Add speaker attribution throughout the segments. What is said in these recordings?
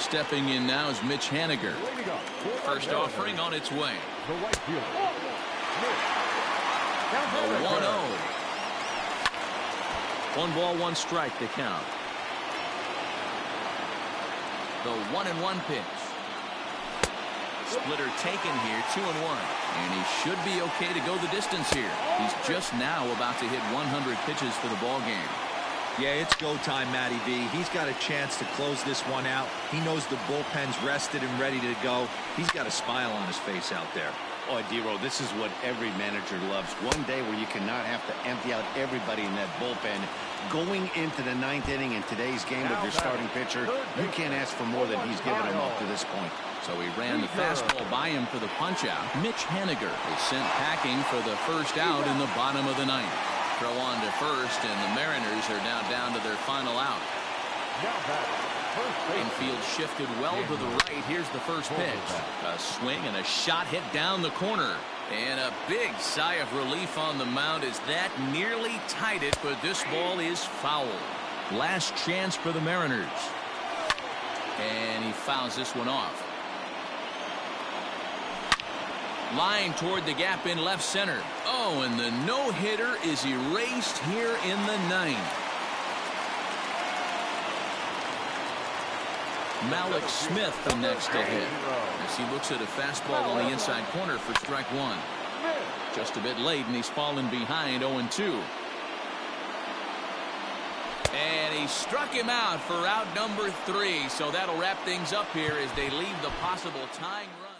Speaker 1: Stepping in now is Mitch Haniger.
Speaker 2: First offering on its way.
Speaker 3: The right fielder.
Speaker 1: The 1-0.
Speaker 2: 1-1 strike to count.
Speaker 1: The 1-1 pitch.
Speaker 2: Splitter taken here, 2-1.
Speaker 1: And he should be okay to go the distance here. He's just now about to hit 100 pitches for the ball game.
Speaker 4: Yeah, it's go time, Matty V. He's got a chance to close this one out. He knows the bullpen's rested and ready to go. He's got a smile on his face out there.
Speaker 5: Oh, Dero, this is what every manager loves. One day where you cannot have to empty out everybody in that bullpen. Going into the 9th inning in today's game with your starting pitcher, you can't ask for more than he's given him up to this point.
Speaker 1: So he ran the fastball by him for the punch-out. Mitch Haniger is sent packing for the first out in the bottom of the 9th. Throw on to first, and the Mariners are now down to their final out. Infield shifted well to the right. Here's the first pitch. A swing and a shot hit down the corner. And a big sigh of relief on the mound as that nearly tied it, but this ball is foul. Last chance for the Mariners. And he fouls this one off. Line toward the gap in left center. Oh, and the no-hitter is erased here in the 9th. Malik Smith the next to hit as he looks at a fastball on the inside corner for strike one. Just a bit late, and he's fallen behind 0-2. And he struck him out for out number 3. So that'll wrap things up here as they leave the possible tying run.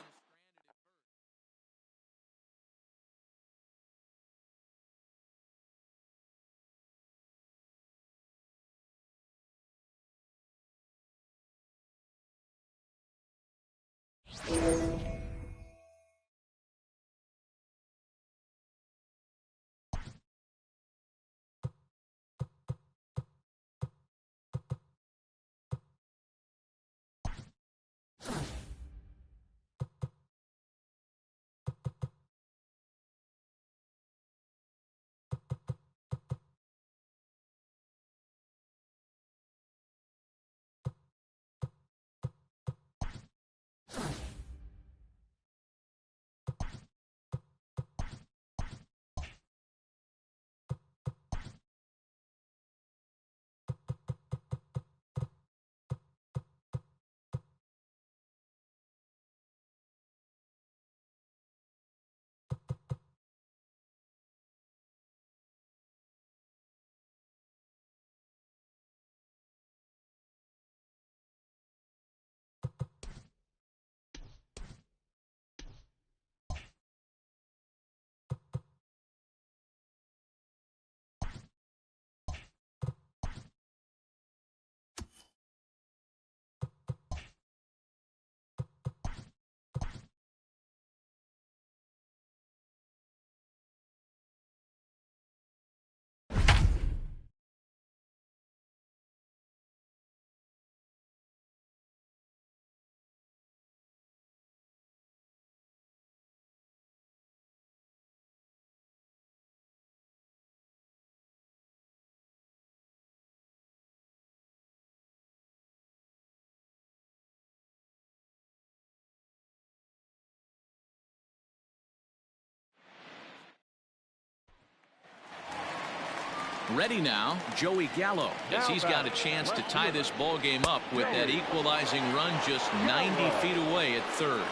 Speaker 1: Ready now, Joey Gallo, as he's got a chance to tie this ball game up with that equalizing run just 90 feet away at third.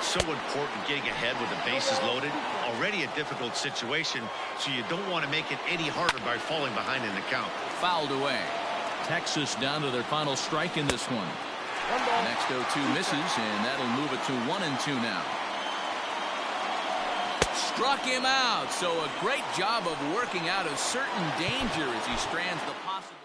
Speaker 5: So important getting ahead with the bases loaded. Already a difficult situation, so you don't want to make it any harder by falling behind in the count.
Speaker 1: Fouled away. Texas down to their final strike in this one. The next 0-2 misses, and that'll move it to 1-2 now. Struck him out, so a great job of working out a certain danger as he strands the possible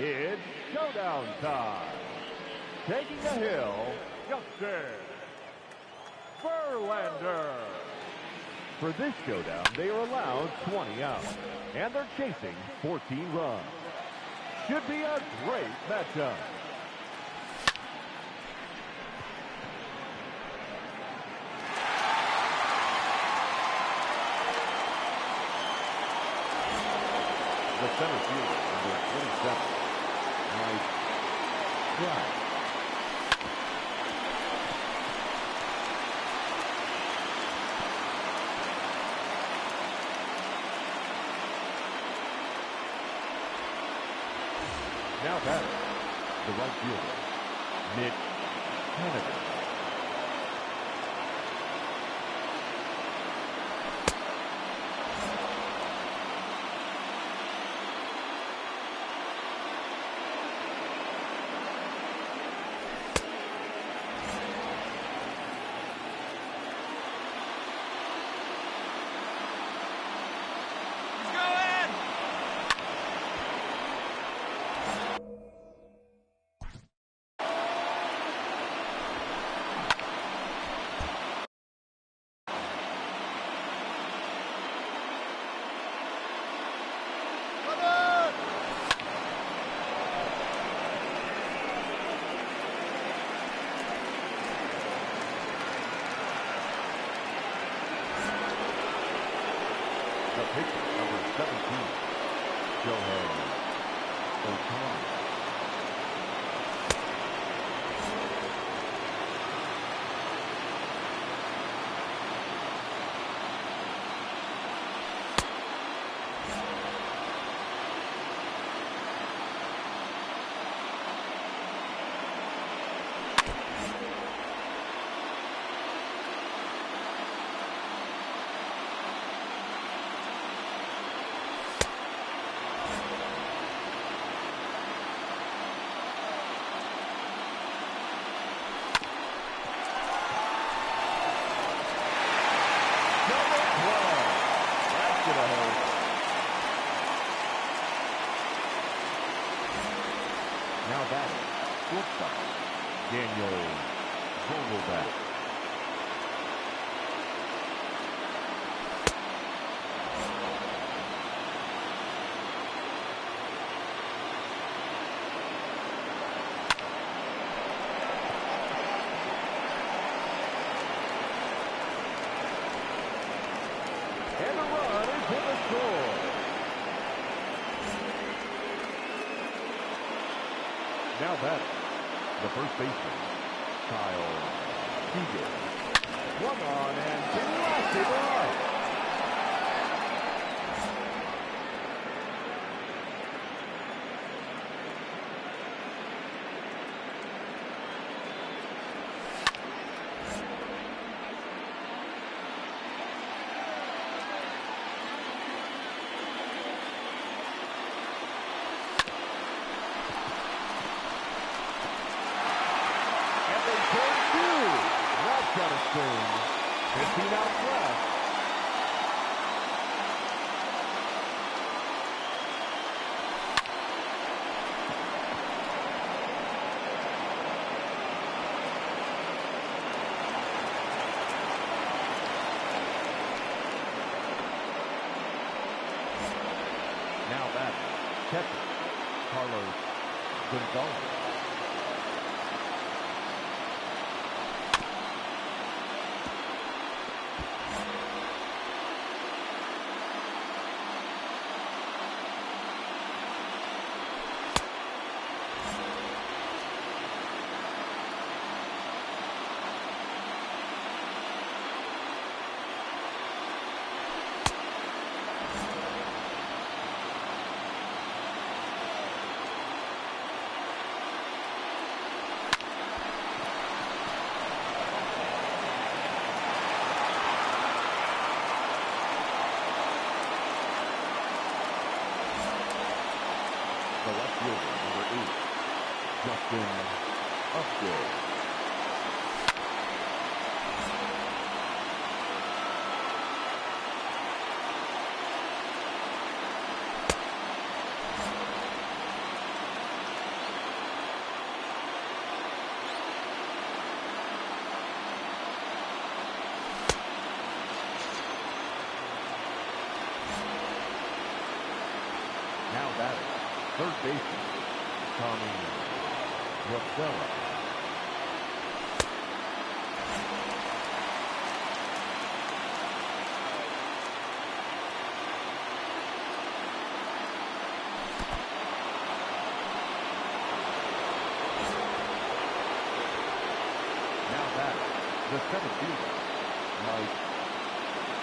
Speaker 3: It's showdown time. Taking the hill, Justin Verlander. For this showdown, they are allowed 20 out, and they're chasing 14 runs. Should be a great matchup. The center fielder, number 27, Mike Trout. Now batting, the right fielder, Mitch Kennedy. The pitcher, number 17, Shohei Ohtani. Now batting, shortstop, Daniel Vogelbach. And a run is in the score. Now batting, the first baseman, Kyle Seager. Swung on and blasted right. Got a swing. 15 outs left. Now batting, catcher, Carlos Gonzalez. The left fielder, number 8, Justin Updale. Now batting, third baseman, Tommy Rosella. Now batting, the center fielder, Mike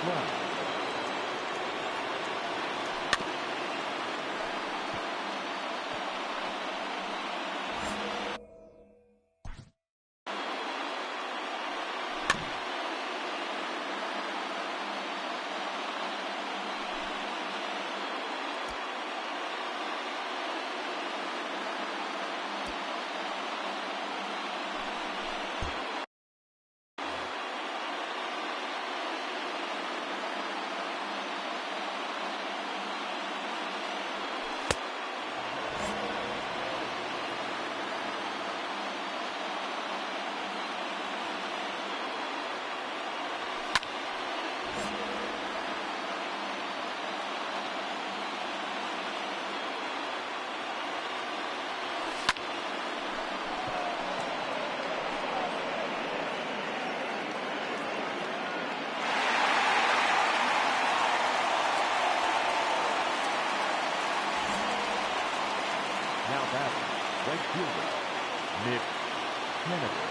Speaker 3: Brown. right fielder, Nick Hannibal.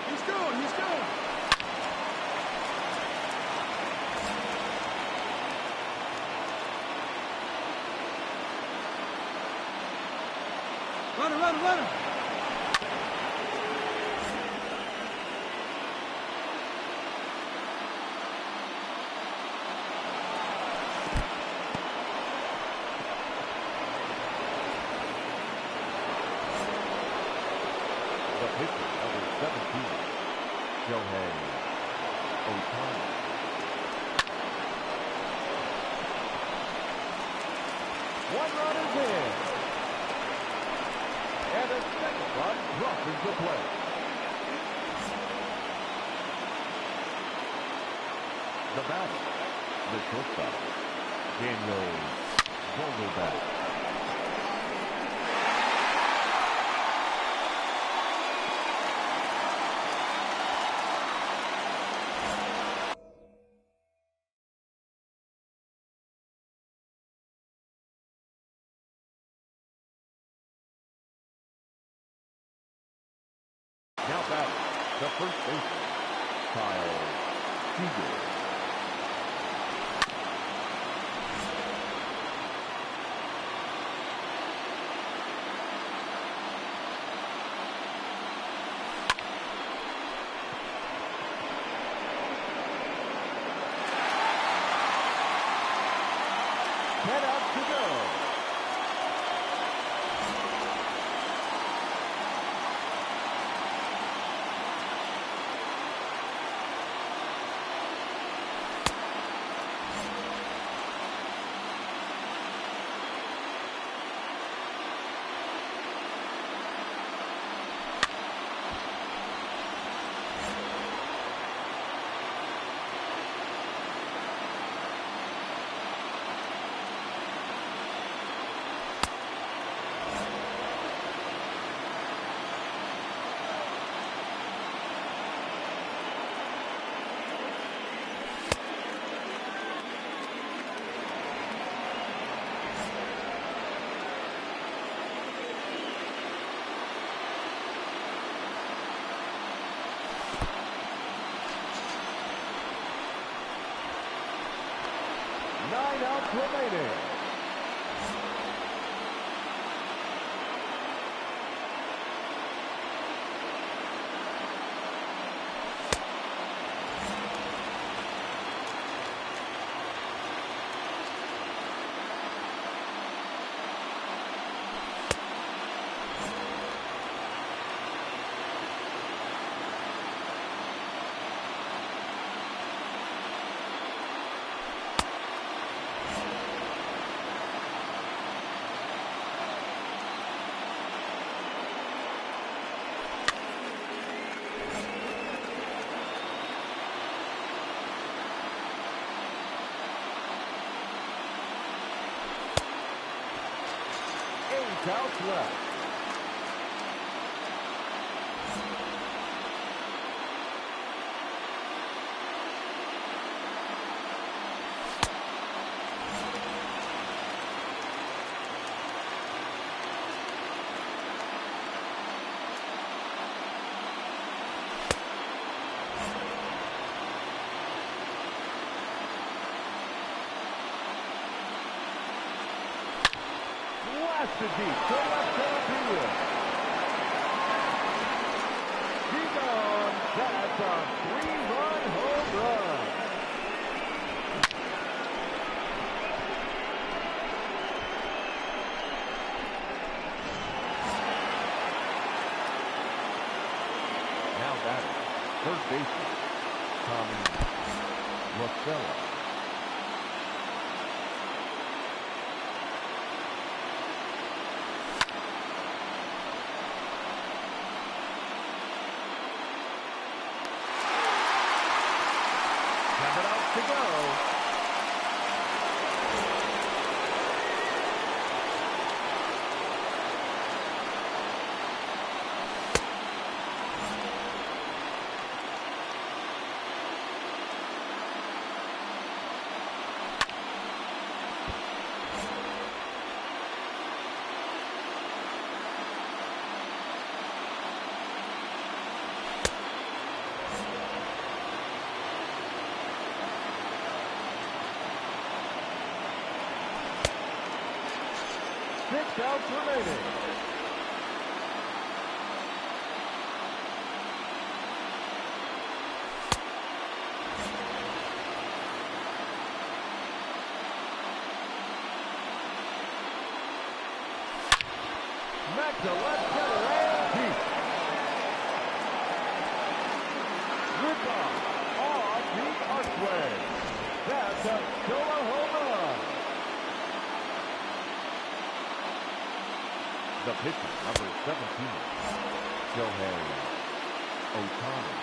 Speaker 5: He's going.
Speaker 2: Run him.
Speaker 3: The pitcher, number 17, Shohei Ohtani. One run is in. And a second run dropped into play. The batter, the shortstop, Daniel Vogelbach. Now batting, the first baseman, Kyle Seager. Head out to go. Nine outs remaining. Outs left. Blasted deep to left center field. He's on. That's a 3-run home run. third baseman, Tommy Locella. Have it out to go. Six outs remaining. Back to left center and deep. Rip off the archway. That's a solo home run. The pitcher, number 17, Shohei Ohtani.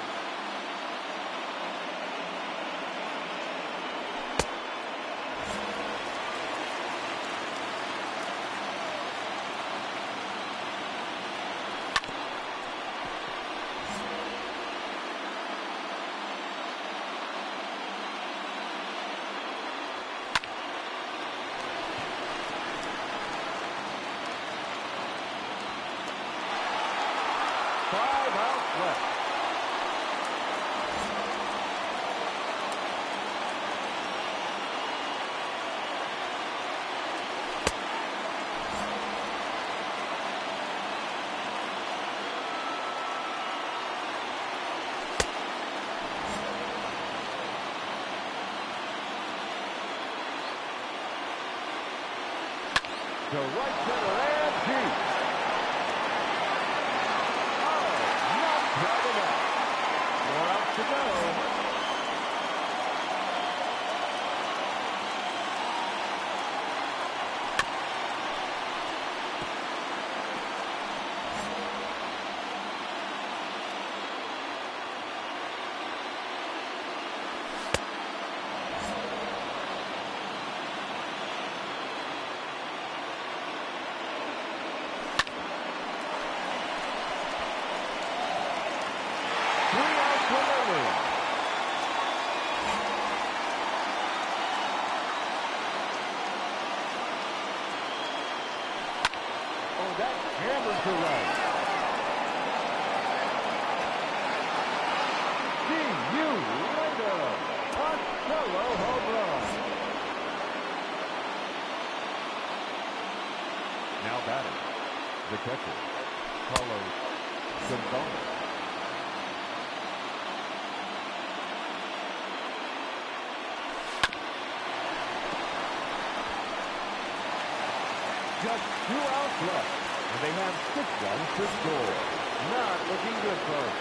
Speaker 3: Five outs left. To right center and deep. Driving out. 4 outs to go. Oh, that hammers to right. See you later. A solo home run. Now batting, the catcher, Carlos Gonzalez. Just 2 outs left, and they have 6 runs to score. Not looking good, folks.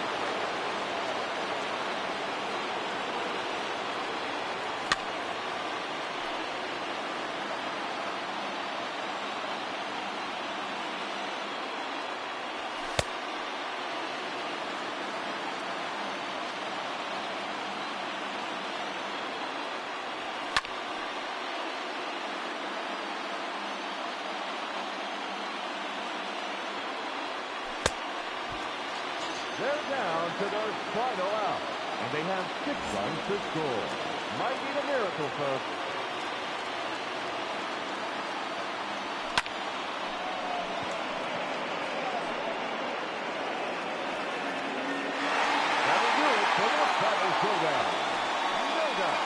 Speaker 3: They're down to their final out, and they have 6 runs to score. Might need a miracle, folks. That'll do it for the final showdown. No doubt.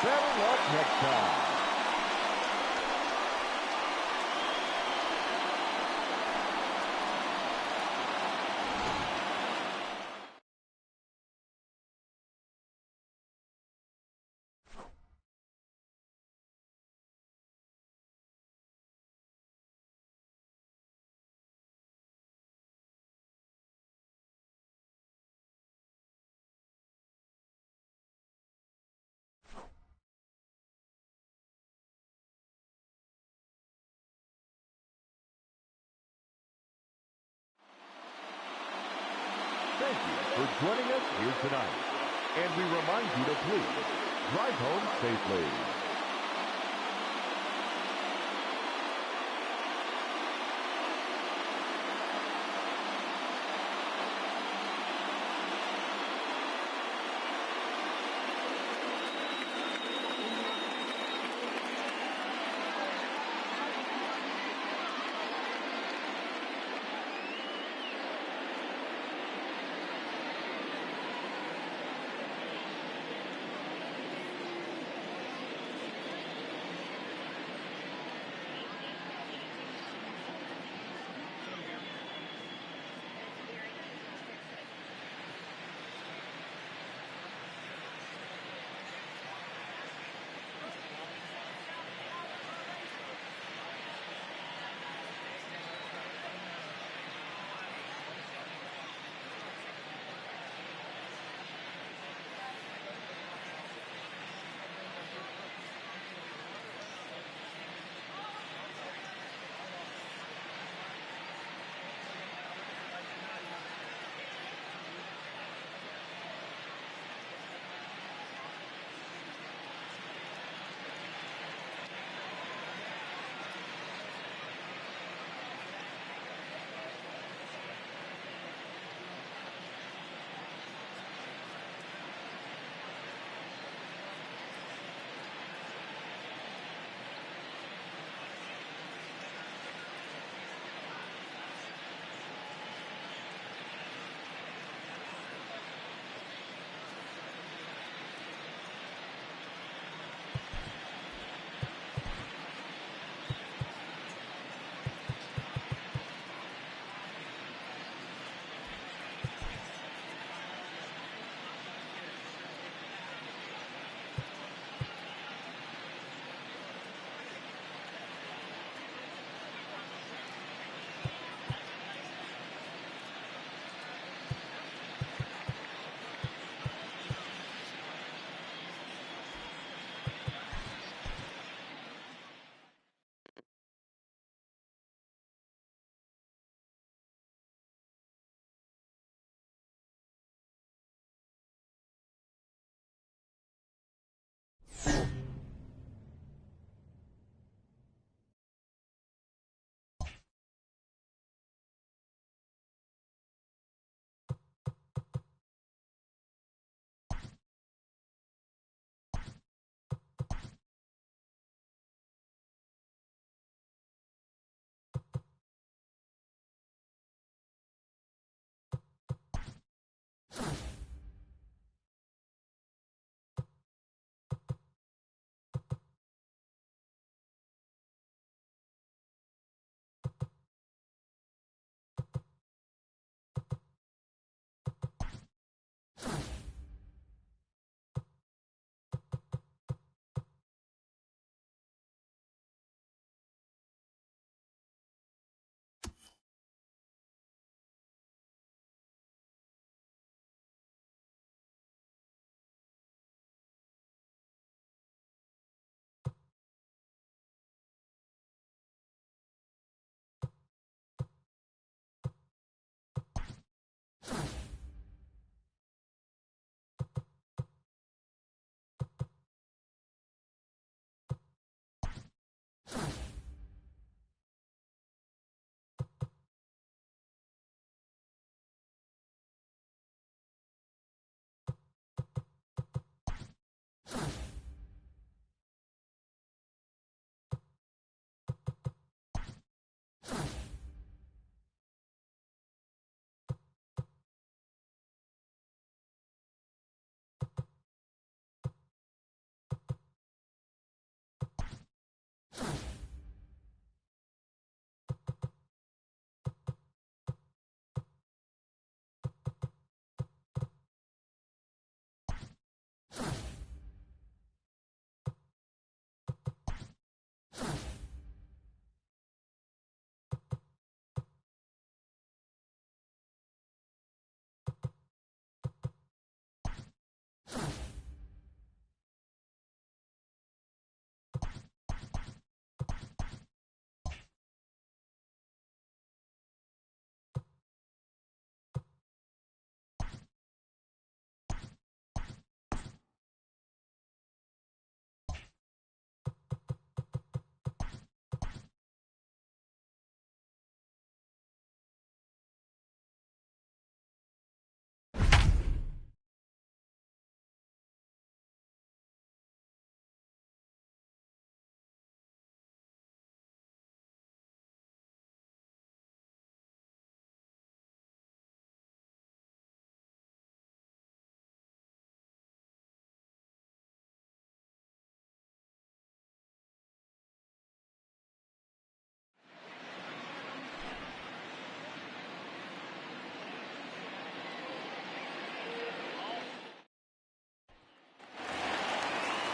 Speaker 3: Better luck next time. for joining us here tonight. And we remind you to please drive home safely.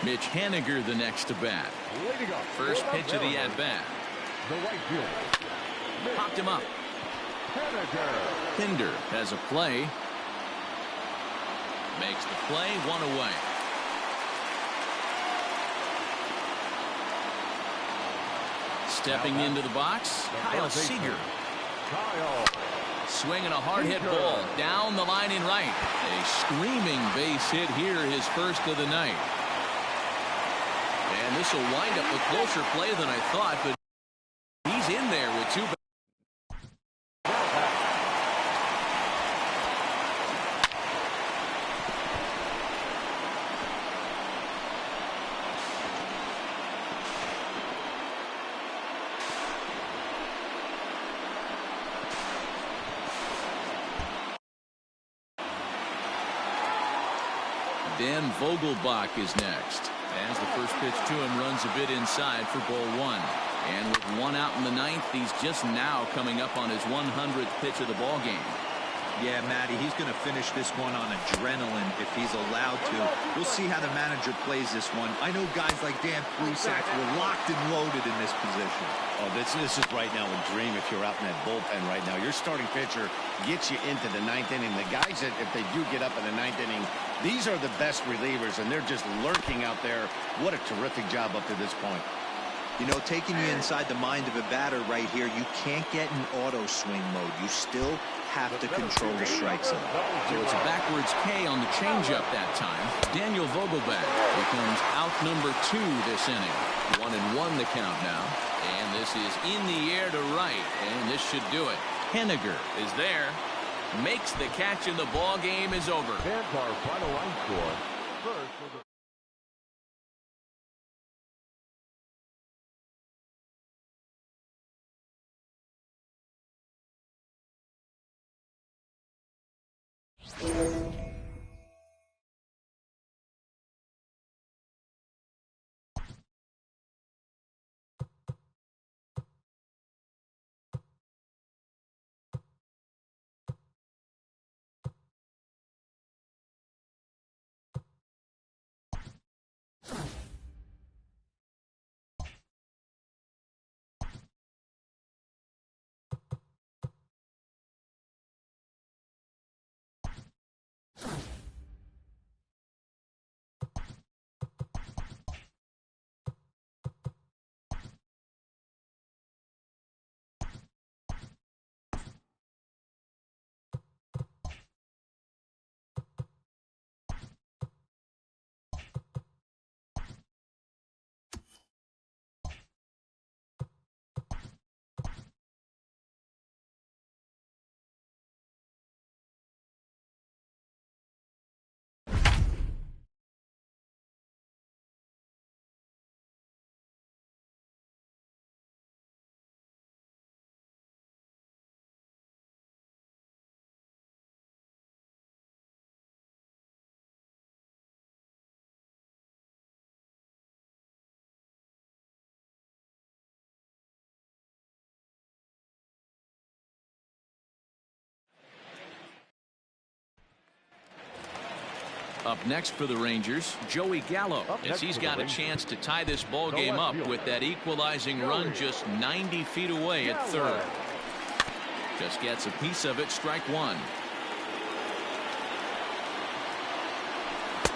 Speaker 1: Mitch Haniger the next to bat. First pitch of the at-bat.
Speaker 3: The right fielder.
Speaker 1: Popped him up. Pinder has a play. Makes the play, one away. Stepping into the box, Kyle Seager. Swinging a hard hit ball down the line in right. A screaming base hit here, his first of the night. And this will wind up a closer play than I thought, but he's in there with two. Dan Vogelbach is next. As the first pitch to him runs a bit inside for ball one. And with one out in the ninth, he's just now coming up on his 100th pitch of the ball game.
Speaker 4: Yeah, Matty, he's going to finish this one on adrenaline if he's allowed to. We'll see how the manager plays this one. I know guys like Dan Plesac were locked and loaded in this position.
Speaker 5: Oh, this is right now a dream if you're out in that bullpen right now. Your starting pitcher gets you into the ninth inning. The guys that, if they do get up in the ninth inning, these are the best relievers, and they're just lurking out there. What a terrific job up to this point.
Speaker 4: You know, taking you inside the mind of a batter right here, you can't get in auto swing mode. You still have to control the strike zone.
Speaker 1: So it's a backwards K on the changeup that time. Daniel Vogelbach becomes out number 2 this inning. 1-1 the count now. And this is in the air to right, and this should do it. Haniger is there. Makes the catch, and the ball game is over.
Speaker 3: And our final line score. First for the
Speaker 1: Up next for the Rangers, Joey Gallo, as he's got a chance to tie this ball game up with that equalizing run just 90 feet away at third. Just gets a piece of it, strike one.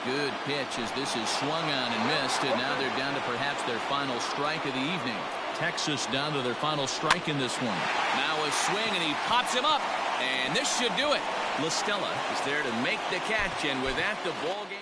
Speaker 1: Good pitch as this is swung on and missed, and now they're down to perhaps their final strike of the evening. Texas down to their final strike in this one. Now a swing, and he pops him up, and this should do it. La Stella is there to make the catch, and with that, the ball game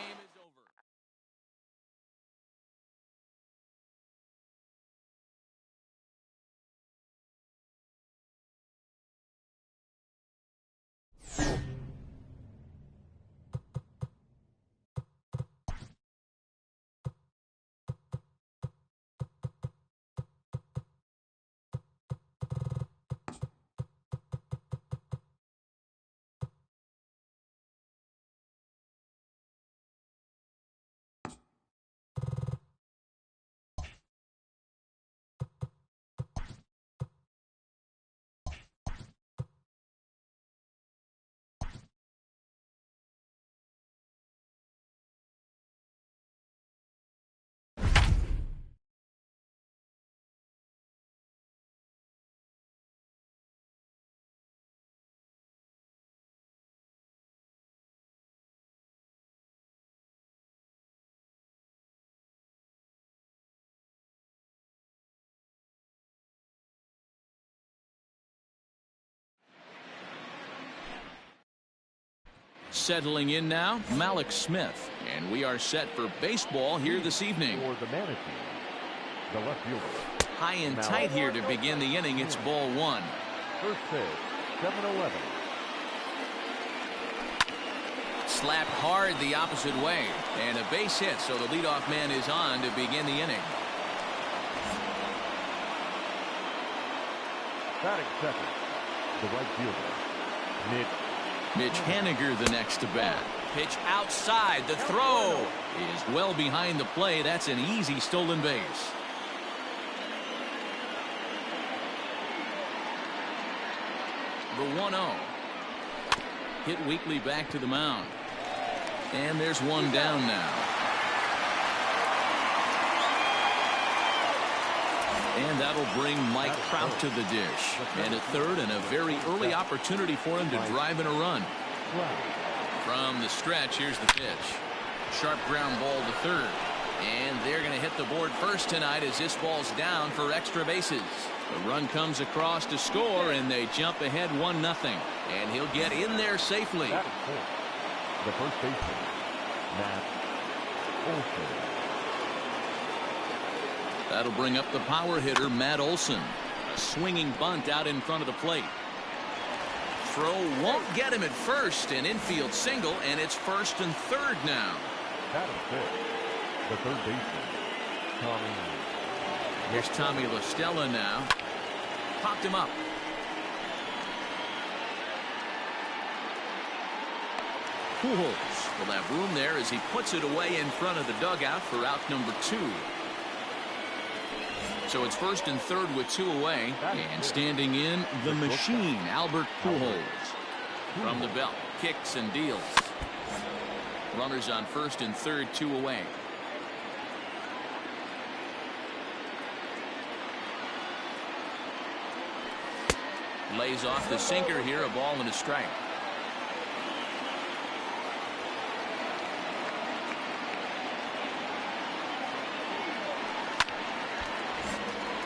Speaker 1: Settling in now, Malik Smith. And we are set for baseball here this evening.
Speaker 3: For the Manatee, the left fielder.
Speaker 1: High and tight here to begin the inning. It's ball one.
Speaker 3: First pitch, 7-11.
Speaker 1: Slapped hard the opposite way. And a base hit, so the leadoff man is on to begin the inning.
Speaker 3: Batting second, the right fielder,
Speaker 1: Mitch Haniger the next to bat. Pitch outside. The throw is well behind the play. That's an easy stolen base. The 1-0. Hit weakly back to the mound. And there's one down now. And that'll bring Mike Trout to the dish. And at third, and a very early opportunity for him to drive in a run. From the stretch, here's the pitch. Sharp ground ball to third. And they're going to hit the board first tonight as this ball's down for extra bases. The run comes across to score, and they jump ahead 1-0. And he'll get in there safely.
Speaker 3: the first baseman, Matt Olson.
Speaker 1: That'll bring up the power hitter, Matt Olson. A swinging bunt out in front of the plate. Throw won't get him at first. An infield single, and it's first and third now.
Speaker 3: That is fifth. The third baseman, Tommy.
Speaker 1: Here's Tommy La Stella now. Popped him up. Pujols will have room there as he puts it away in front of the dugout for out number 2. So it's first and third with 2 away. And standing in, the machine, Albert Pujols. From the belt, kicks and deals. Runners on first and third, 2 away. Lays off the sinker here, a ball and a strike.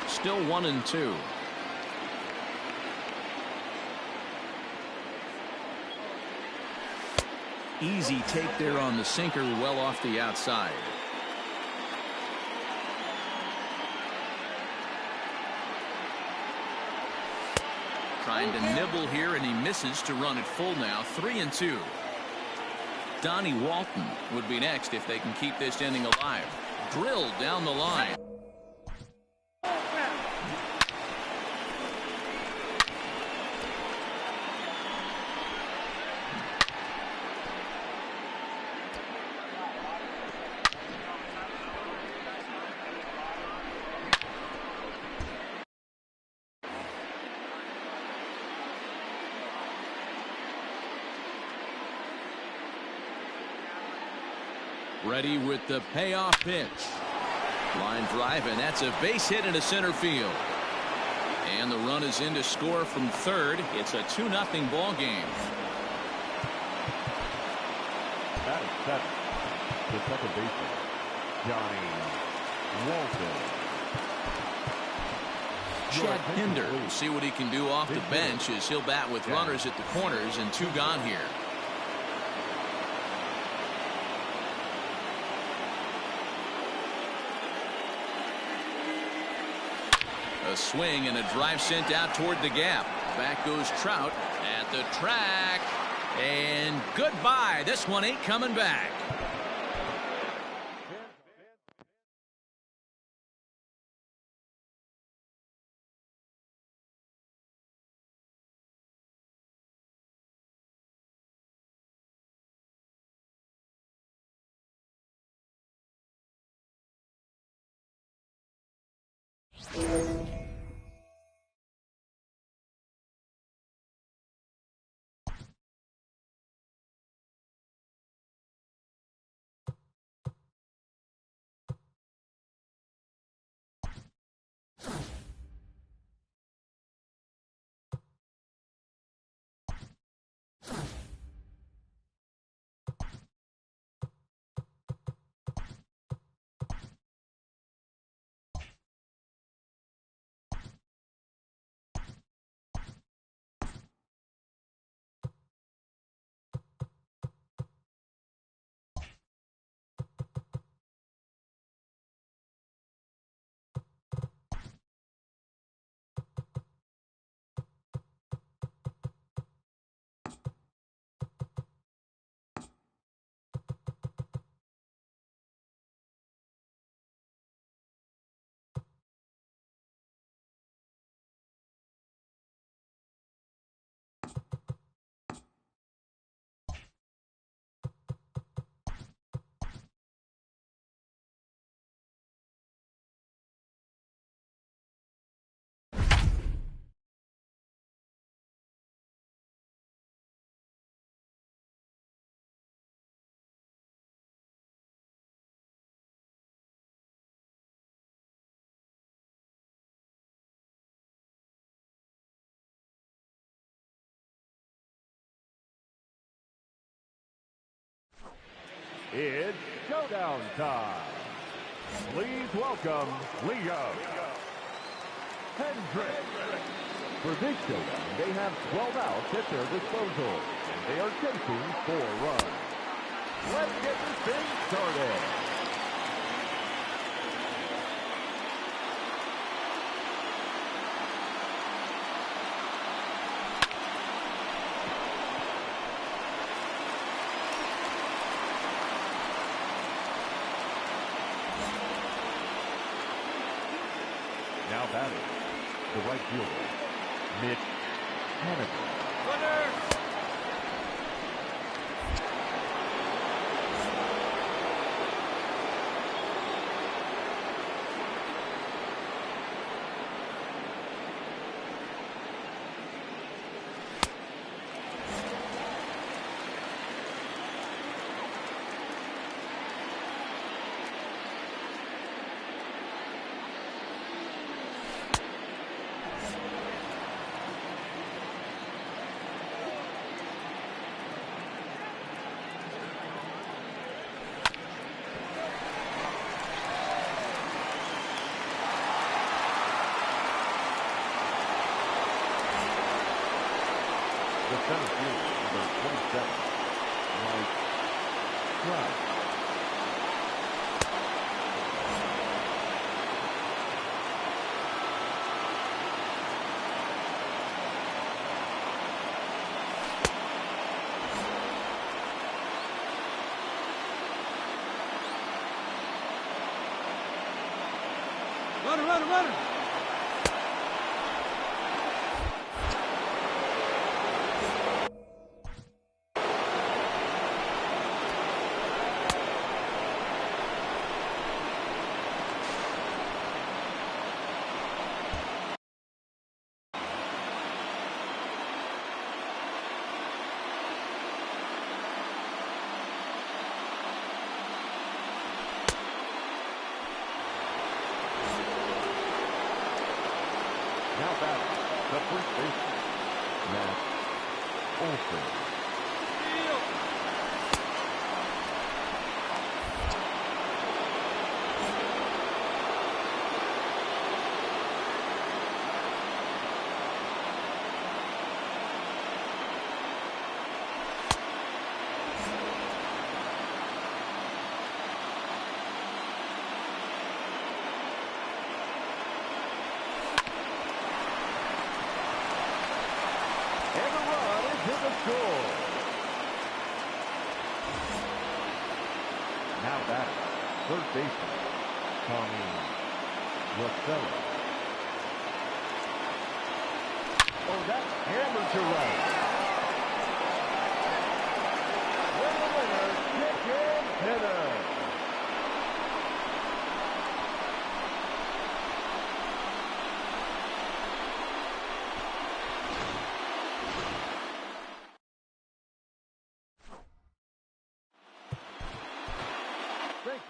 Speaker 1: Still 1-2. Easy take there on the sinker, well off the outside. Trying to nibble here, and he misses to run it full now. 3-2. Donnie Walton would be next if they can keep this inning alive. Drilled down the line. Ready with the payoff pitch. Line drive, and that's a base hit into center field. And the run is in to score from third. It's a 2-0 ball game.
Speaker 3: That is seven. The second baseman, Johnny Walton.
Speaker 1: Chad Pinder will see what he can do off the bench as he'll bat with runners at the corners and 2 gone here. A swing and a drive sent out toward the gap. Back goes Trout at the track. And goodbye. This one ain't coming back.
Speaker 3: It's showdown time. Please welcome Leo Hendricks. For this showdown, they have 12 outs at their disposal, and they are chasing 4 runs. Let's get this thing started. Now batting, the right fielder, Mitch Haniger. Runner! The center fielder, number 27, Mike Trout.
Speaker 2: Runner.
Speaker 3: Now batting, the first baseman, Matt Olson. And the run is in the score. Now batting, third baseman, Tommy Rosella. Oh, that's hammered to right. With the winner, chicken hitter. Thank you.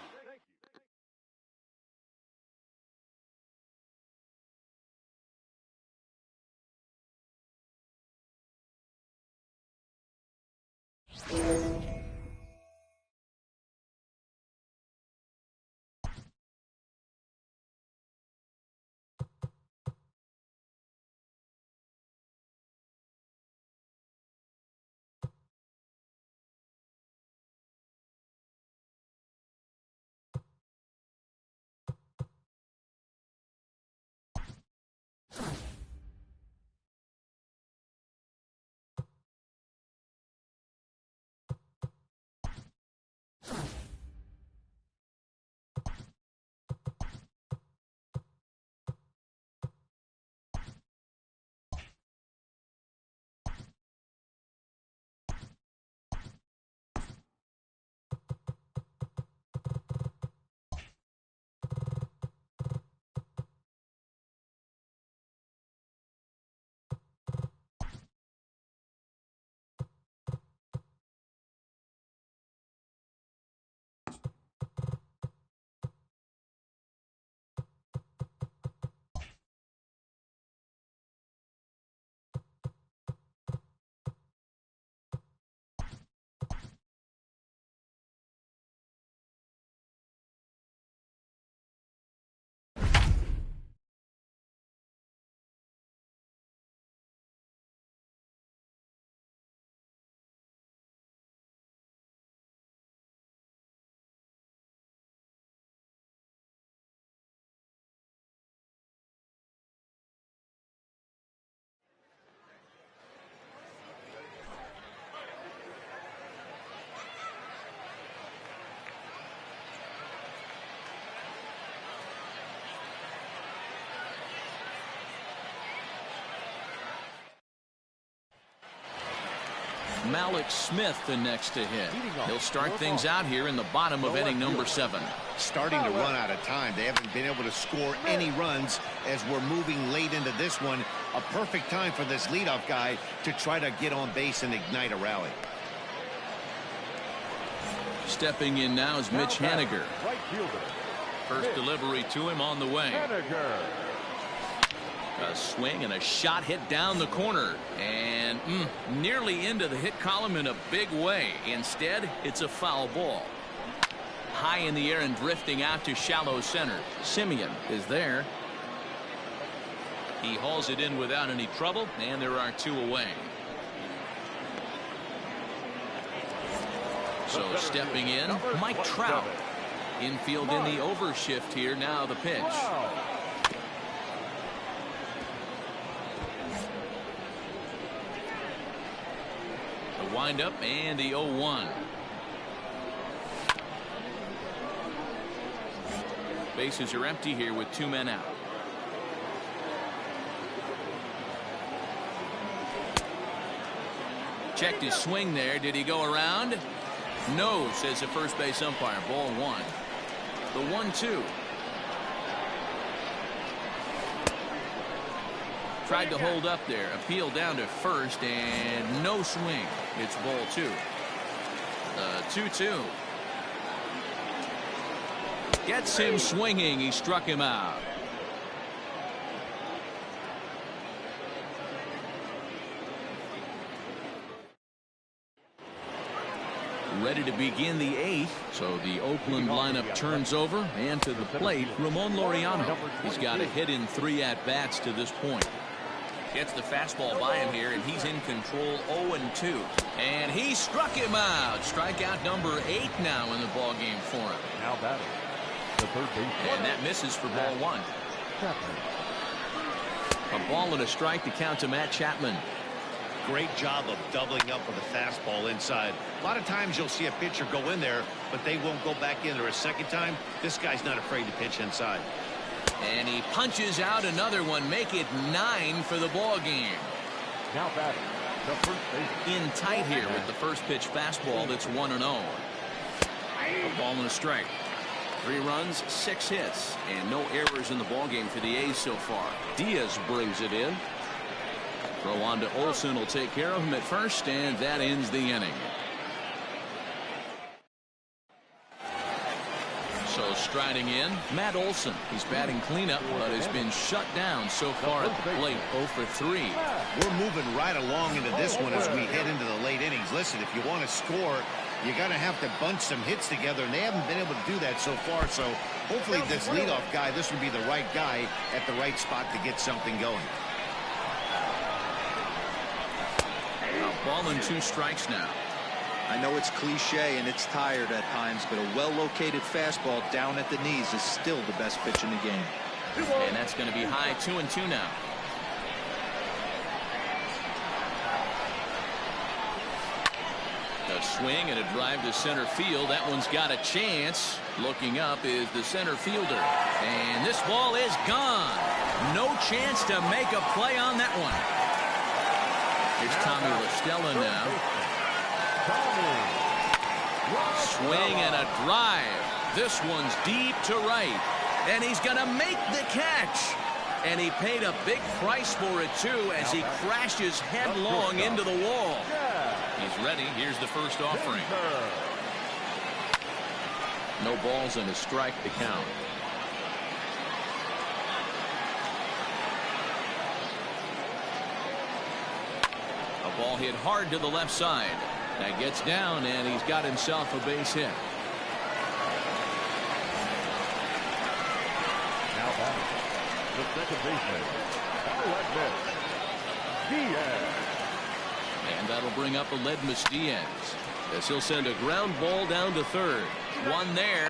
Speaker 1: Malik Smith the next to hit. He'll start things out here in the bottom of inning number 7.
Speaker 5: Starting to run out of time. They haven't been able to score any runs as we're moving late into this one. A perfect time for this leadoff guy to try to get on base and ignite a rally.
Speaker 1: Stepping in now is Mitch Haniger.
Speaker 3: Right fielder.
Speaker 1: First delivery to him on the way.
Speaker 3: Haniger.
Speaker 1: A swing and a shot hit down the corner. And nearly into the hit column in a big way. Instead, it's a foul ball. High in the air and drifting out to shallow center. Simeon is there. He hauls it in without any trouble, and there are 2 away. So stepping in, Mike Trout. Infield in the overshift here. Now the pitch. The windup and the 0-1. Bases are empty here with 2 men out. Checked his swing there. Did he go around? No, says the first base umpire. Ball 1. The 1-2. Tried to hold up there. Appeal down to first and no swing. It's ball 2. 2-2. Gets him swinging. He struck him out. Ready to begin the 8th. So the Oakland lineup turns over, and to the plate, Ramon Laureano. He's got a hit in 3 at-bats to this point. Gets the fastball by him here, and he's in control. 0-2. And he struck him out. Strikeout number 8 now in the ball game for him.
Speaker 3: Now batting. The third base.
Speaker 1: And that misses for ball 1. A ball and a strike to count to Matt Chapman.
Speaker 5: Great job of doubling up with a fastball inside. A lot of times you'll see a pitcher go in there, but they won't go back in there a second time. This guy's not afraid to pitch inside.
Speaker 1: And he punches out another one. Make it 9 for the ball game.
Speaker 3: Now batting. The first base.
Speaker 1: In tight here with the first pitch fastball. That's 1-0. A ball and a strike. 3 runs, 6 hits, and no errors in the ball game for the A's so far. Diaz brings it in. Throw on to Olsen will take care of him at first, and that ends the inning. So striding in, Matt Olsen. He's batting cleanup, but has been shut down so far at the plate. 0 for 3.
Speaker 5: We're moving right along into this one as we head into the late innings. Listen, if you want to score, you got to have to bunch some hits together, and they haven't been able to do that so far. So hopefully this leadoff guy, this would be the right guy at the right spot to get something going.
Speaker 1: A ball and 2 strikes now.
Speaker 4: I know it's cliche and it's tired at times, but a well-located fastball down at the knees is still the best pitch in the game.
Speaker 1: And that's going to be high. 2-2 now. A swing and a drive to center field. That one's got a chance. Looking up is the center fielder. And this ball is gone. No chance to make a play on that one. Here's Tommy La Stella now. Swing and a drive. This one's deep to right. And he's going to make the catch. And he paid a big price for it, too, as he crashes headlong into the wall. He's ready. Here's the first offering. No balls and a strike to count. A ball hit hard to the left side. That gets down, and he's got himself a base hit.
Speaker 3: Now batting. The second baseman. Diaz.
Speaker 1: And that'll bring up Aledmus Diaz, as he'll send a ground ball down to third. One there.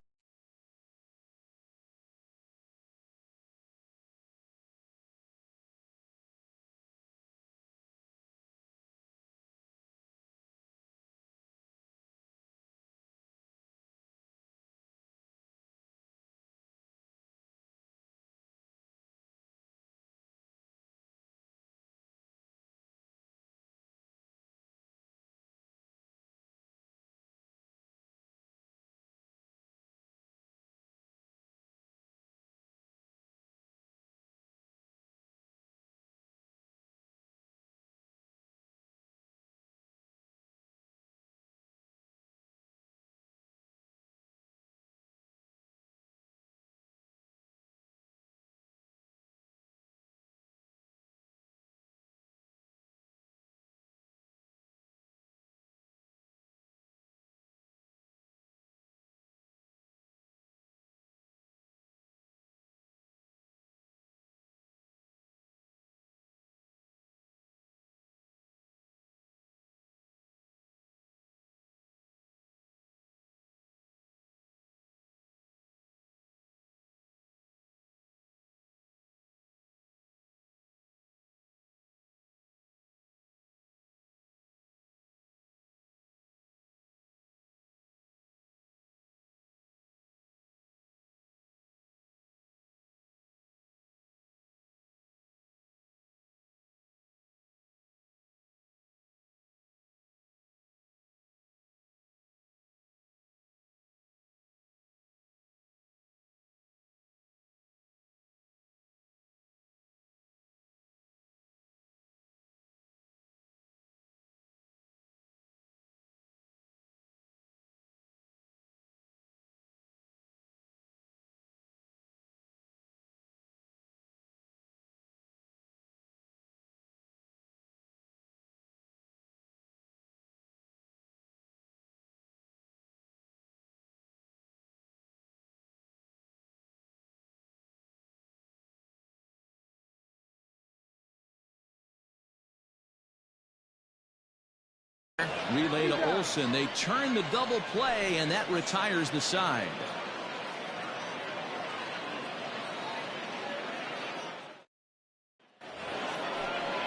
Speaker 2: Relay to Olsen. They turn the double play, and that retires the side.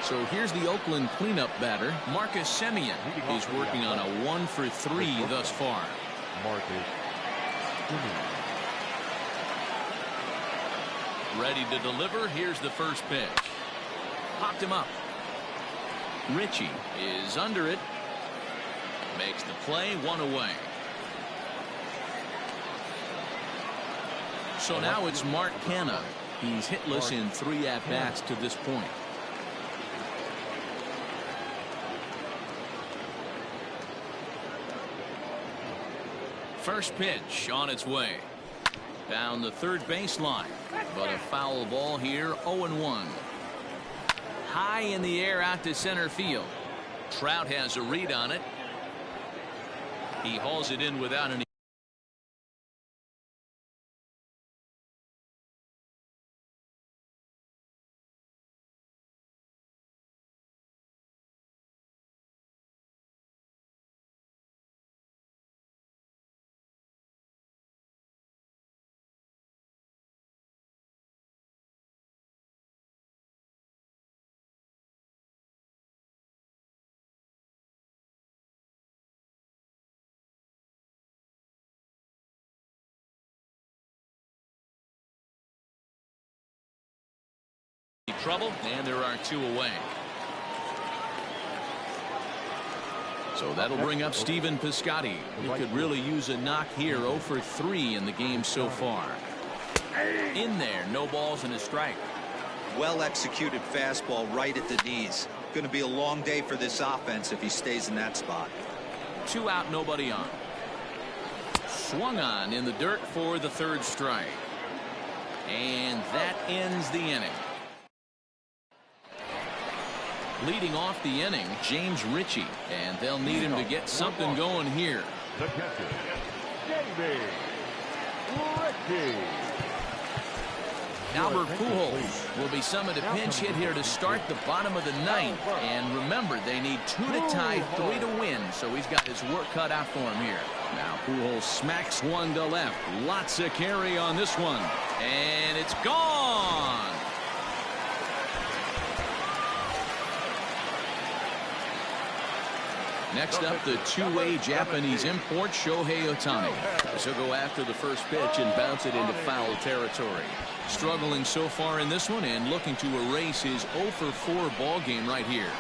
Speaker 2: So here's the Oakland cleanup batter, Marcus Semien. He's working on a 1 for 3 thus far.
Speaker 3: Marcus Semien.
Speaker 1: Ready to deliver. Here's the first pitch. Popped him up.
Speaker 2: Ritchie
Speaker 1: Is under it. Makes the play, 1 away.
Speaker 2: So now it's Mark Canha. He's hitless in 3 at-bats to this point.
Speaker 1: First pitch on its way. Down the third baseline. But a foul ball here, 0-1. High in the air out to center field. Trout has a read on it. He hauls it in without any. Trouble, and there are 2 away. So that'll bring up Stephen Piscotty.
Speaker 2: He could really use a knock here. 0 for 3 in the game so far.
Speaker 1: In there, no balls and a strike.
Speaker 4: Well executed fastball right at the knees. Going to be a long day for this offense if he stays in that spot.
Speaker 1: 2 out, nobody on. Swung on in the dirt for the 3rd strike. And that ends the inning. Leading off the inning, James Ritchie, and they'll need him to get something going here.
Speaker 3: The catcher, James Ritchie.
Speaker 1: Albert Pujols will be summoned to pinch hit here to start the bottom of the 9th. And remember, they need 2 to tie, 3 to win, so he's got his work cut out for him here.
Speaker 2: Now Pujols smacks one to left. Lots of carry on this one.
Speaker 1: And it's gone.
Speaker 2: Next up, the 2-way Japanese import, Shohei Ohtani. He'll go after the first pitch and bounce it into foul territory.
Speaker 1: Struggling so far in this one and looking to erase his 0 for 4 ball game right here.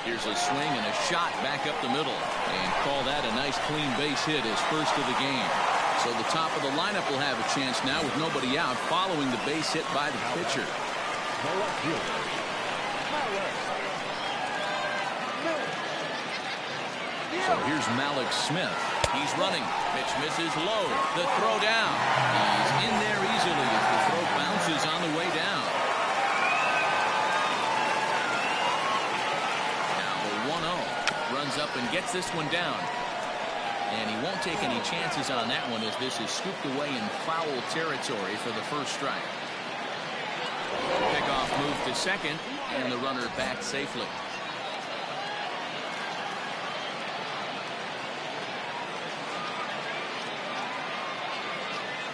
Speaker 1: Here's a swing and a shot back up the middle. And call that a nice clean base hit, his first of the game. So the top of the lineup will have a chance now with nobody out following the base hit by the pitcher. So here's Malik Smith. He's running. Pitch misses low. The throw down. He's in there easily as the throw bounces on the way down. Now the 1-0 runs up and gets this one down. And he won't take any chances on that one as this is scooped away in foul territory for the first strike. Pickoff move to second, and the runner back safely.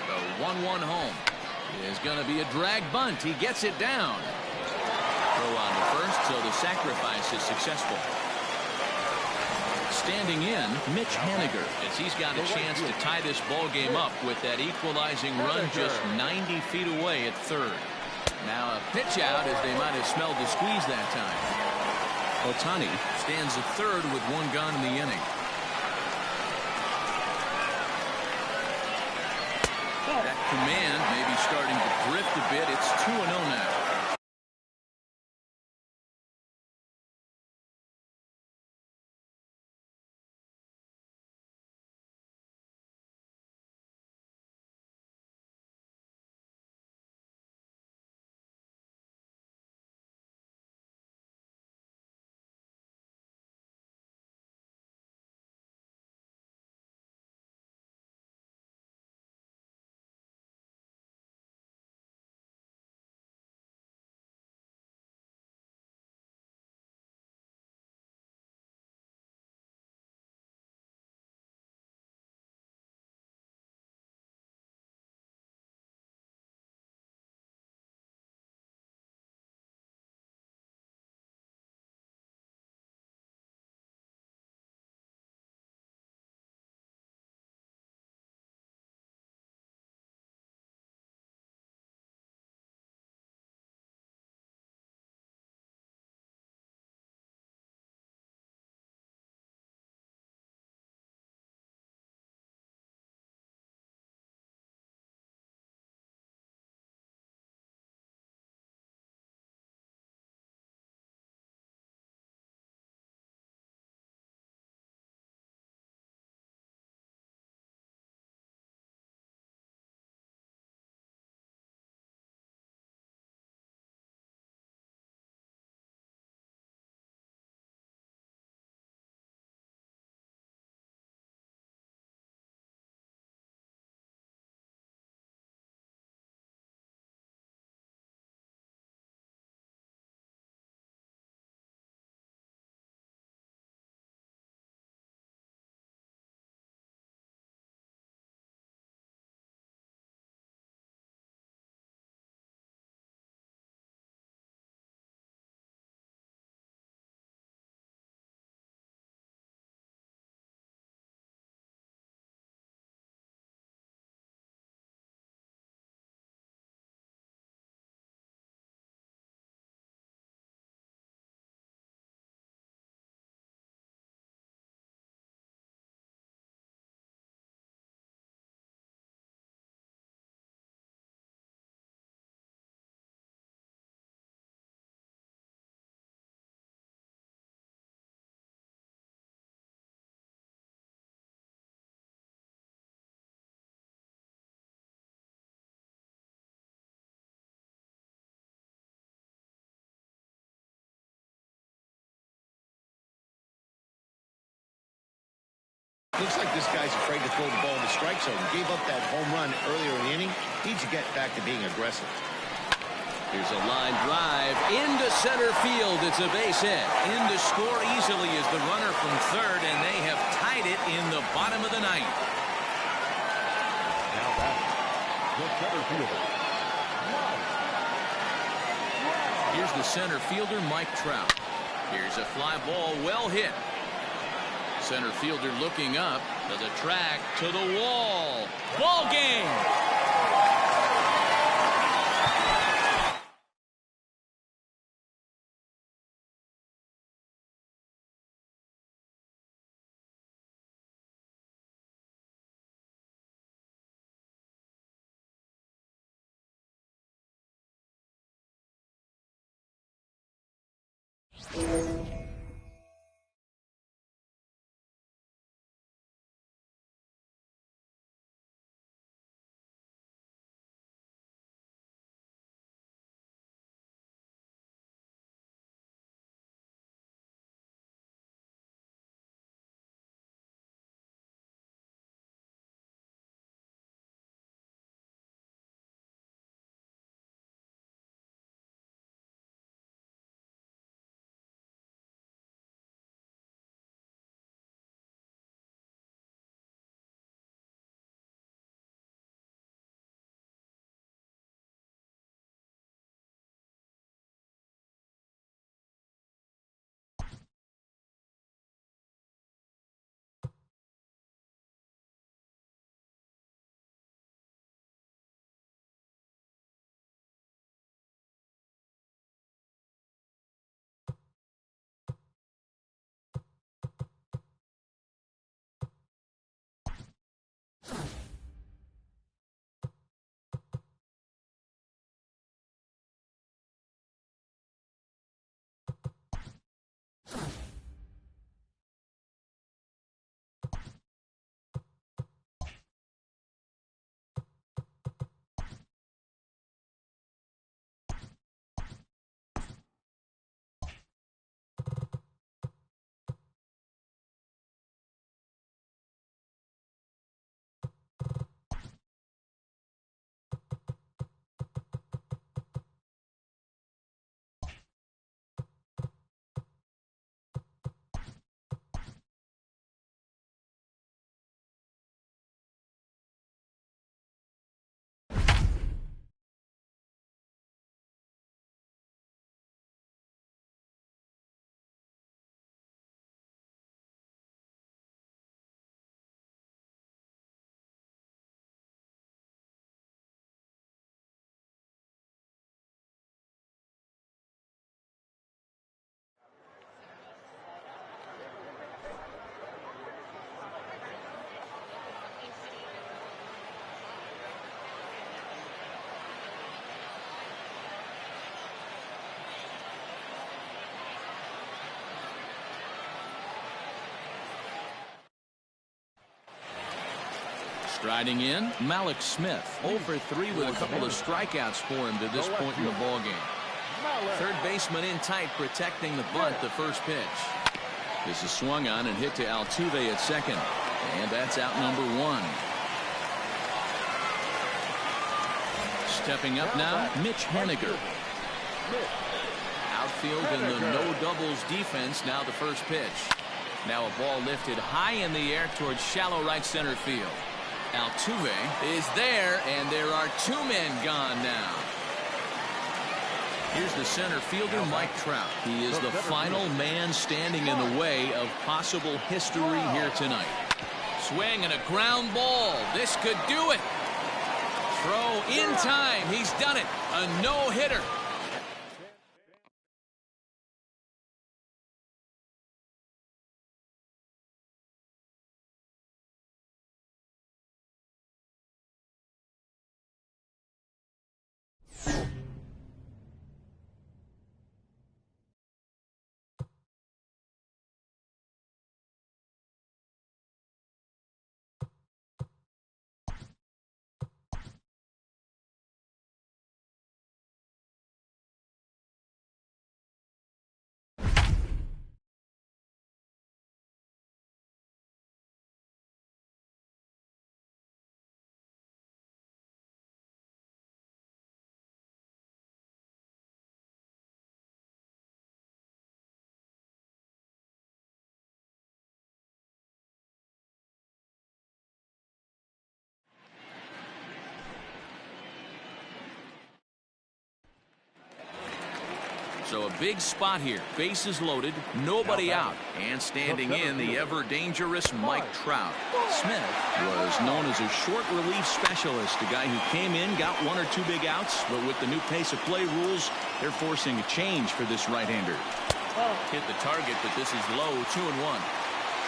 Speaker 1: The 1-1 home is going to be a drag bunt. He gets it down. Throw on to first, so the sacrifice is successful. Standing in, Mitch Haniger, as he's got a chance to tie this ball game up with that equalizing run just 90 feet away at third. Now a pitch out as they might have smelled the squeeze that time. Ohtani stands at third with 1 gone in the inning. That command may be starting to drift a bit. It's 2-0 now.
Speaker 5: Looks like this guy's afraid to throw the ball in the strike zone. Gave up that home run earlier in the inning. Needs to get back to being aggressive.
Speaker 2: Here's a line drive into center field. It's a base hit.
Speaker 1: In to score easily is the runner from third, and they have tied it in the bottom of the ninth.
Speaker 3: Now back, the center fielder,
Speaker 1: Here's the center fielder, Mike Trout. Here's a fly ball, well hit. Center fielder looking up to the track, to the wall. Ball game. Striding in, Malik Smith. 0 for 3 with a couple of strikeouts for him to this point in the ballgame. Third baseman in tight, protecting the bunt, the first pitch. This is swung on and hit to Altuve at second. And that's out number 1. Stepping up now, Mitch Haniger. Outfield in the no doubles defense, now the first pitch. Now a ball lifted high in the air towards shallow right center field. Altuve is there, and there are 2 men gone now. Here's the center fielder, Mike Trout. He is the final man standing in the way of possible history here tonight. Swing and a ground ball. This could do it. Throw in time. He's done it. A no-hitter. So a big spot here. Bases loaded, nobody out. And standing in, the ever-dangerous Mike Trout. Smith was known as a short relief specialist, a guy who came in, got one or two big outs, but with the new pace of play rules, they're forcing a change for this right-hander. Hit the target, but this is low, 2-1.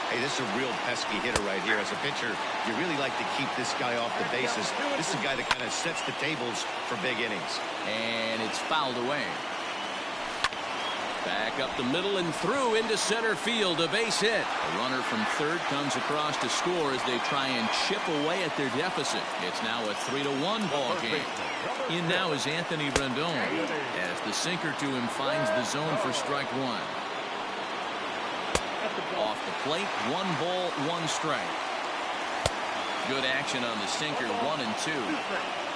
Speaker 5: Hey, this is a real pesky hitter right here. As a pitcher, you really like to keep this guy off the bases. This is a guy that kind of sets the tables for big innings.
Speaker 1: And it's fouled away. Back up the middle and through into center field, a base hit. A runner from third comes across to score as they try and chip away at their deficit. It's now a 3-1 ball game. In now is Anthony Rendon as the sinker to him finds the zone for strike one. Off the plate, 1 ball, 1 strike. Good action on the sinker, 1-2.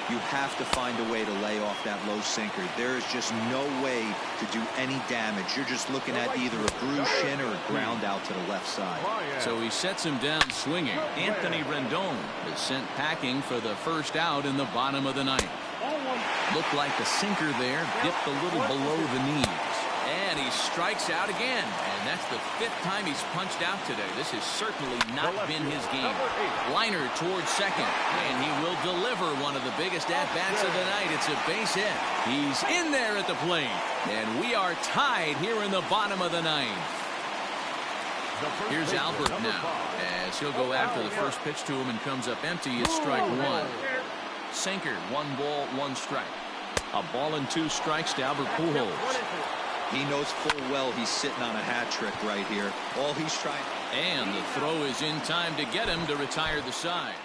Speaker 4: You have to find a way to lay off that low sinker. There is just no way to do any damage. You're just looking at either a bruised shin or a ground out to the left side.
Speaker 1: So he sets him down swinging. Anthony Rendon is sent packing for the first out in the bottom of the ninth. Looked like the sinker there dipped a little below the knees. And he strikes out again. And that's the 5th time he's punched out today. This has certainly not been his game. Liner towards second. And he will deliver one of the biggest at-bats of the night. It's a base hit. He's in there at the plate. And we are tied here in the bottom of the ninth. Here's Albert now, as he'll go after the first pitch to him and comes up empty. It's strike one. Sinker, 1 ball, 1 strike. A ball and 2 strikes to Albert Pujols.
Speaker 4: He knows full well he's sitting on a hat trick right here. All he's trying.
Speaker 1: And the throw is in time to get him to retire the side.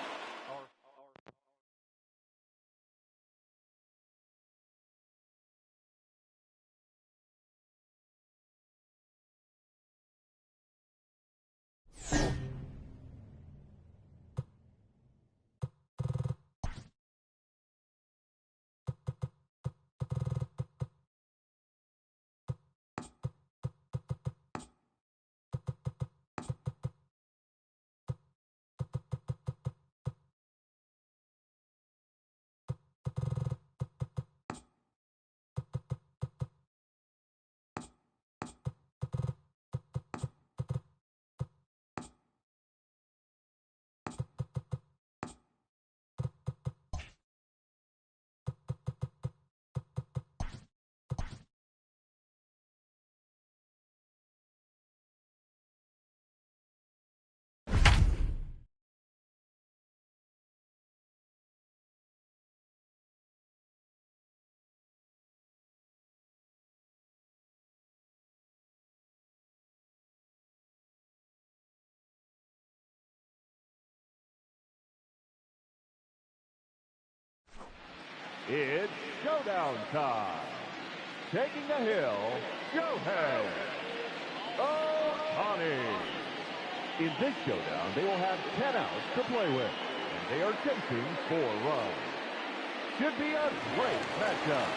Speaker 3: It's showdown time. Taking the hill, Shohei Ohtani. In this showdown, they will have 10 outs to play with, and they are chasing 4 runs. Should be a great matchup.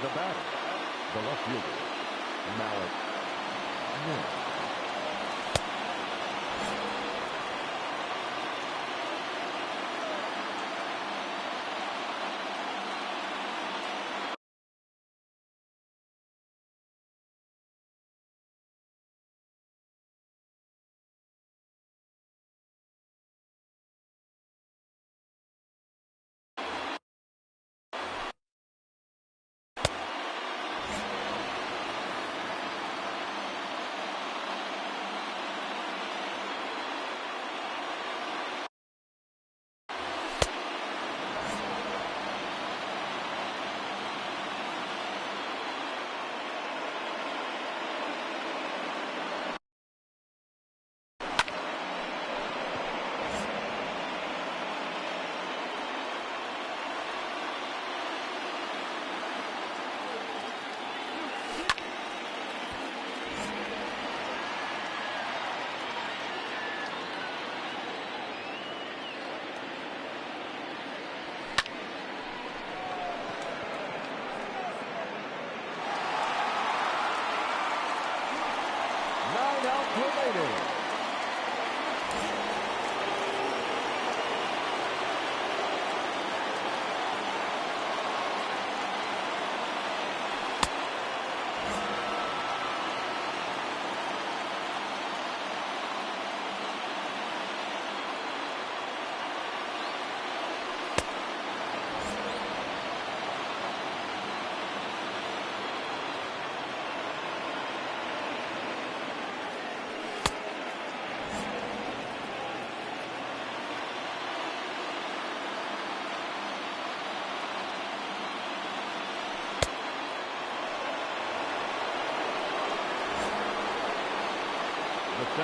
Speaker 3: The batter, the left fielder, Malik.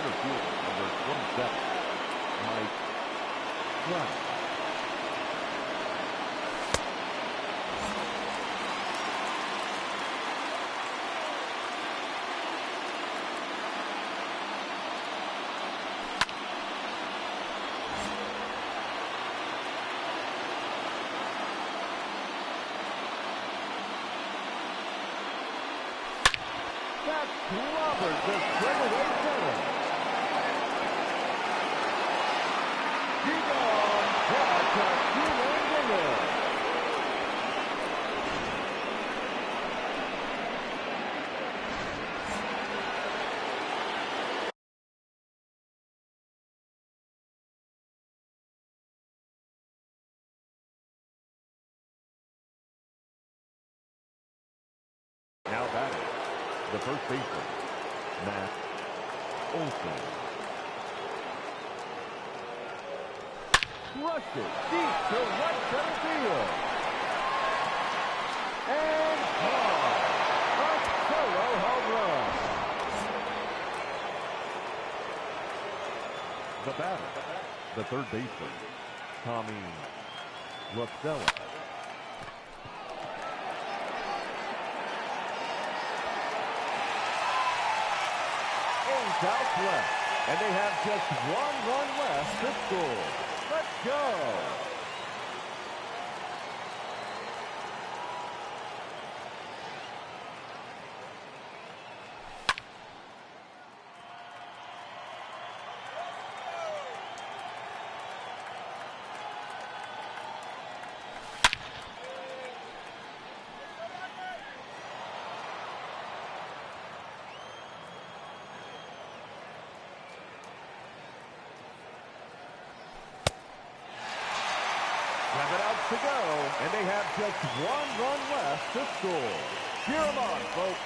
Speaker 3: center fielder, number 27, Mike Trout. That's Roberts, the straightaway center. He's on. That's a two-run dinger. Now batting, the first baseman, Matt Olson. Crushed it deep to right center field. And gone. A solo home run. The batter, the third baseman, Tommy Russell. South left, and they have just one run left to score. Let's go. To go, and they have just one run left to score. Cheer them on, folks.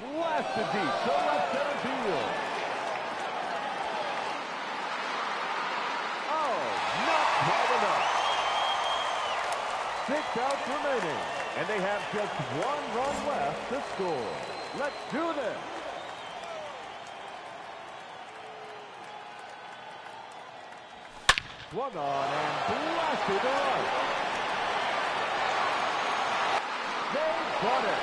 Speaker 3: Blasted deep to left center field. Oh, not quite enough. 6 outs remaining, and they have just one run left to score. Let's do this. Swung on and blasted to right. They got it.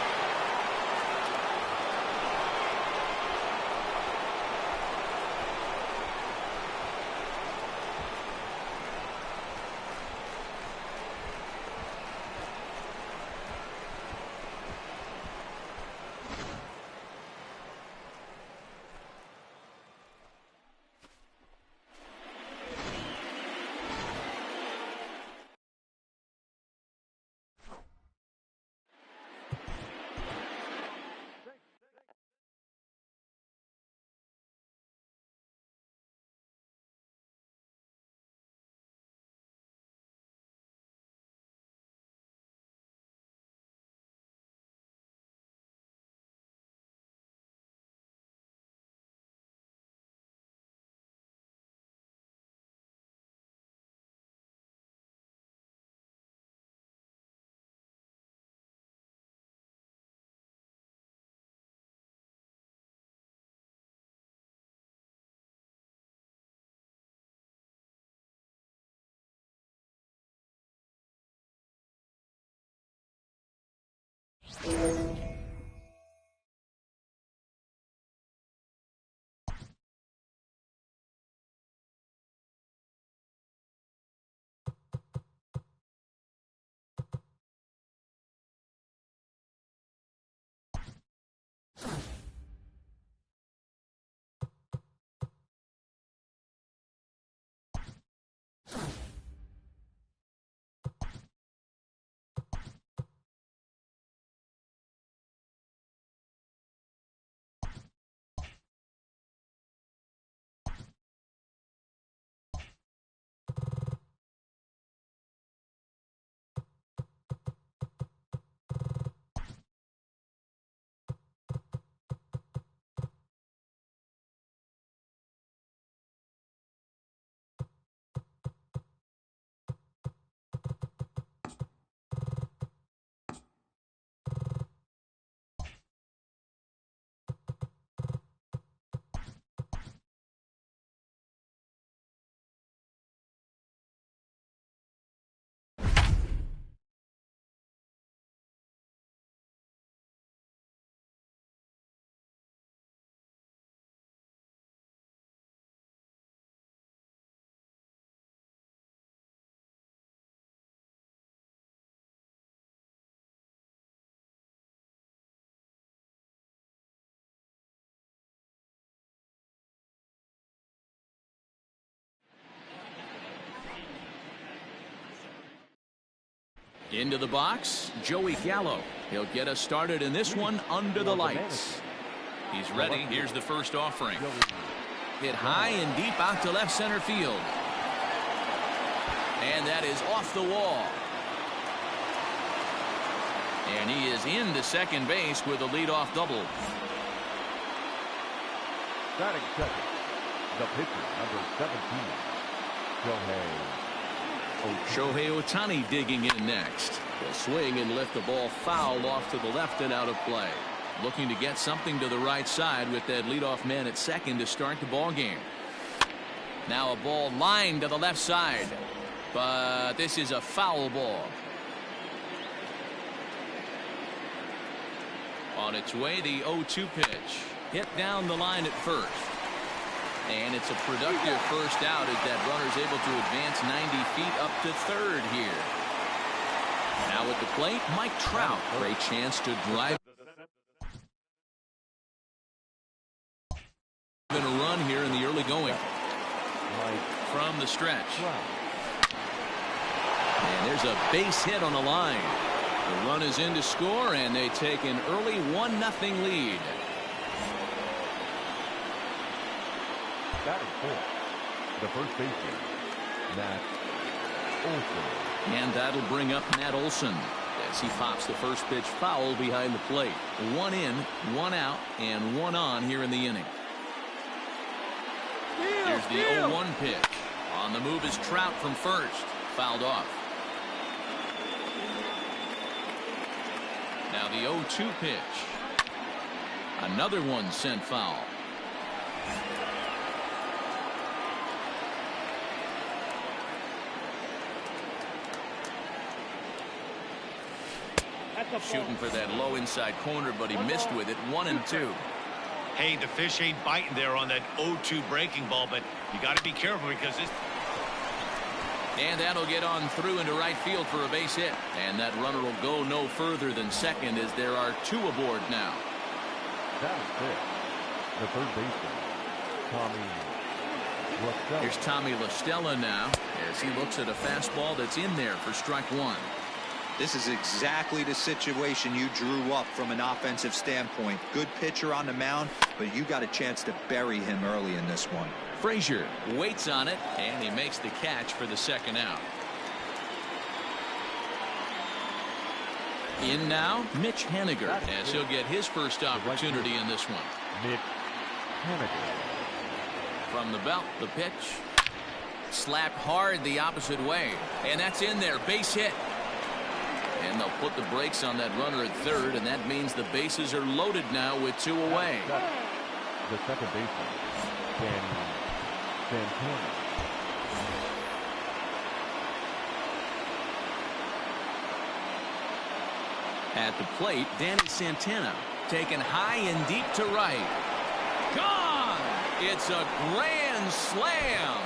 Speaker 1: Into the box, Joey Gallo. He'll get us started in this one under the lights. He's ready. Here's the first offering. Hit high and deep out to left center field. And that is off the wall. And he is into second base with a leadoff double.
Speaker 3: Batting second, the pitcher, number 17,
Speaker 1: Shohei Ohtani digging in next. He'll swing and lift the ball foul off to the left and out of play. Looking to get something to the right side with that leadoff man at second to start the ball game. Now a ball lined to the left side. But this is a foul ball. On its way, the 0-2 pitch. Hit down the line at first. And it's a productive first out as that runner's able to advance 90 feet up to third here. Now at the plate, Mike Trout. Great chance to drive in a run here in the early going. From the stretch. And there's a base hit on the line. The run is in to score, and they take an early 1-0 lead.
Speaker 3: Batting fourth, the first baseman, Matt Olson.
Speaker 1: And that'll bring up Matt Olson as he pops the first pitch foul behind the plate. 1 in, 1 out, and 1 on here in the inning. Here's the 0-1 pitch. On the move is Trout from first. Fouled off. Now the 0-2 pitch. Another one sent foul. Shooting for that low inside corner, but he missed with it. 1-2.
Speaker 6: Hey, the fish ain't biting there on that 0-2 breaking ball, but you got to be careful because this.
Speaker 1: And that'll get on through into right field for a base hit. And that runner will go no further than second as there are 2 aboard now.
Speaker 3: That is it. The third baseman, Tommy LaStella.
Speaker 1: Here's Tommy LaStella now as he looks at a fastball that's in there for strike 1.
Speaker 4: This is exactly the situation you drew up from an offensive standpoint. Good pitcher on the mound, but you got a chance to bury him early in this one.
Speaker 1: Frazier waits on it, and he makes the catch for the second out. In now, Mitch Haniger, as he'll get his first opportunity in this one.
Speaker 3: Mitch Haniger.
Speaker 1: From the belt, the pitch. Slapped hard the opposite way. And that's in there. Base hit. And they'll put the brakes on that runner at third, and that means the bases are loaded now with 2 away.
Speaker 3: The second baseman, Danny Santana.
Speaker 1: At the plate, Danny Santana taken high and deep to right. Gone! It's a grand slam.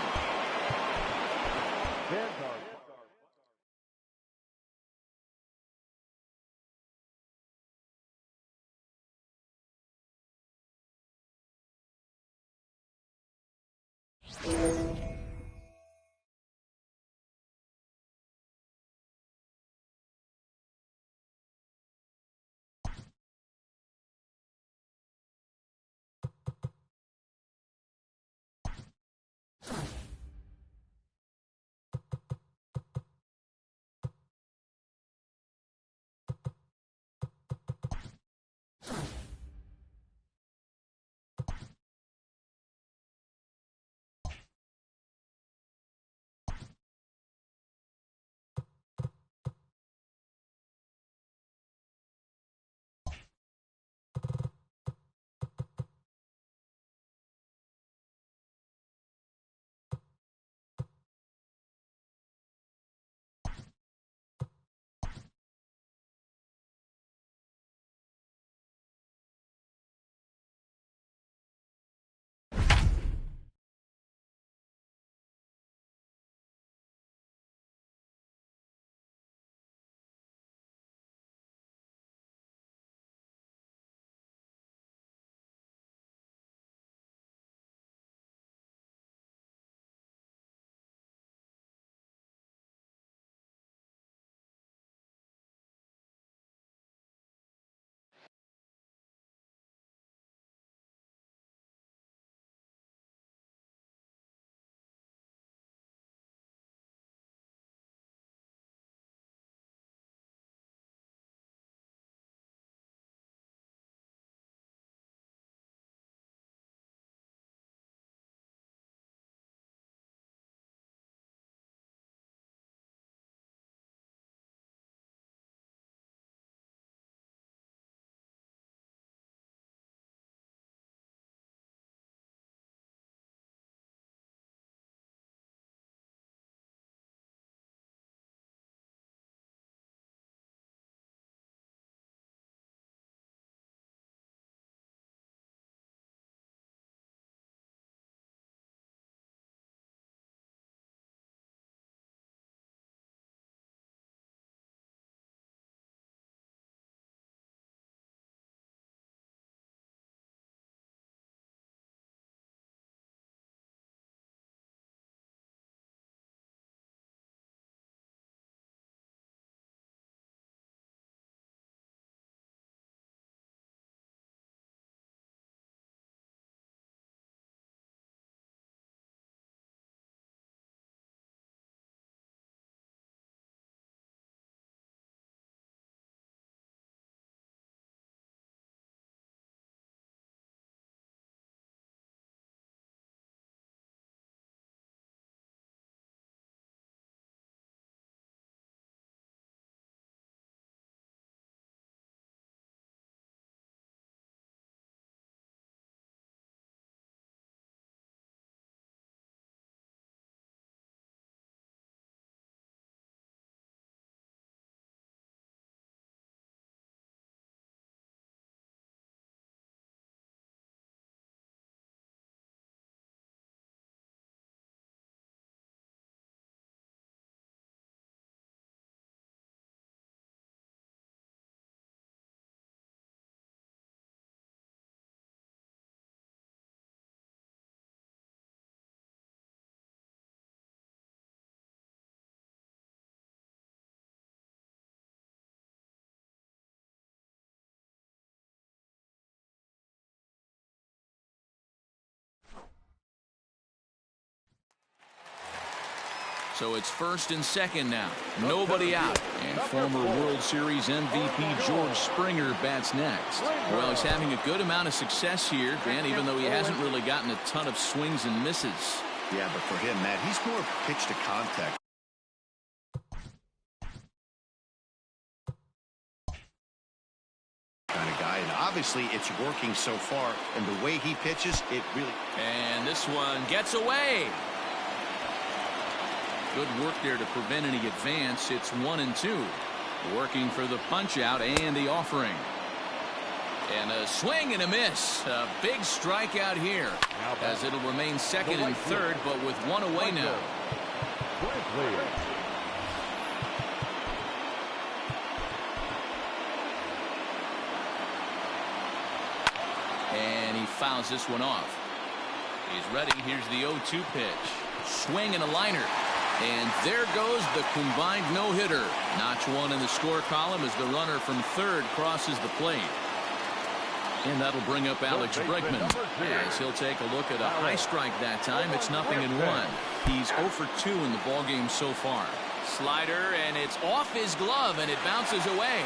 Speaker 1: So it's 1st and 2nd now. Nobody out. And former World Series MVP George Springer bats next. Well, he's having a good amount of success here, Dan, even though he hasn't really gotten a ton of swings and misses.
Speaker 5: Yeah, but for him, Matt, he's more pitch to contact kind of guy, and obviously it's working so far, and the way he pitches, it really...
Speaker 1: And this one gets away. Good work there to prevent any advance. It's 1-2. Working for the punch out and the offering. And a swing and a miss. A big strikeout here, as it'll remain 2nd and 3rd, but with 1 away now. And he fouls this one off. He's ready. Here's the 0-2 pitch. Swing and a liner. And there goes the combined no-hitter. Notch 1 in the score column as the runner from 3rd crosses the plate. And that'll bring up Alex Bregman, as he'll take a look at a high strike that time. It's 0-1. He's 0 for 2 in the ballgame so far. Slider, and it's off his glove, and it bounces away.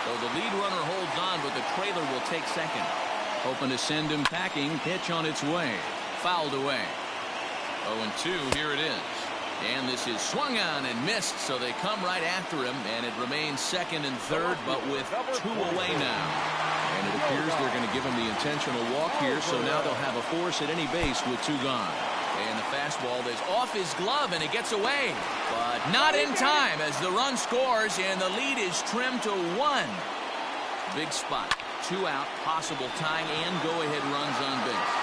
Speaker 1: So the lead runner holds on, but the trailer will take 2nd. Hoping to send him packing. Pitch on its way. Fouled away. 0-2, here it is. And this is swung on and missed, so they come right after him, and it remains 2nd and 3rd, but with 2 away now. And it appears they're going to give him the intentional walk here, so now they'll have a force at any base with 2 gone. And the fastball is off his glove, and it gets away. But not in time as the run scores, and the lead is trimmed to 1. Big spot. 2 out, possible tying and go-ahead runs on base.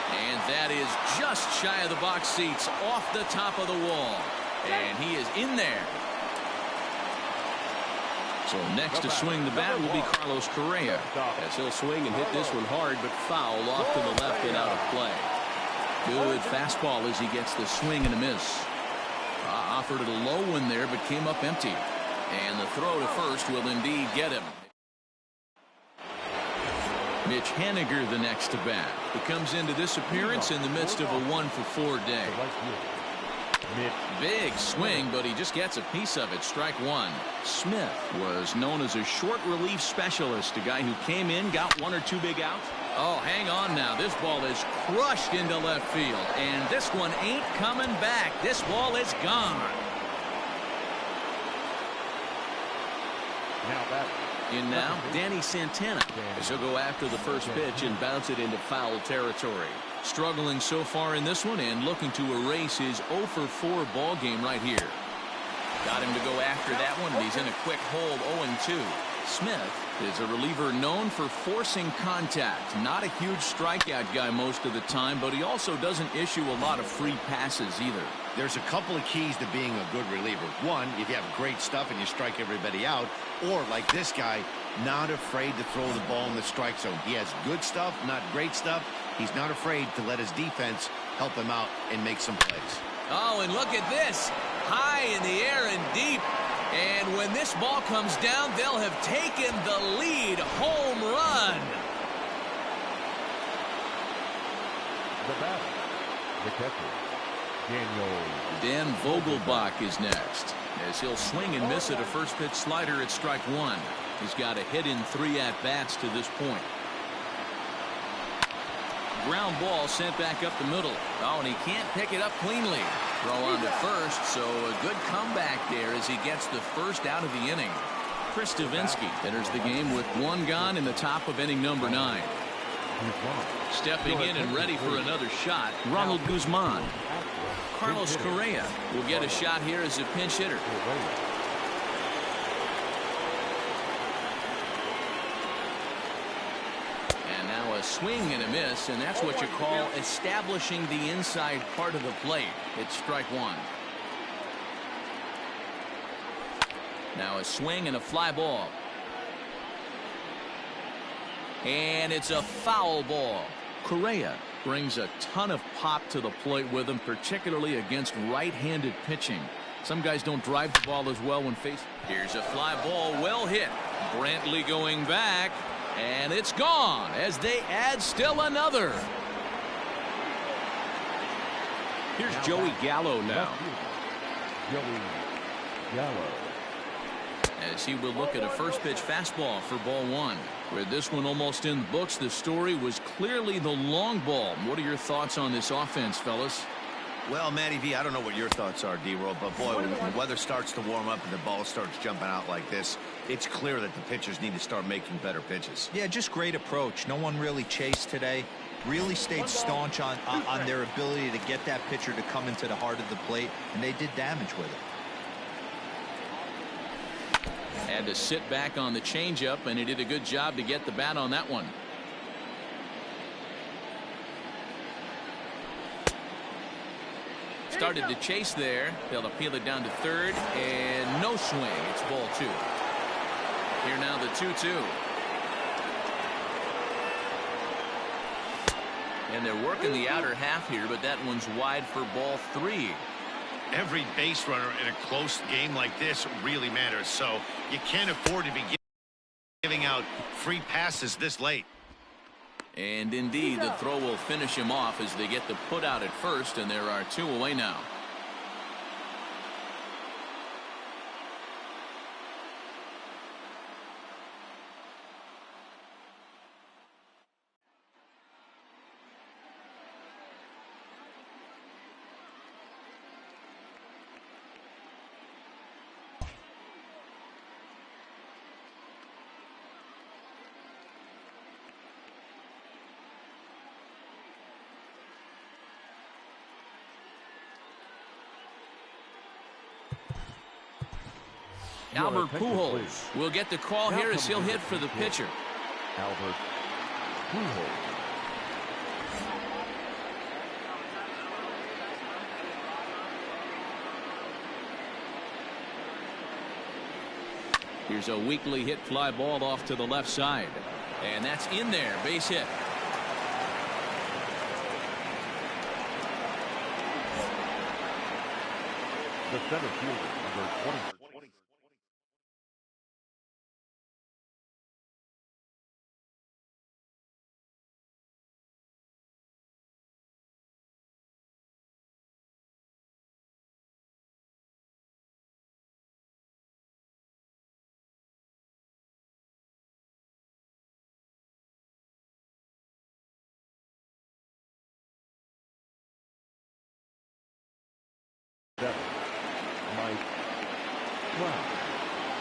Speaker 1: And that is just shy of the box seats, off the top of the wall. And he is in there. So next to swing the bat will be Carlos Correa, as he'll swing and hit this one hard, but foul off to the left and out of play. Good fastball as he gets the swing and a miss. Offered it a low one there, but came up empty. And the throw to first will indeed get him. Mitch Haniger the next to bat. He comes into this appearance in the midst of a 1 for 4 day. Big swing, but he just gets a piece of it. Strike 1. Smith was known as a short relief specialist, a guy who came in, got 1 or 2 big outs. Oh, hang on now. This ball is crushed into left field, and this one ain't coming back. This ball is gone.
Speaker 3: Now that.
Speaker 2: In now, Danny Santana, as he'll go after the first pitch and bounce it into foul territory.
Speaker 1: Struggling so far in this one and looking to erase his 0 for 4 ball game right here. Got him to go after that one, and he's in a quick hold. 0-2. Smith is a reliever known for forcing contact. Not a huge strikeout guy most of the time, but he also doesn't issue a lot of free passes either.
Speaker 5: There's a couple of keys to being a good reliever. One, if you have great stuff and you strike everybody out, or like this guy, not afraid to throw the ball in the strike zone. He has good stuff, not great stuff. He's not afraid to let his defense help him out and make some plays.
Speaker 1: Oh, and look at this. High in the air and deep. And when this ball comes down, they'll have taken the lead. Home run.
Speaker 3: The batter, the catcher,
Speaker 1: Dan Vogelbach is next, as he'll swing and miss at a first pitch slider at strike 1. He's got a hit in 3 at-bats to this point. Ground ball sent back up the middle. Oh, and he can't pick it up cleanly. Throw on to first, so a good comeback there as he gets the first out of the inning. Chris Davinsky enters the game with 1 gone in the top of inning number 9. Stepping in and ready for another shot, Ronald Guzman. Carlos Correa will get a shot here as a pinch hitter. And now a swing and a miss, and that's what you call establishing the inside part of the plate. It's strike 1. Now a swing and a fly ball. And it's a foul ball. Correa brings a ton of pop to the plate with him, particularly against right-handed pitching. Some guys don't drive the ball as well when faced. Here's a fly ball, well hit. Brantley going back, and it's gone as they add still another.
Speaker 2: Here's Joey Gallo now.
Speaker 3: Joey Gallo.
Speaker 1: As he will look at a first pitch fastball for ball one. With this one almost in the books, the story was clearly the long ball. What are your thoughts on this offense, fellas?
Speaker 5: Well, Matty V, I don't know what your thoughts are, D-Roll, but boy, when the weather starts to warm up and the ball starts jumping out like this, it's clear that the pitchers need to start making better pitches.
Speaker 4: Yeah, just great approach. No one really chased today. Really stayed staunch on their ability to get that pitcher to come into the heart of the plate, and they did damage with it.
Speaker 1: Had to sit back on the changeup, and he did a good job to get the bat on that one. Started to chase there. They'll appeal it down to third, and no swing. It's ball two. Here now the 2-2. And they're working the outer half here, but that one's wide for ball three.
Speaker 6: Every base runner in a close game like this really matters, so you can't afford to be giving out free passes this late.
Speaker 1: And indeed, the throw will finish him off as they get the put out at first, and there are two away now. Albert Pujols will get the call here as he'll hit for the pitcher.
Speaker 3: Albert Pujols.
Speaker 1: Here's a weakly hit fly ball off to the left side. And that's in there. Base hit.
Speaker 3: The center fielder, number 20.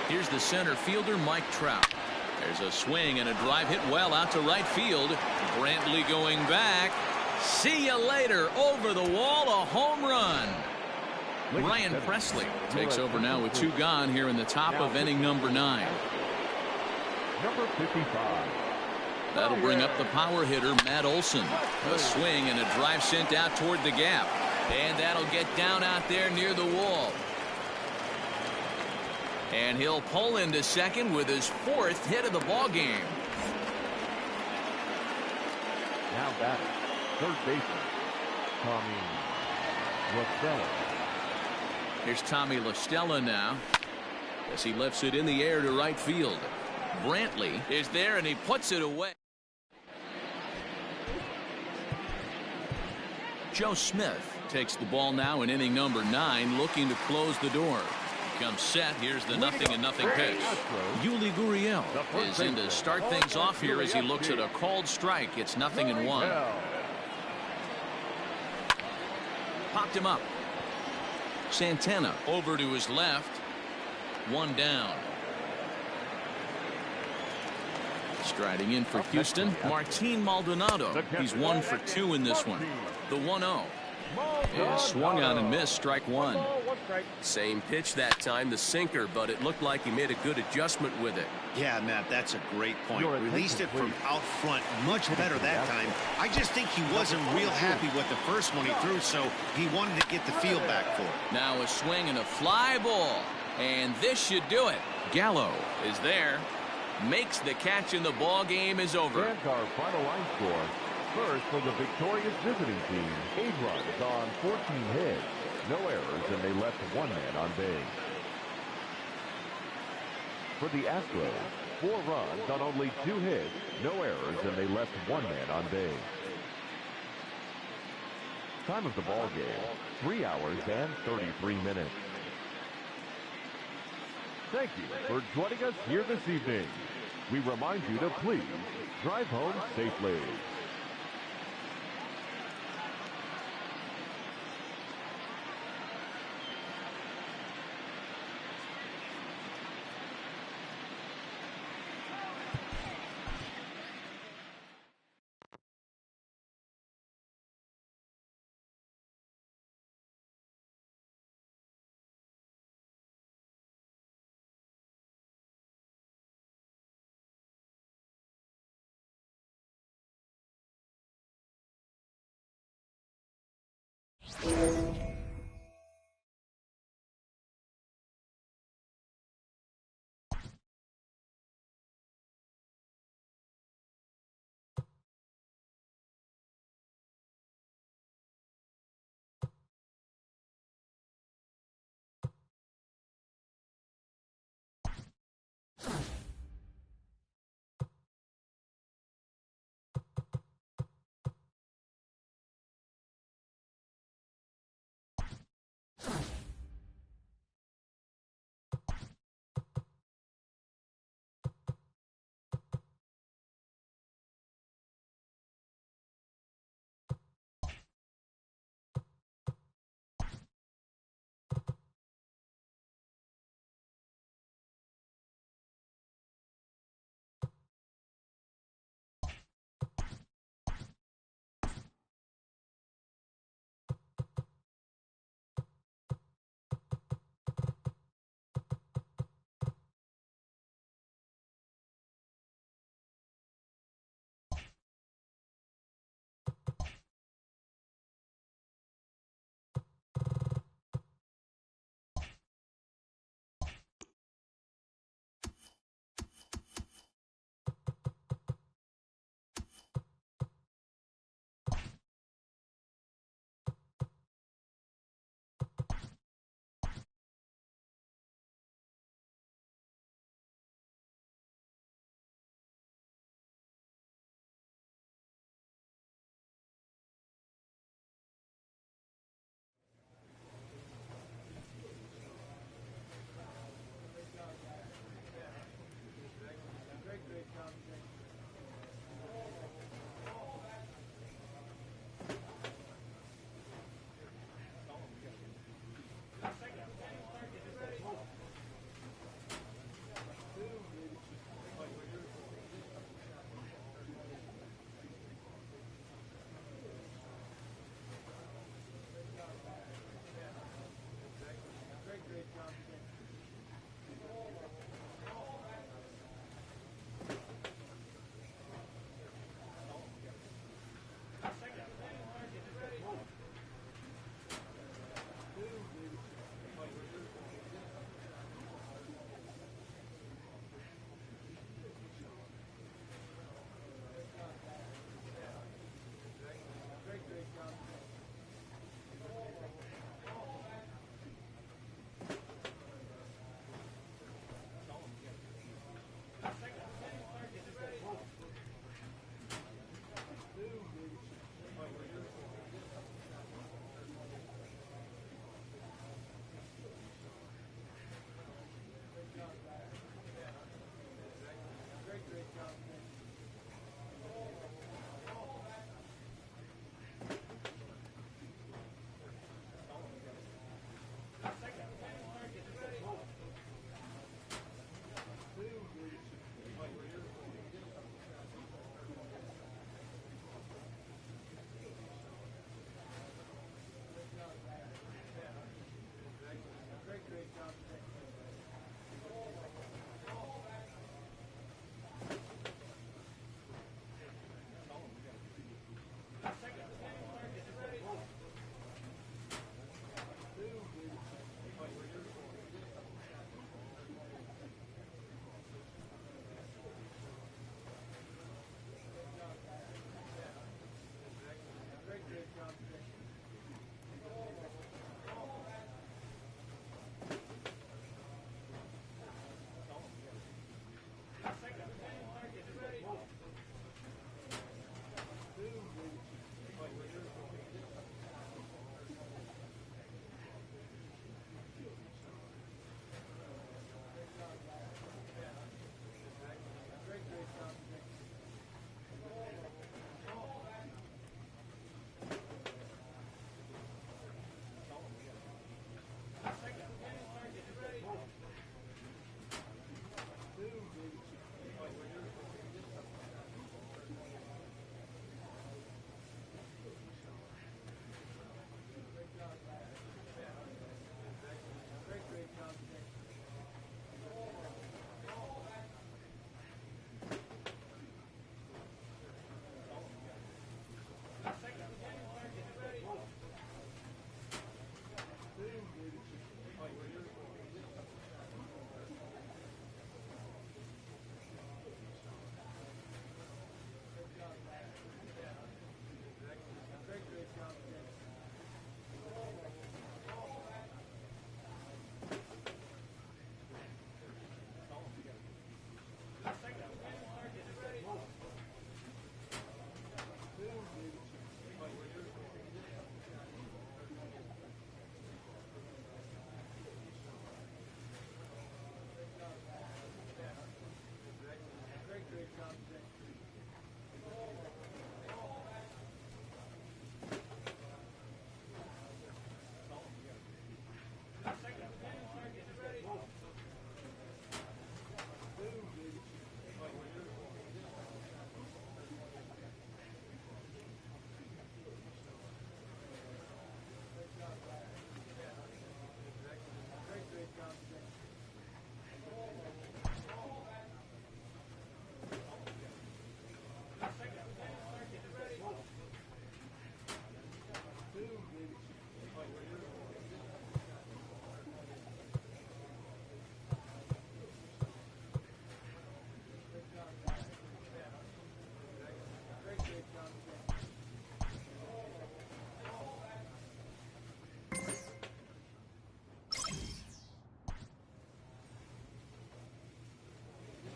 Speaker 1: Here's the center fielder, Mike Trout. There's a swing and a drive hit well out to right field. Brantley going back. See you later. Over the wall, a home run. Ryan Presley takes over now with two gone here in the top of inning number 9.
Speaker 3: Number 55.
Speaker 1: That'll bring up the power hitter, Matt Olson. A swing and a drive sent out toward the gap. And that'll get down out there near the wall. And he'll pull into second with his 4th hit of the ball game.
Speaker 3: Now back, third baseman, Tommy LaStella.
Speaker 1: Here's Tommy LaStella now as he lifts it in the air to right field. Brantley is there and he puts it away. Joe Smith takes the ball now in inning number 9, looking to close the door. Comes set. Here's the 0-0 pitch. Yuli Gurriel is in to start things off here as he looks at a called strike. It's 0-1. Popped him up. Santana over to his left. One down. Striding in for Houston, Martin Maldonado. He's 1 for 2 in this one. The 1-0. Yeah, swung on and missed, strike one. Same pitch that time, the sinker, but it looked like he made a good adjustment with it.
Speaker 5: Yeah, Matt, that's a great point. Released it from out front much better that time. I just think he wasn't real happy with the first one he threw, so he wanted to get the feel back for it.
Speaker 1: Now a swing and a fly ball, and this should do it. Gallo is there, makes the catch, and the ball game is over.
Speaker 3: And our final line score. First for the victorious visiting team, 8 runs on 14 hits, no errors, and they left 1 man on base. For the Astros, 4 runs on only 2 hits, no errors, and they left 1 man on base. Time of the ball game, 3 hours and 33 minutes. Thank you for joining us here this evening. We remind you to please drive home safely.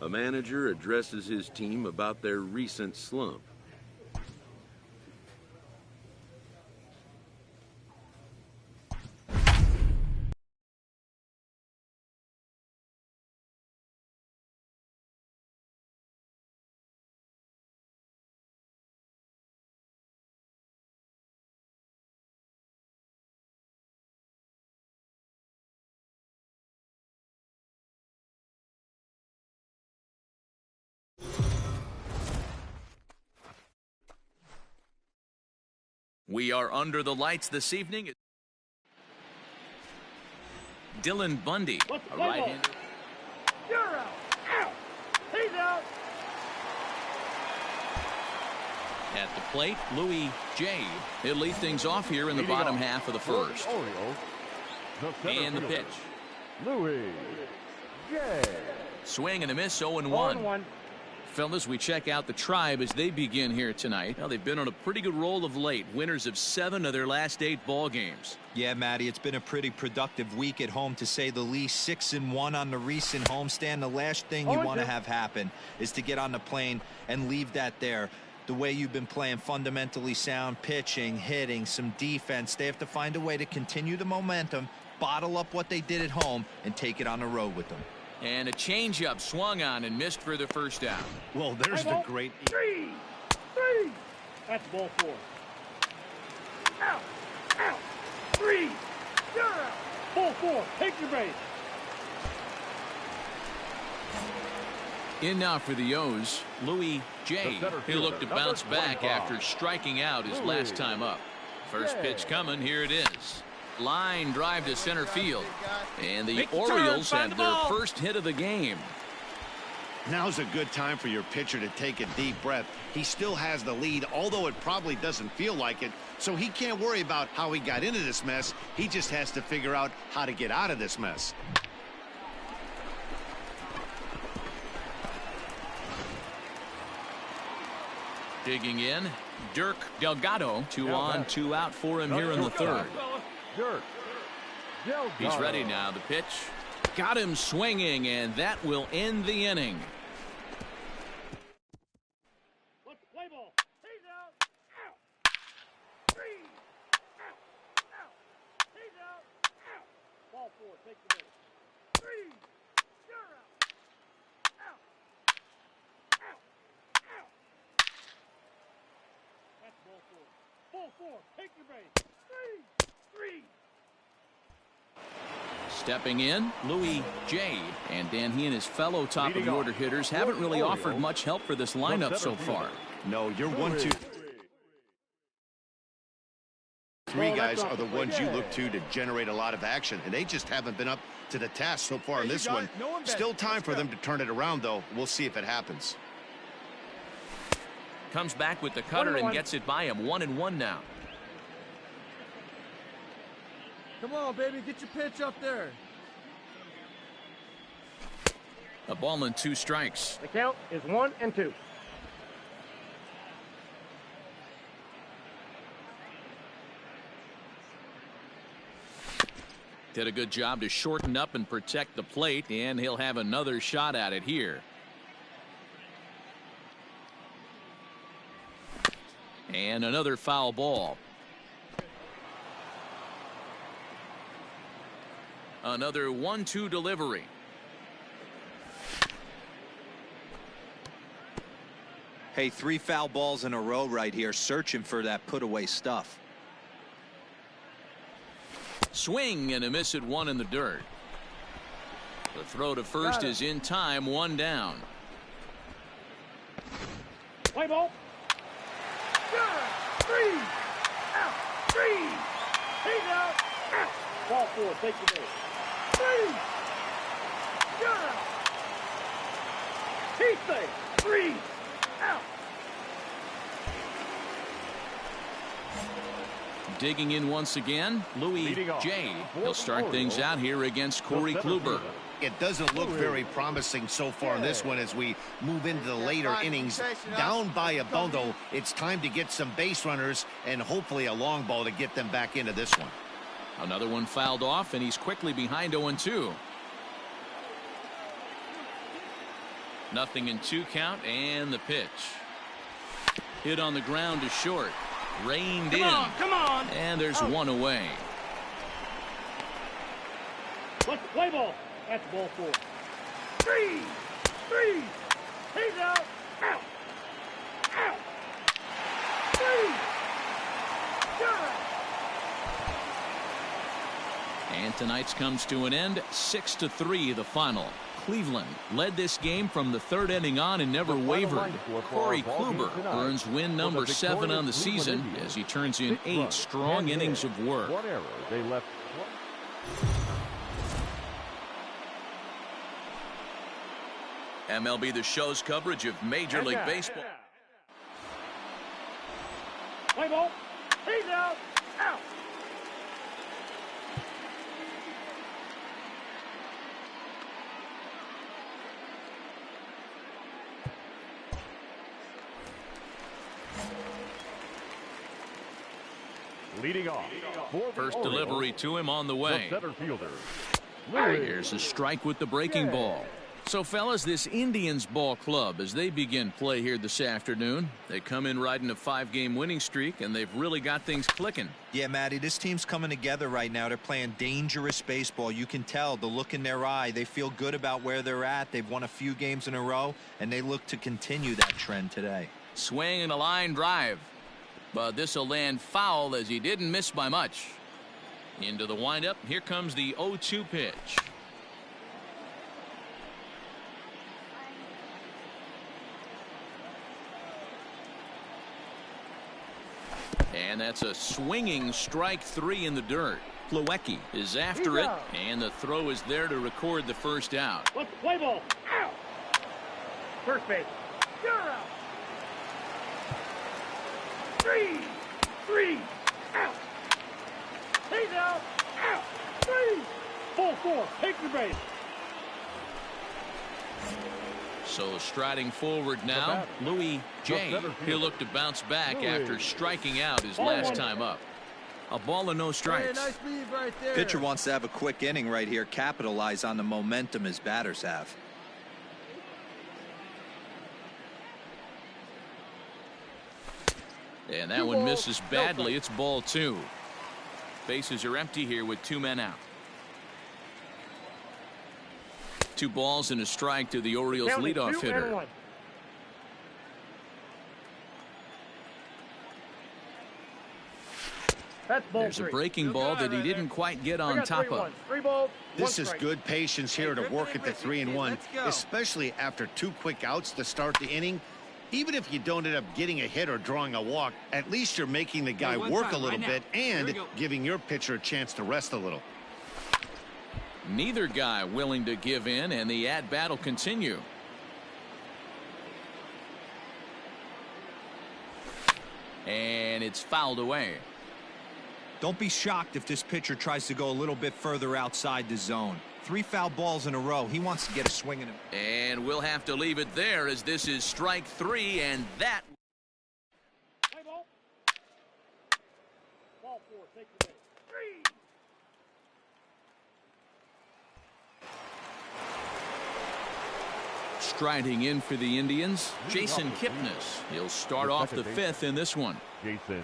Speaker 7: A manager addresses his team about their recent slump.
Speaker 1: We are under the lights this evening. Dylan Bundy, a right-hander.
Speaker 3: You're out. Out. He's out.
Speaker 1: At the plate, Louis J. He'll lead things off here in the bottom half of the first. And the pitch.
Speaker 3: Louis J.
Speaker 1: Swing and a miss, 0-1. Fellas, we check out the Tribe as they begin here tonight. Now, they've been on a pretty good roll of late. Winners of 7 of their last 8 ball games.
Speaker 4: Yeah, Matty, it's been a pretty productive week at home, to say the least. 6-1 on the recent homestand. The last thing you want to have happen is to get on the plane and leave that there. The way you've been playing, fundamentally sound, pitching, hitting, some defense. They have to find a way to continue the momentum, bottle up what they did at home, and take it on the road with them.
Speaker 1: And a changeup swung on and missed for the first down.
Speaker 6: Well, there's the great...
Speaker 3: 3. That's ball 4. Out. 3. You're out. Ball 4. Take your base.
Speaker 1: In now for the O's, Louis J. He'll look to bounce back after striking out his last time up. First pitch coming. Here it is. Line drive to center field. And the Orioles have their first hit of the game.
Speaker 8: Now's a good time for your pitcher to take a deep breath. He still has the lead, although it probably doesn't feel like it. So he can't worry about how he got into this mess. He just has to figure out how to get out of this mess.
Speaker 1: Digging in, Dirk Delgado. 2 on, 2 out for him here in the third. He's ready now. The pitch got him swinging, and that will end the inning.
Speaker 3: Let's play ball. He's out. 3. Out. He's out. Ball 4. Take the base. 3. You're out. That's ball 4. Ball 4. Take your base. 3.
Speaker 1: Stepping in, Louis J. And Dan, he and his fellow top of the order hitters haven't really offered much help for this lineup so far.
Speaker 8: No, your 1, 2, 3 guys are the ones you look to generate a lot of action, and they just haven't been up to the task so far in this one. Still time for them to turn it around, though. We'll see if it happens.
Speaker 1: Comes back with the cutter and gets it by him. 1-1 now.
Speaker 9: Come on, baby, get your pitch up there.
Speaker 1: A ball and 2 strikes.
Speaker 3: The count is 1-2.
Speaker 1: Did a good job to shorten up and protect the plate, and he'll have another shot at it here. And another foul ball. Another 1-2 delivery.
Speaker 4: Hey, 3 foul balls in a row right here, searching for that put-away stuff.
Speaker 1: Swing and a miss at 1 in the dirt. The throw to first is in time. 1 down.
Speaker 3: Play ball. 3. Out. 3. He's out. Ball 4. Take the base. 3. You're out. He's safe. 3. Out.
Speaker 1: Digging in once again, Louis J. He'll start things out here against Corey Kluber.
Speaker 8: It doesn't look very promising so far in this one as we move into the later innings. Down by a bundle, it's time to get some base runners and hopefully a long ball to get them back into this one.
Speaker 1: Another one fouled off, and he's quickly behind 0-2. 0-2 count, and the pitch. Hit on the ground to short. Reined in.
Speaker 9: Come on.
Speaker 1: And there's one away.
Speaker 9: Let's play ball. That's ball 4. 3. He's out. Out. 3. You're out.
Speaker 1: And tonight's comes to an end. 6-3 the final. Cleveland led this game from the third inning on and never wavered. Corey Kluber earns win number 7 on the season as he turns in 8 strong innings of work.
Speaker 3: One error. They left.
Speaker 1: MLB The Show's coverage of Major League Baseball.
Speaker 9: Play ball. He's out. Out.
Speaker 3: Leading off.
Speaker 1: First delivery to him on the way.
Speaker 3: Center fielder.
Speaker 1: Here's a strike with the breaking ball. So, fellas, this Indians ball club, as they begin play here this afternoon, they come in riding a 5-game winning streak, and they've really got things clicking.
Speaker 4: Yeah, Matty, this team's coming together right now. They're playing dangerous baseball. You can tell the look in their eye. They feel good about where they're at. They've won a few games in a row, and they look to continue that trend today.
Speaker 1: Swing and a line drive. But this will land foul as he didn't miss by much. Into the windup. Here comes the 0-2 pitch. And that's a swinging strike 3 in the dirt. Plawecki is after it, and the throw is there to record the first out.
Speaker 9: Let's play ball. Out. First base. You're out. 3. Out. He's out. Out. 3. Ball 4. Take the base.
Speaker 1: So striding forward now, Louis J. He'll look to bounce back after striking out his last time up. A ball and no strikes.
Speaker 9: Hey, nice lead right there.
Speaker 4: Pitcher wants to have a quick inning right here, capitalize on the momentum his batters have.
Speaker 1: And that one misses badly. It's ball 2. Bases are empty here with 2 men out. 2 balls and a strike to the Orioles leadoff hitter. There's a breaking ball that he didn't quite get on top of.
Speaker 8: This is good patience here to work at the 3-1, especially after 2 quick outs to start the inning. Even if you don't end up getting a hit or drawing a walk, at least you're making the guy work a little bit and giving your pitcher a chance to rest a little.
Speaker 1: Neither guy willing to give in, and the at-bat will continue. And it's fouled away.
Speaker 4: Don't be shocked if this pitcher tries to go a little bit further outside the zone. 3 foul balls in a row. He wants to get a swing in him.
Speaker 1: And we'll have to leave it there as this is strike 3, and that.
Speaker 9: Play ball. Ball 4. Take the base. 3.
Speaker 1: Striding in for the Indians, Jason Kipnis. He'll start off the 5th in this one.
Speaker 3: Jason.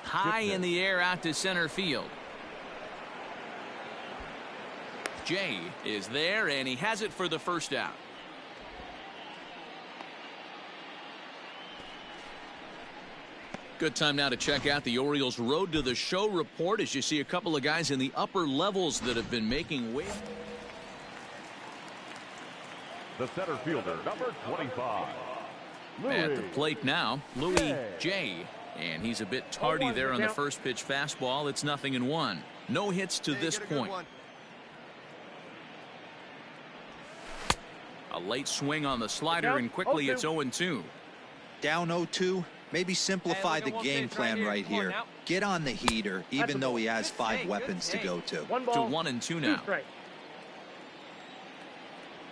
Speaker 1: High in the air out to center field. Jay is there, and he has it for the first out. Good time now to check out the Orioles' Road to the Show report as you see a couple of guys in the upper levels that have been making weight.
Speaker 3: The center fielder, number 25.
Speaker 1: At the plate now, Louis J. And he's a bit tardy there on the first pitch fastball. It's 0-1. No hits to this point. A late swing on the slider, and quickly it's 0-2.
Speaker 4: Down 0-2. Maybe simplify the game plan right here. Get on the heater, even though he has 5 weapons to go to.
Speaker 1: 1-2 now.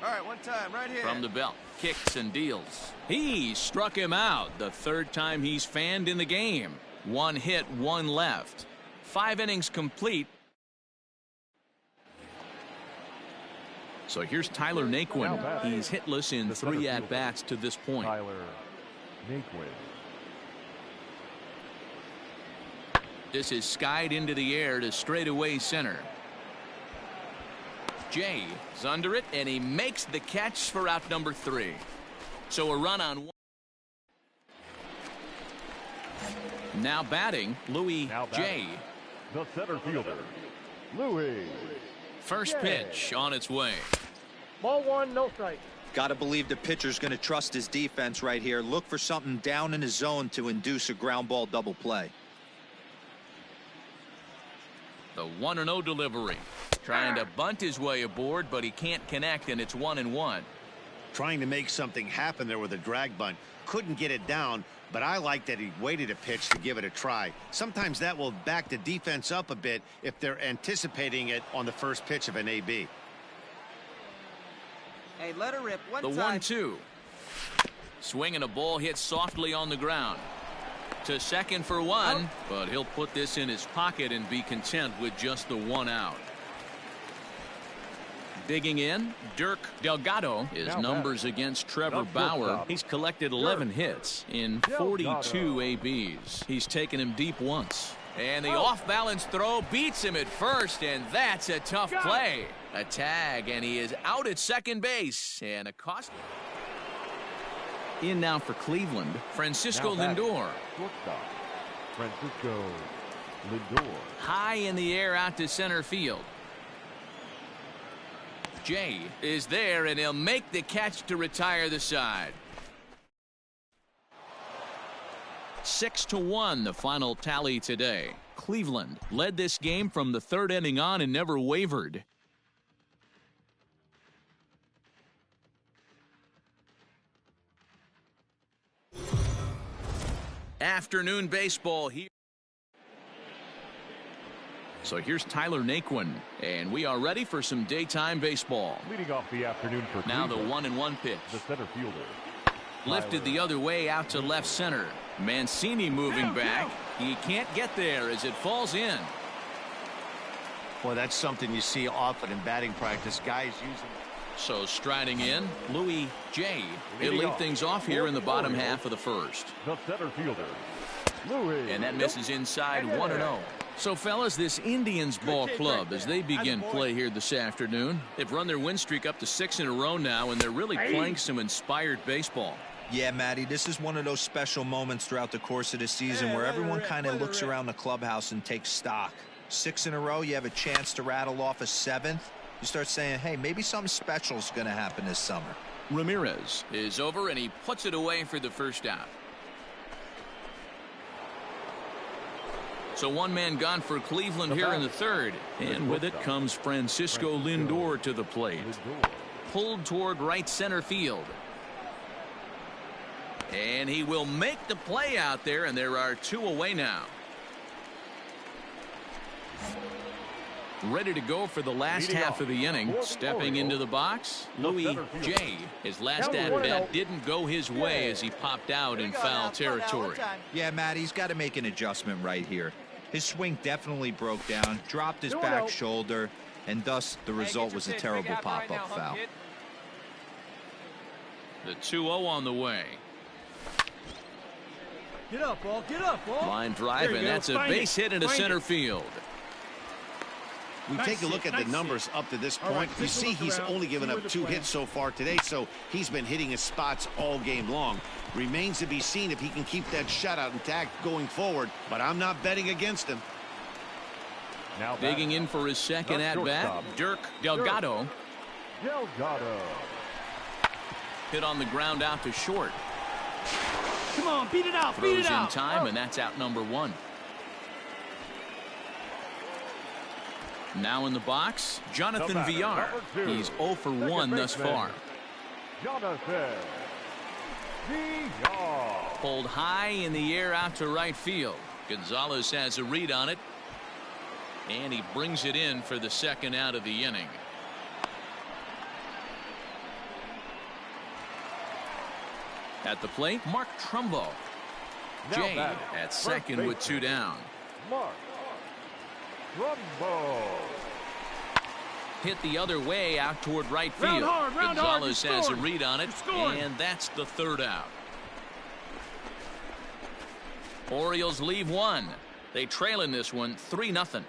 Speaker 9: All right, one time, right here.
Speaker 1: From the belt, kicks and deals. He struck him out the 3rd time he's fanned in the game. 1 hit, 1 left. 5 innings complete.
Speaker 2: So here's Tyler Naquin. He's hitless in 3 at-bats to this point.
Speaker 3: Tyler Naquin.
Speaker 1: This is skied into the air to straightaway center. Jay is under it, and he makes the catch for out number 3. So a run on 1. Now batting, Louis Jay.
Speaker 3: The center fielder, Louis.
Speaker 1: First pitch on its way.
Speaker 9: Ball 1, no strike.
Speaker 4: Got to believe the pitcher's going to trust his defense right here. Look for something down in his zone to induce a ground ball double play.
Speaker 1: The 1-0 delivery. Trying to bunt his way aboard, but he can't connect, and it's 1-1.
Speaker 8: Trying to make something happen there with a drag bunt. Couldn't get it down, but I like that he waited a pitch to give it a try. Sometimes that will back the defense up a bit if they're anticipating it on the first pitch of an AB.
Speaker 10: Hey, let her rip.
Speaker 1: The 1-2. Swinging a ball hit softly on the ground. To second for 1, but he'll put this in his pocket and be content with just the 1 out. Digging in, Dirk Delgado. His numbers against Trevor Bauer. He's collected 11 hits in 42 ABs. He's taken him deep once. And the off-balance throw beats him at first, and that's a tough play. A tag, and he is out at second base. And a cost. In now for Cleveland, Francisco Lindor.
Speaker 3: Shortstop, Francisco Lindor.
Speaker 1: High in the air out to center field. Jay is there, and he'll make the catch to retire the side. 6-1 the final tally today. Cleveland led this game from the 3rd inning on and never wavered. Afternoon baseball here. So here's Tyler Naquin, and we are ready for some daytime baseball.
Speaker 3: Leading off the afternoon for
Speaker 1: now
Speaker 3: Cleveland,
Speaker 1: the 1-1 pitch.
Speaker 3: the center fielder.
Speaker 1: Lifted the other way out to left center. Mancini moving back. He can't get there as it falls in.
Speaker 8: Boy, that's something you see often in batting practice. Guys using.
Speaker 1: So striding in, Louis Jay. He'll lead things off here in the bottom half of the first.
Speaker 3: The center fielder, Louis.
Speaker 1: And that misses inside 1-0. So, fellas, this Indians ball club, as they begin play here this afternoon, they've run their win streak up to 6 in a row now, and they're really playing some inspired baseball.
Speaker 4: Yeah, Matty, this is one of those special moments throughout the course of the season where everyone kind of looks around the clubhouse and takes stock. 6 in a row, you have a chance to rattle off a 7th. You start saying, hey, maybe something special is going to happen this summer.
Speaker 1: Ramirez is over, and he puts it away for the first out. So 1 man gone for Cleveland here in the 3rd. And with it comes Francisco Lindor to the plate. Pulled toward right center field. And he will make the play out there, and there are 2 away now. Ready to go for the last half of the inning. Stepping into the box, Louis Jay. His last at-bat didn't go his way as he popped out in foul territory.
Speaker 4: Yeah, Matt, he's got to make an adjustment right here. His swing definitely broke down, dropped his back shoulder, and thus the result was a terrible pop-up foul.
Speaker 1: The 2-0 on the way.
Speaker 10: Get up, ball. Get up, ball.
Speaker 1: Line drive, and that's a base hit into center field.
Speaker 8: We take a look at the numbers up to this point. You see he's only given up 2 hits so far today, so he's been hitting his spots all game long. Remains to be seen if he can keep that shutout intact going forward, but I'm not betting against him.
Speaker 3: Now
Speaker 1: digging in for his second at-bat, Dirk Delgado.
Speaker 3: Delgado.
Speaker 1: Hit on the ground out to short.
Speaker 10: Come on, beat it out,
Speaker 1: Throws in time, and that's out number 1. Now in the box, Jonathan Villar. He's 0 for 1 thus far.
Speaker 3: Jonathan Villar.
Speaker 1: Pulled high in the air out to right field. Gonzalez has a read on it. And he brings it in for the second out of the inning. At the plate, Mark Trumbo. Jay at second with 2 down.
Speaker 3: Mark Trumbo.
Speaker 1: Hit the other way out toward right field. Gonzalez has a read on it, and that's the third out. Orioles leave one. They trail in this one 3-0.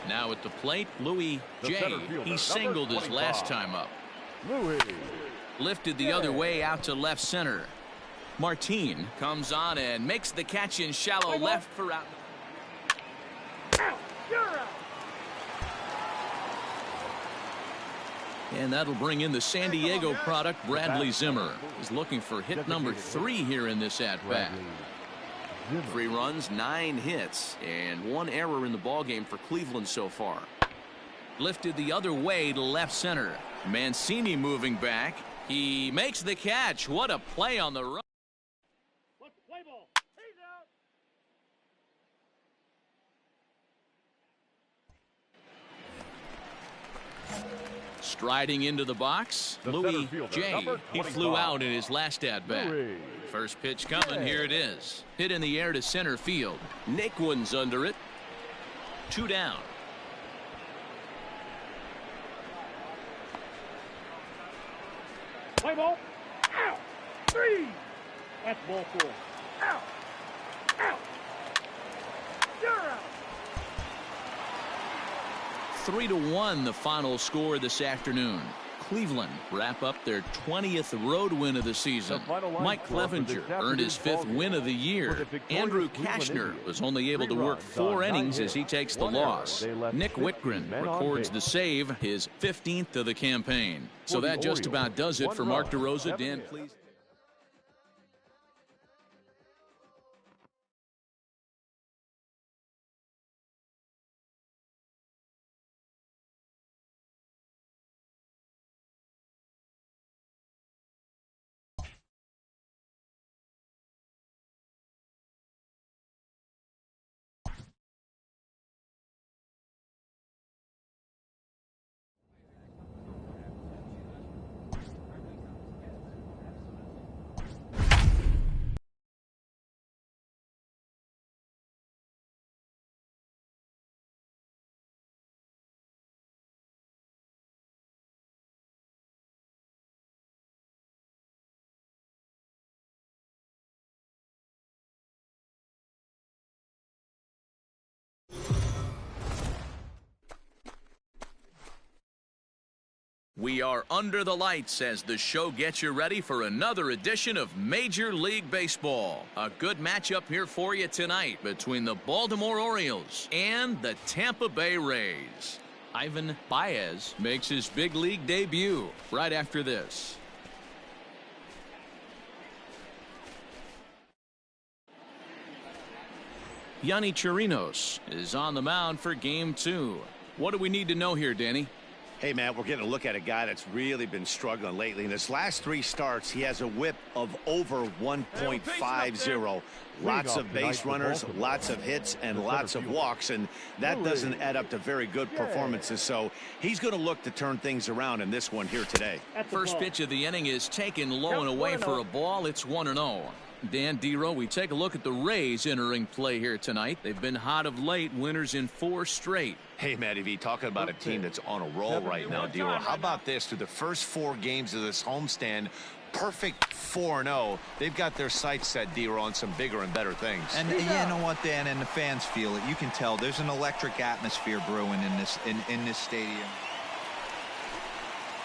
Speaker 1: Now at the plate, Louis J. He singled his last time up.
Speaker 3: Louis.
Speaker 1: Lifted the other way out to left center. Martin comes on and makes the catch in shallow left for out. And that'll bring in the San Diego product, Bradley Zimmer. He's looking for hit number 3 here in this at-bat. 3 runs, 9 hits, and 1 error in the ballgame for Cleveland so far. Lifted the other way to left center. Mancini moving back. He makes the catch. What a play on the run. Striding into the box, Louis J. He flew out in his last at-bat. First pitch coming. Here it is. Hit in the air to center field. Naquin's under it. 2 down.
Speaker 9: Play ball. Out. 3. That's ball 4. Out. Out. You're out.
Speaker 1: 3-1 the final score this afternoon. Cleveland wrap up their 20th road win of the season. Mike Clevenger earned his 5th win of the year. Andrew Kashner was only able to work 4 innings as he takes the loss. Nick Whitgren records the save, his 15th of the campaign. So that just about does it for Mark DeRosa. Dan, please. We are under the lights as the show gets you ready for another edition of Major League Baseball. A good matchup here for you tonight between the Baltimore Orioles and the Tampa Bay Rays. Ivan Baez makes his big league debut right after this. Yonny Chirinos is on the mound for game 2. What do we need to know here, Danny?
Speaker 8: Hey, Matt, we're getting a look at a guy that's really been struggling lately. In his last 3 starts, he has a whip of over 1.50. Lots of base runners, lots of hits, and lots of walks, and that doesn't add up to very good performances. So he's going to look to turn things around in this one here today.
Speaker 1: First pitch of the inning is taken low and away for a ball. It's 1-0. Dan Dero, we take a look at the Rays entering play here tonight. They've been hot of late, winners in 4 straight.
Speaker 5: Hey, Matty V, talking about a team that's on a roll right now, Dero. How about this? Through the first 4 games of this homestand, perfect 4-0. They've got their sights set, Dero, on some bigger and better things.
Speaker 4: And you know what, Dan, and the fans feel it. You can tell there's an electric atmosphere brewing in this stadium.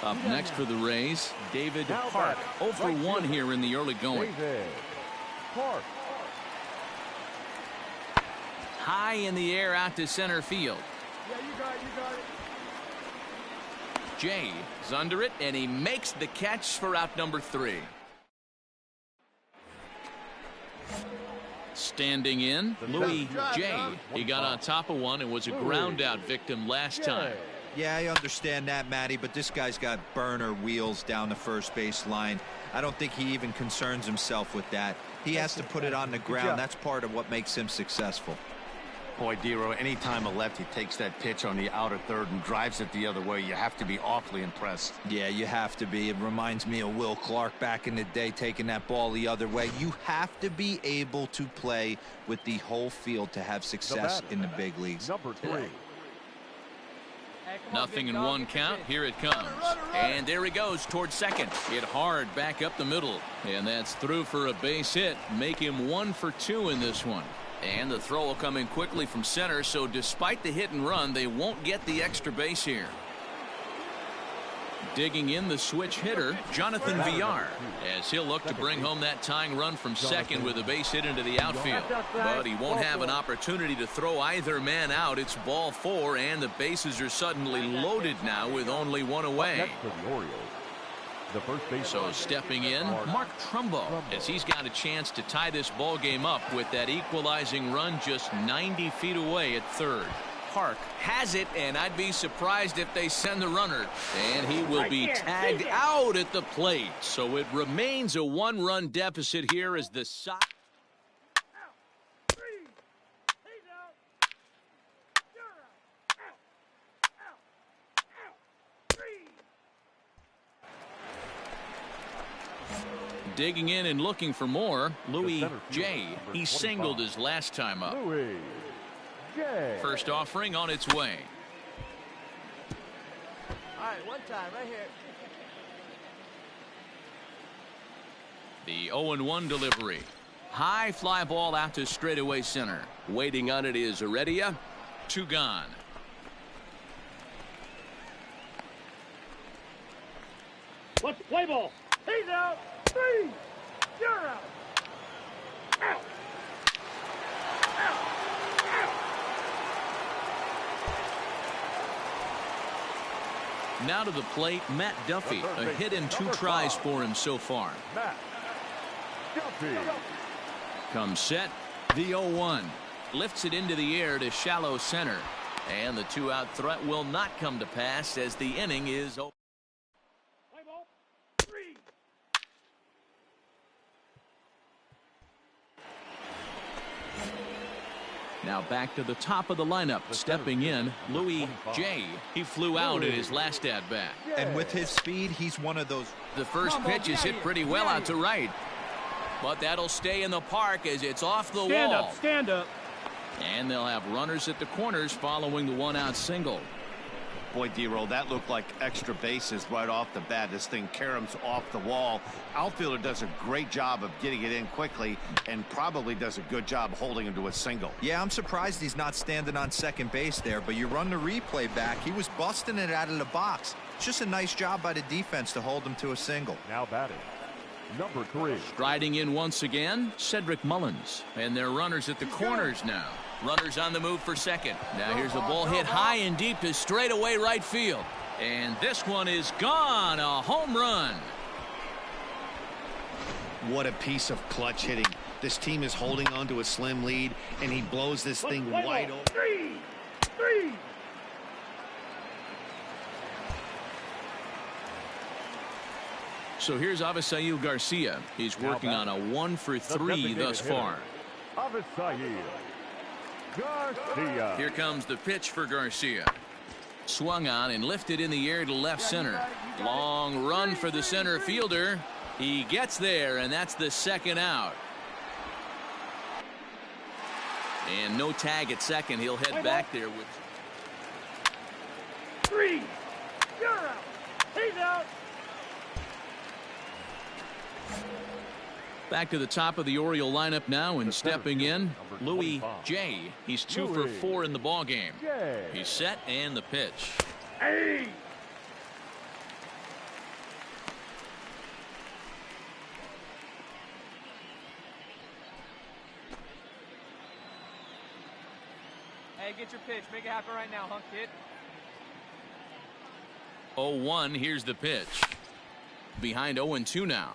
Speaker 1: Up next for the Rays, David Park. 0 for 1 here in the early going. High in the air out to center field.
Speaker 9: Yeah, you got it.
Speaker 1: Jay is under it, and he makes the catch for out number 3. Standing in, Louis J. He got on top of one and was a ground out victim last time.
Speaker 4: Yeah, I understand that, Matty, but this guy's got burner wheels down the first base line. I don't think he even concerns himself with that. He has to put it on the ground. That's part of what makes him successful.
Speaker 5: Boy, Dero, anytime a lefty takes that pitch on the outer third and drives it the other way, you have to be awfully impressed.
Speaker 4: Yeah, you have to be. It reminds me of Will Clark back in the day taking that ball the other way. You have to be able to play with the whole field to have success in the big leagues.
Speaker 3: Number 3.
Speaker 1: Nothing in one count. Here it comes. And there he goes towards second. Hit hard back up the middle. And that's through for a base hit. Make him 1 for 2 in this one. And the throw will come in quickly from center, so despite the hit and run, they won't get the extra base here. Digging in the switch hitter, Jonathan Villar, as he'll look to bring home that tying run from second with a base hit into the outfield. But he won't have an opportunity to throw either man out. It's ball 4, and the bases are suddenly loaded now with only 1 away. So stepping in, Mark Trumbo, as he's got a chance to tie this ball game up with that equalizing run just 90 feet away at third. Park has it, and I'd be surprised if they send the runner. And he will be tagged out at the plate. So it remains a 1-run deficit here as the side. Digging in and looking for more, Louis J. He singled his last time up. First offering on its way.
Speaker 10: All right, one time right here.
Speaker 1: The 0-1 delivery. High fly ball out to straightaway center. Waiting on it is Heredia. 2 gone.
Speaker 9: Let's play ball. He's out. 3. You're out. Out. Out.
Speaker 1: Now to the plate, Matt Duffy. A hit and 2 tries for him so far.
Speaker 3: Matt Duffy.
Speaker 1: Comes set. The 0-1. Lifts it into the air to shallow center. And the 2-out threat will not come to pass as the inning is over. Now back to the top of the lineup. Stepping in, Louis J. He flew out in his last at-bat.
Speaker 4: And with his speed, he's one of those.
Speaker 1: The first pitch is hit pretty well out to right. But that'll stay in the park as it's off the wall.
Speaker 10: Stand up, stand up.
Speaker 1: And they'll have runners at the corners following the 1-out single.
Speaker 5: Boy, Dero, that looked like extra bases right off the bat. This thing caroms off the wall. Outfielder does a great job of getting it in quickly and probably does a good job holding him to a single.
Speaker 4: Yeah, I'm surprised he's not standing on second base there, but you run the replay back. He was busting it out of the box. It's just a nice job by the defense to hold him to a single.
Speaker 3: Now batting, number 3.
Speaker 1: Striding in once again, Cedric Mullins. And they're runners at the corners now. Runners on the move for second. Now here's a ball hit high and deep to straightaway right field. And this one is gone. A home run.
Speaker 5: What a piece of clutch hitting. This team is holding on to a slim lead, and he blows this thing wide open.
Speaker 9: 3.
Speaker 1: So here's Avisail Garcia. He's working on a 1 for 3 thus far.
Speaker 3: Avisail Garcia.
Speaker 1: Here comes the pitch for Garcia. Swung on and lifted in the air to left center. Long run for the center fielder. He gets there, and that's the 2nd out. And no tag at second. He'll head back there with
Speaker 9: 3. You're out. He's out.
Speaker 1: Back to the top of the Oriole lineup now, and stepping in, Louis J. He's 2 for 4 in the ballgame. He's set, and the pitch.
Speaker 9: Hey.
Speaker 10: Hey, get your pitch. Make it happen right now, hunk kid.
Speaker 1: 0-1, here's the pitch. Behind 0-2 now.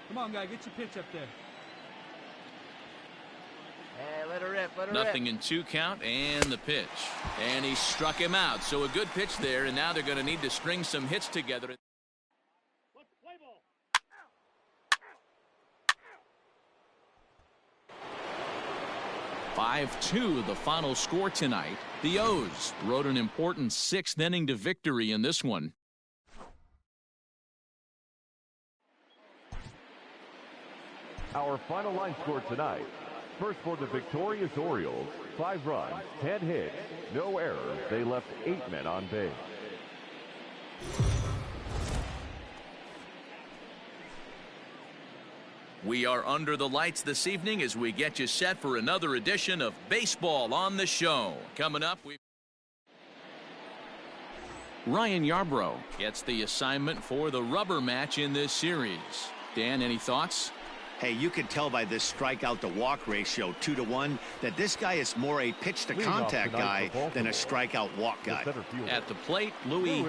Speaker 10: Come on, guy, get your pitch up there. Hey, let her rip, let her
Speaker 1: Nothing in 2 count, and the pitch. And he struck him out, so a good pitch there, and now they're going to need to string some hits together. 5-2 the final score tonight. The O's rode an important 6th inning to victory in this one.
Speaker 3: Our final line score tonight. First for the victorious Orioles, 5 runs, 10 hits, no errors. They left 8 men on base.
Speaker 1: We are under the lights this evening as we get you set for another edition of Baseball on the Show. Coming up, Ryan Yarbrough gets the assignment for the rubber match in this series. Dan, any thoughts?
Speaker 5: Hey, you can tell by this strikeout to walk ratio 2-to-1 that this guy is more a pitch to contact guy than a strikeout walk guy.
Speaker 1: At the plate, Louis.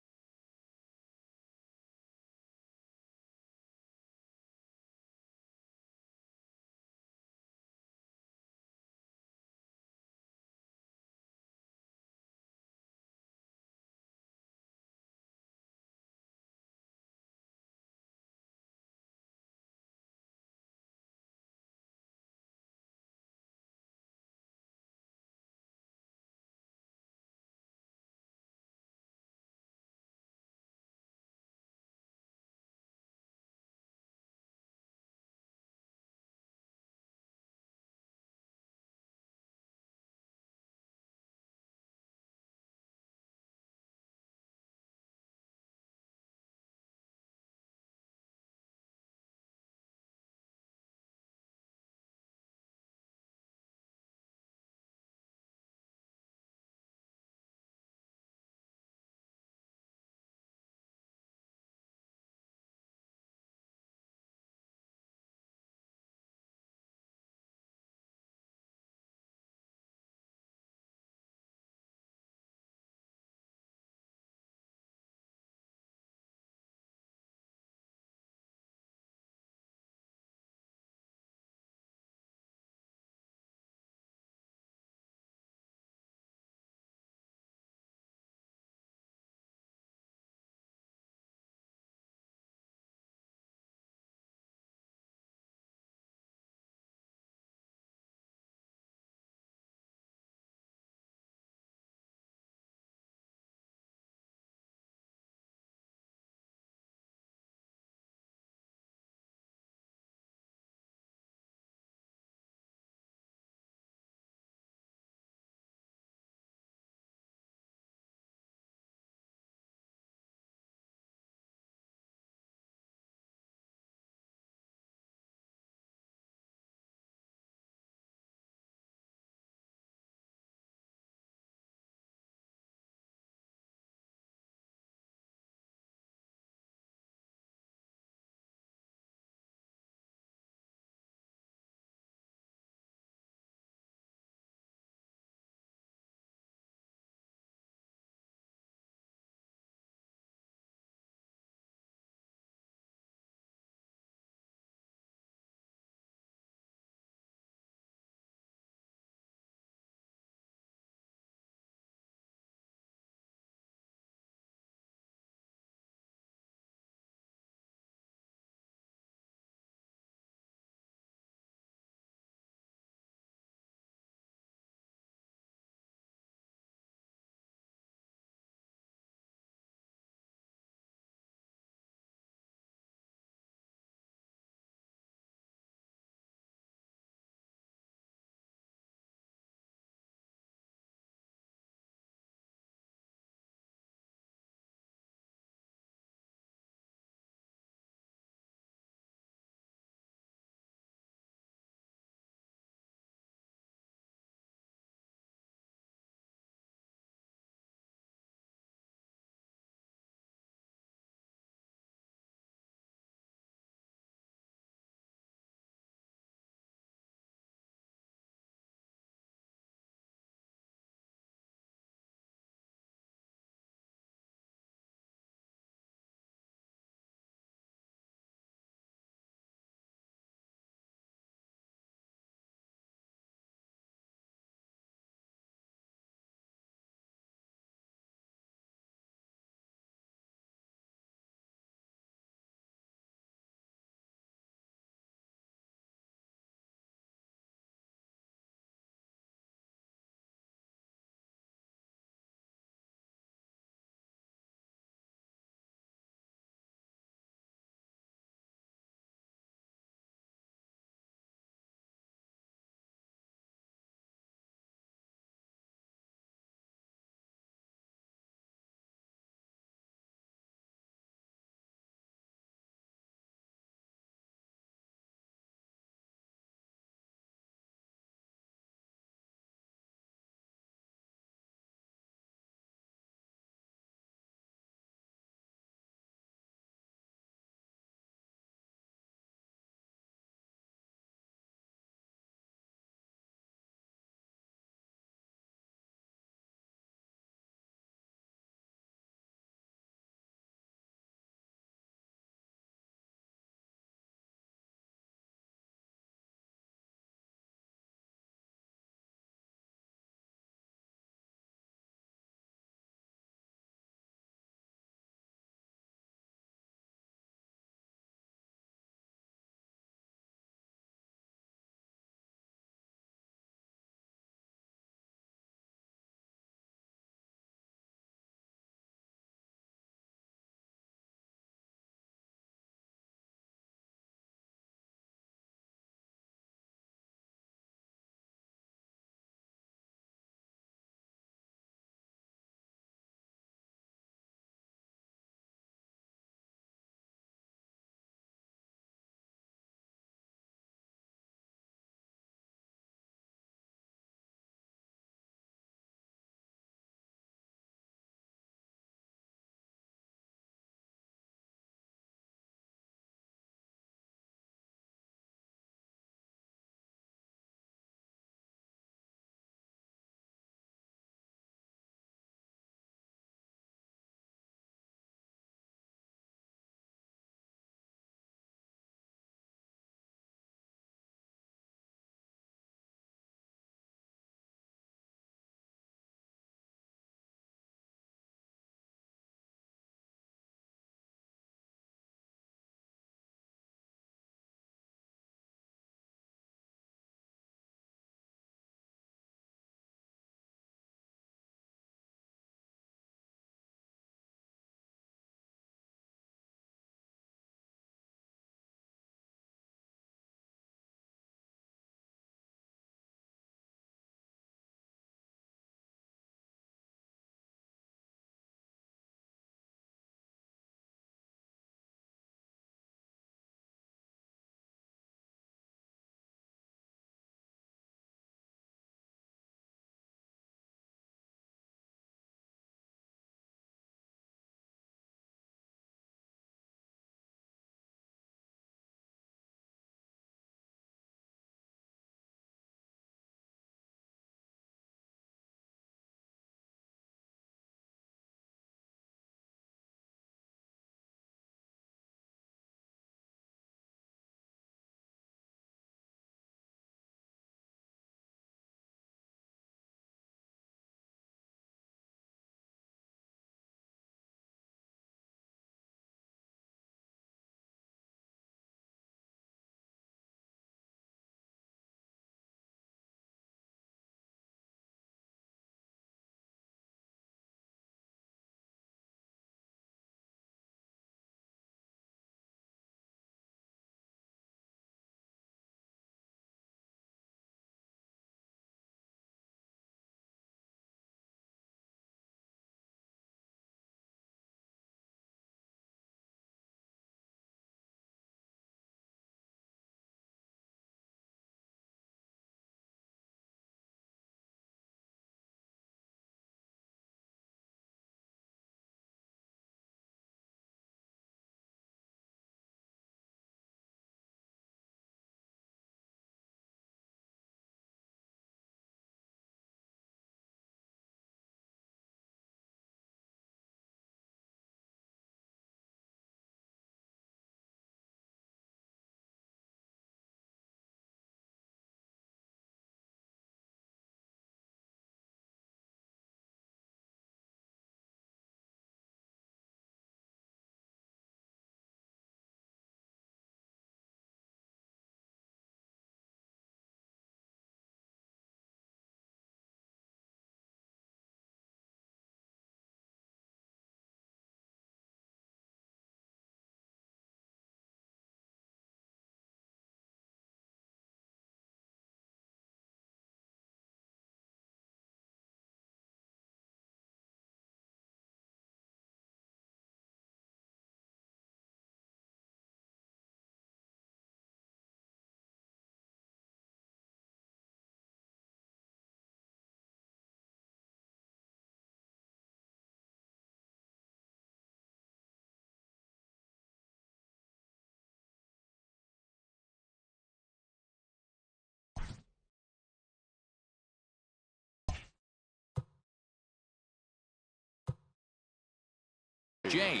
Speaker 1: J.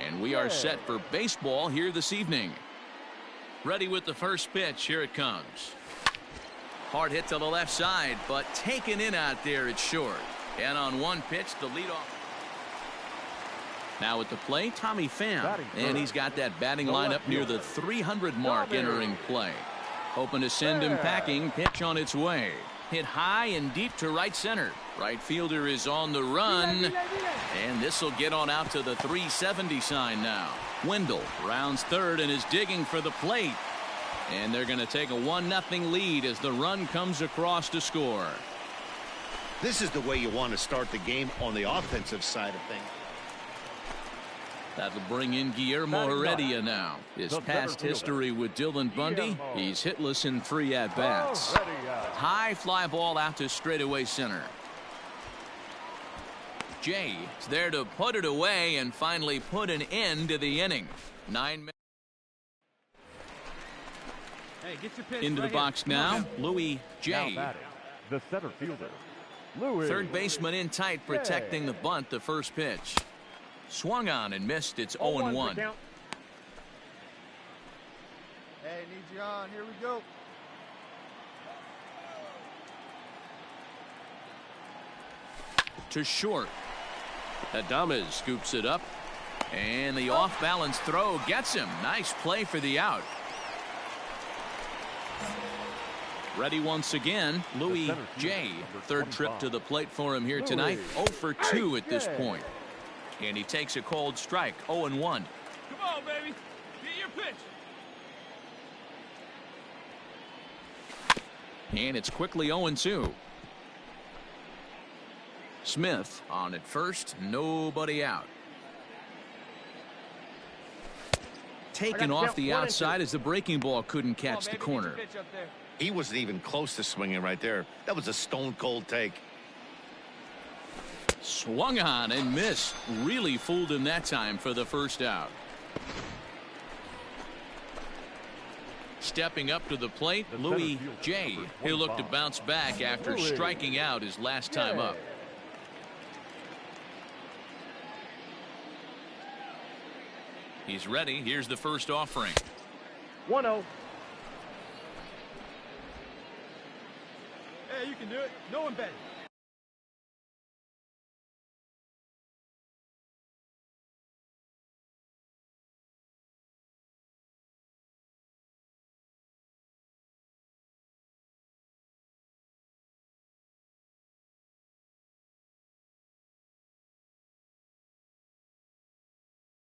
Speaker 1: And we are set for baseball here this evening. Ready with the first pitch. Here it comes. Hard hit to the left side, but taken in out there. It's short. And on one pitch, the leadoff. Now at the plate, Tommy Pham. And he's got that batting lineup near the 300 mark entering play. Hoping to send him packing. Pitch on its way. Hit high and deep to right center. Right fielder is on the run. And this will get on out to the 370 sign now. Wendell rounds third and is digging for the plate. And they're going to take a 1-0 lead as the run comes across to score.
Speaker 8: This is the way you want to start the game on the offensive side of things.
Speaker 1: That'll bring in Guillermo Heredia now. His past history with Dylan Bundy, he's hitless in 3 at-bats. High fly ball out to straightaway center. Jay is there to put it away and finally put an end to the inning. 9 minutes.
Speaker 10: Hey, get your pitch
Speaker 1: Into the box now, Louis J.
Speaker 3: The center fielder, Louis.
Speaker 1: Third baseman in tight, protecting the bunt. The first pitch. Swung on and missed. It's 0-1.
Speaker 10: Hey, need you on. Here we go.
Speaker 1: To short. Adames scoops it up. And the off-balance throw gets him. Nice play for the out. Ready once again, Louis J. Third trip to the plate for him here tonight. 0 for 2 at this point. And he takes a cold strike. 0-1.
Speaker 10: Come on, baby. Get your pitch.
Speaker 1: And it's quickly 0-2. Smith on at first. Nobody out. Taken off the outside as the breaking ball couldn't catch the corner.
Speaker 8: He wasn't even close to swinging right there. That was a stone cold take.
Speaker 1: Swung on and missed. Really fooled him that time for the first out. Stepping up to the plate, Louis J. He'll look to bounce back after striking out his last time up. He's ready. Here's the first offering.
Speaker 9: 1-0.
Speaker 10: Hey, you can do it. No one bet.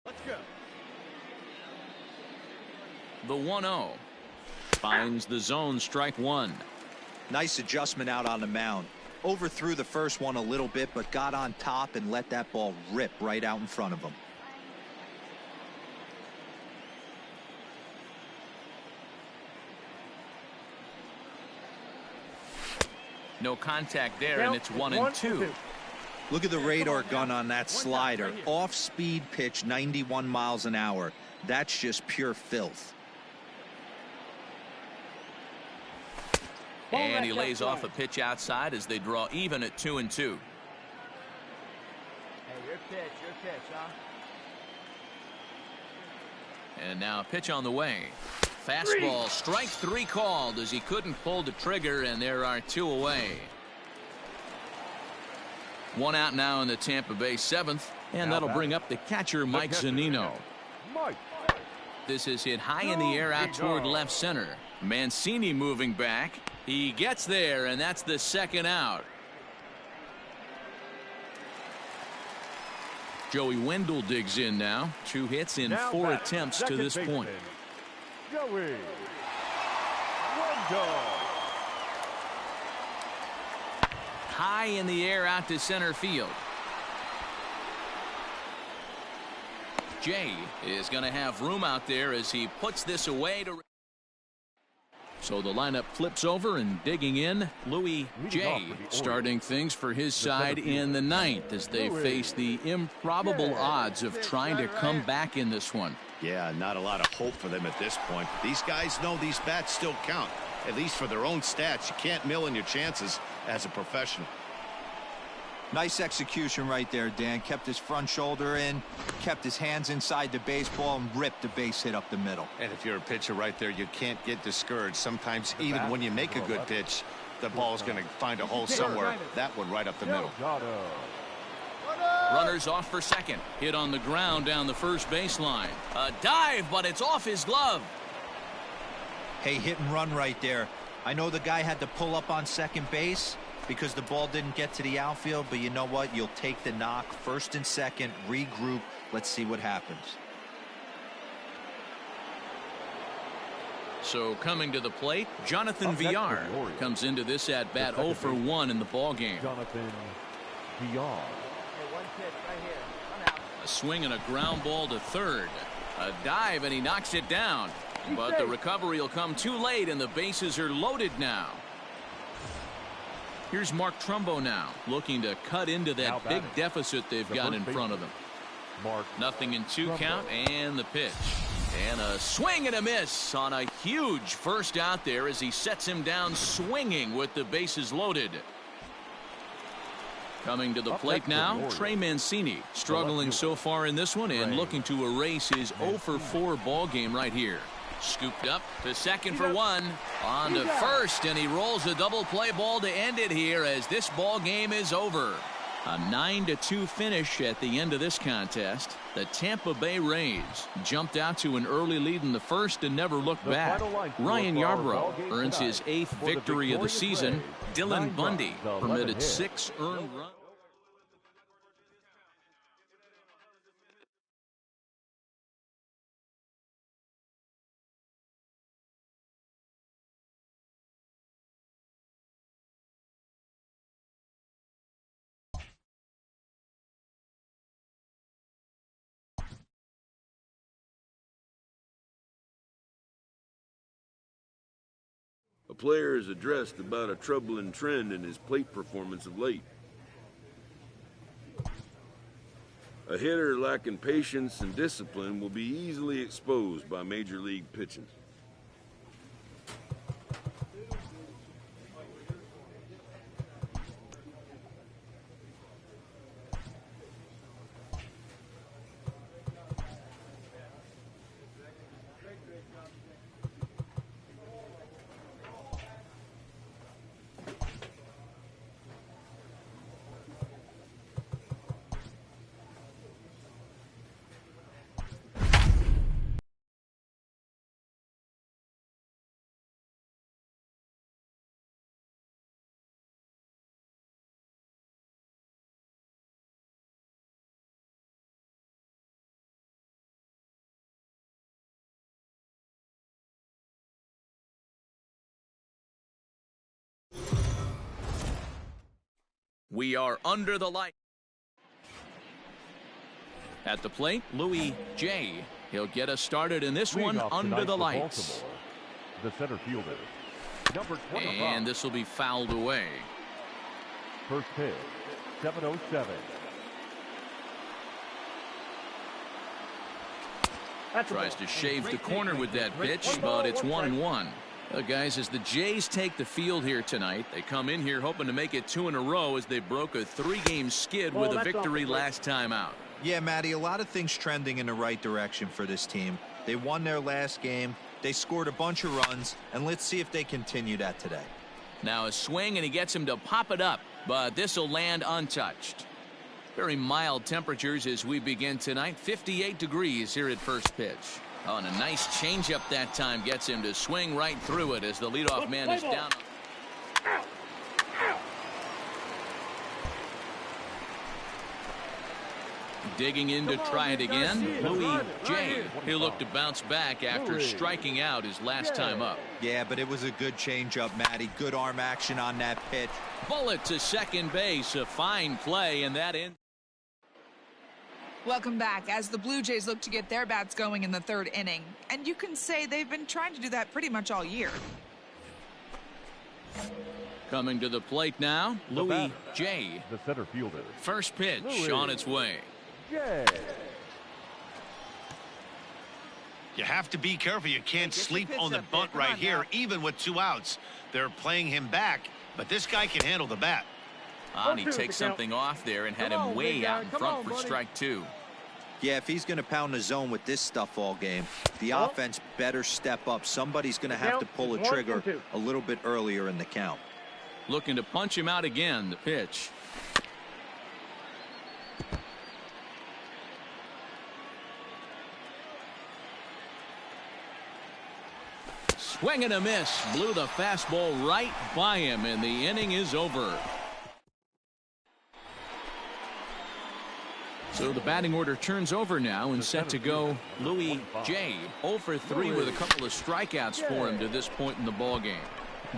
Speaker 9: Let's go.
Speaker 1: The 1-0 finds the zone, strike one.
Speaker 4: Nice adjustment out on the mound. Overthrew the first one a little bit, but got on top and let that ball rip right out in front of him.
Speaker 1: No contact there, and it's 1-2.
Speaker 4: Look at the radar gun on that slider. Off-speed pitch, 91 miles an hour. That's just pure filth.
Speaker 1: And he lays off a pitch outside as they draw even at 2-2.
Speaker 10: Hey, your pitch, huh?
Speaker 1: And now a pitch on the way. Fastball, strike 3 called as he couldn't pull the trigger, and there are 2 away. 1 out now in the Tampa Bay 7th, and that'll bring up the catcher, Mike Zunino. This is hit high in the air out toward left center. Mancini moving back. He gets there, and that's the second out. Joey Wendell digs in now. 2 hits in 4 attempts to this point.
Speaker 3: Joey Wendell.
Speaker 1: High in the air out to center field. Jay is going to have room out there as he puts this away to. So the lineup flips over, and digging in, Louis J. starting things for his side in the 9th as they face the improbable odds of trying to come back in this one.
Speaker 8: Yeah, not a lot of hope for them at this point. These guys know these bats still count, at least for their own stats. You can't mill in your chances as a professional.
Speaker 4: Nice execution right there, Dan. Kept his front shoulder in, kept his hands inside the baseball, and ripped the base hit up the middle.
Speaker 5: And if you're a pitcher right there, you can't get discouraged. Sometimes even when you make a good pitch, the ball's going to find a hole somewhere. That one right up the middle.
Speaker 1: Runners off for second. Hit on the ground down the first baseline. A dive, but it's off his glove.
Speaker 4: Hey, hit and run right there. I know the guy had to pull up on second base because the ball didn't get to the outfield, but you know what? You'll take the knock. First and second, regroup. Let's see what happens.
Speaker 1: So coming to the plate, Jonathan Villar comes into this at bat 0 for 1 in the ball game.
Speaker 3: Jonathan Villar.
Speaker 1: A swing and a ground ball to third. A dive and he knocks it down. But the recovery will come too late and the bases are loaded now. Here's Mark Trumbo now, looking to cut into that big deficit they've got in front of them. Nothing in 2 count, and the pitch. And a swing and a miss on a huge first out there as he sets him down swinging with the bases loaded. Coming to the plate now, Trey Mancini, struggling so far in this one and looking to erase his 0 for 4 ball game right here. Scooped up to second for 1. On to first, and he rolls a double play ball to end it here as this ball game is over. A 9-2 finish at the end of this contest. The Tampa Bay Rays jumped out to an early lead in the first and never looked back. Ryan Yarbrough earns his 8th victory of the season. Dylan Bundy permitted 6 earned runs.
Speaker 7: A player is addressed about a troubling trend in his plate performance of late. A hitter lacking patience and discipline will be easily exposed by major league pitching.
Speaker 1: We are under the light. At the plate, Louis J. He'll get us started in this one under the lights.
Speaker 3: The center fielder, number 25.
Speaker 1: And this will be fouled away.
Speaker 3: First pitch, 7:07.
Speaker 1: Tries to shave the corner with that pitch, but it's 1-1. Guys, as the Jays take the field here tonight, they come in here hoping to make it 2 in a row as they broke a 3-game skid with a victory last time out.
Speaker 4: Yeah, Matty, a lot of things trending in the right direction for this team. They won their last game. They scored a bunch of runs, and let's see if they continue that today.
Speaker 1: Now a swing, and he gets him to pop it up, but this will land untouched. Very mild temperatures as we begin tonight. 58 degrees here at first pitch. Oh, and a nice changeup that time gets him to swing right through it as the leadoff man is down. Digging in to try it again, Louis J. He'll look to bounce back after striking out his last time up.
Speaker 4: Yeah, but it was a good changeup, Matty. Good arm action on that pitch.
Speaker 1: Bullet to second base, a fine play, and that ends.
Speaker 11: Welcome back as the Blue Jays look to get their bats going in the 3rd inning. And you can say they've been trying to do that pretty much all year.
Speaker 1: Coming to the plate now, Louis J.
Speaker 3: The center fielder.
Speaker 1: First pitch on its way.
Speaker 3: J.
Speaker 6: You have to be careful. You can't sleep on the bunt right here, even with 2 outs. They're playing him back, but this guy can handle the bat.
Speaker 1: And he takes something off there and had him way out in front for strike 2.
Speaker 4: Yeah, if he's going to pound the zone with this stuff all game, the offense better step up. Somebody's going to have to pull a trigger a little bit earlier in the count.
Speaker 1: Looking to punch him out again. The pitch. Swing and a miss. Blew the fastball right by him, and the inning is over. So the batting order turns over now, and set to go Louis J. 0 for 3 with a couple of strikeouts for him to this point in the ball game.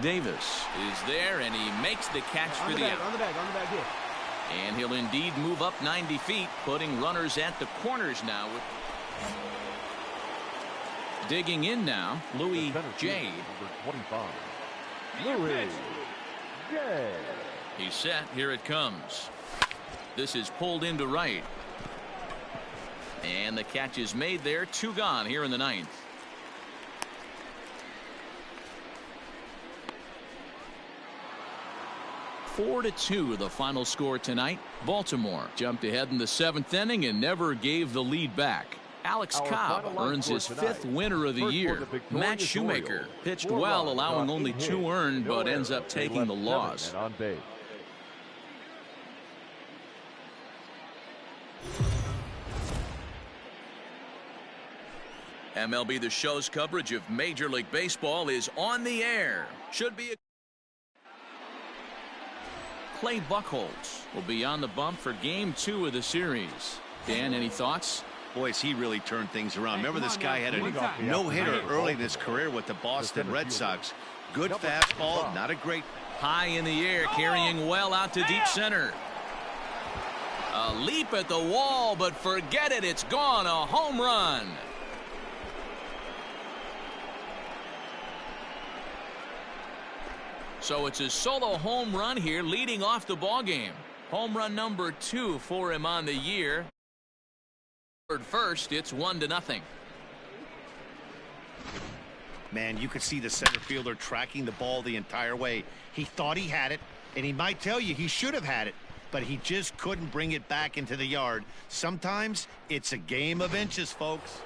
Speaker 1: Davis is there, and he makes the catch for the out.
Speaker 10: On the bag here.
Speaker 1: And he'll indeed move up 90 feet, putting runners at the corners now. Digging in now, Louis J.
Speaker 3: Louis J.
Speaker 1: He's set. Here it comes. This is pulled into right. And the catch is made there. 2 gone here in the 9th. Four to 2 the final score tonight. Baltimore jumped ahead in the 7th inning and never gave the lead back. Alex Cobb earns his 5th winner of the year. Matt Shoemaker pitched well, allowing only 2 earned, but ends up taking the loss. MLB The Show's coverage of Major League Baseball is on the air. Should be a Clay Buchholz will be on the bump for game 2 of the series. Dan, any thoughts?
Speaker 5: Boys, he really turned things around. Remember, this guy had a no-hitter early in his career with the Boston Red Sox. Good fastball, not a great.
Speaker 1: High in the air, carrying well out to deep center. A leap at the wall, but forget it, it's gone. A home run. So it's his solo home run here, leading off the ball game. Home run number 2 for him on the year. First, it's 1-0.
Speaker 5: Man, you could see the center fielder tracking the ball the entire way. He thought he had it, and he might tell you he should have had it, but he just couldn't bring it back into the yard. Sometimes it's a game of inches, folks.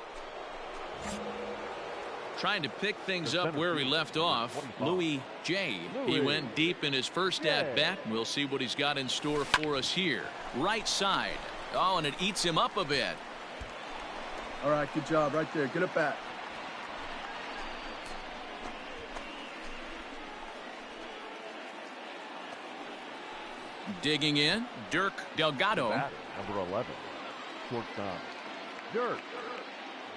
Speaker 1: Trying to pick things up where he left off, Louis J. He went deep in his first at-bat. We'll see what he's got in store for us here. Right side. Oh, and it eats him up a bit.
Speaker 12: All right, good job right there. Get it back.
Speaker 1: Digging in, Dirk Delgado.
Speaker 3: Number 11, shortstop, Dirk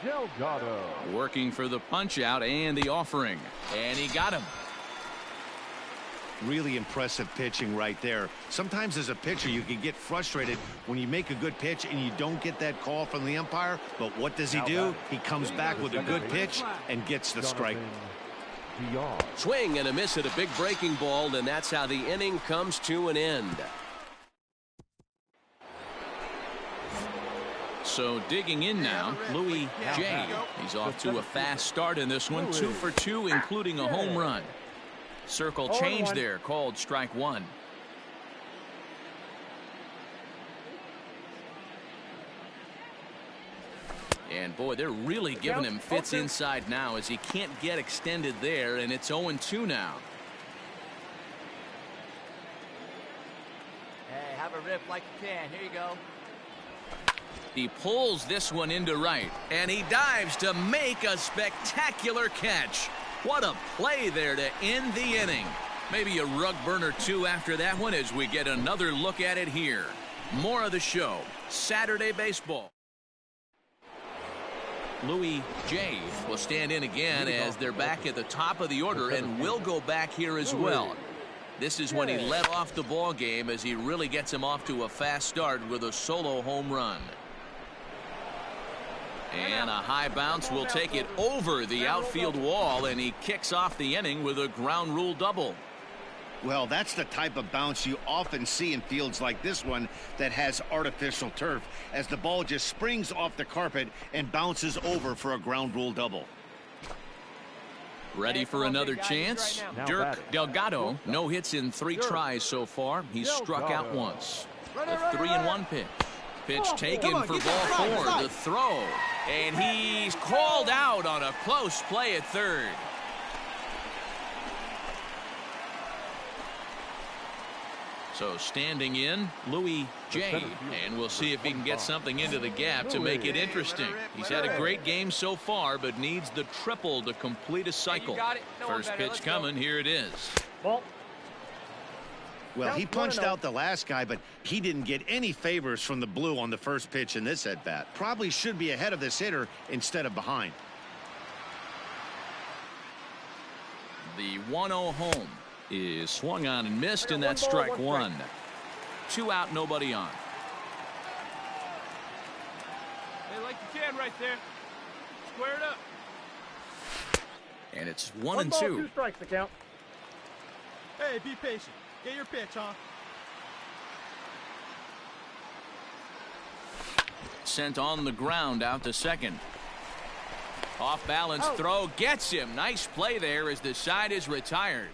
Speaker 3: Delgado.
Speaker 1: Working for the punch out and the offering. And he got him.
Speaker 5: Really impressive pitching right there. Sometimes as a pitcher you can get frustrated when you make a good pitch and you don't get that call from the umpire. But what does he do? He comes back with a good pitch and gets the strike.
Speaker 2: Swing and a miss at a big breaking ball, and that's how the inning comes to an end.
Speaker 1: So digging in now, Louis J. He's off to a fast start in this one. 2 for 2, including a home run. Circle change there, called strike 1. And boy, they're really giving him fits inside now as he can't get extended there, and it's 0-2 now.
Speaker 10: Hey, have a rip like you can. Here you go.
Speaker 1: He pulls this one into right, and he dives to make a spectacular catch. What a play there to end the inning. Maybe a rug burner too after that one as we get another look at it here. More of the show, Saturday Baseball. Louis J. will stand in again as they're back at the top of the order, and will go back here as well. This is when he led off the ball game as he really gets him off to a fast start with a solo home run. And a high bounce will take it over the outfield wall, and he kicks off the inning with a ground rule double.
Speaker 5: Well, that's the type of bounce you often see in fields like this one that has artificial turf, as the ball just springs off the carpet and bounces over for a ground rule double.
Speaker 1: Ready for another chance? Dirk Delgado, no hits in 3 tries so far. He's struck out once. A 3-1 pitch. Pitch taken for ball 4. The throw. And he's called out on a close play at third. So standing in, Louis J. And we'll see if he can get something into the gap to make it interesting. He's had a great game so far, but needs the triple to complete a cycle. First pitch coming. Here it is.
Speaker 8: Well, he punched out the last guy, but he didn't get any favors from the blue on the first pitch in this at-bat. Probably should be ahead of this hitter instead of behind.
Speaker 1: The 1-0 home is swung on and missed, and that's strike 1. 2 out, nobody on.
Speaker 10: Hey, like you can right there. Square it up.
Speaker 1: And it's 1-2.
Speaker 9: 2 strikes to count.
Speaker 10: Hey, be patient. Get your pitch, huh?
Speaker 1: Sent on the ground out to second. Off balance throw gets him. Nice play there as the side is retired.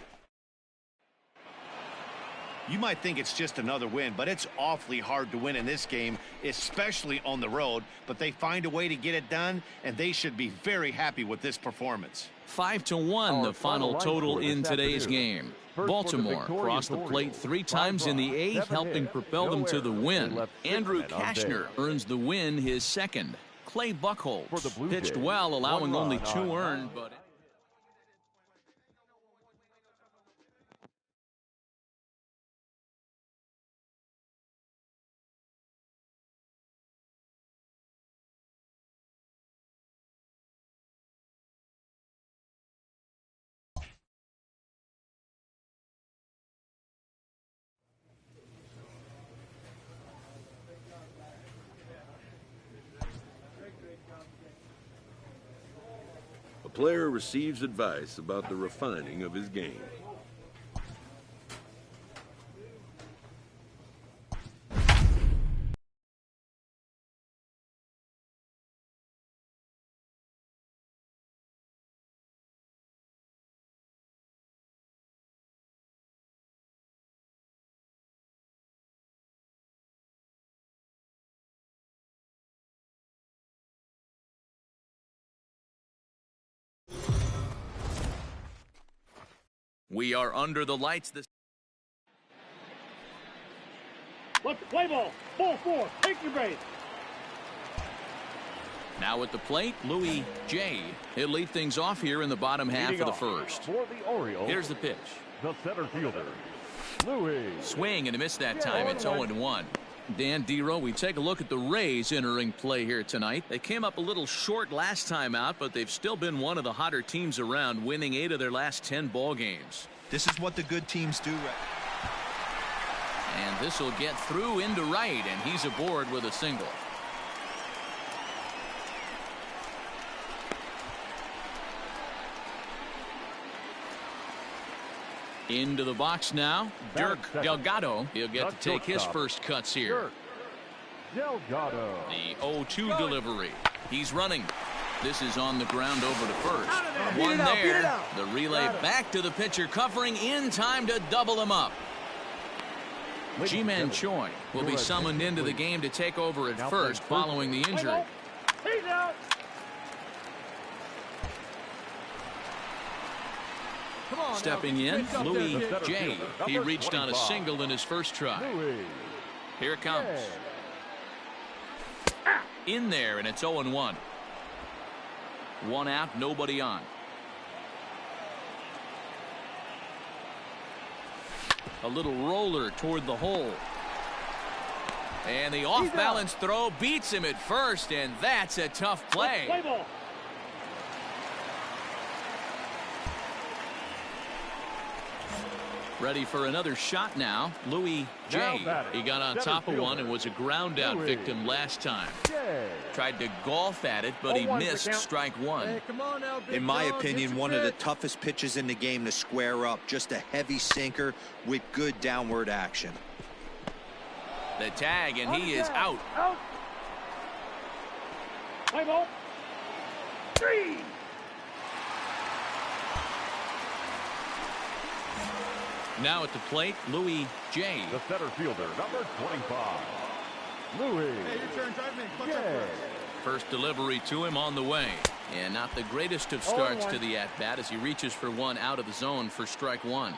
Speaker 8: You might think it's just another win, but it's awfully hard to win in this game, especially on the road. But they find a way to get it done, and they should be very happy with this performance.
Speaker 1: 5-1 the final total in today's game. Baltimore crossed the plate 3 times in the 8th, helping propel them to the win. Andrew Kashner earns the win, his second. Clay Buchholz pitched well, allowing only 2 earned, but
Speaker 7: A player receives advice about the refining of his game.
Speaker 1: we are under the lights this.
Speaker 9: Let's play ball. Ball 4. Take your base.
Speaker 1: Now at the plate, Louis J. He'll lead things off here in the bottom half of the first.
Speaker 3: For the Orioles,
Speaker 1: here's the pitch.
Speaker 3: The center fielder, Louis.
Speaker 1: Swing and a miss that time. It's 0-1. Dan Dero, we take a look at the Rays entering play here tonight. They came up a little short last time out, but they've still been one of the hotter teams around, winning 8 of their last 10 ball games.
Speaker 4: This is what the good teams do.
Speaker 1: And this will get through into right, and he's aboard with a single. Into the box now, Dirk Delgado. He'll get to take his first cuts here.
Speaker 3: Delgado.
Speaker 1: The 0-2 delivery. He's running. This is on the ground over to first. One there. The relay back to the pitcher, covering in time to double him up. Ji-Man Choi will be summoned into the game to take over at first following the injury.
Speaker 9: He's out.
Speaker 1: Stepping in, Louis J. He reached on a single in his first try. Here it comes. In there, and it's 0-1. 1 out, nobody on. A little roller toward the hole. And the off-balance throw beats him at first, and that's a tough play.
Speaker 9: Play ball.
Speaker 1: Ready for another shot now, Louis J. He got on top of one and was a ground out victim last time. Tried to golf at it, but he missed strike 1.
Speaker 4: In my opinion, one of the toughest pitches in the game to square up. Just a heavy sinker with good downward action.
Speaker 1: The tag, and he is out.
Speaker 9: Play ball. 3.
Speaker 1: Now at the plate, Louis J.
Speaker 3: The center fielder, number 25. Louis.
Speaker 12: Hey, your turn. Drive me. Clutch up
Speaker 3: J.
Speaker 1: First delivery to him on the way. And not the greatest of starts to the at-bat as he reaches for one out of the zone for strike one.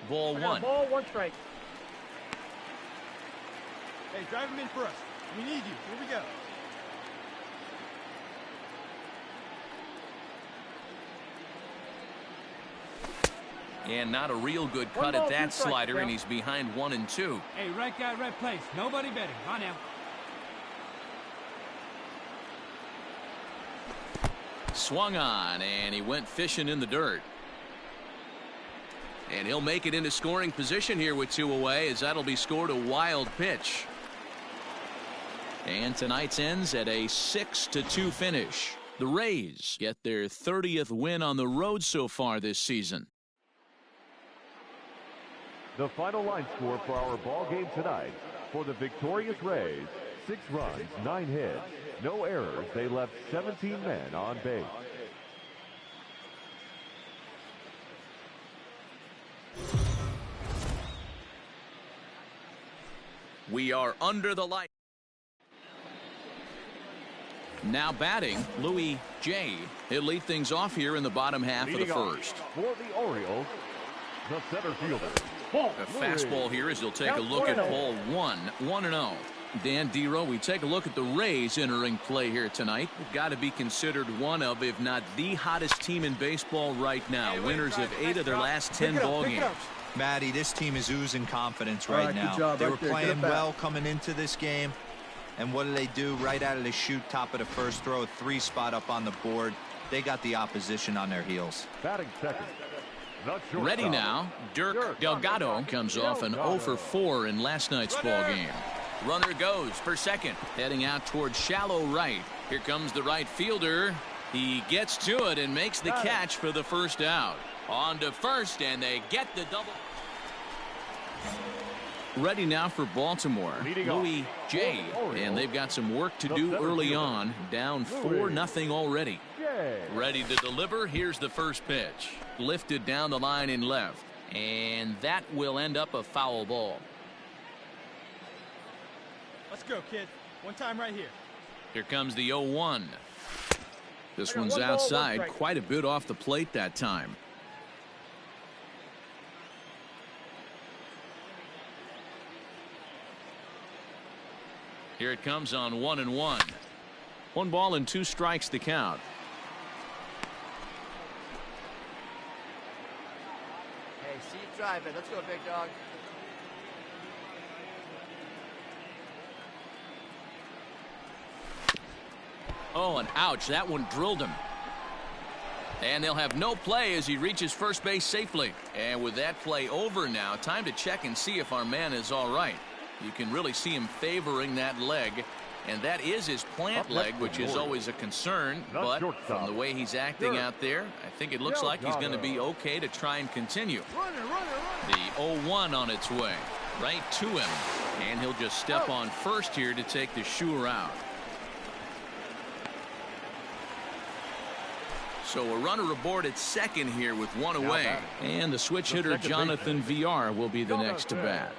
Speaker 1: Ball one.
Speaker 9: Ball, one strike.
Speaker 12: Hey, drive him in for us. We need you. Here we go.
Speaker 1: And not a real good cut at that slider, and he's behind 1-2.
Speaker 10: Hey, right guy, right place. Nobody betting. On now.
Speaker 1: Swung on, and he went fishing in the dirt. And he'll make it into scoring position here with 2 away, as that'll be scored a wild pitch. And tonight's ends at a 6-2 finish. The Rays get their 30th win on the road so far this season.
Speaker 3: The final line score for our ball game tonight. For the victorious Rays, 6 runs, 9 hits, no errors. They left 17 men on base.
Speaker 1: We are under the light. Now batting, Louis J. He'll lead things off here in the bottom half of the first.
Speaker 3: For the Orioles, the center fielder.
Speaker 1: A fastball here as he'll take a look at ball 1, 1-0. Dan Dero, we take a look at the Rays entering play here tonight. They've got to be considered one of, if not the hottest team in baseball right now. Winners of 8 of their last 10 ball games.
Speaker 4: Matty, this team is oozing confidence right now.
Speaker 12: Good job.
Speaker 4: They
Speaker 12: Right
Speaker 4: were
Speaker 12: there.
Speaker 4: playing well coming into this game. And what do? Right out of the chute, top of the first, throw a 3 spot up on the board. They got the opposition on their heels.
Speaker 3: Batting second.
Speaker 1: Ready now, Dirk Delgado comes off an 0 for 4 in last night's ball game. Runner goes for second, heading out towards shallow right. Here comes the right fielder. He gets to it and makes the catch for the first out. On to first, and they get the double. Ready now for Baltimore, Louis J. And they've got some work to do early on, down 4-0 already. Ready to deliver. Here's the first pitch. Lifted down the line in left. And that will end up a foul ball.
Speaker 12: Let's go, kid. One time right here.
Speaker 1: Here comes the 0-1. This one's outside, quite a bit off the plate that time. Here it comes on 1-1. 1 ball and 2 strikes to count.
Speaker 10: Hey, see you drive it. Let's go, big dog.
Speaker 1: Oh, and ouch, that one drilled him. And they'll have no play as he reaches first base safely. And with that play over now, time to check and see if our man is all right. You can really see him favoring that leg, and that is his plant leg, which is always a concern. But from the way he's acting out there, I think it looks like he's going to be okay to try and continue. The 0-1 on its way right to him, and he'll just step on first here to take the sure out. So a runner aboard at second here with 1 away, and the switch hitter Jonathan VR will be the next to bat.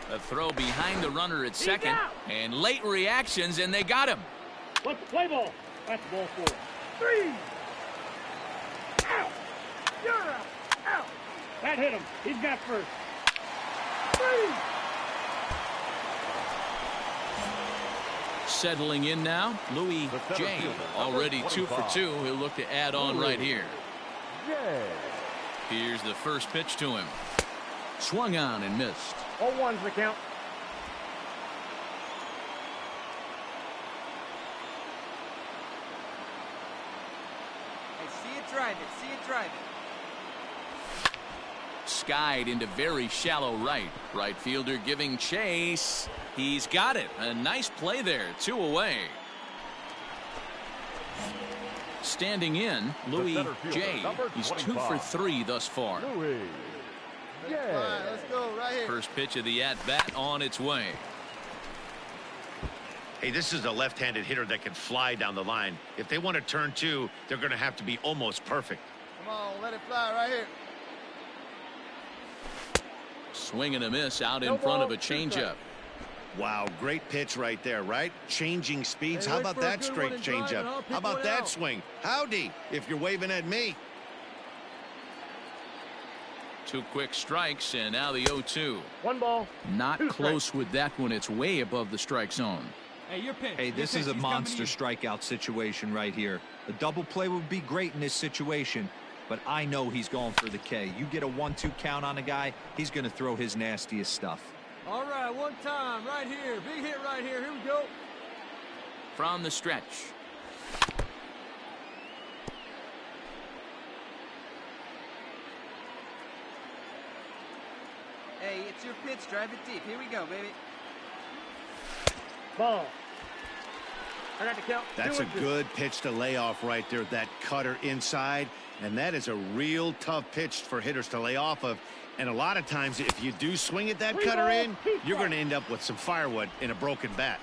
Speaker 1: A throw behind the runner at second, and late reactions, and they got him.
Speaker 9: Let's play ball. That's ball 4. 3. Out. You're out. Out. That hit him. He's got first. 3.
Speaker 1: Settling in now, Louis J. Already 2 for 2. He'll look to add on right here. Here's the first pitch to him. Swung on and missed.
Speaker 9: 0-1's the count.
Speaker 10: Hey, see it drive it. See it drive it.
Speaker 1: Skied into very shallow right. Right fielder giving chase. He's got it. A nice play there. 2 away. Standing in, Louis J. He's 2 for 3 thus far.
Speaker 12: Let's go right here.
Speaker 1: First pitch of the at-bat on its way.
Speaker 6: Hey, this is a left-handed hitter that can fly down the line. If they want to turn two, they're going to have to be almost perfect.
Speaker 10: Come on, let it fly right here.
Speaker 1: Swing and a miss out in front of a changeup.
Speaker 8: Wow, great pitch right there, right? Changing speeds.
Speaker 12: Hey,
Speaker 8: how
Speaker 12: wait
Speaker 8: about
Speaker 12: for a
Speaker 8: that
Speaker 12: good
Speaker 8: straight
Speaker 12: one and drive,
Speaker 8: changeup?
Speaker 12: and I'll pick
Speaker 8: How about
Speaker 12: one
Speaker 8: that
Speaker 12: out.
Speaker 8: swing? Howdy, if you're waving at me.
Speaker 1: 2 quick strikes, and now the 0-2.
Speaker 9: 1 ball.
Speaker 1: Not close with that one. It's way above the strike zone.
Speaker 10: Hey, your pitch.
Speaker 4: Hey, this is a monster strikeout situation right here. A double play would be great in this situation, but I know he's going for the K. You get a 1-2 count on a guy, he's going to throw his nastiest stuff.
Speaker 10: All right, one time, right here. Big hit right here. Here we go.
Speaker 1: From the stretch.
Speaker 10: Hey, it's your pitch. Drive it deep. Here we go, baby.
Speaker 9: Ball. I got to count.
Speaker 8: That's a good pitch to lay off right there, that cutter inside. And that is a real tough pitch for hitters to lay off of. And a lot of times, if you do swing at that cutter in, you're going to end up with some firewood in a broken bat.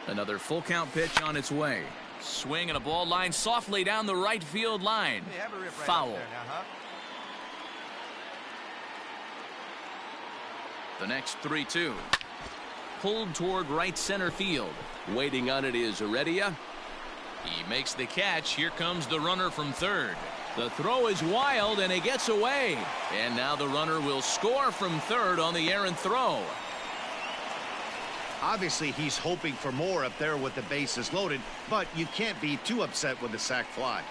Speaker 1: Another full count pitch on its way. Swing and a ball line softly down the right field line.
Speaker 10: Hey, have a rip right
Speaker 1: Foul.
Speaker 10: up there now, huh?
Speaker 1: The next 3-2. Pulled toward right center field. Waiting on it is Heredia. He makes the catch. Here comes the runner from third. The throw is wild, and he gets away. And now the runner will score from third on the errant throw.
Speaker 8: Obviously, he's hoping for more up there with the bases loaded, but you can't be too upset with the sac fly.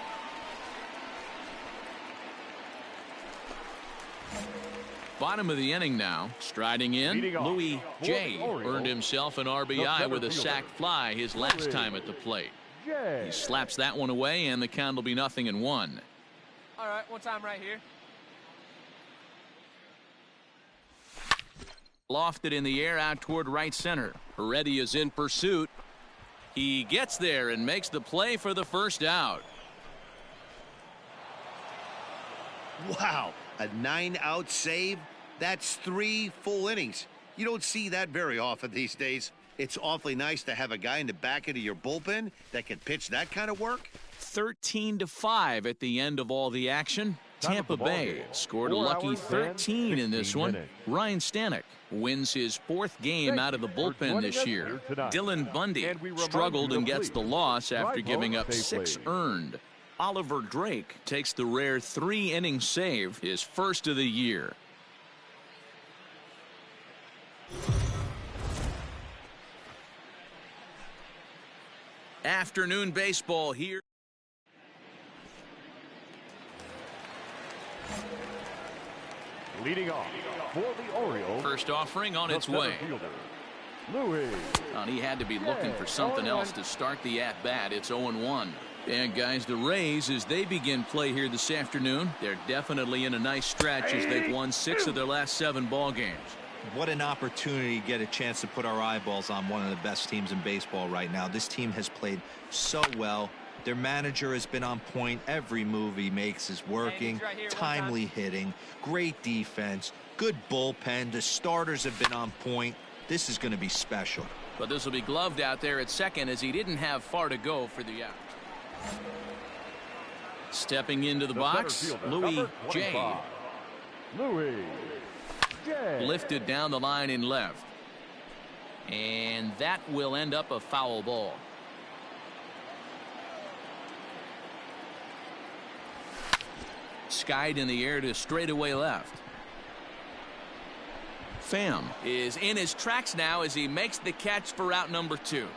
Speaker 1: Bottom of the inning now. Striding in, Louis J. earned himself an RBI with a sac fly his last time at the plate. He slaps that one away, and the count will be 0-1.
Speaker 10: All right, one time right here.
Speaker 1: Lofted in the air out toward right center. Heredia is in pursuit. He gets there and makes the play for the first out.
Speaker 8: Wow, a 9-out save? That's 3 full innings. You don't see that very often these days. It's awfully nice to have a guy in the back end of your bullpen that can pitch that kind of work.
Speaker 1: 13-5 at the end of all the action. Tampa Bay scored a lucky 13 in this one. Ryan Stanek wins his 4th game out of the bullpen this year. Dylan Bundy struggled and gets the loss after giving up 6 earned. Oliver Drake takes the rare 3-inning save, his first of the year. Afternoon baseball here.
Speaker 3: Leading off for the Orioles.
Speaker 1: First offering on its way.
Speaker 3: Louis.
Speaker 1: And he had to be looking for something else to start the at-bat. It's 0-1. And guys, the Rays, as they begin play here this afternoon, they're definitely in a nice stretch as they've won 6 of their last 7 ball games.
Speaker 4: What an opportunity to get a chance to put our eyeballs on one of the best teams in baseball right now. This team has played so well. Their manager has been on point. Every move he makes is working.
Speaker 10: Right here,
Speaker 4: timely hitting, great defense, good bullpen. The starters have been on point. This is going to be special.
Speaker 1: But this will be gloved out there at second as he didn't have far to go for the out. Stepping into the box, Louis J.
Speaker 3: Louis J.
Speaker 1: Lifted down the line in left. And that will end up a foul ball. Skied in the air to straightaway left. Pham is in his tracks now as he makes the catch for out number 2.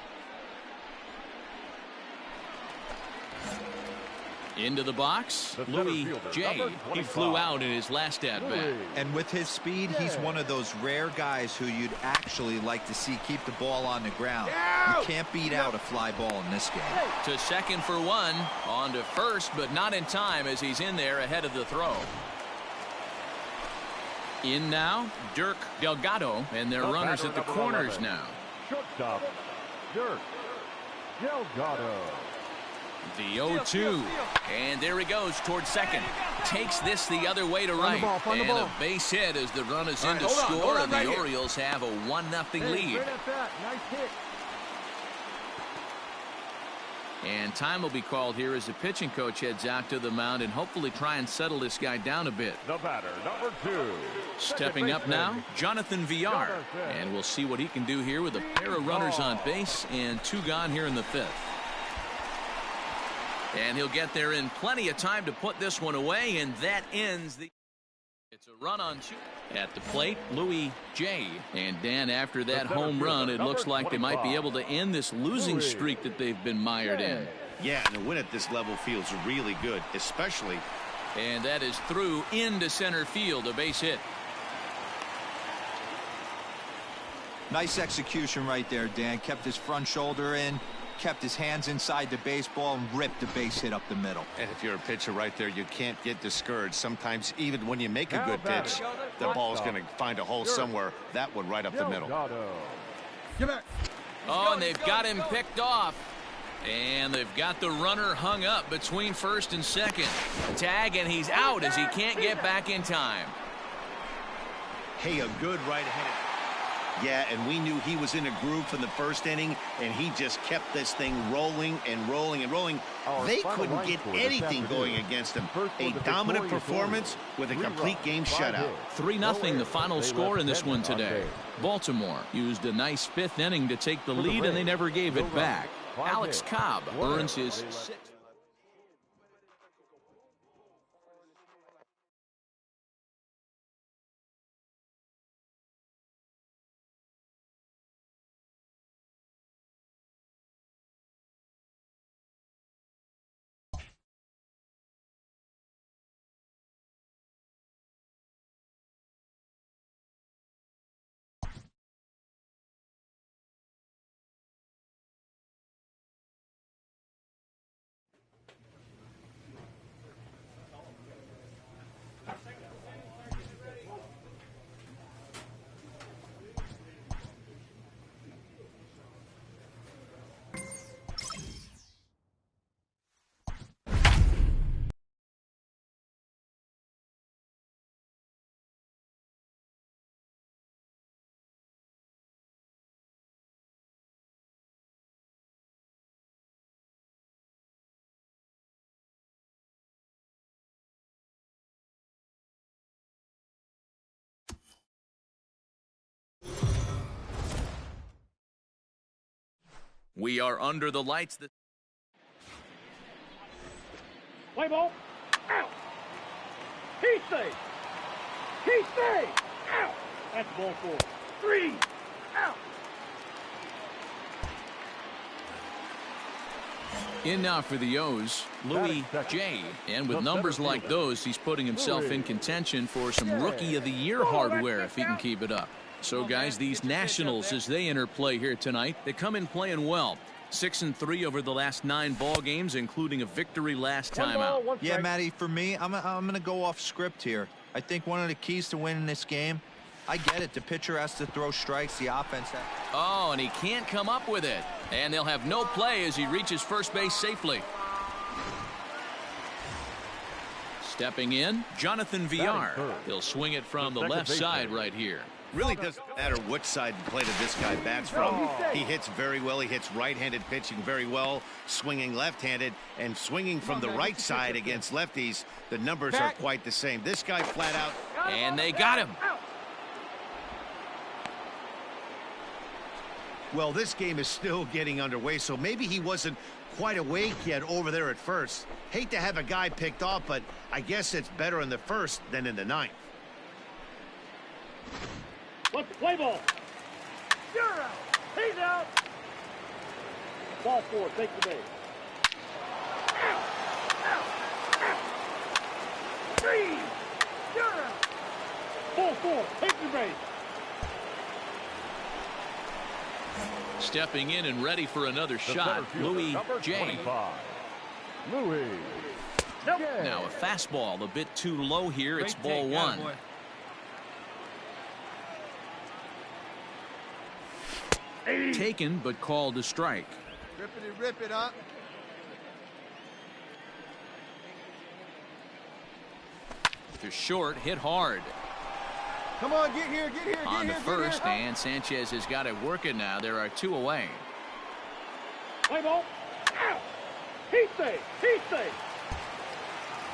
Speaker 1: Into the box, Louis J. He flew out in his last at-bat.
Speaker 4: And with his speed, he's one of those rare guys who you'd actually like to see keep the ball on the ground. You can't beat out a fly ball in this game.
Speaker 1: To second for 1, on to first, but not in time as he's in there ahead of the throw. In now, Dirk Delgado, and their runners at the corners now.
Speaker 3: Shortstop, Dirk Delgado.
Speaker 1: The 0-2. And there he goes towards second. Takes this the other way to right. And a base hit as the run is in to score, and the Orioles have a 1-0 lead.
Speaker 3: Nice hit.
Speaker 1: And time will be called here as the pitching coach heads out to the mound and hopefully try and settle this guy down a bit.
Speaker 3: The batter, number 2.
Speaker 1: Stepping up now, Jonathan Villar. And we'll see what he can do here with a pair of runners on base and 2 gone here in the 5th. And he'll get there in plenty of time to put this one away, and that ends the... It's a run on 2. At the plate, Louis J. And Dan, after that home run, it looks like they might be able to end this losing streak that they've been mired in.
Speaker 8: Yeah, and a win at this level feels really good, especially.
Speaker 1: And that is through into center field, a base hit.
Speaker 4: Nice execution right there, Dan. Kept his front shoulder in, kept his hands inside the baseball, and ripped the base hit up the middle.
Speaker 8: And if you're a pitcher right there, you can't get discouraged. Sometimes even when you make a good pitch, the ball's going to find a hole somewhere. That one right up the middle.
Speaker 1: Oh, and they've got him picked off. And they've got the runner hung up between first and second. Tag, and he's out as he can't get back in time.
Speaker 8: Hey, a good right-handed. Yeah, and we knew he was in a groove from the first inning, and he just kept this thing rolling and rolling and rolling. They couldn't get anything going against him. A dominant performance with a complete game shutout.
Speaker 1: 3-0 the final score in this one today. Baltimore used a nice 5th inning to take the lead, and they never gave it back. Alex Cobb earns his 6th. We are under the lights.
Speaker 9: Play ball. Out. He's safe. He's safe. Out. That's ball 4. 3. Out.
Speaker 1: In now for the O's, Louis J. And with numbers like those, he's putting himself in contention for some Rookie of the Year hardware if he can keep it up. So, guys, these Nationals, as they enter play here tonight, they come in playing well. 6-3 over the last 9 ball games, including a victory last time out.
Speaker 4: Yeah, Matty, for me, I'm going to go off script here. I think one of the keys to winning this game, I get it. The pitcher has to throw strikes. The offense has...
Speaker 1: Oh, and he can't come up with it. And they'll have no play as he reaches first base safely. Stepping in, Jonathan Villar. He'll swing it from the left side right here.
Speaker 8: Really doesn't matter which side of the plate of this guy bats from. He hits very well. He hits right-handed pitching very well, swinging left-handed, and swinging from the right side against lefties. The numbers are quite the same. This guy flat out.
Speaker 1: And they got him.
Speaker 8: Well, this game is still getting underway, so maybe he wasn't quite awake yet over there at first. Hate to have a guy picked off, but I guess it's better in the first than in the 9th.
Speaker 9: Let's play ball. You're out. He's out. Ball 4. Take the base. Out. Out. Out. 3. You're out. Ball 4. Take the base.
Speaker 1: Stepping in and ready for another shot, Louis J.
Speaker 3: Louis.
Speaker 1: Now a fastball a bit too low here. It's ball 1. Taken but called a strike.
Speaker 12: Rip it up.
Speaker 1: To short, hit hard.
Speaker 12: Come on, get here, get here, get
Speaker 1: On
Speaker 12: here,
Speaker 1: to
Speaker 12: get
Speaker 1: first,
Speaker 12: here.
Speaker 1: and Sanchez has got it working now. There are 2 away.
Speaker 9: Play ball. Out. He's safe. He's safe.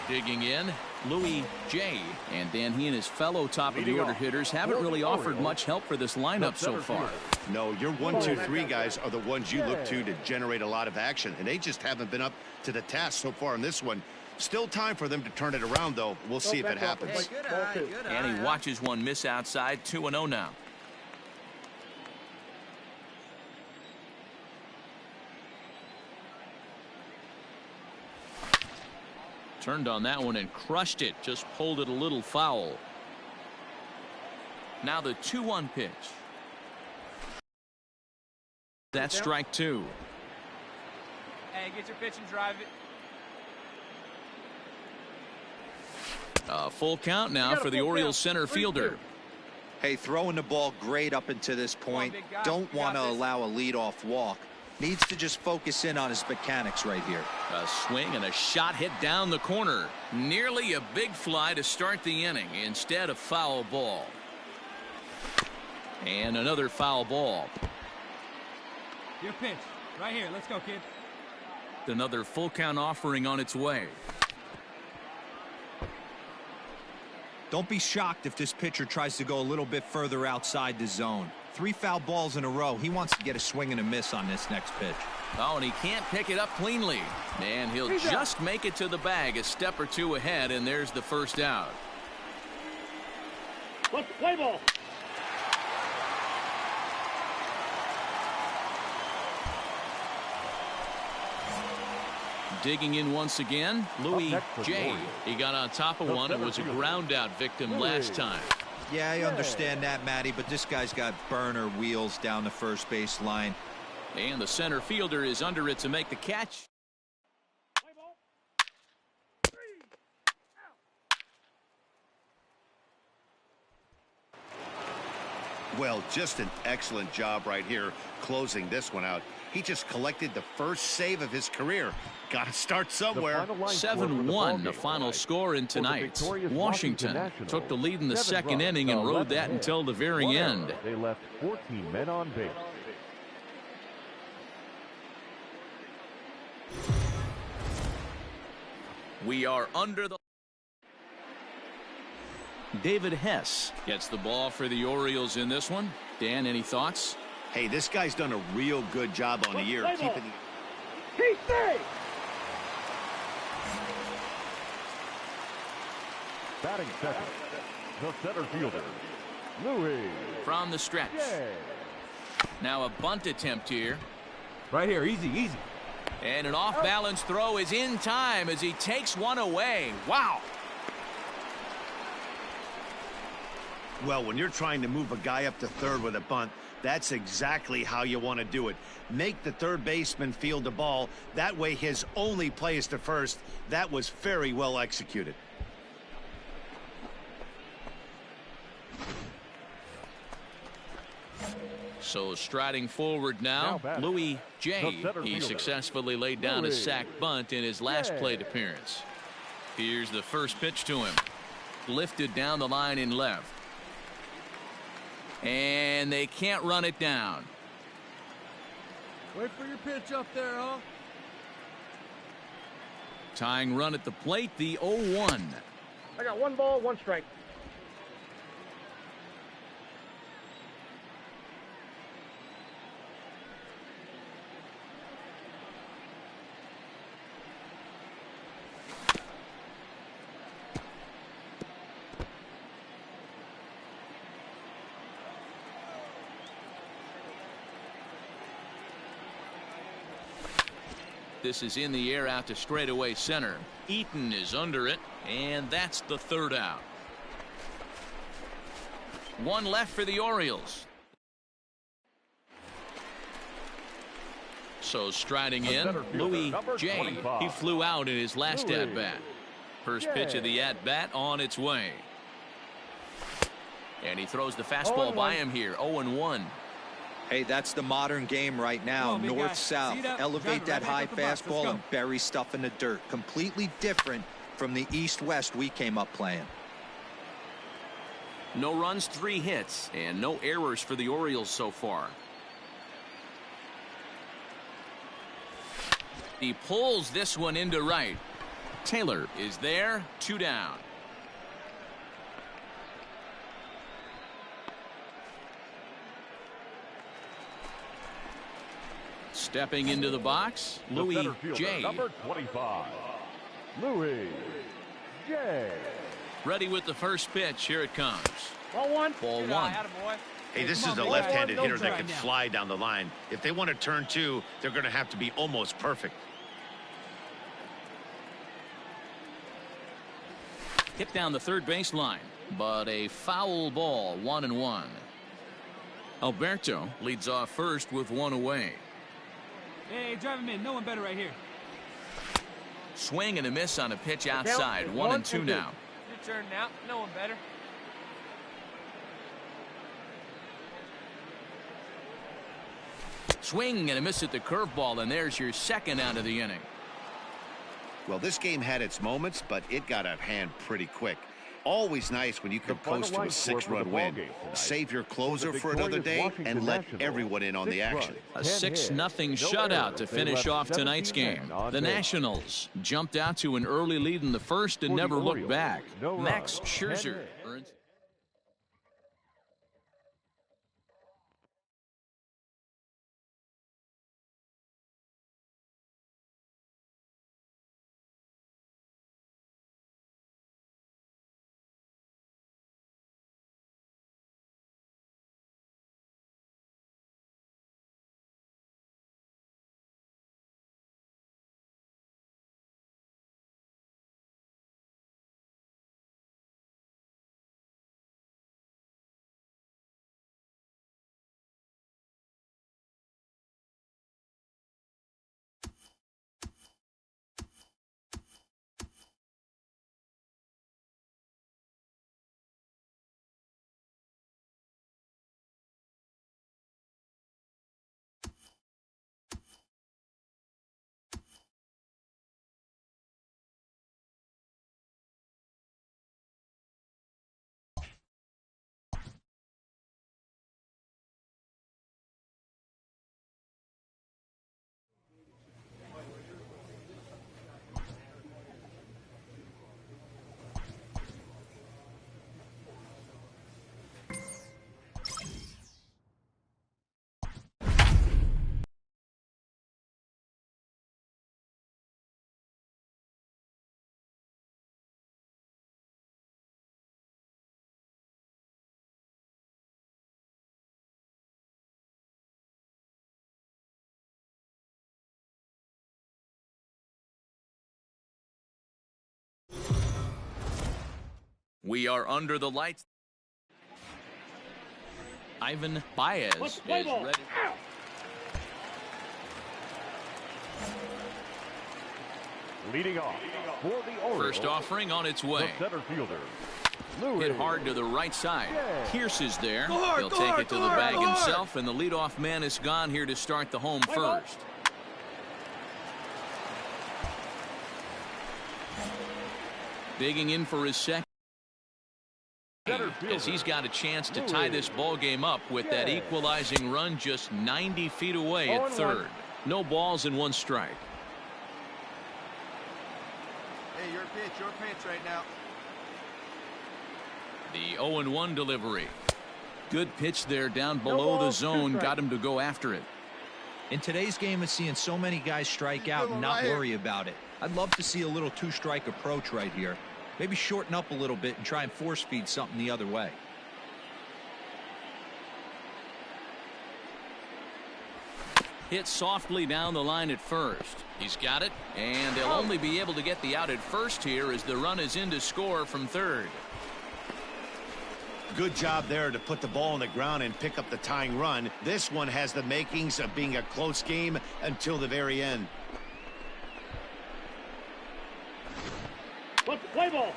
Speaker 1: Digging in, Louis J. And then he and his fellow top-of-the-order hitters haven't really offered much help for this lineup so far.
Speaker 8: No, your 1, 2, 3 guys are the ones you look to generate a lot of action, and they just haven't been up to the task so far in this one. Still time for them to turn it around, though. We'll see if it happens.
Speaker 10: Hey, good eye, good eye.
Speaker 1: And he watches one miss outside, 2-0 now. Turned on that one and crushed it. Just pulled it a little foul. Now the 2-1 pitch. That's strike 2.
Speaker 10: Hey, get your pitch and drive it.
Speaker 1: A full count now for the Orioles center fielder.
Speaker 4: Hey, throwing the ball great up until this point. Don't want to allow a leadoff walk. Needs to just focus in on his mechanics right here.
Speaker 1: A swing and a shot hit down the corner. Nearly a big fly to start the inning. Instead, a foul ball. And another foul ball.
Speaker 10: Your pitch. Right here. Let's go, kid.
Speaker 1: Another full count offering on its way.
Speaker 4: Don't be shocked if this pitcher tries to go a little bit further outside the zone. 3 foul balls in a row. He wants to get a swing and a miss on this next pitch.
Speaker 1: Oh, and he can't pick it up cleanly. And he'll just make it to the bag a step or 2 ahead, and there's the first out.
Speaker 9: Let's play ball.
Speaker 1: Digging in once again, Louis J. He got on top of one and was a ground out victim last time.
Speaker 4: Yeah, I understand that, Matty, but this guy's got burner wheels down the first base line.
Speaker 1: And the center fielder is under it to make the catch.
Speaker 8: Well, just an excellent job right here closing this one out. He just collected the first save of his career. Got to start somewhere.
Speaker 1: 7-1 the final score in tonight. Washington took the lead in the second inning and rode that until the very end.
Speaker 3: They left 14 men on base.
Speaker 1: We are under the... David Hess gets the ball for the Orioles in this one. Dan, any thoughts?
Speaker 8: Hey, this guy's done a real good job on the year keeping
Speaker 9: He's safe.
Speaker 3: Batting second, the center fielder, Louis.
Speaker 1: From the stretch. Now a bunt attempt here.
Speaker 12: Right here, easy, easy.
Speaker 1: And an off-balance throw is in time as he takes one away. Wow.
Speaker 8: Well, when you're trying to move a guy up to third with a bunt, that's exactly how you want to do it. Make the third baseman field the ball. That way his only play is to first. That was very well executed.
Speaker 1: So striding forward now, Louis J. He successfully laid down a sac bunt in his last plate appearance. Here's the first pitch to him. Lifted down the line in left. And they can't run it down.
Speaker 12: Wait for your pitch up there, huh?
Speaker 1: Tying run at the plate, the 0-1.
Speaker 9: I got 1 ball, 1 strike.
Speaker 1: This is in the air out to straightaway center. Eaton is under it, and that's the third out. 1 left for the Orioles. So striding in, Louis J. He flew out in his last at-bat. First pitch of the at-bat on its way. And he throws the fastball by him here, 0-1.
Speaker 4: Hey, that's the modern game right now. North-south. Elevate that high fastball and bury stuff in the dirt. Completely different from the east-west we came up playing.
Speaker 1: No runs, 3 hits, and no errors for the Orioles so far. He pulls this one into right. Taylor is there, 2 down. Stepping into the box, Louis J.
Speaker 3: Number 25, Louis J.
Speaker 1: Ready with the first pitch. Here it comes.
Speaker 9: Ball 1.
Speaker 1: Ball 1.
Speaker 8: Hey, this is a left-handed hitter that can fly down the line. If they want to turn 2, they're going to have to be almost perfect.
Speaker 1: Hit down the third baseline, but a foul ball, 1-1. Alberto leads off first with 1 away.
Speaker 10: Hey, drive him in. No one better right here.
Speaker 1: Swing and a miss on a pitch outside. 1-2 now.
Speaker 10: Your turn now. No one better.
Speaker 1: Swing and a miss at the curveball, and there's your second out of the inning.
Speaker 8: Well, this game had its moments, but it got out of hand pretty quick. Always nice when you can coast to a 6-run win. Save your closer for another day and let everyone in on the action.
Speaker 1: A 6-0 shutout to finish off tonight's game. The Nationals jumped out to an early lead in the first and never looked back. Max Scherzer earns. We are under the lights. Ivan Baez is ready.
Speaker 3: Leading off for the Orioles.
Speaker 1: First offering on its way.
Speaker 3: The center fielder,
Speaker 1: Hit hard to the right side. Pierce is there. He'll take it to the bag himself, and the leadoff man is gone here to start the home first. Digging in for his second. As he's got a chance to tie this ball game up with that equalizing run just 90 feet away at third. No balls and 1 strike.
Speaker 10: Hey, your pitch right now.
Speaker 1: The 0-1 delivery. Good pitch there down below the zone. Got him to go after it.
Speaker 4: In today's game of seeing so many guys strike out and not worry about it, I'd love to see a little 2-strike approach right here. Maybe shorten up a little bit and try and force feed something the other way.
Speaker 1: Hit softly down the line at first. He's got it, and they'll only be able to get the out at first here as the run is in to score from third.
Speaker 8: Good job there to put the ball on the ground and pick up the tying run. This one has the makings of being a close game until the very end.
Speaker 9: What's the play ball?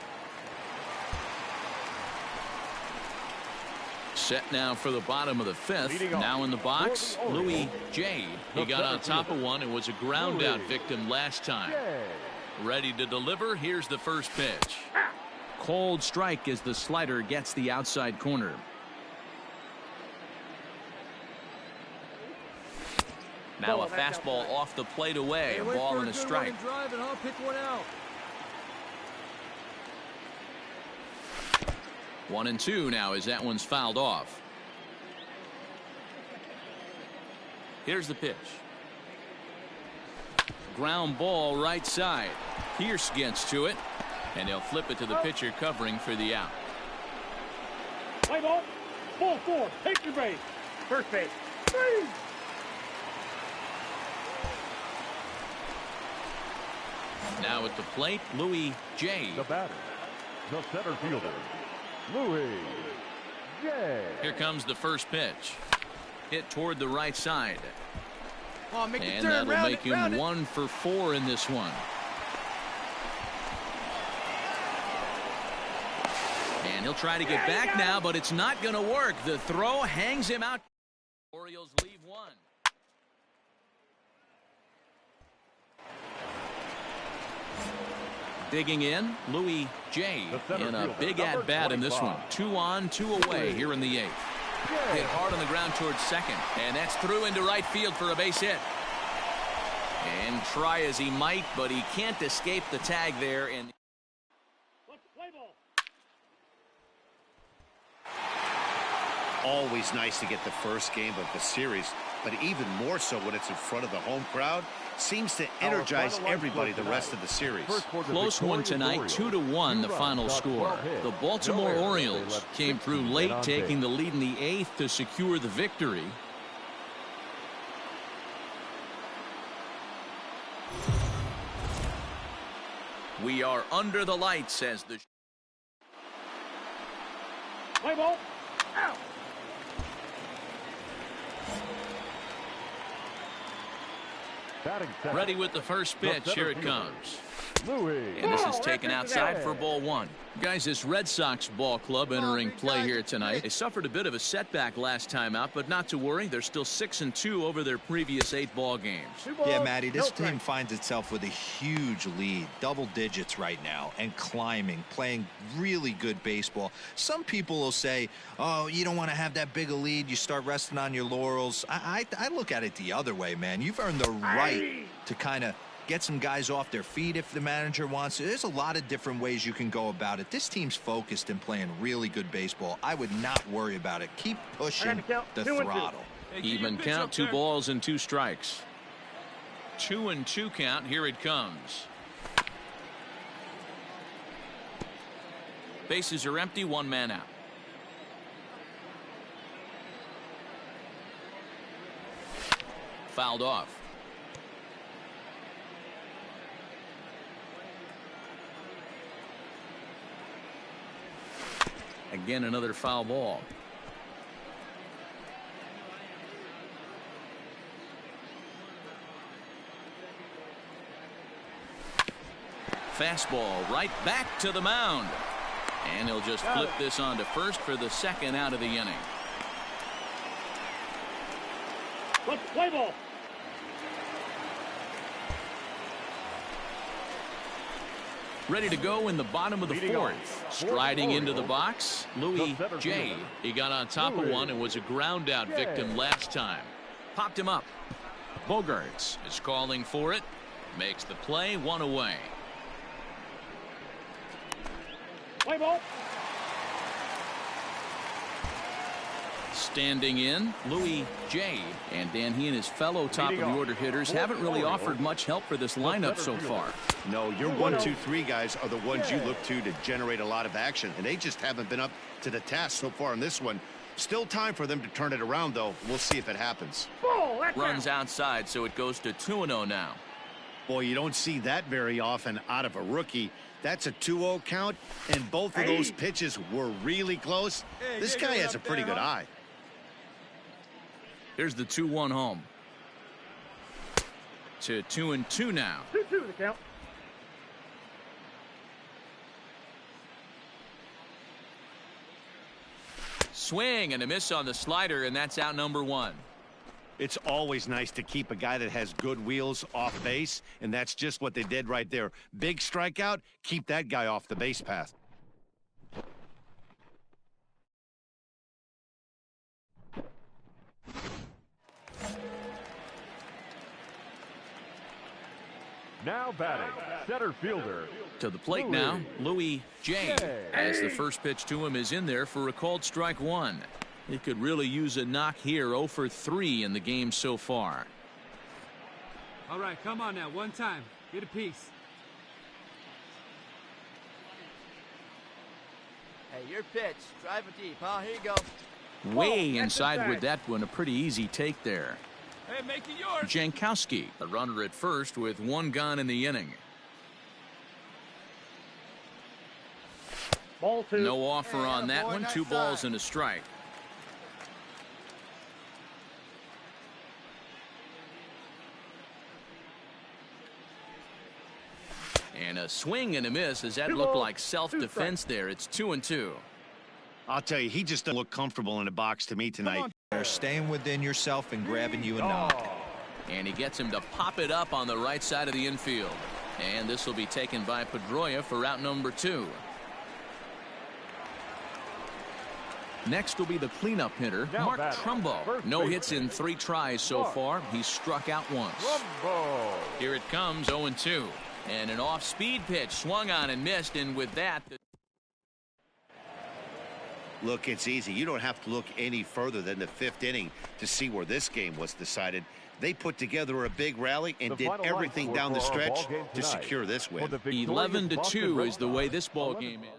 Speaker 1: Set now for the bottom of the 5th. Now in the box, Louis J. He got on top of one and was a ground out victim last time. Ready to deliver. Here's the first pitch.
Speaker 2: cold strike as the slider gets the outside corner. Now a fastball off the plate away. A ball and a strike.
Speaker 12: Drive and I'll pick one out.
Speaker 2: 1-2 now as that one's fouled off. Here's the pitch. Ground ball right side. Pierce gets to it, and they'll flip it to the pitcher covering for the out.
Speaker 9: Play ball. Ball 4. Take your base. First base. 3.
Speaker 2: Now at the plate, Louis J.
Speaker 3: The batter, the center fielder, Louis J.
Speaker 2: Here comes the first pitch. Hit toward the right side.
Speaker 10: Oh, make
Speaker 2: and
Speaker 10: the turn.
Speaker 2: that'll make him 1 for 4 in this one. And he'll try to get back now, but it's not going to work. The throw hangs him out. Orioles leave 1. Digging in, Louis J. in a big at-bat in this one. 2 on, 2 away here in the 8th. Hit hard on the ground towards second, and that's through into right field for a base hit. And try as he might, but he can't escape the tag there. And
Speaker 8: Always nice to get the first game of the series, but even more so when it's in front of the home crowd. Seems to energize everybody the rest of the series.
Speaker 2: Close one tonight, 2-1 the final score. The Baltimore Orioles came through late, taking the lead in the 8th to secure the victory. We are under the lights as the
Speaker 9: Play ball. Out.
Speaker 2: ready with the first pitch. Here it comes. And this is taken outside for ball 1. Guys, this Red Sox ball club entering play here tonight. They suffered a bit of a setback last time out, but not to worry. They're still 6-2 over their previous 8 ball games.
Speaker 4: Yeah, Matty, this team finds itself with a huge lead, double digits right now, and climbing, playing really good baseball. Some people will say, oh, you don't want to have that big a lead. You start resting on your laurels. I look at it the other way, man. You've earned the right to kind of get some guys off their feet if the manager wants to. There's a lot of different ways you can go about it. This team's focused and playing really good baseball. I would not worry about it. Keep pushing the throttle.
Speaker 2: Even count, 2 balls and 2 strikes. 2-2 count. Here it comes. Bases are empty. 1 man out. Fouled off. Again, another foul ball. Fastball right back to the mound. And he'll just flip this on to first for the 2nd out of the inning.
Speaker 9: Play ball.
Speaker 2: Ready to go in the bottom of the 4th. Striding into the box, Louis J. He got on top of one and was a ground out victim last time. Popped him up. Bogarts is calling for it. Makes the play. 1 away.
Speaker 9: Play ball.
Speaker 2: Standing in, Louis J. And Dan, he and his fellow top of the order hitters haven't really offered much help for this lineup so far.
Speaker 8: No, your 1, 2, 3 guys are the ones you look to generate a lot of action, and they just haven't been up to the task so far in this one. Still time for them to turn it around, though. We'll see if it happens.
Speaker 2: Runs outside, so it goes to 2-0 now.
Speaker 8: Boy, you don't see that very often out of a rookie. That's a 2-0 count, and both of those pitches were really close. This guy has a pretty good eye.
Speaker 2: Here's the 2-1 home. To 2-2 now.
Speaker 9: 2-2 the count.
Speaker 2: Swing and a miss on the slider, and that's out number 1.
Speaker 8: It's always nice to keep a guy that has good wheels off base, and that's just what they did right there. Big strikeout, keep that guy off the base path.
Speaker 3: Now batting, center fielder.
Speaker 2: To the plate now, Louis J. As the first pitch to him is in there for a called strike one. He could really use a knock here. 0 for 3 in the game so far.
Speaker 13: All right, come on now, one time. Get a piece.
Speaker 10: Hey, your pitch. Drive it deep, huh? Here you go.
Speaker 2: Way inside with that one. A pretty easy take there.
Speaker 13: Hey, make it yours.
Speaker 2: Jankowski, the runner at first with 1 gone in the inning.
Speaker 9: Ball 2.
Speaker 2: No offer on that one. 2 balls and a strike. And a swing and a miss. Does that look like self-defense there? It's 2-2.
Speaker 5: I'll tell you, he just doesn't look comfortable in the box to me tonight.
Speaker 4: They're staying within yourself and grabbing you a knock.
Speaker 2: And he gets him to pop it up on the right side of the infield. And this will be taken by Pedroia for out number 2. Next will be the cleanup hitter, Mark Trumbo. No hits in 3 tries so far. He's struck out once. Here it comes, 0-2. And an off-speed pitch swung on and missed, and with that...
Speaker 5: Look, it's easy. You don't have to look any further than the 5th inning to see where this game was decided. They put together a big rally and did everything down the stretch to secure this win.
Speaker 2: 11-2 is the way this ball game is.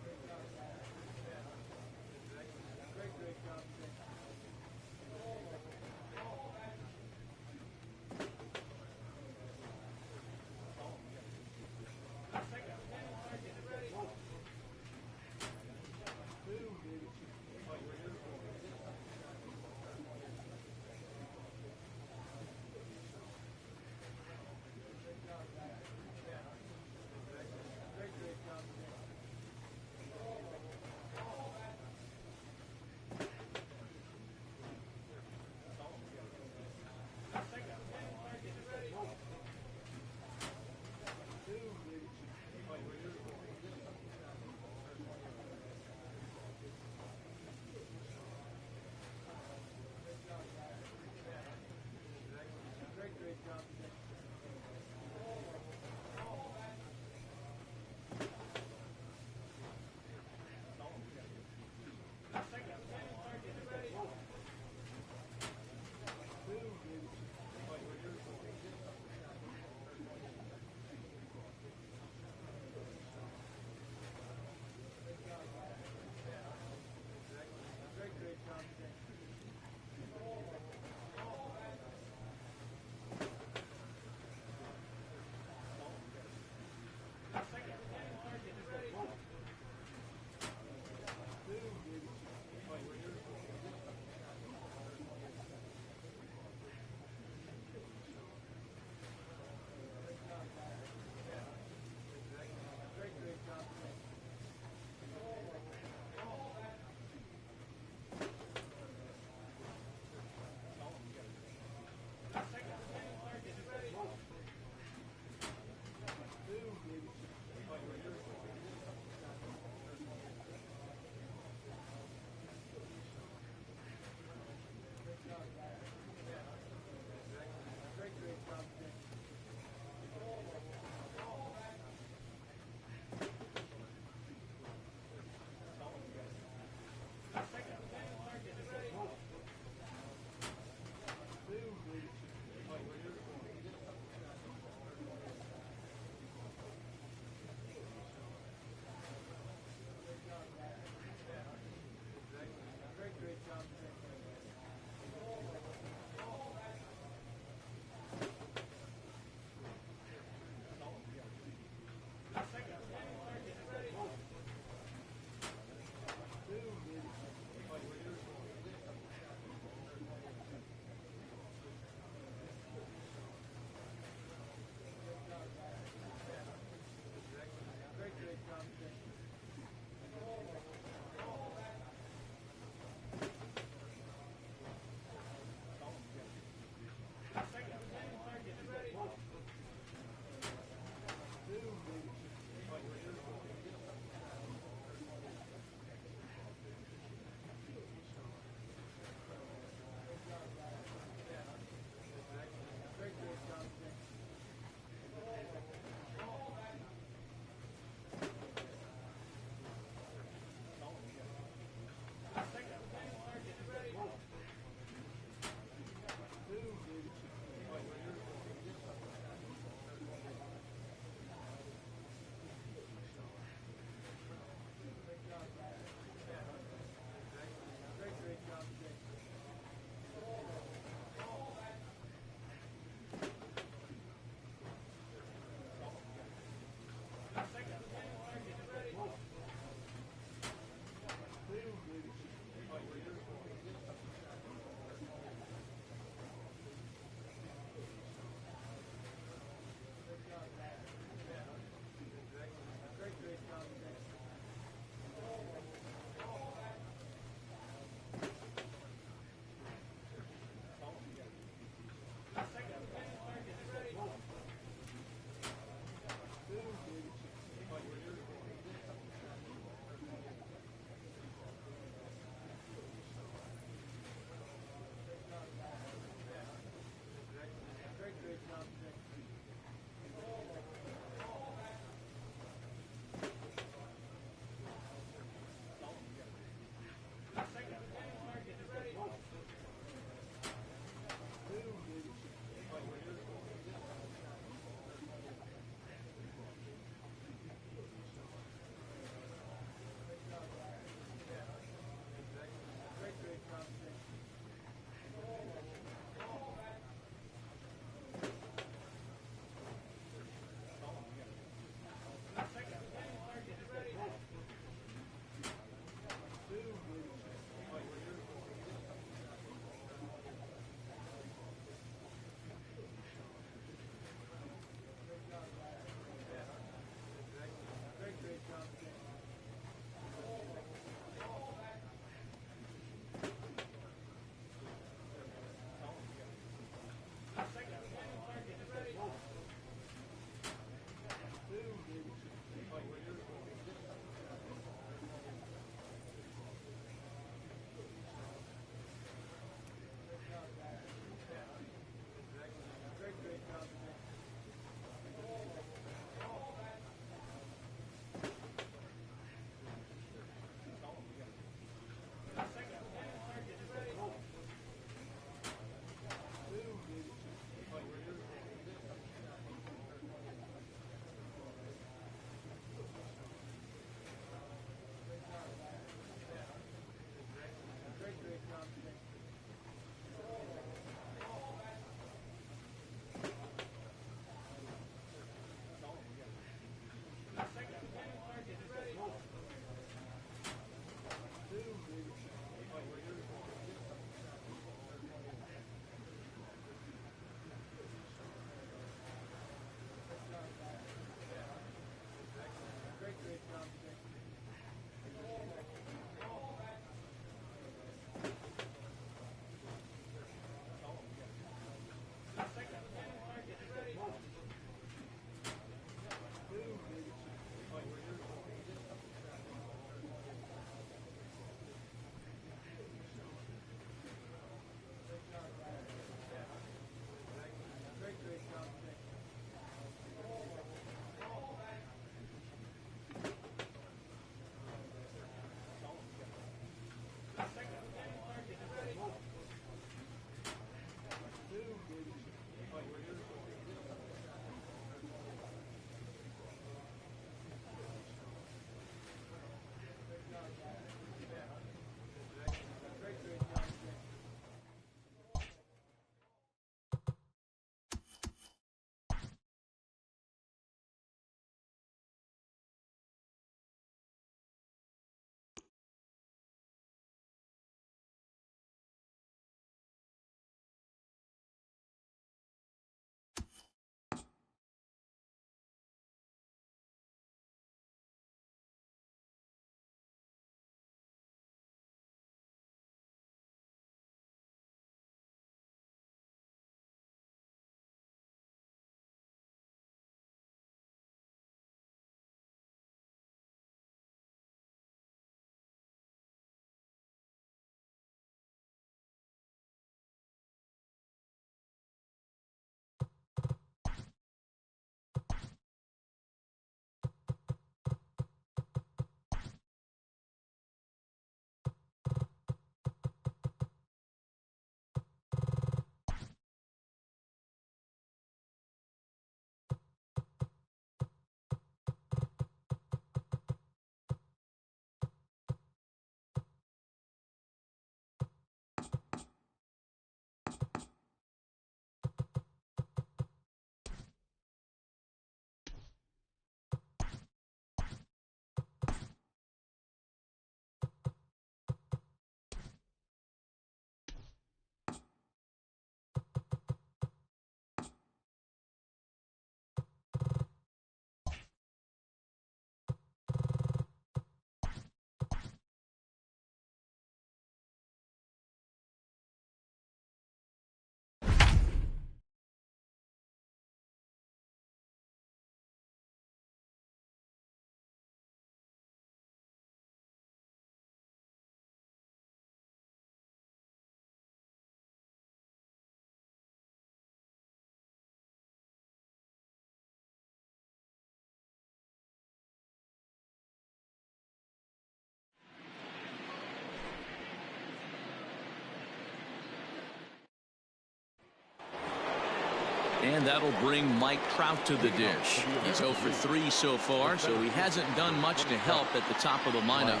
Speaker 1: And that'll bring Mike Trout to the dish. He's 0 for 3 so far, so he hasn't done much to help at the top of the lineup.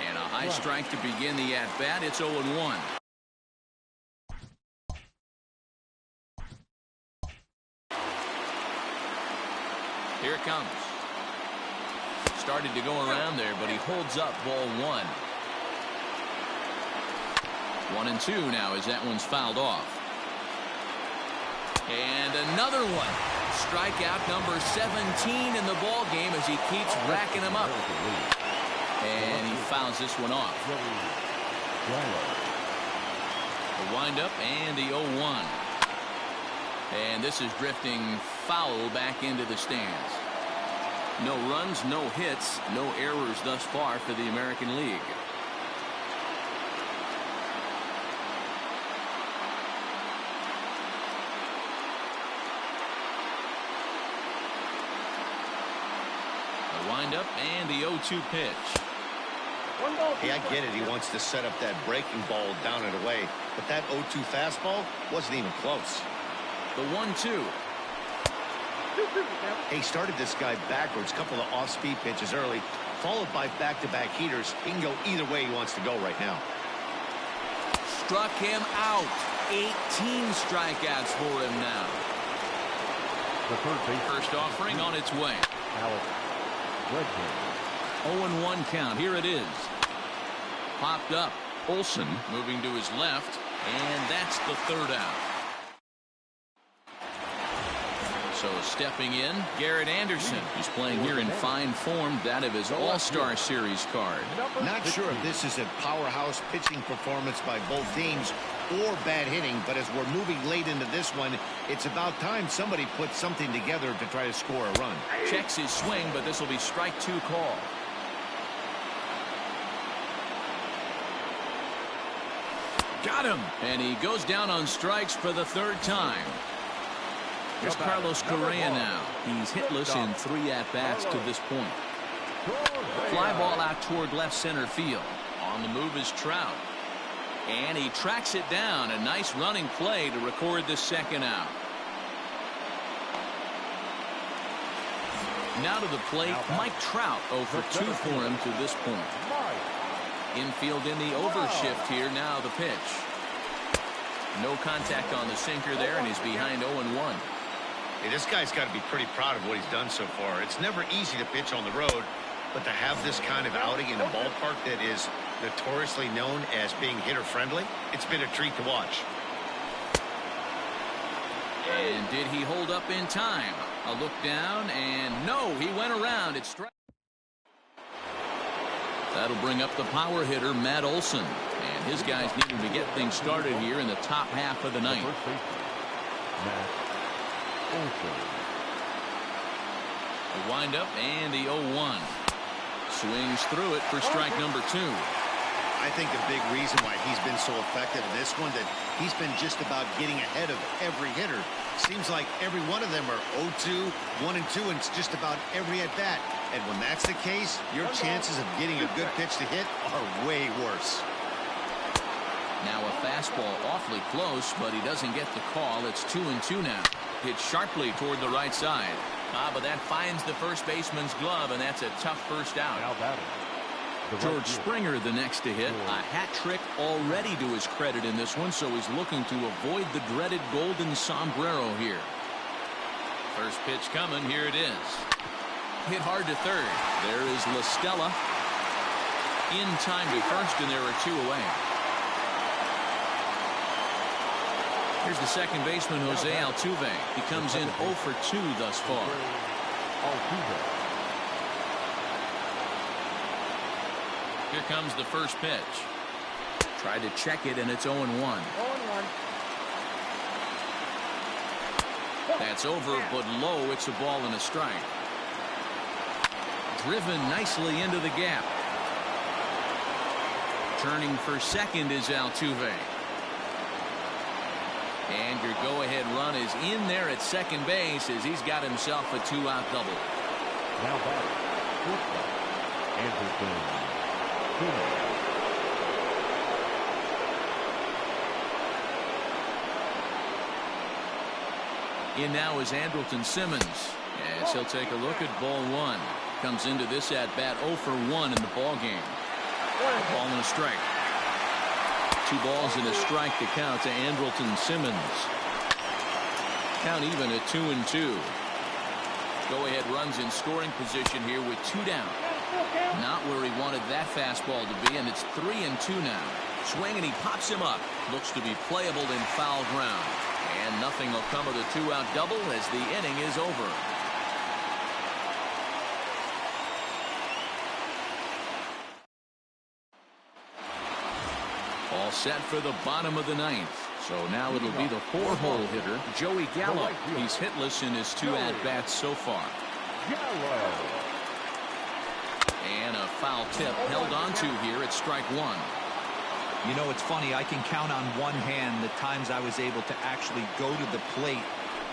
Speaker 1: And a high strike to begin the at-bat. It's 0-1. Here it comes. Started to go around there, but he holds up ball 1. 1-2 now as that one's fouled off. And another one. Strikeout number 17 in the ball game as he keeps racking them up. And he fouls this one off. The windup and the 0-1. And this is drifting foul back into the stands. No runs, no hits, no errors thus far for the American League. Windup and the 0-2 pitch.
Speaker 8: Hey, I get it. He wants to set up that breaking ball down and away, but that 0-2 fastball wasn't even close.
Speaker 1: The 1-2.
Speaker 8: He started this guy backwards, couple of off-speed pitches early, followed by back-to-back heaters. He can go either way he wants to go right now.
Speaker 1: Struck him out. 18 strikeouts for him now.
Speaker 3: The
Speaker 1: first offering on its way. 0-1 count. Here it is. Popped up. Olsen moving to his left, and that's the third out. So stepping in, Garrett Anderson. He's playing here in fine form, that of his All-Star Series card.
Speaker 8: Not sure if this is a powerhouse pitching performance by both teams or bad hitting, but as we're moving late into this one, it's about time somebody puts something together to try to score a run.
Speaker 1: Checks his swing, but this will be strike 2 call. Got him. And he goes down on strikes for the third time. Here's Carlos Correa now. He's hitless in 3 at-bats to this point. Fly ball out toward left center field. On the move is Trout. And he tracks it down. A nice running play to record the second out. Now to the plate, Mike Trout 0 for 2 for him to this point. Infield in the overshift here. Now the pitch. No contact on the sinker there, and he's behind 0-1.
Speaker 6: Hey, this guy's got to be pretty proud of what he's done so far. It's never easy to pitch on the road, but to have this kind of outing in a ballpark that is notoriously known as being hitter-friendly, it's been a treat to watch.
Speaker 1: And did he hold up in time? A look down, and no, he went around. It's strike. That'll bring up the power hitter, Matt Olson. And his guys needing to get things started here in the top half of the ninth. The windup and the 0-1. Swings through it for strike number 2.
Speaker 8: I think the big reason why he's been so effective in this one, that he's been just about getting ahead of every hitter. Seems like every one of them are 0-2, 1-2, and it's just about every at-bat. And when that's the case, your chances of getting a good pitch to hit are way worse.
Speaker 1: Now a fastball awfully close, but he doesn't get the call. It's 2-2 now. Hit sharply toward the right side. But that finds the first baseman's glove, and that's a tough first out. George Springer the next to hit. A hat trick already to his credit in this one, so he's looking to avoid the dreaded golden sombrero here. First pitch coming. Here it is. Hit hard to third. There is La Stella in time to first, and there are 2 away. Here's the second baseman, Jose Altuve. He comes in 0 for 2 thus far. Here comes the first pitch. Tried to check it, and it's 0-1. That's over, but low. It's a ball and a strike. Driven nicely into the gap. Turning for second is Altuve. And your go-ahead run is in there at second base as he's got himself a 2-out double.
Speaker 3: Now batting, Anderson.
Speaker 2: In now is Andrelton Simmons, as he'll take a look at ball one. Comes into this at bat 0 for 1 in the ball game. Ball and a strike. 2 balls and a strike to count to Andrelton Simmons. Count even at 2-2. Go ahead runs in scoring position here with 2 down. Not where he wanted that fastball to be, and it's 3-2 now. Swing and he pops him up. Looks to be playable in foul ground. And nothing will come of the 2-out double as the inning is over. All set for the bottom of the 9th. So now it'll be the 4-hole hitter, Joey Gallo. He's hitless in his 2 at-bats so far. And a foul tip held onto here at strike 1.
Speaker 4: You know, it's funny. I can count on one hand the times I was able to actually go to the plate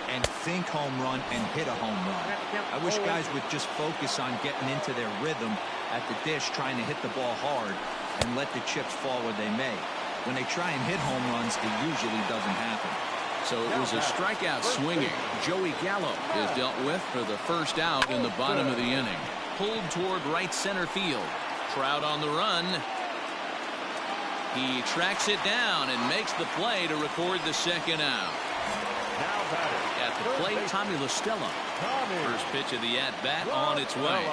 Speaker 4: and think home run and hit a home run. I wish guys would just focus on getting into their rhythm at the dish, trying to hit the ball hard and let the chips fall where they may. When they try and hit home runs, it usually doesn't happen.
Speaker 2: So it was a strikeout swinging. Joey Gallo is dealt with for the first out in the bottom of the inning. Pulled toward right center field. Trout on the run. He tracks it down and makes the play to record the second out. At the plate, Tommy La Stella. First pitch of the at-bat on its way.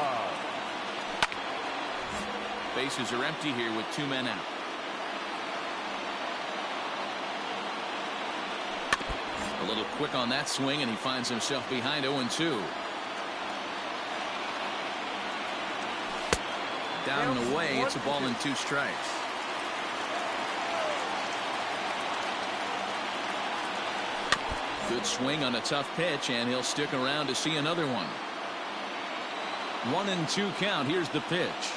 Speaker 2: Bases are empty here with 2 men out. A little quick on that swing, and he finds himself behind 0-2. Down and away, it's a ball and 2 strikes. Good swing on a tough pitch, and he'll stick around to see another one. 1-2 count. Here's the pitch.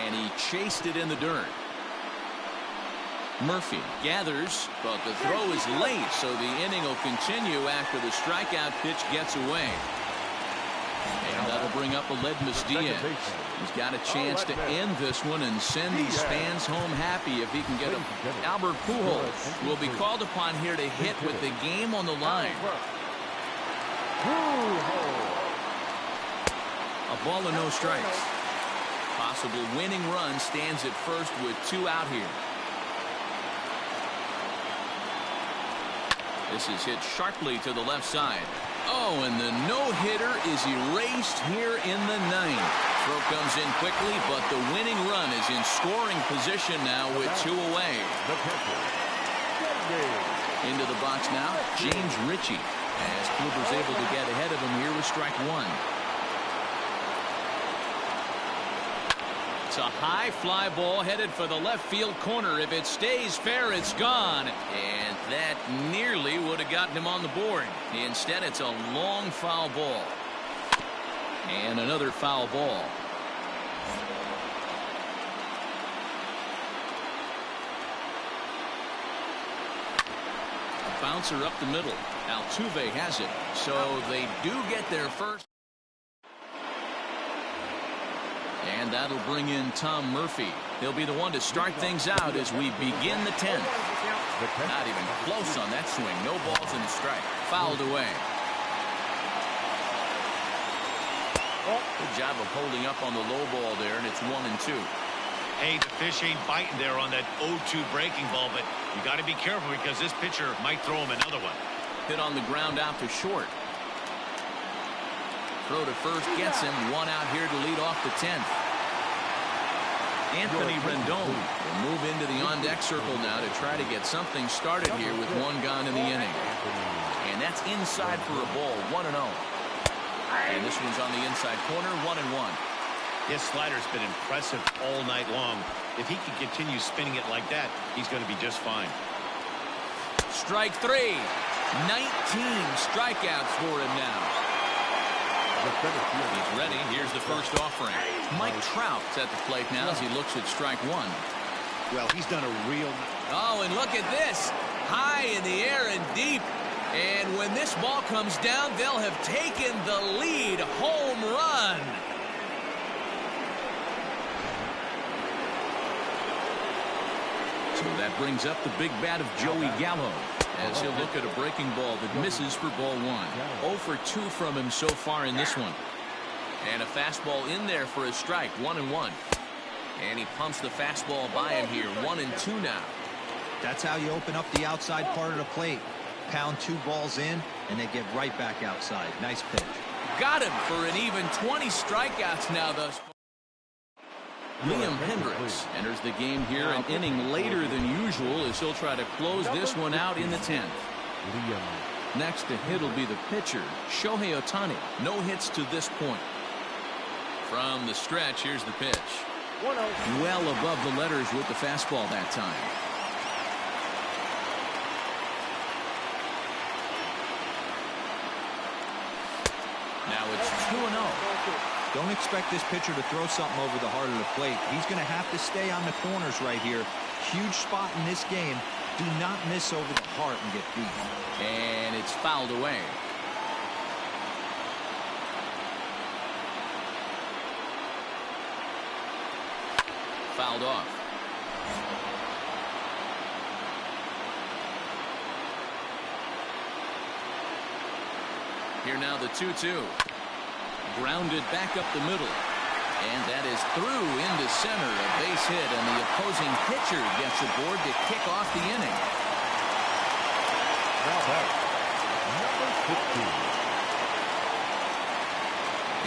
Speaker 2: And he chased it in the dirt. Murphy gathers, but the throw is late, so the inning will continue after the strikeout pitch gets away. And that'll bring up Aledmus Diaz. He's got a chance to end this one and send these fans home happy if he can get them. Albert Pujols will be called upon here to hit with the game on the line. A ball and no strikes. Possible winning run stands at first with 2 out here. This is hit sharply to the left side. Oh, and the no-hitter is erased here in the 9th. Throw comes in quickly, but the winning run is in scoring position now with 2 away. Into the box now, James Ritchie, as Kluber's able to get ahead of him here with strike 1. It's a high fly ball headed for the left field corner. If it stays fair, it's gone. And that nearly would have gotten him on the board. Instead, it's a long foul ball. And another foul ball. A bouncer up the middle. Altuve has it. So they do get their first. And that'll bring in Tom Murphy. He'll be the one to start things out as we begin the 10th. Not even close on that swing. No balls and a strike. Fouled away. Good job of holding up on the low ball there, and it's 1-2.
Speaker 6: Hey, the fish ain't biting there on that 0-2 breaking ball, but you got to be careful because this pitcher might throw him another one.
Speaker 2: Hit on the ground out to short. Throw to first gets him. 1 out here to lead off the 10th. Anthony Rendon will move into the on-deck circle now to try to get something started here with 1 gone in the inning. And that's inside for a ball, 1-0. And this one's on the inside corner, 1-1.
Speaker 6: His slider's been impressive all night long. If he can continue spinning it like that, he's going to be just fine.
Speaker 2: Strike 3. 19 strikeouts for him now. He's ready. Here's the first offering. Mike Trout's at the plate now as he looks at strike 1.
Speaker 8: Well, he's done a real...
Speaker 2: Oh, and look at this. High in the air and deep. And when this ball comes down, they'll have taken the lead. Home run. So that brings up the big bat of Joey Gallo as he'll look at a breaking ball that misses for ball one. 0 for 2 from him so far in this one. And a fastball in there for a strike. 1-1. And he pumps the fastball by him here. 1-2 now.
Speaker 4: That's how you open up the outside part of the plate. Pound 2 balls in, and they get right back outside. Nice pitch.
Speaker 2: Got him for an even 20 strikeouts now thus far. Liam Hendricks enters the game here an inning later than usual as he'll try to close this one out in the 10th. Next to hit will be the pitcher, Shohei Ohtani. No hits to this point. From the stretch, here's the pitch. Well above the letters with the fastball that time. Now it's 2-0.
Speaker 4: Don't expect this pitcher to throw something over the heart of the plate. He's going to have to stay on the corners right here. Huge spot in this game. Do not miss over the heart and get beat.
Speaker 2: And it's fouled away. Fouled off. Here now the 2-2. Grounded back up the middle. And that is through into center. A base hit, and the opposing pitcher gets aboard to kick off the inning.
Speaker 3: Now back, number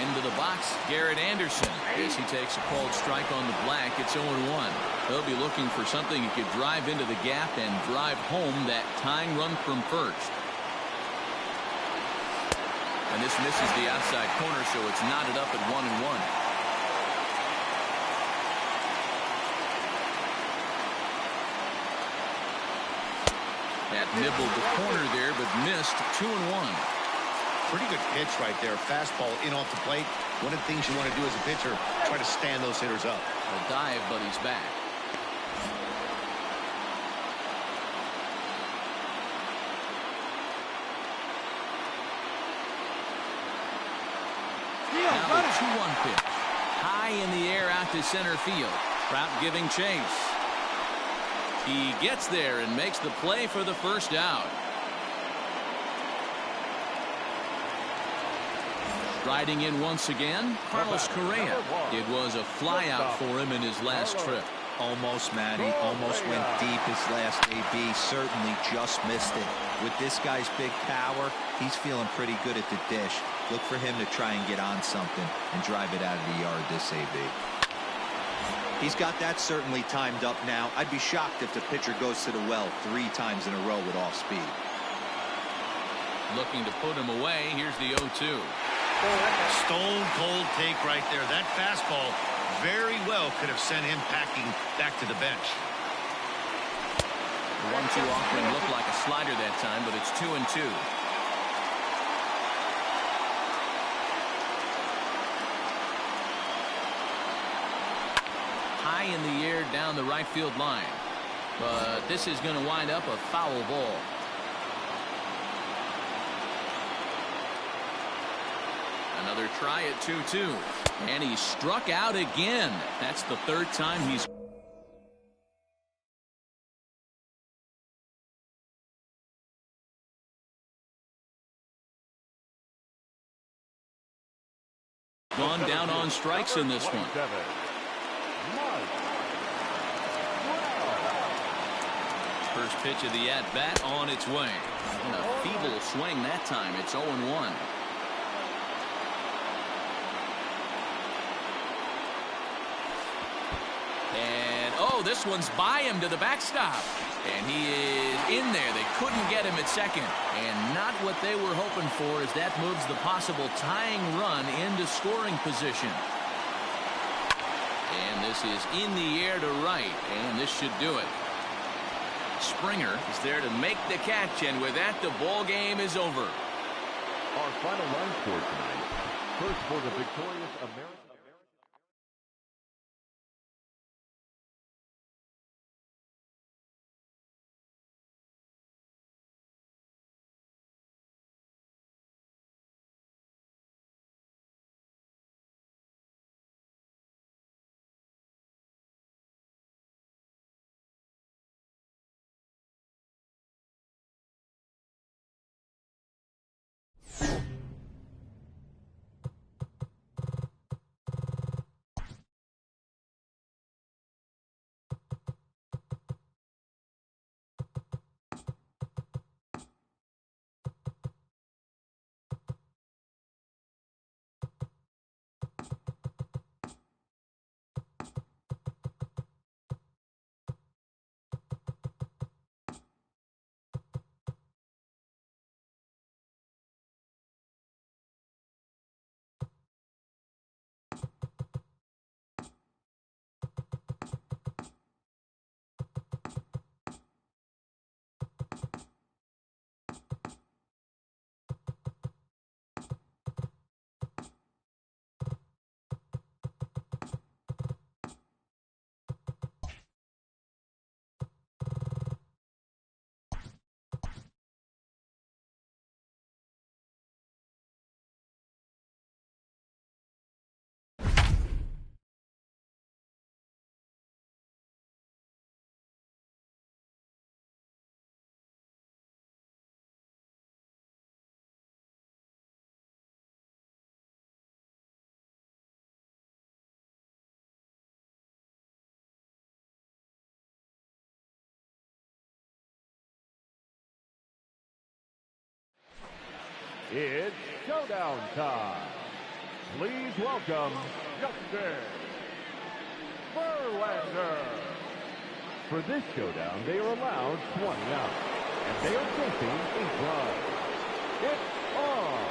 Speaker 3: 15.
Speaker 2: Into the box, Garrett Anderson. As he takes a called strike on the black, it's 0-1. They'll be looking for something he could drive into the gap and drive home that tying run from first. And this misses the outside corner, so it's knotted up at 1-1. That nibbled the corner there, but missed. 2-1.
Speaker 5: Pretty good pitch right there. Fastball in off the plate. One of the things you want to do as a pitcher, try to stand those hitters up.
Speaker 2: A dive, but he's back. Now the 2-1 pitch. High in the air out to center field. Trout giving chase. He gets there and makes the play for the first out. Riding in once again, Carlos Correa. It was a flyout for him in his last trip.
Speaker 4: Almost, Matty. Almost went deep his last AB. Certainly just missed it. With this guy's big power, he's feeling pretty good at the dish. Look for him to try and get on something and drive it out of the yard this AB. He's got that certainly timed up now. I'd be shocked if the pitcher goes to the well 3 times in a row with off speed.
Speaker 2: Looking to put him away. Here's the 0-2.
Speaker 6: Stone cold take right there. That fastball very well could have sent him packing back to the bench.
Speaker 2: The 1-2 offering looked like a slider that time, but it's 2-2. High in the air down the right field line. But this is going to wind up a foul ball. Another try at 2-2. And he struck out again. That's the 3rd time he's gone down on strikes in this one. First pitch of the at-bat on its way. And a feeble swing that time. It's 0-1. And, oh, this one's by him to the backstop. And he is in there. They couldn't get him at second. And not what they were hoping for as that moves the possible tying run into scoring position. And this is in the air to right. And this should do it. Springer is there to make the catch. And with that, the ball game is over.
Speaker 3: Our final line score tonight. First for the victorious American. It's showdown time. Please welcome Justin Verlander. For this showdown, they are allowed 20 out, and they are chasing 8 runs. It's on.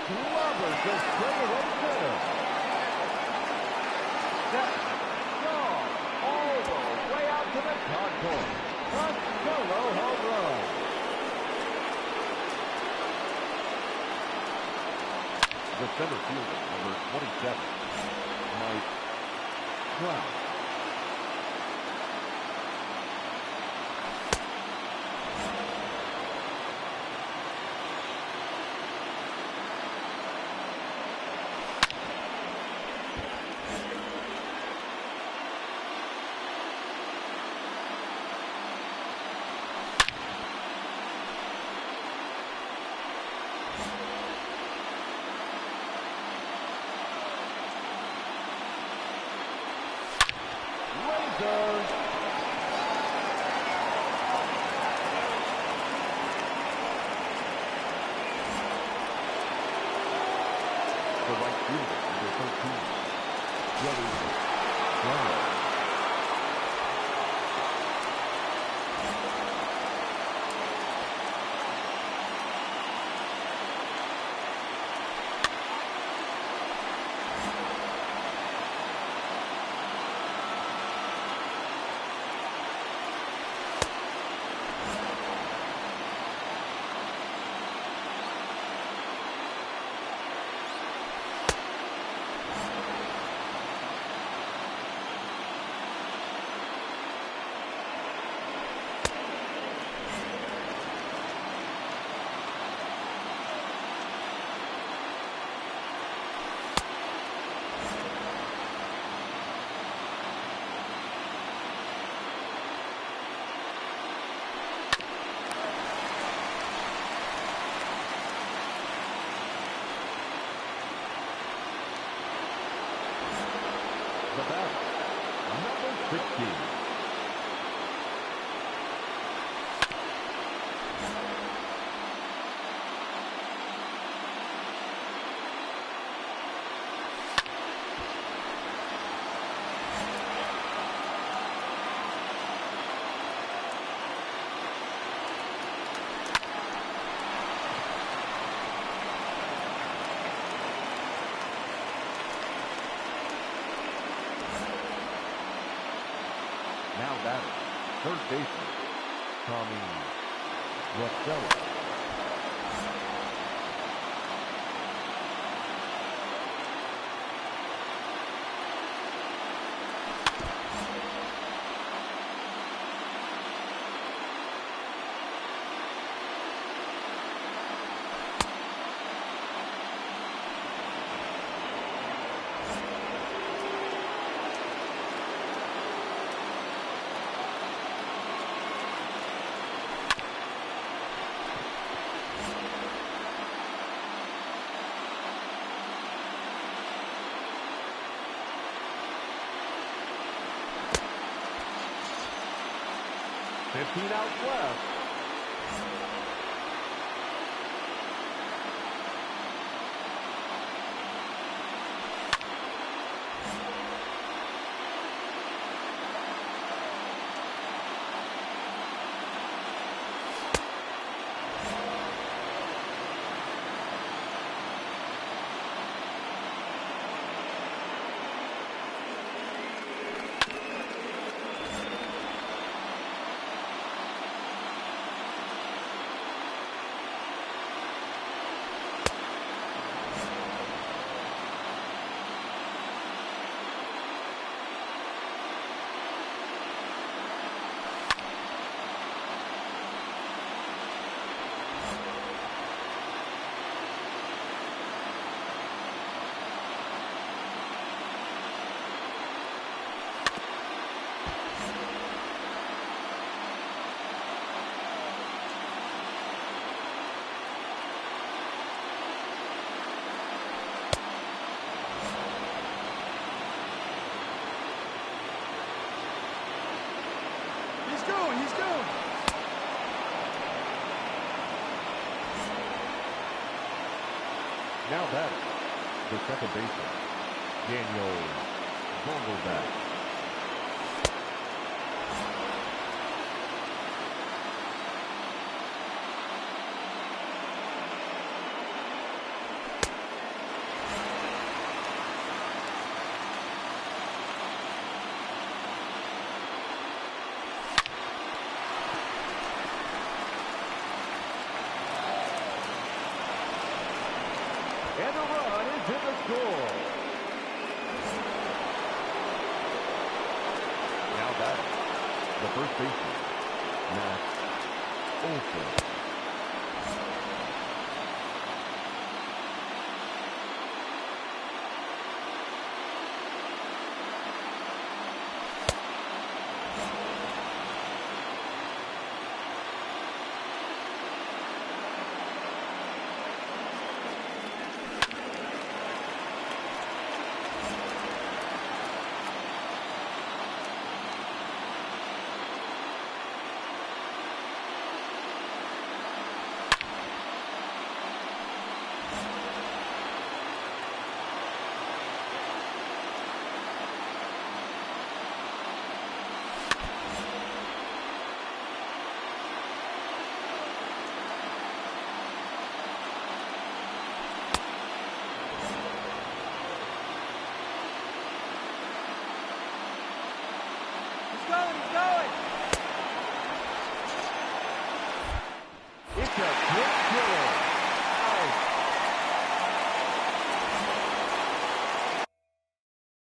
Speaker 3: Glover just straight away center. Set, go, all the way out to the contour. A solo home run. The center fielder, number 27, Mike Trout. The batter, number 16. Now batting, third baseman, Tommy Russell. 15 outs left.
Speaker 12: He's going.
Speaker 3: Now batting, the second baseman, Daniel Vogelbach. And a run is in the score. Now batting, the first baseman, Matt Olson. It's a quick killer. Out.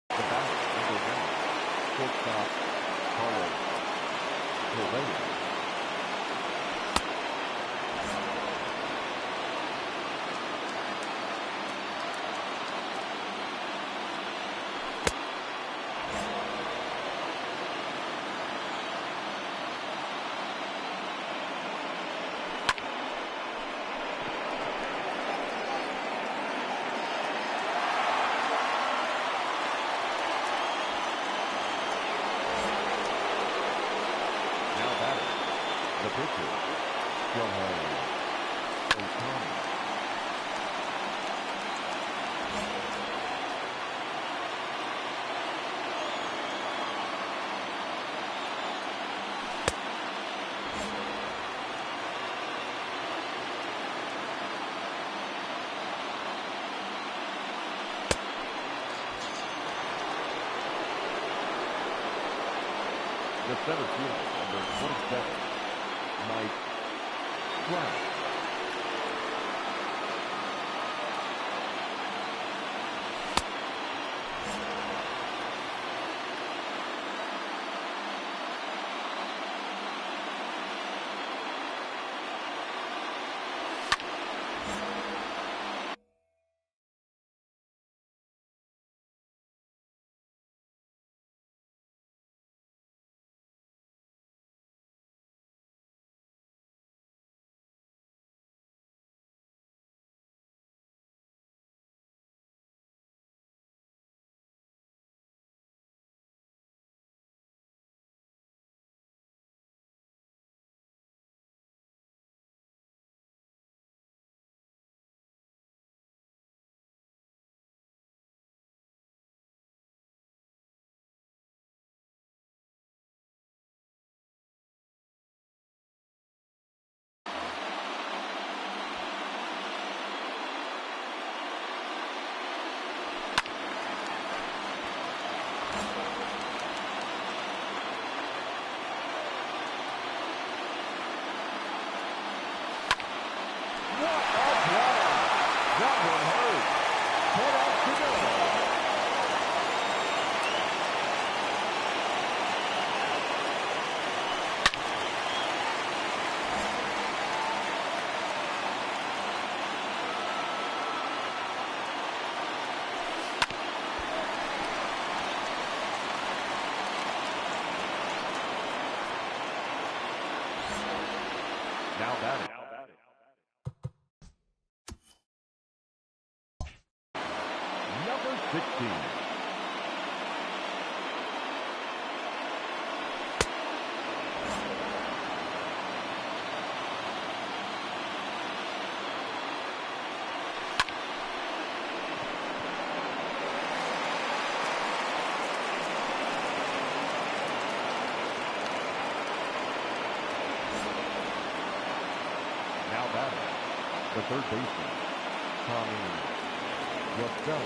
Speaker 3: The batter, number 1, shortstop, Carlos Correa. The pitcher, Shohei Ohtani. The center fielder, number 27, Mike Trout. Now batting. Number 16. Now batting, the third baseman, Tommy Russell.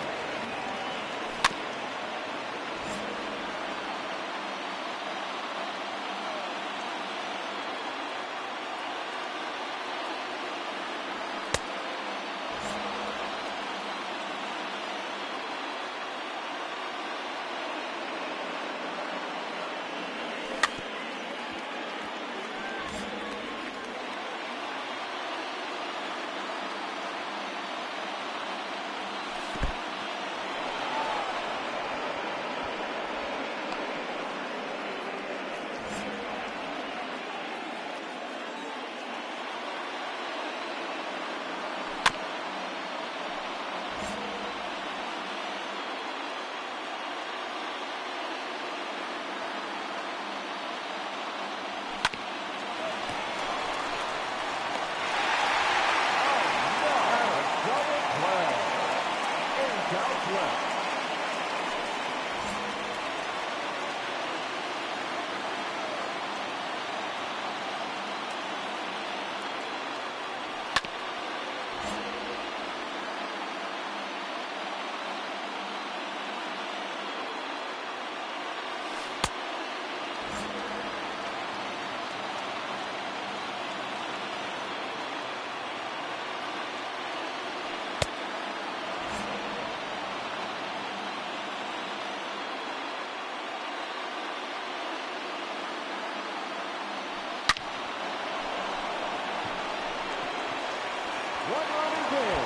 Speaker 3: One run is in.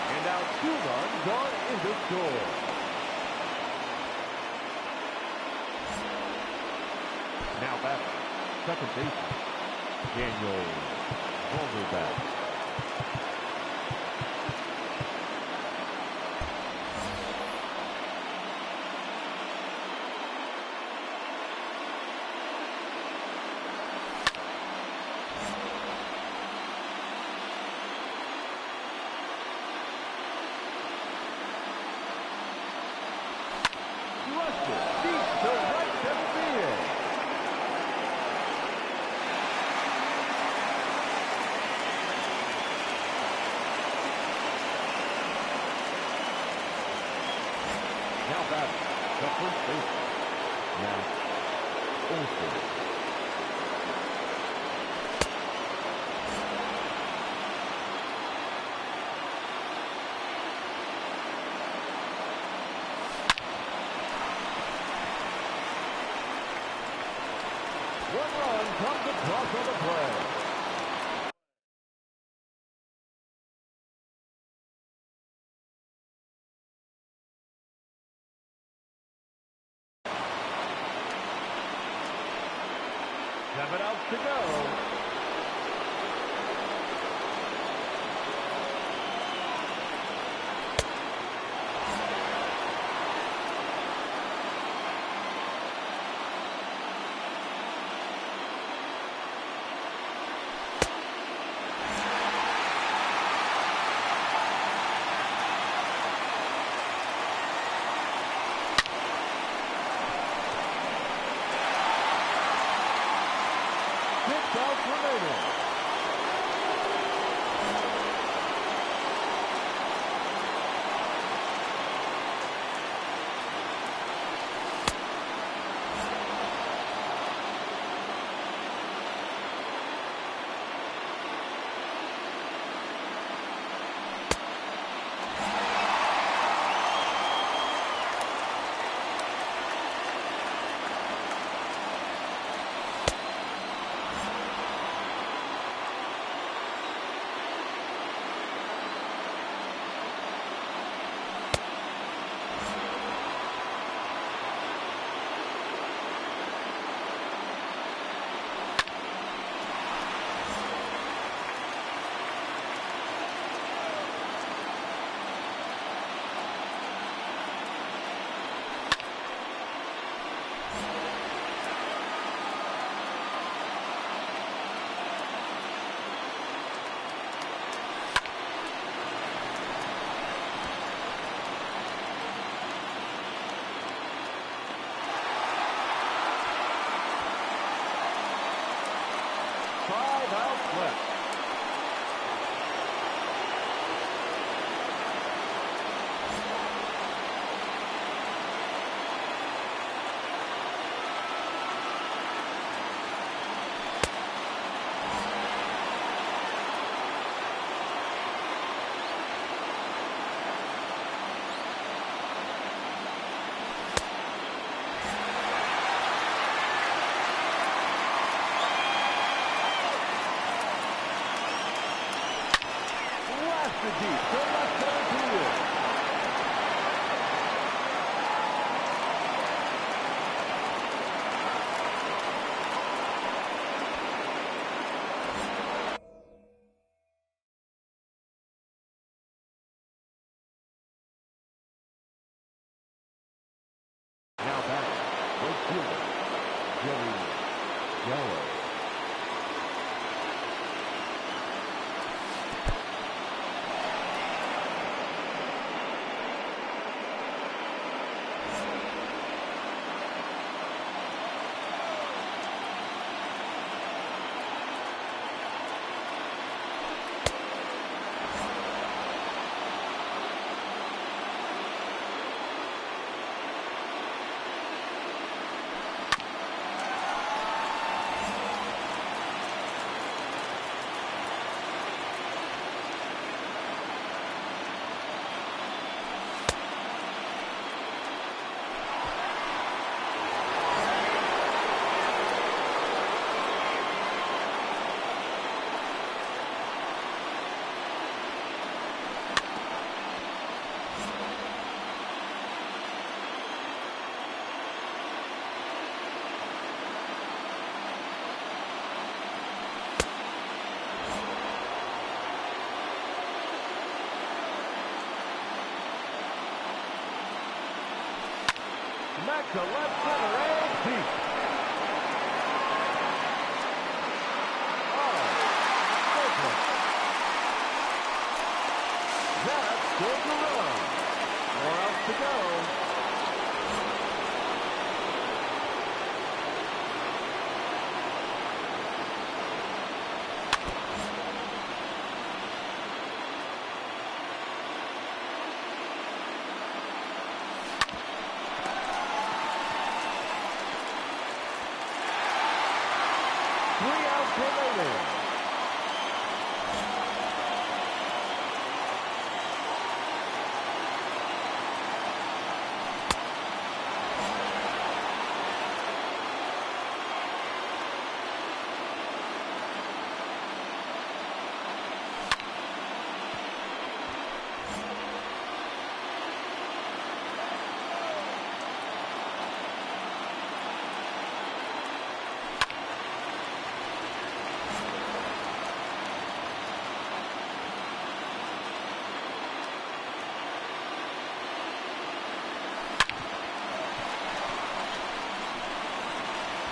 Speaker 3: And now 2 runs are in the score. Now batting, second baseman, Daniel Vogelbach. Now batting, the first baseman, Matt Olson. One run comes across on the play. Seven outs to go. Outs remaining. 5 outs left. Deep to left center field. Now back, right fielder, Joey Gallo. Back to left center and deep. Oh, that's good to run. 4 outs to go.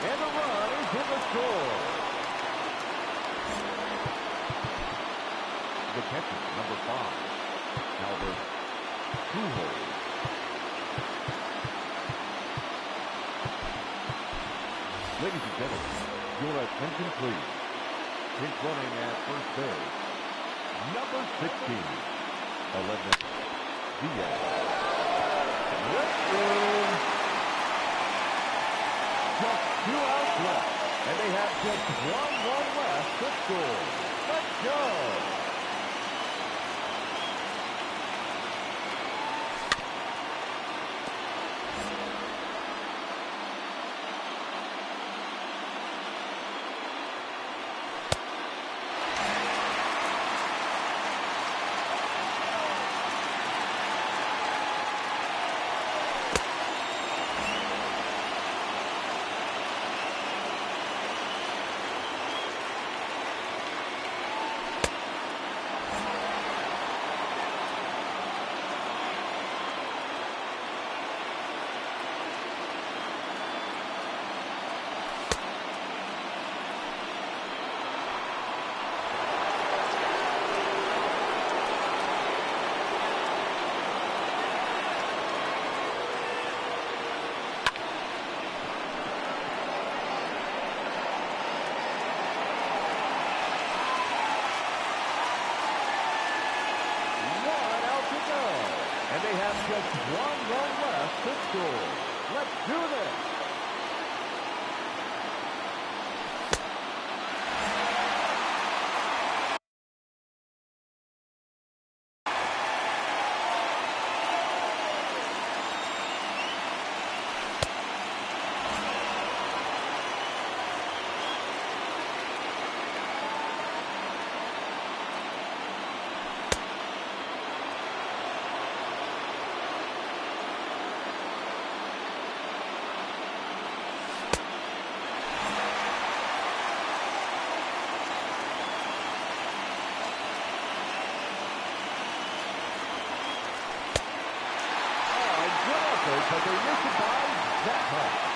Speaker 3: And the run is in the score. The catcher, number 5, Albert Pujols. Ladies and gentlemen, your attention please. Pinch running at first base, number 16, Elizabeth Diaz. Just 2 outs left, and they have just 1 run left to score. Let's go! just one run left to score. Let's do this. But they miss it by that much.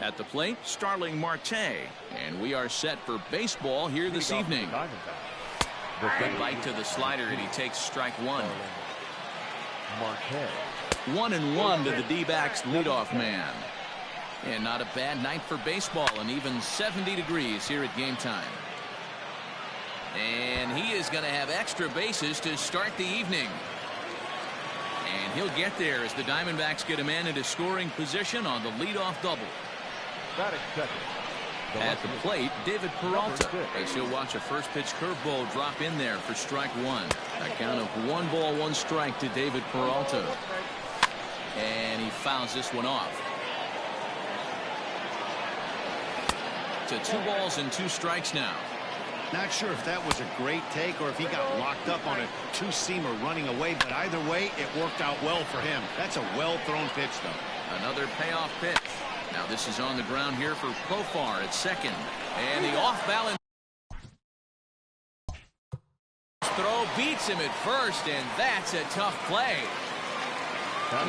Speaker 2: At the plate, Starling Marte. And we are set for baseball here this evening. Good bite to the slider, and he takes strike one. 1-1 to the D-backs leadoff man. And not a bad night for baseball, and even 70 degrees here at game time. And he is going to have extra bases to start the evening. And he'll get there as the Diamondbacks get a man into scoring position on the leadoff double. At the plate, David Peralta, as he'll watch a first pitch curveball drop in there for strike one. A count of 1 ball, 1 strike to David Peralta. And he fouls this one off. To 2 balls and 2 strikes now.
Speaker 8: Not sure if that was a great take or if he got locked up on a two-seamer running away, but either way, it worked out well for him. That's a well-thrown pitch, though.
Speaker 1: Another payoff pitch. Now this is on the ground here for Profar at second. And the off-balance throw beats him at first, and that's a tough play.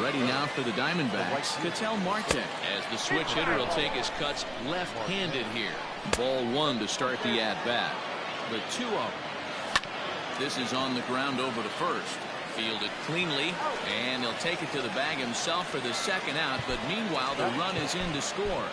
Speaker 1: Ready now for the Diamondbacks, Ketel Marte, as the switch hitter will take his cuts left-handed here. Ball one to start the at-bat. The 2-0. This is on the ground over to first. Fielded cleanly, and he'll take it to the bag himself for the second out, but meanwhile the run is in to score.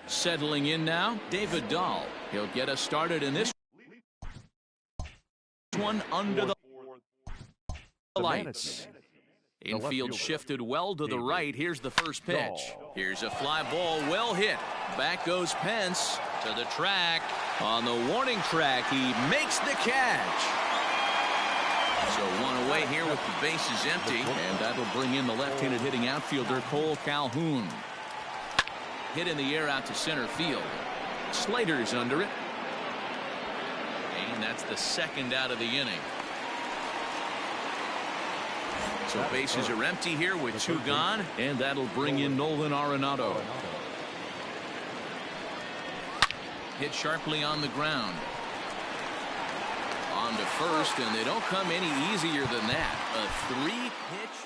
Speaker 1: Settling in now, David Dahl. He'll get us started in this one under the lights. Infield shifted well to the right. Here's the first pitch. Here's a fly ball, well hit. Back goes Pence to the track. On the warning track, he makes the catch. So one away here with the bases empty, and that'll bring in the left-handed hitting outfielder Cole Calhoun. Hit in the air out to center field. Slater's under it. And that's the second out of the inning. So bases are empty here with two gone, and that'll bring in Nolan Arenado. Hit sharply on the ground. On to first, and they don't come any easier than that. A three-pitch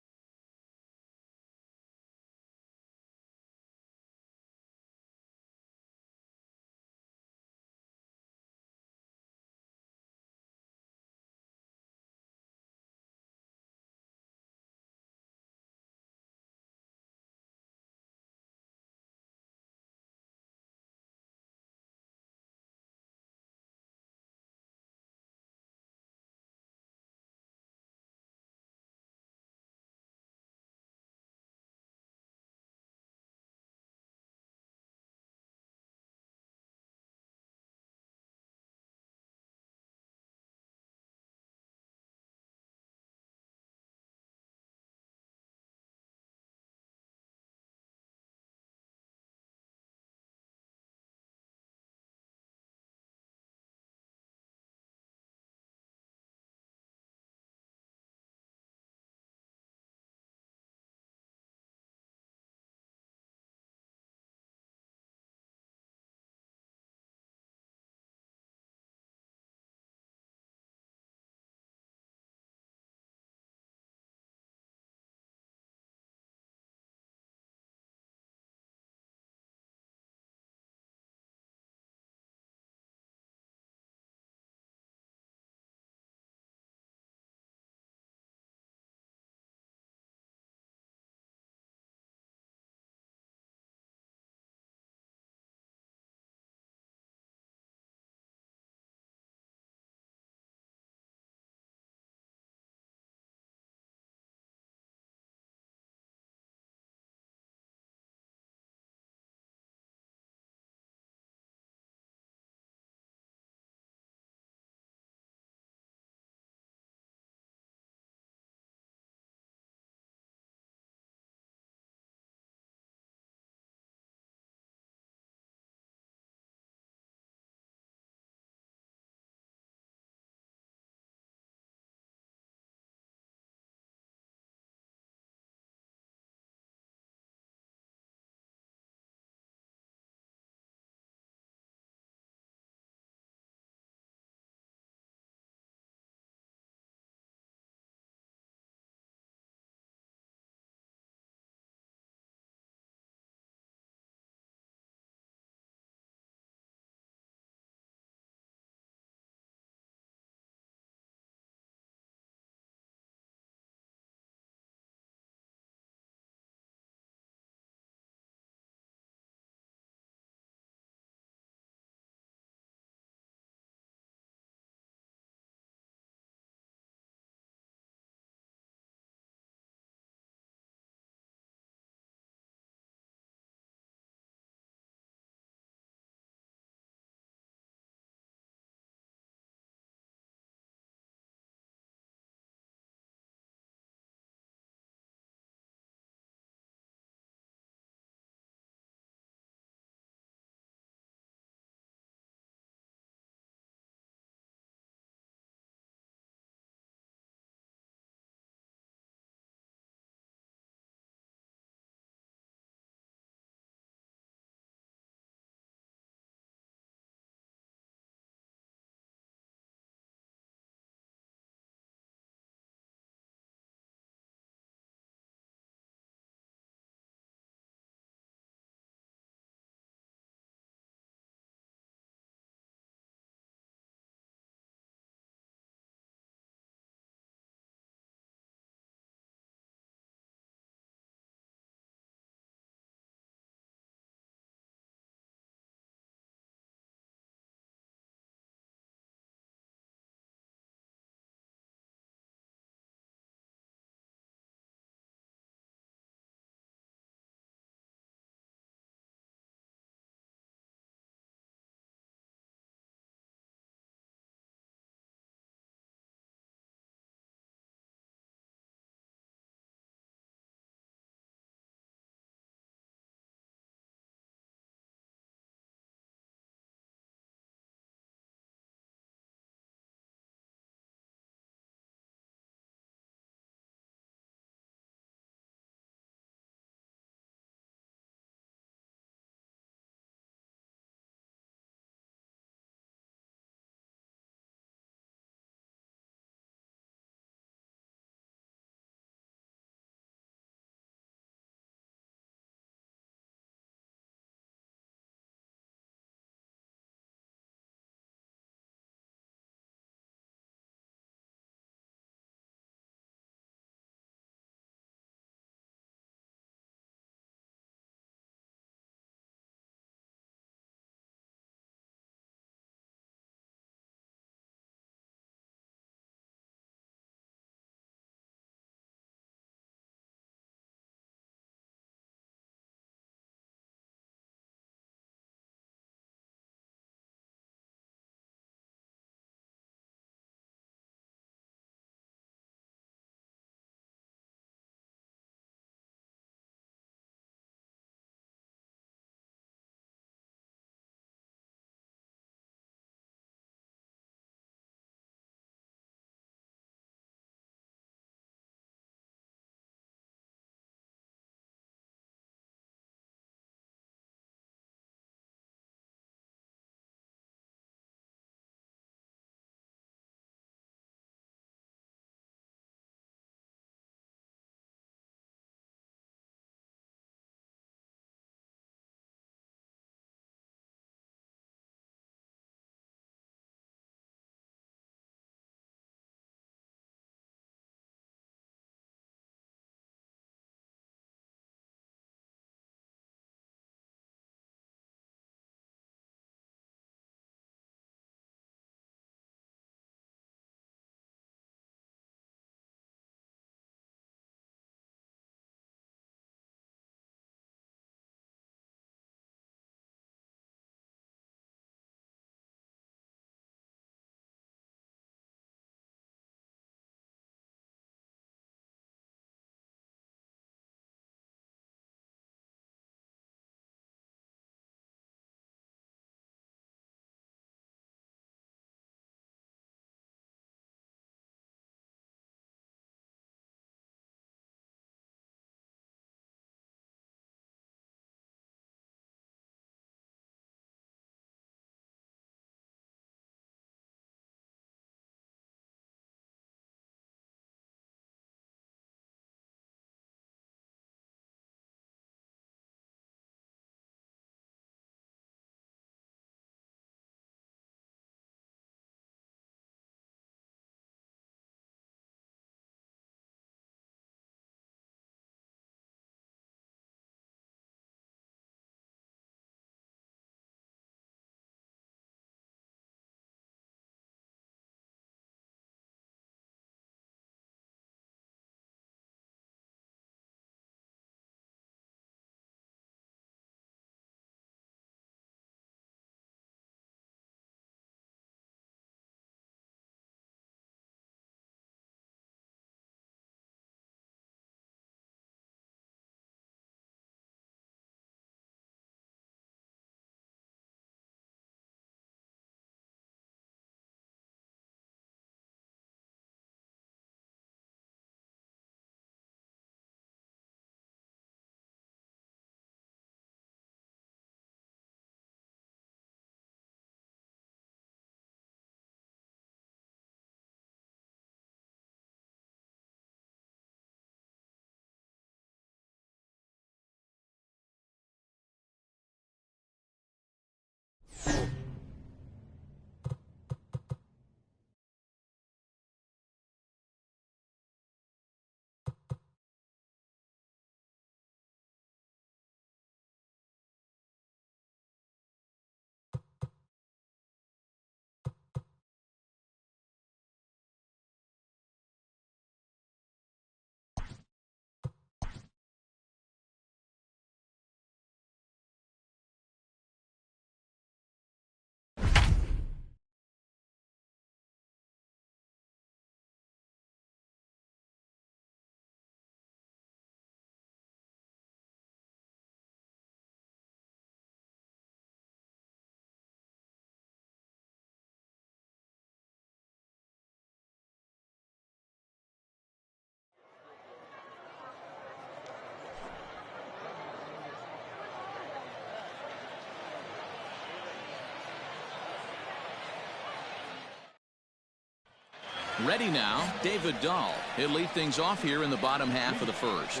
Speaker 2: Ready now, David Dahl. He'll lead things off here in the bottom half of the first.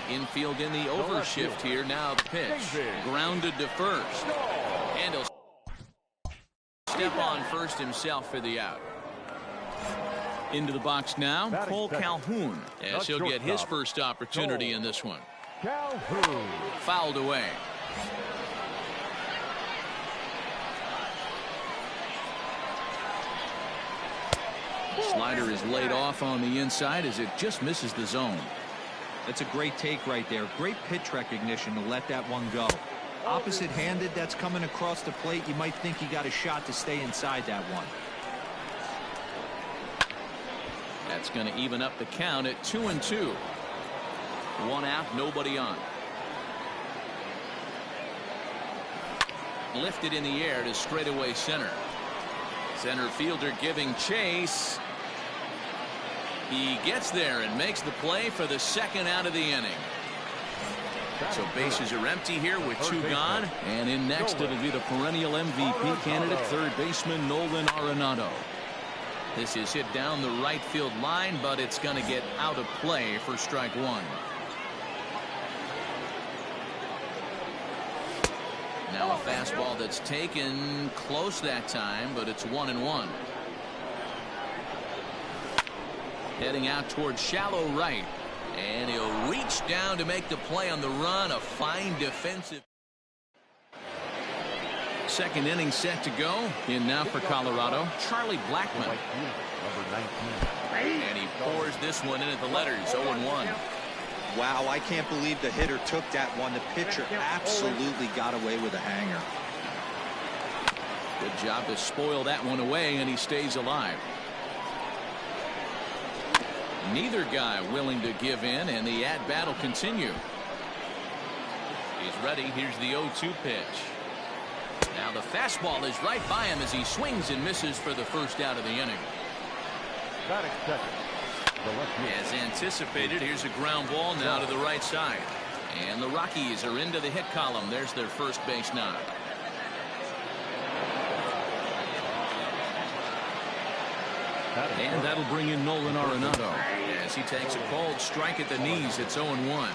Speaker 2: Infield in the overshift here. Now the pitch. Grounded to first. And he'll step on first himself for the out. Into the box now, Cole Calhoun, as he'll get his first opportunity in this one.
Speaker 3: Calhoun.
Speaker 2: Fouled away. Slider is laid off on the inside as it just misses the zone.
Speaker 4: That's a great take right there. Great pitch recognition to let that one go. Opposite-handed, that's coming across the plate. You might think he got a shot to stay inside that one.
Speaker 2: That's going to even up the count at 2-2. One out, nobody on. Lifted in the air to straightaway center. Center fielder giving chase. He gets there and makes the play for the second out of the inning. So bases are empty here with two gone. And in next it'll be the perennial MVP candidate, third baseman Nolan Arenado. This is hit down the right field line, but it's going to get out of play for strike one. Now a fastball that's taken close that time, but it's 1-1. Heading out towards shallow right. And he'll reach down to make the play on the run. A fine defensive. Second inning set to go. In now for Colorado, Charlie Blackmon. And he pours this one in at the letters, 0-1.
Speaker 4: Wow, I can't believe the hitter took that one. The pitcher absolutely got away with a hanger.
Speaker 2: Good job to spoil that one away, and he stays alive. Neither guy willing to give in, and the at-bat will continue. He's ready. Here's the 0-2 pitch. Now the fastball is right by him as he swings and misses for the first out of the inning. As anticipated, here's a ground ball now to the right side. And the Rockies are into the hit column. There's their first base knock. And that'll bring in Nolan Arenado as he takes a cold strike at the knees. It's 0-1.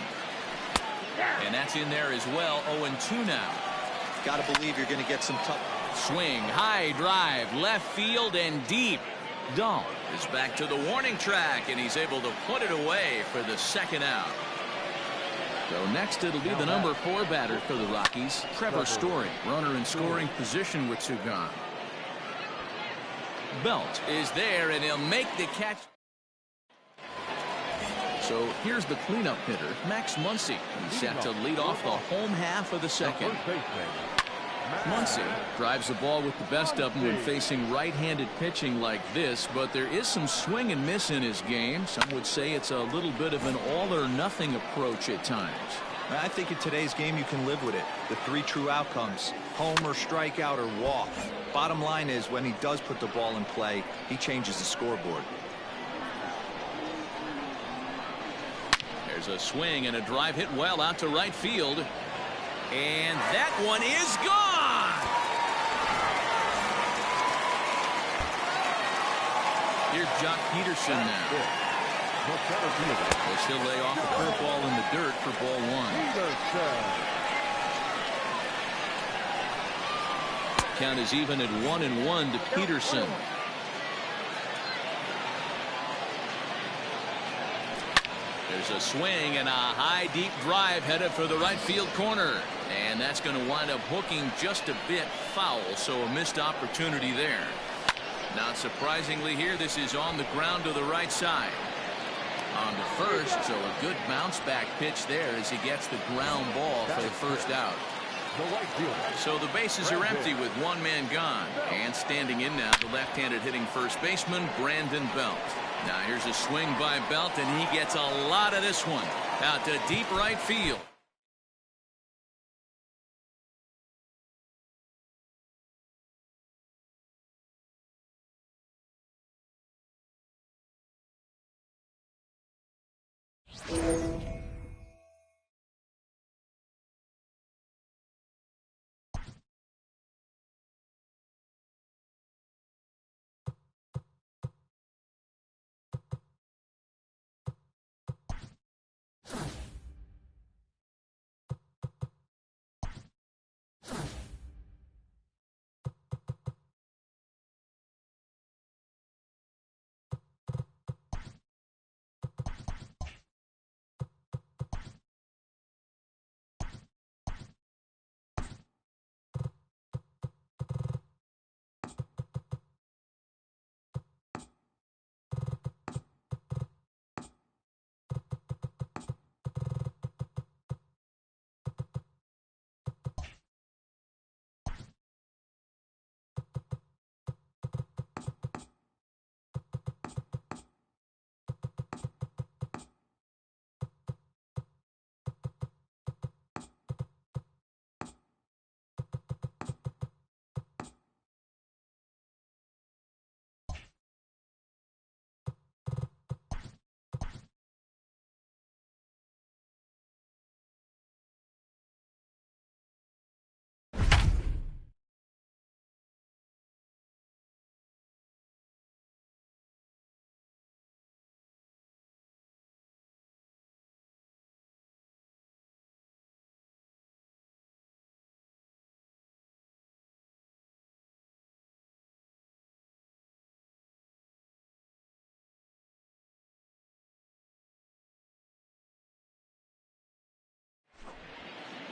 Speaker 2: And that's in there as well. 0-2 now.
Speaker 4: Got to believe you're going to get some tough.
Speaker 2: Swing, high drive, left field and deep. Dahl is back to the warning track, and he's able to put it away for the second out. So next it'll be the number 4 batter for the Rockies, Trevor Story. Runner in scoring position with two gone. Belt is there, and he'll make the catch. So here's the cleanup hitter, Max Muncy. He's set to lead off the home half of the second. Muncy drives the ball with the best of them when facing right-handed pitching like this, but there is some swing and miss in his game. Some would say it's a little bit of an all-or-nothing approach at times.
Speaker 4: I think in today's game you can live with it. The 3 true outcomes: homer, strikeout, or walk. Bottom line is, when he does put the ball in play, he changes the scoreboard.
Speaker 2: There's a swing and a drive hit well out to right field. And that one is gone. Here's Jock Peterson now. As he'll lay off a curveball in the dirt for ball 1. Count is even at 1-1 to Peterson. There's a swing and a high deep drive headed for the right field corner. And that's going to wind up hooking just a bit foul, so a missed opportunity there. Not surprisingly here, this is on the ground to the right side. On to first, so a good bounce back pitch there as he gets the ground ball for the first out. So the bases are empty with one man gone. And standing in now, the left-handed hitting first baseman, Brandon Belt. Now here's a swing by Belt, and he gets a lot of this one out to deep right field.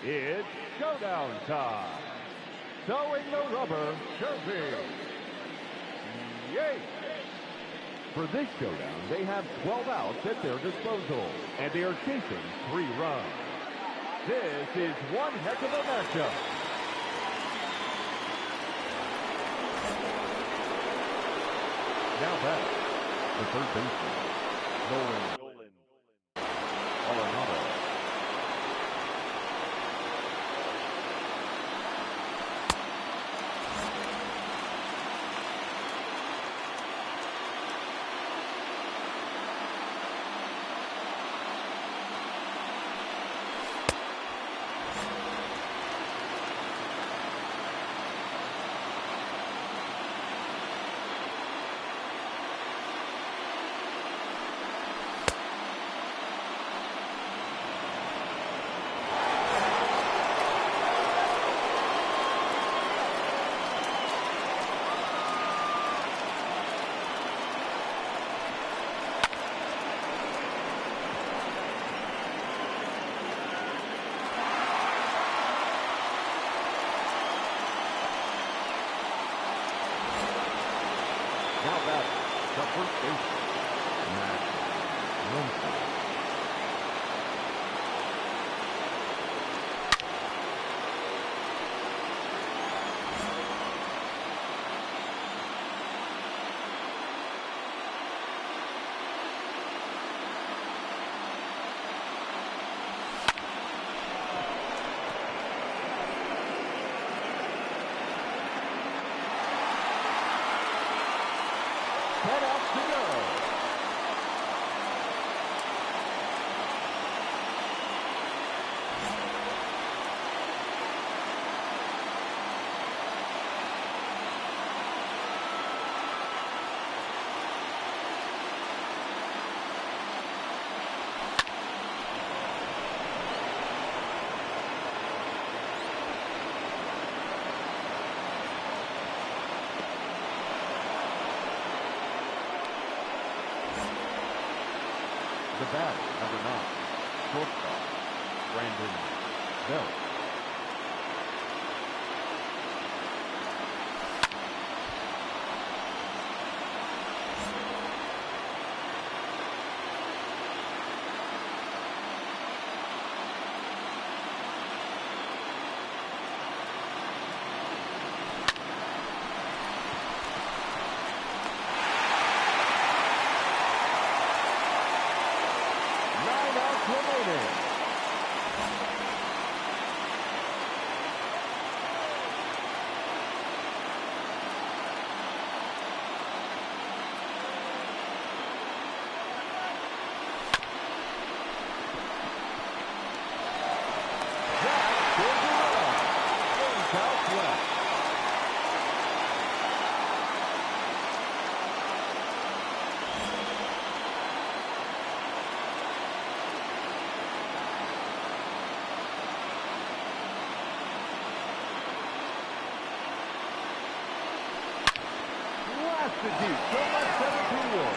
Speaker 3: It's showdown time. Towing the rubber, Jersey. Yay! For this showdown, they have 12 outs at their disposal, and they are chasing 3 runs. This is one heck of a matchup. Now back, the third baseman, Nolan Arenado. Now back, the first baseman, Matt Wilson. Head out to go. The batter, number 9, shortstop, Brandon Belt. Remaining. Esketit from left center field.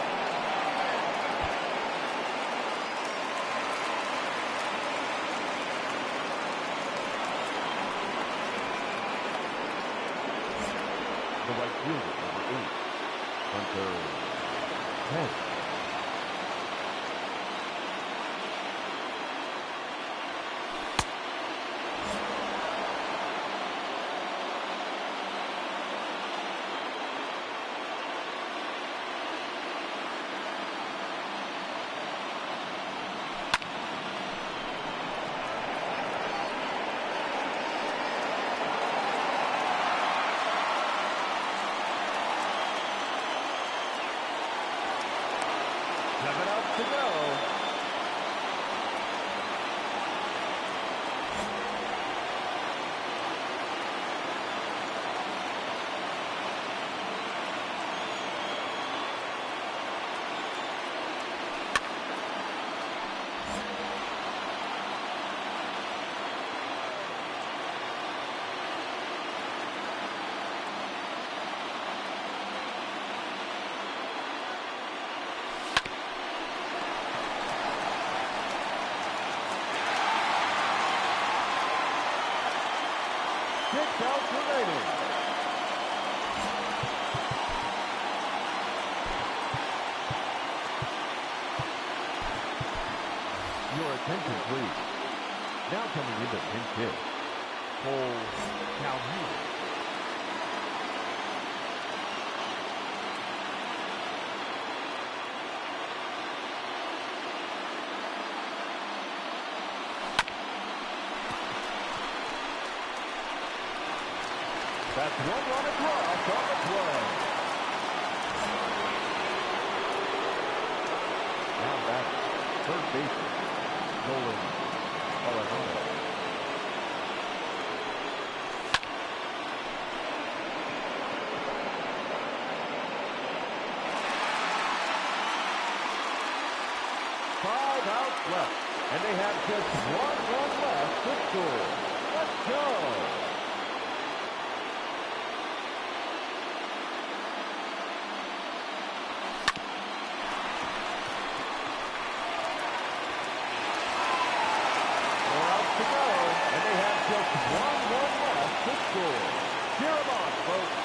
Speaker 3: The right fielder, number 8, Hunter Pence. Seven out to go. 6 outs remaining. Your attention, please. Now coming into pinch hit, Cole Calhoun. That's 1 run across on the play. Now back, third baseman, Nolan Arenado. Five outs left, and they have just 1 run left to score. Let's go! Just 1 run left to score. Cheer 'em on, folks.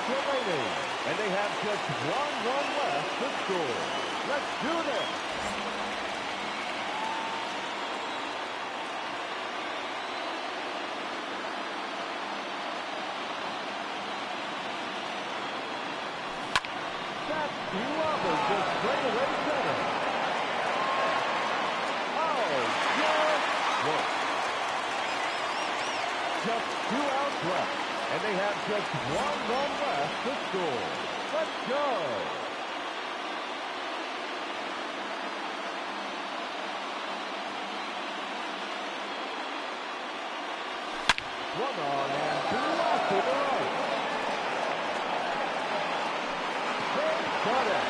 Speaker 3: Remaining, and they have just 1 run left to score. Let's do this. That's Roberts just straight away center. Oh, yes. Look. Just 2 outs left. And they have just 1 run left to score. Let's go! One on and 2 left to the right. They got it.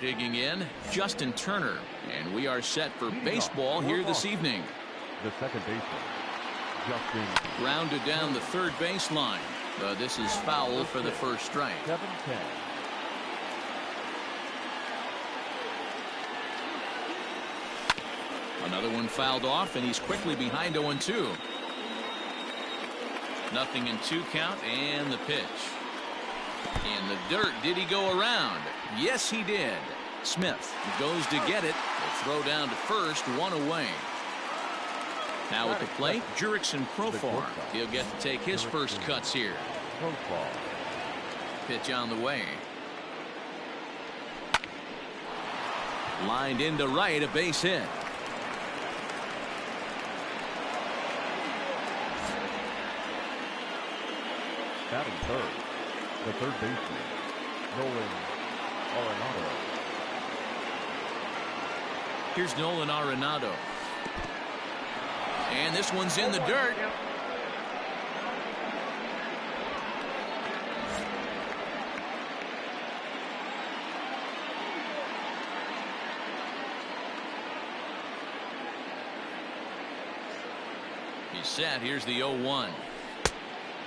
Speaker 2: Digging in, Justin Turner. And we are set for baseball here this evening.
Speaker 3: The second baseman, Justin.
Speaker 2: Grounded down the third baseline. But this is foul for the first strike.
Speaker 3: 7-10.
Speaker 2: Another one fouled off, and he's quickly behind 0-2. Nothing in 2 count, and the pitch. In the dirt, did he go around? Yes, he did. Smith goes to get it. The throw down to first, 1 away. Now at the plate, Jurickson Profar. He'll get to take his first cuts here. Pitch on the way. Lined into right, a base hit.
Speaker 3: Batting third, the third baseman, Nolan Arenado.
Speaker 2: Here's Nolan Arenado. And this one's in the dirt. He's set. Here's the 0-1.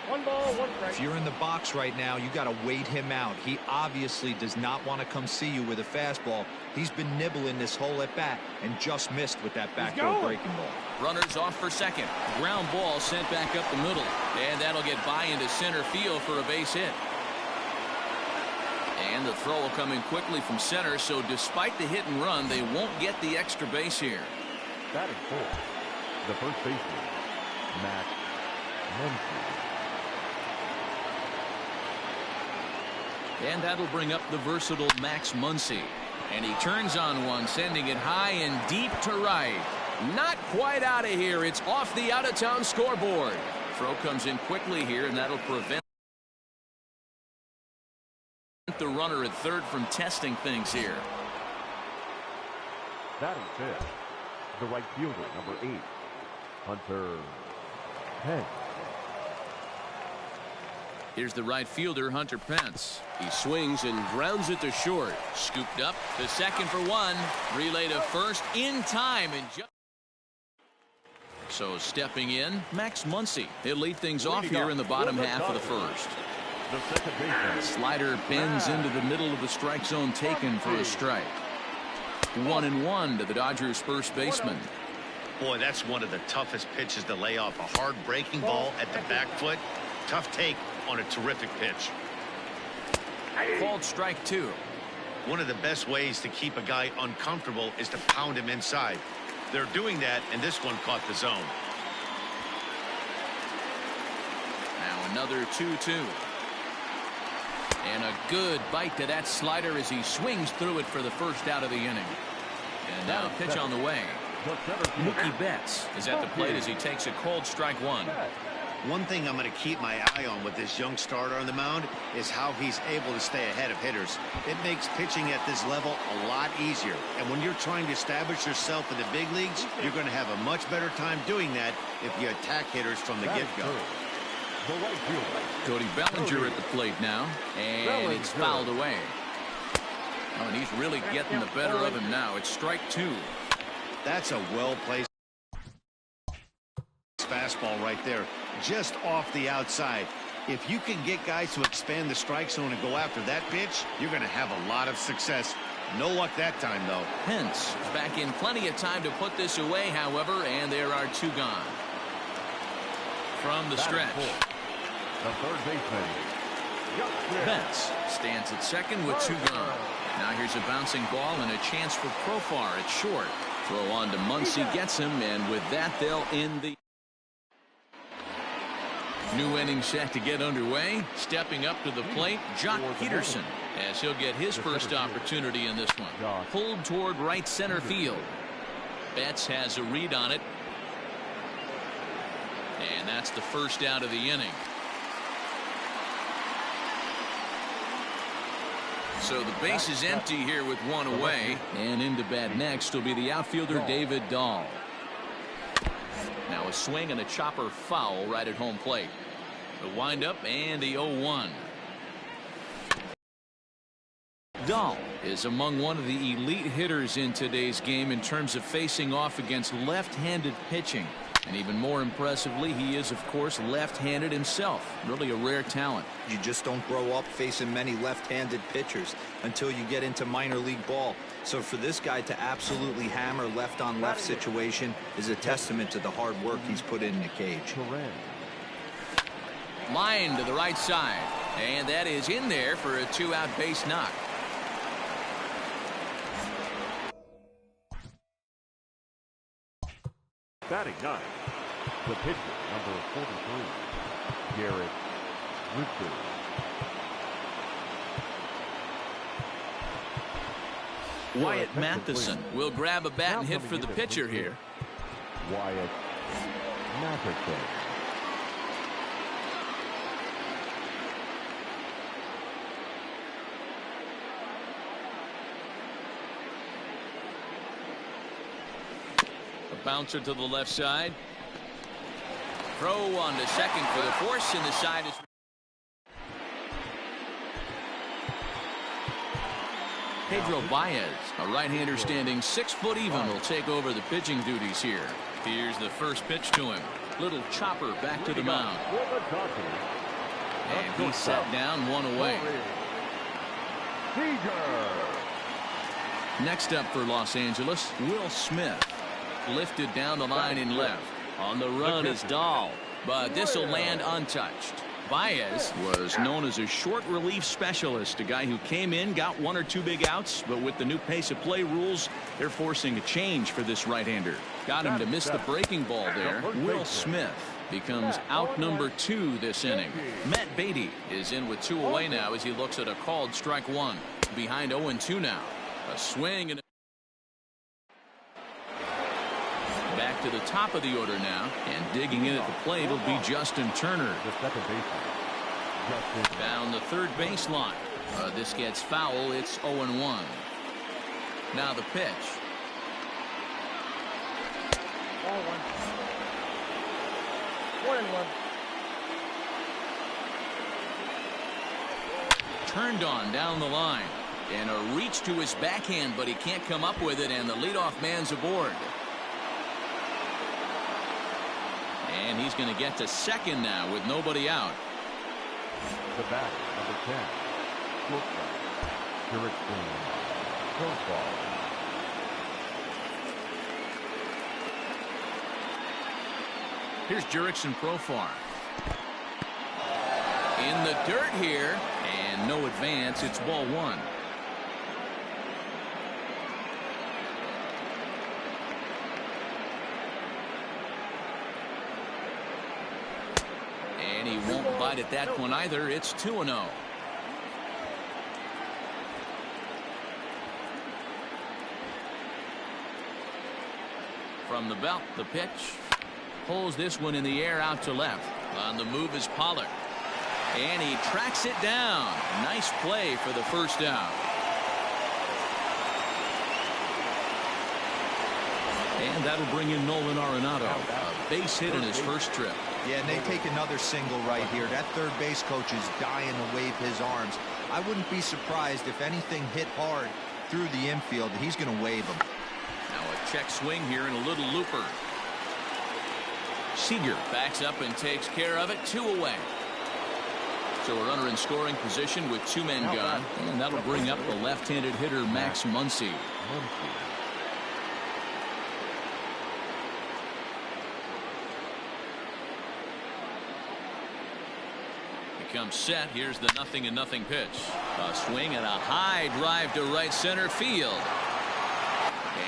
Speaker 9: 1 ball, 1 strike.
Speaker 4: If you're in the box right now, you got to wait him out. He obviously does not want to come see you with a fastball. He's been nibbling this whole at bat and just missed with that backdoor breaking ball.
Speaker 2: Runners off for second. Ground ball sent back up the middle. And that'll get by into center field for a base hit. And the throw will come in quickly from center, so despite the hit and run, they won't get the extra base here.
Speaker 3: Batting fourth, the first baseman, Max Muncy.
Speaker 2: And that'll bring up the versatile Max Muncy. And he turns on one, sending it high and deep to right. Not quite out of here. It's off the out-of-town scoreboard. Throw comes in quickly here, and that'll prevent the runner at third from testing things here.
Speaker 3: Batting fifth, the right fielder, number 8, Hunter Pence.
Speaker 2: Here's the right fielder, Hunter Pence. He swings and grounds it to short. Scooped up to second for 1. Relay to first in time. And so stepping in, Max Muncy. He'll lead things off here in the bottom half of the first. Slider bends into the middle of the strike zone, taken for a strike. 1-1 to the Dodgers' first baseman.
Speaker 6: Boy, that's one of the toughest pitches to lay off. A hard breaking ball at the back foot. Tough take on a terrific pitch.
Speaker 2: Called strike 2.
Speaker 6: One of the best ways to keep a guy uncomfortable is to pound him inside. They're doing that, and this one caught the zone.
Speaker 2: Now another 2-2. And a good bite to that slider as he swings through it for the first out of the inning. And now a pitch on the way. Mookie Betts is at the plate as he takes a cold strike 1.
Speaker 8: One thing I'm going to keep my eye on with this young starter on the mound is how he's able to stay ahead of hitters. It makes pitching at this level a lot easier. And when you're trying to establish yourself in the big leagues, you're going to have a much better time doing that if you attack hitters from the get-go.
Speaker 2: Cody Bellinger at the plate now, and it's fouled away. Oh, and he's really getting the better of him now. It's strike 2.
Speaker 8: That's a well-placed fastball right there, just off the outside. If you can get guys to expand the strike zone and go after that pitch, you're going to have a lot of success. No luck that time, though.
Speaker 2: Pence back in plenty of time to put this away, however, and there are 2 gone. From the stretch,
Speaker 3: the third baseman,
Speaker 2: Betts stands at second with 2 gone. Now here's a bouncing ball and a chance for Profar at short. Throw on to Muncy, gets him, and with that they'll end the new inning set to get underway. Stepping up to the plate, Jock Peterson, as he'll get his first opportunity in this one. Pulled toward right center field. Betts has a read on it. And that's the first out of the inning. So the base is empty here with 1 away. And into bat next will be the outfielder David Dahl. Now a swing and a chopper foul right at home plate. The windup and the 0-1. Dahl is among one of the elite hitters in today's game in terms of facing off against left-handed pitching. And even more impressively, he is, of course, left-handed himself. Really a rare talent.
Speaker 4: You just don't grow up facing many left-handed pitchers until you get into minor league ball. So for this guy to absolutely hammer left-on-left situation is a testament to the hard work he's put in the cage.
Speaker 1: Line to the right side. And that is in there for a 2-out base knock.
Speaker 3: Batting ninth, the pitcher, number 43, Garrett Richards.
Speaker 2: Wyatt Matheson will grab a bat and hit for the pitcher here.
Speaker 3: Wyatt Matheson.
Speaker 1: Bouncer to the left side. Throw on to second for the force, and the side is.
Speaker 2: Pedro Baez, a right-hander standing 6 foot even, will take over the pitching duties here.
Speaker 1: Here's the first pitch to him.
Speaker 2: Little chopper back to the mound. And he sat down, 1 away. Next up for Los Angeles, Will Smith. Lifted down the line in left. On the run is Dahl, but this will land untouched. Baez was known as a short relief specialist, a guy who came in, got 1 or 2 big outs, but with the new pace of play rules, they're forcing a change for this right-hander. Got him to miss the breaking ball there. Will Smith becomes out number 2 this inning. Matt Beatty is in with 2 away now as he looks at a called strike 1. Behind 0-2 now. A swing and back to the top of the order now, and digging in at the plate will be Justin Turner. Down the third baseline. This gets foul. It's 0-1. Now the pitch.
Speaker 9: Ball 1. 1-1.
Speaker 1: Turned on down the line, and a reach to his backhand, but he can't come up with it, and the leadoff man's aboard. And he's going to get to second now with nobody out.
Speaker 3: The bat, number 10, shortstop, Profar.
Speaker 1: Here's Jurickson Profar. In the dirt here, and no advance. It's ball 1. And he won't bite at that one either. It's 2-0. From the belt, the pitch. Pulls this one in the air out to left. On the move is Pollard. And he tracks it down. Nice play for the first out. And that'll bring in Nolan Arenado. A base hit in his first trip.
Speaker 4: Yeah, and they take another single right here. That third base coach is dying to wave his arms. I wouldn't be surprised if anything hit hard through the infield. He's going to wave them.
Speaker 1: Now a check swing here and a little looper. Seager backs up and takes care of it. 2 away. So a runner in scoring position with 2 men gone. And that'll bring up the left-handed hitter Max Muncy. Comes set. Here's the 0-0 pitch. A swing and a high drive to right center field.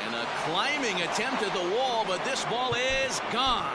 Speaker 1: And a climbing attempt at the wall, but this ball is gone.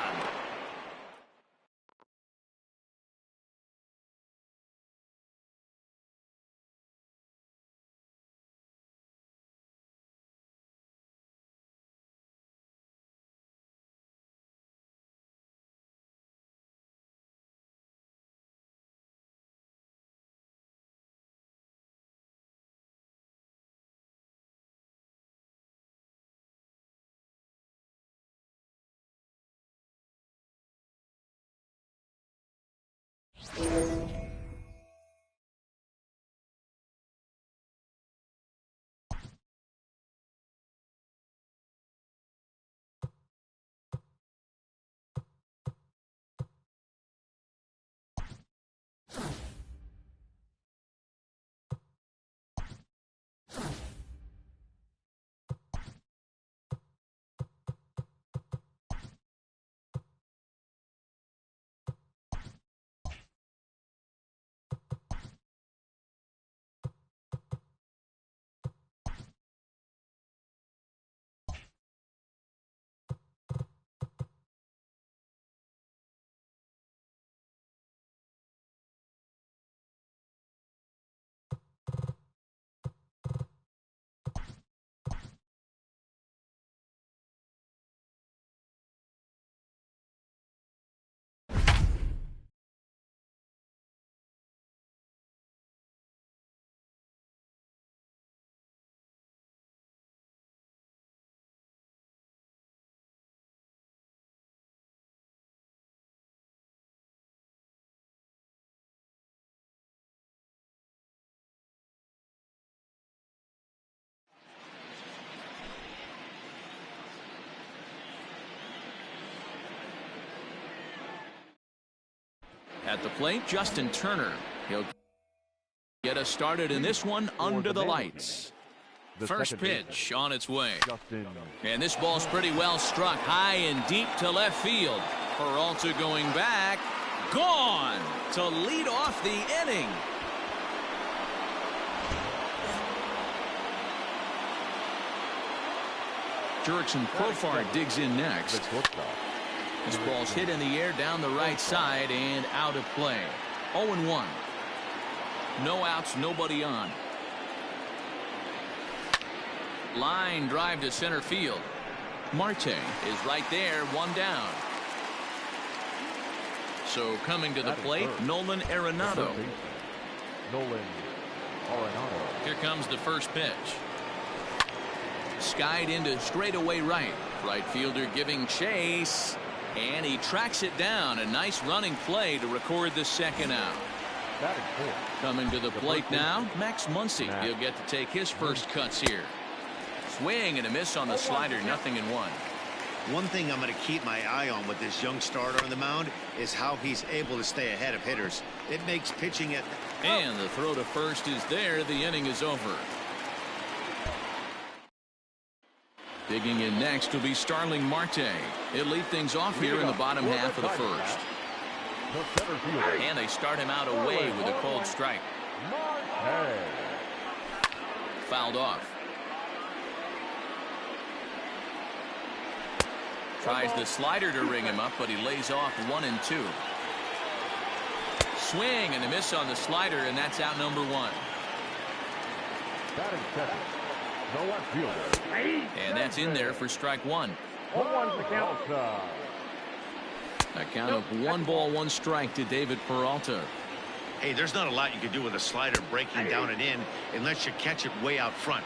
Speaker 2: At the plate, Justin Turner. He'll get us started in this one under the lights. First pitch on its way. And this ball's pretty well struck high and deep to left field. Peralta going back. Gone to lead off the inning. Jurickson Profar digs in next. This ball's hit in the air down the right side and out of play. 0-1. No outs, nobody on. Line drive to center field. Marte is right there, one down. So coming to the plate, Nolan Arenado. Here comes the first pitch. Skied into straightaway right. Right fielder giving chase. And he tracks it down. A nice running play to record the second out. Coming to the plate now, Max Muncy. He'll get to take his first cuts here. Swing and a miss on the slider, 0-1.
Speaker 8: One thing I'm going to keep my eye on with this young starter on the mound is how he's able to stay ahead of hitters. It makes pitching it.
Speaker 2: And the throw to first is there. The inning is over. Digging in next will be Starling Marte. He'll lead things off here in the bottom half of the first. And they start him out away with a cold strike. Fouled off. Tries the slider to ring him up, but he lays off 1 and 2. Swing and a miss on the slider, and that's out number 1. And that's in there for strike 1. A count of 1 ball, 1 strike to David Peralta.
Speaker 8: Hey, there's not a lot you can do with a slider breaking down and in unless you catch it way out front.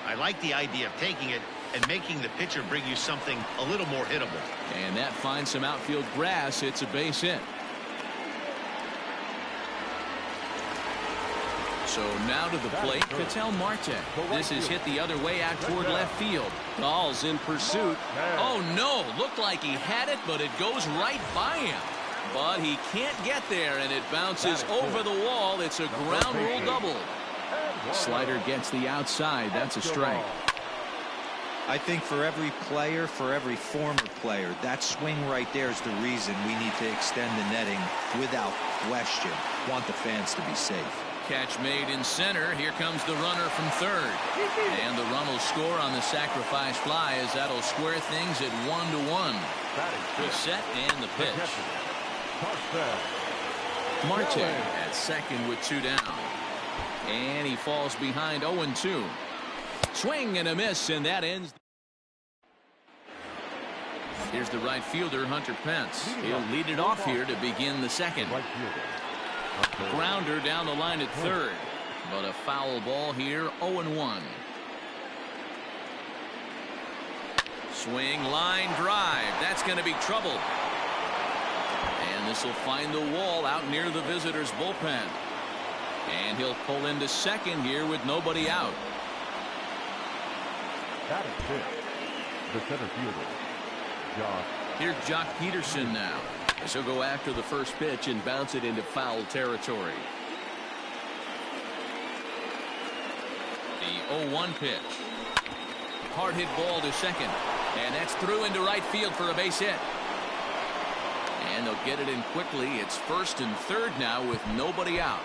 Speaker 8: I like the idea of taking it and making the pitcher bring you something a little more hittable.
Speaker 2: And that finds some outfield grass. It's a base hit. So now to the plate, Ketel Marte. This is hit the other way out toward left field. Dahl's in pursuit. Oh no, looked like he had it, but it goes right by him. But he can't get there, and it bounces over the wall. It's a ground rule double. Slider gets the outside. That's a strike.
Speaker 4: I think for every player, for every former player, that swing right there is the reason we need to extend the netting without question. Want the fans to be safe.
Speaker 2: Catch made in center. Here comes the runner from third. And the run will score on the sacrifice fly as that'll square things at 1-1. The set and the pitch. Marte at second with 2 down. And he falls behind 0-2. Swing and a miss, and that ends. Here's the right fielder, Hunter Pence. He'll lead it off here to begin the second. Grounder down the line at third. But a foul ball here, 0-1. Swing, line drive. That's going to be trouble. And this will find the wall out near the visitors' bullpen. And he'll pull into second here with nobody out.
Speaker 3: That is it. The center fielder, Josh.
Speaker 2: Here's Jock Peterson now. As he'll go after the first pitch and bounce it into foul territory. The 0-1 pitch. Hard hit ball to second. And that's through into right field for a base hit. And they'll get it in quickly. It's first and third now with nobody out.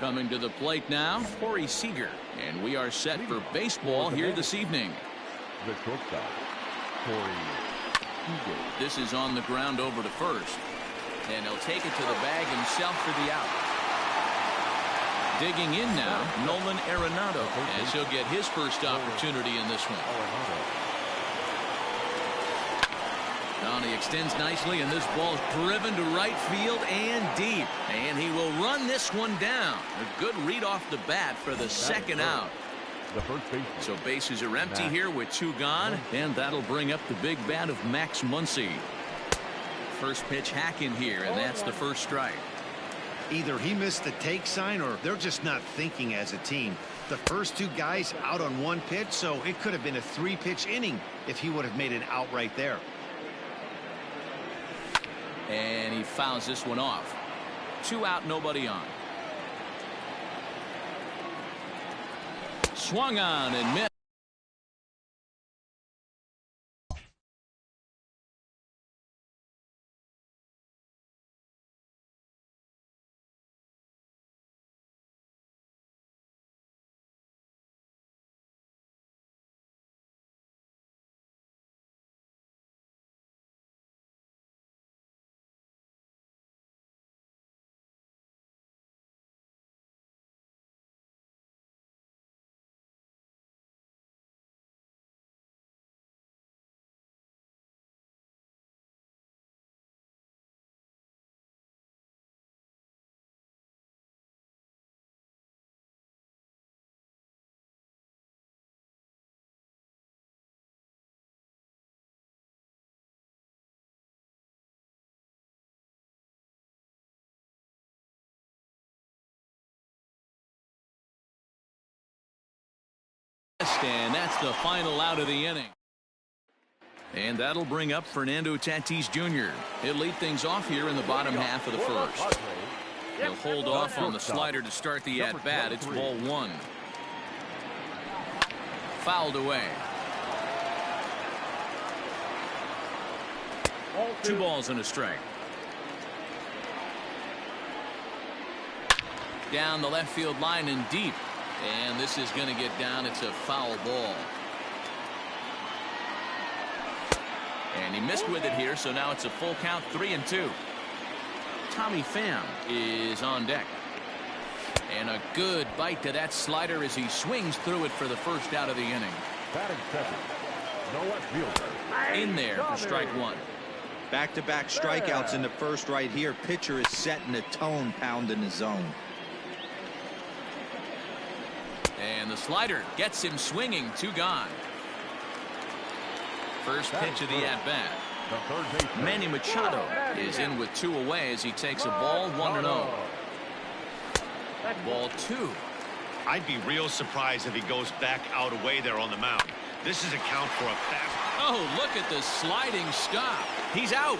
Speaker 2: Coming to the plate now, Corey Seager. And we are set for baseball here this evening.
Speaker 3: The shortstop, Corey Seager.
Speaker 2: This is on the ground over to first. And he'll take it to the bag himself for the out. Digging in now, Nolan Arenado, as he'll get his first opportunity in this one. Now he extends nicely, and this ball's driven to right field and deep. And he will run this one down. A good read off the bat for the second out. So bases are empty here with 2 gone, and that'll bring up the big bat of Max Muncy. First pitch hack in here, and that's the first strike.
Speaker 8: Either he missed the take sign or they're just not thinking as a team. The first 2 guys out on 1 pitch, so it could have been a 3-pitch inning if he would have made it out right there.
Speaker 2: And he fouls this one off. 2 out, nobody on. Swung on and missed. And that's the final out of the inning. And that'll bring up Fernando Tatis Jr. He'll lead things off here in the bottom half of the first. He'll hold off on the slider to start the at-bat. It's ball 1. Fouled away. 2 balls and a strike. Down the left field line and deep. And this is going to get down. It's a foul ball. And he missed with it here, so now it's a full count, 3-2. Tommy Pham is on deck. And a good bite to that slider as he swings through it for the first out of the inning.
Speaker 3: Batting second, no left fielder.
Speaker 2: In there for strike 1.
Speaker 4: Back-to-back strikeouts in the first right here. Pitcher is setting the tone, pounding the zone.
Speaker 2: And the slider gets him swinging. 2 gone. First pitch of the at-bat. Manny Machado is in with 2 away as he takes a ball 1-0. Ball 2.
Speaker 8: I'd be real surprised if he goes back out away there on the mound. This is a count for a fast.
Speaker 2: Oh, look at the sliding stop. He's out.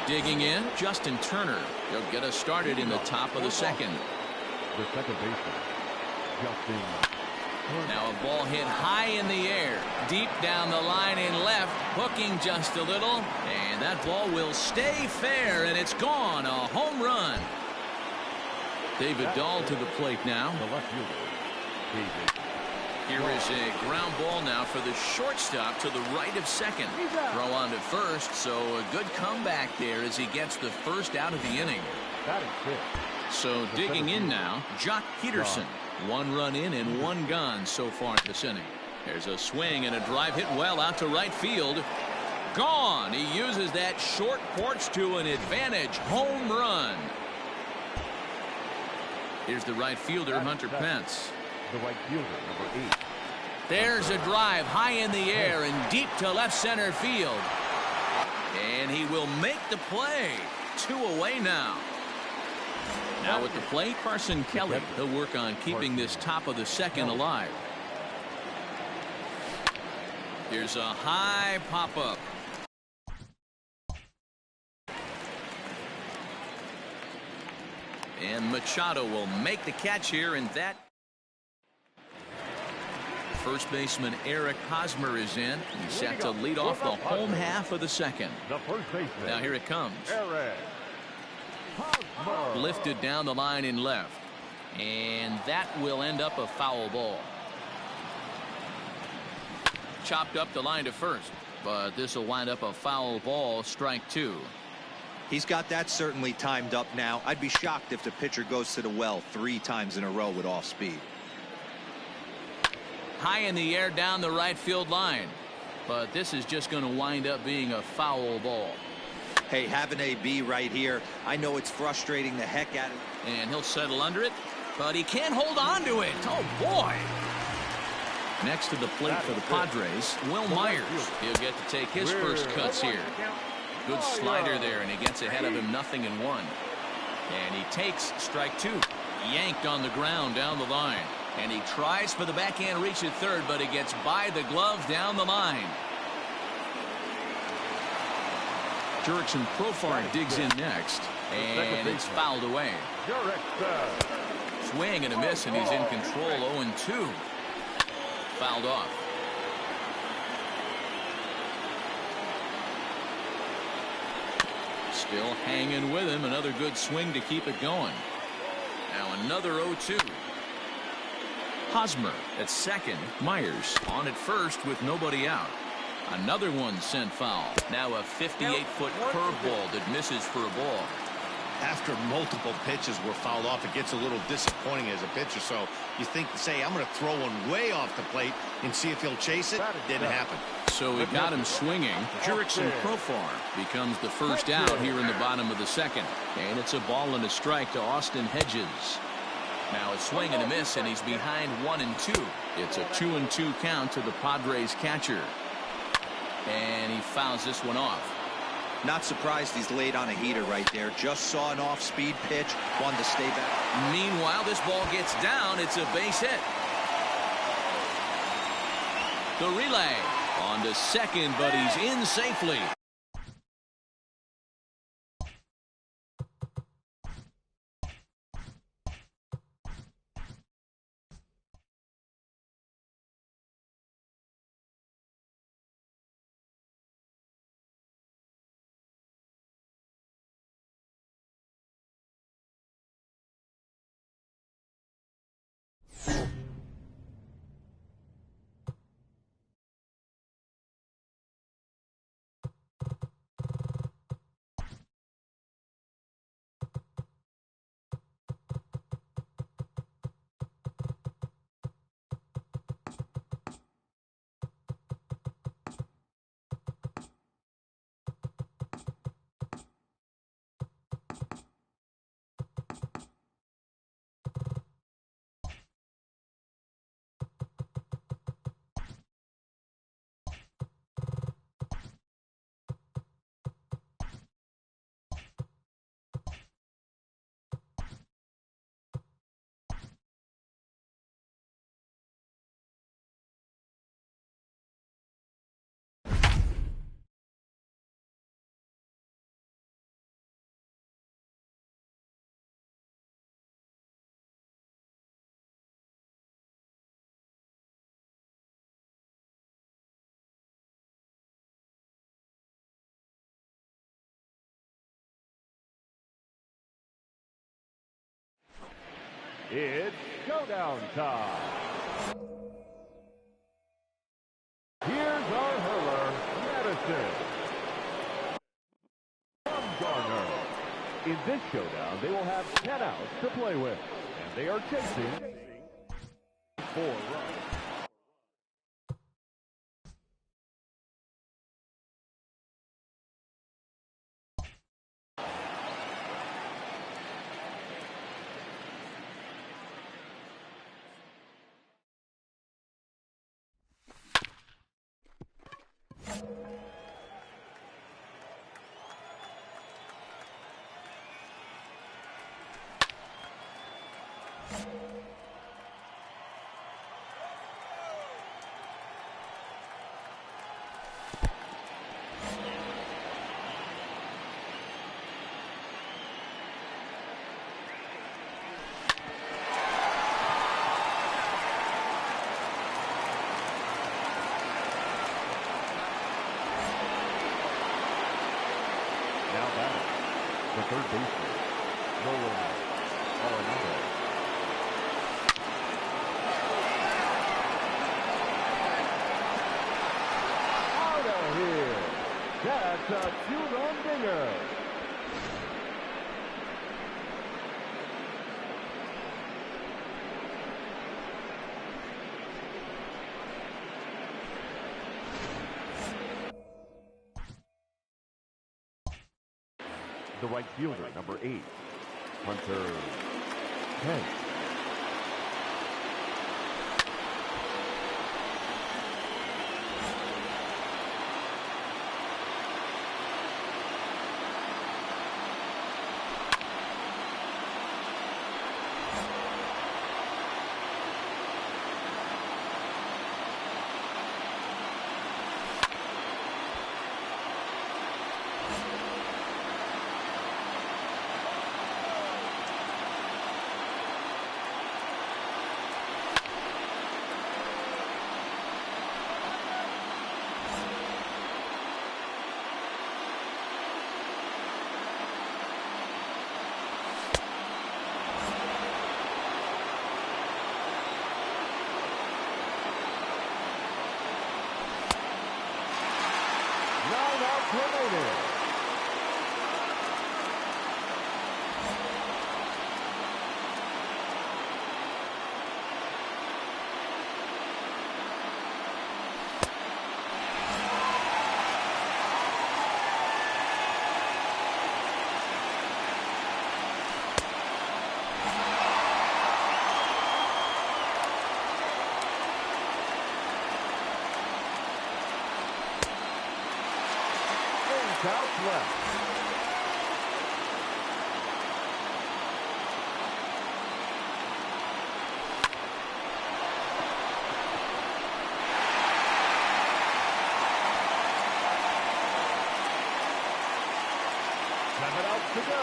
Speaker 2: Digging in, Justin Turner. He'll get us started in the top of the second.
Speaker 3: The second baseman, Justin Turner.
Speaker 2: Now a ball hit high in the air, deep down the line in left, hooking just a little, and that ball will stay fair, and it's gone. A home run. David Dahl to the plate now.
Speaker 3: The left fielder, David.
Speaker 2: Here is a ground ball now for the shortstop to the right of second. Throw on to first, so a good comeback there as he gets the first out of the inning. So digging in now, Jock Peterson. 1 run in and 1 gone so far this inning. There's a swing and a drive hit well out to right field. Gone. He uses that short porch to an advantage. Home run. Here's the right fielder, Hunter Pence.
Speaker 3: The right fielder, number 8.
Speaker 2: There's a drive high in the air and deep to left center field. And he will make the play. 2 away now. Now at the plate, Carson Kelly. He'll work on keeping this top of the second alive. Here's a high pop-up. And Machado will make the catch here, and that First baseman Eric Hosmer is in. He's set to lead off the home half of the second.
Speaker 3: The first baseman.
Speaker 2: Now here it comes.
Speaker 3: Eric Hosmer.
Speaker 2: Lifted down the line in left. And that will end up a foul ball. Chopped up the line to first. But this will wind up a foul ball, strike 2.
Speaker 4: He's got that certainly timed up now. I'd be shocked if the pitcher goes to the well 3 times in a row with off speed.
Speaker 2: High in the air down the right field line. But this is just going to wind up being a foul ball.
Speaker 4: Hey, have an AB right here. I know it's frustrating the heck out of it.
Speaker 2: And he'll settle under it. But he can't hold on to it. Oh, boy. Next to the plate for the Padres, Will Myers. He'll get to take his first cuts here. Good slider there, and he gets ahead of him 0-1. And he takes strike 2. Yanked on the ground down the line. And he tries for the backhand reach at third, but he gets by the glove down the line. Jurickson Profar digs in next, and it's fouled away. Swing and a miss, and he's in control. 0-2. Fouled off. Still hanging with him. Another good swing to keep it going. Now another 0-2. Hosmer at second. Myers on at first with nobody out. Another one sent foul. Now a 58-foot curveball that misses for a ball.
Speaker 8: After multiple pitches were fouled off, it gets a little disappointing as a pitcher. So you think, say, I'm going to throw one way off the plate and see if he'll chase it. Didn't happen.
Speaker 2: So he got him swinging. Jurickson Profar becomes the first out here in the bottom of the second. And it's a ball and a strike to Austin Hedges. Now a swing and a miss, and he's behind 1-2. It's a 2-2 count to the Padres catcher. And he fouls this one off.
Speaker 4: Not surprised he's laid on a heater right there. Just saw an off-speed pitch. Wanted to stay back.
Speaker 2: Meanwhile, this ball gets down. It's a base hit. The relay on to second, but he's in safely.
Speaker 3: It's showdown time. Here's our hurler, Madison. From Garner. In this showdown, they will have 10 outs to play with, and they are chasing 4 runs. third baseman, Nolan Arenado. Out of here. That's a two-run dinger. The right fielder, number 8, Hunter Kent. Remaining. South left. Seven outs to go.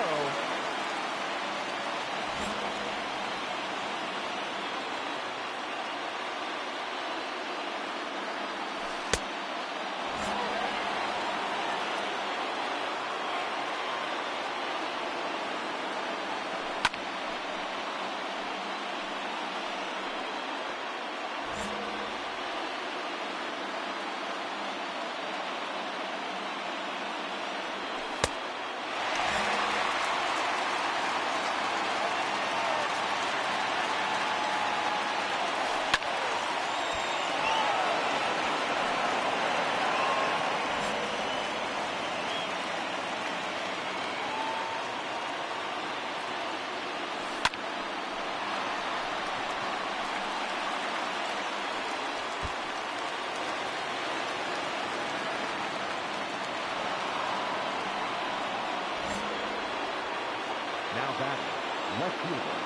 Speaker 3: Now batting, left fielder,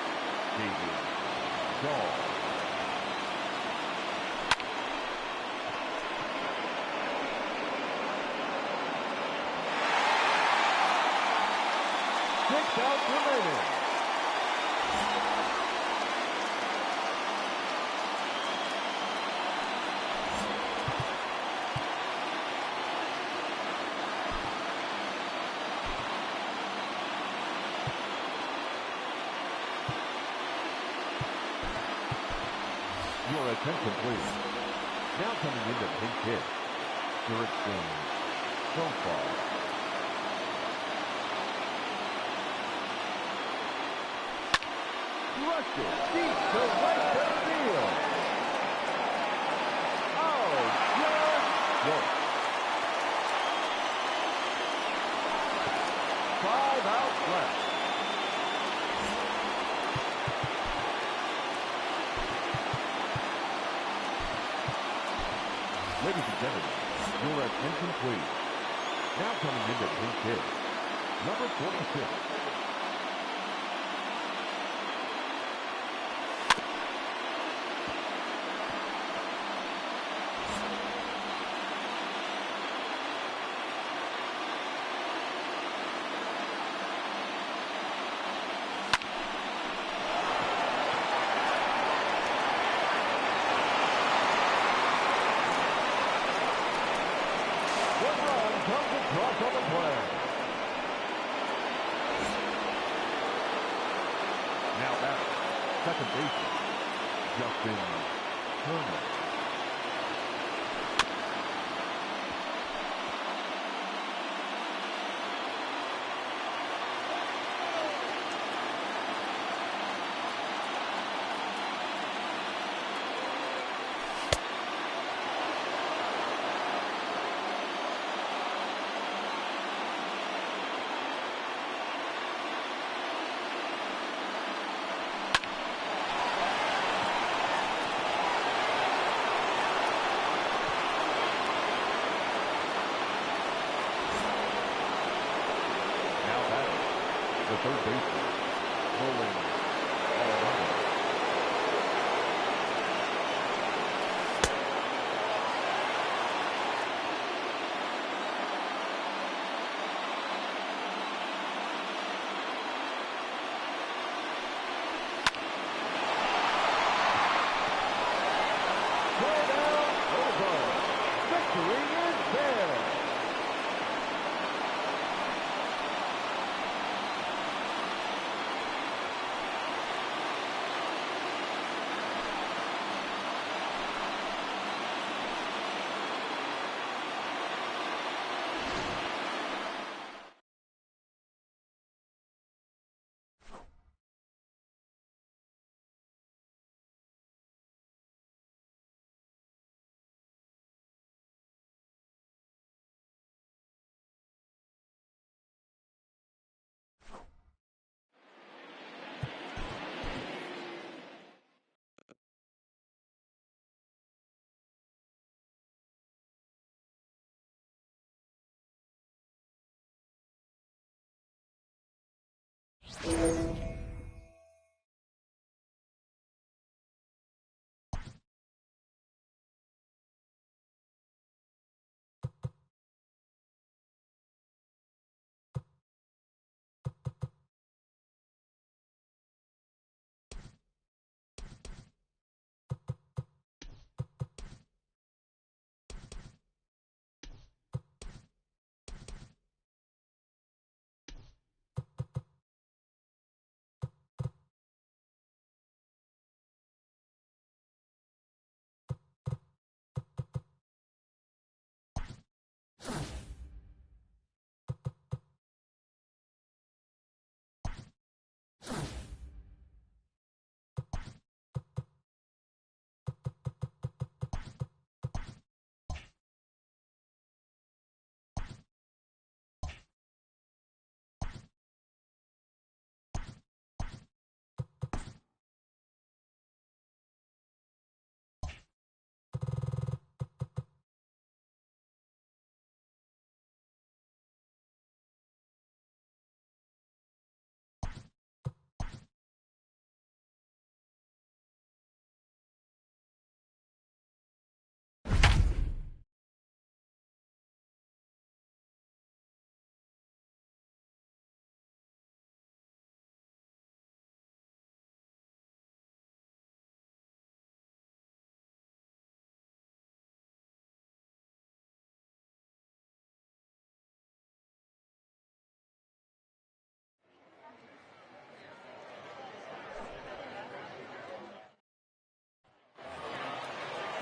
Speaker 3: David Shaw. Six outs remaining. Your attention, please. Now coming into pinch hit, Jurickson Profile. Rushed it deep to right center field. Oh, just work. 5 outs left. Ladies and gentlemen, your attention please. Now coming into pinch hit, number 46. Comes across on the play. second baseman, Justin Turner. The third baseman, Nolan Arenado. Showdown over. Victory is there.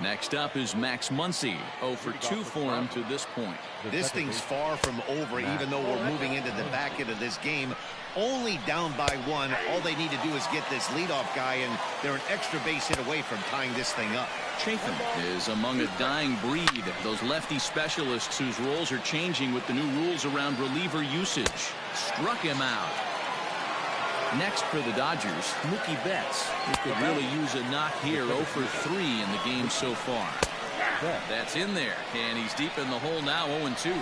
Speaker 2: Next up is Max Muncy. 0 for 2 for him to this point.
Speaker 8: This thing's far from over, even though we're moving into the back end of this game. Only down by 1. All they need to do is get this leadoff guy, and they're an extra base hit away from tying this thing up.
Speaker 2: Chafin is among a dying breed. Those lefty specialists whose roles are changing with the new rules around reliever usage. Struck him out. Next for the Dodgers, Mookie Betts, who could really use a knock here. 0 for 3 in the game so far. That's in there, and he's deep in the hole now. 0-2.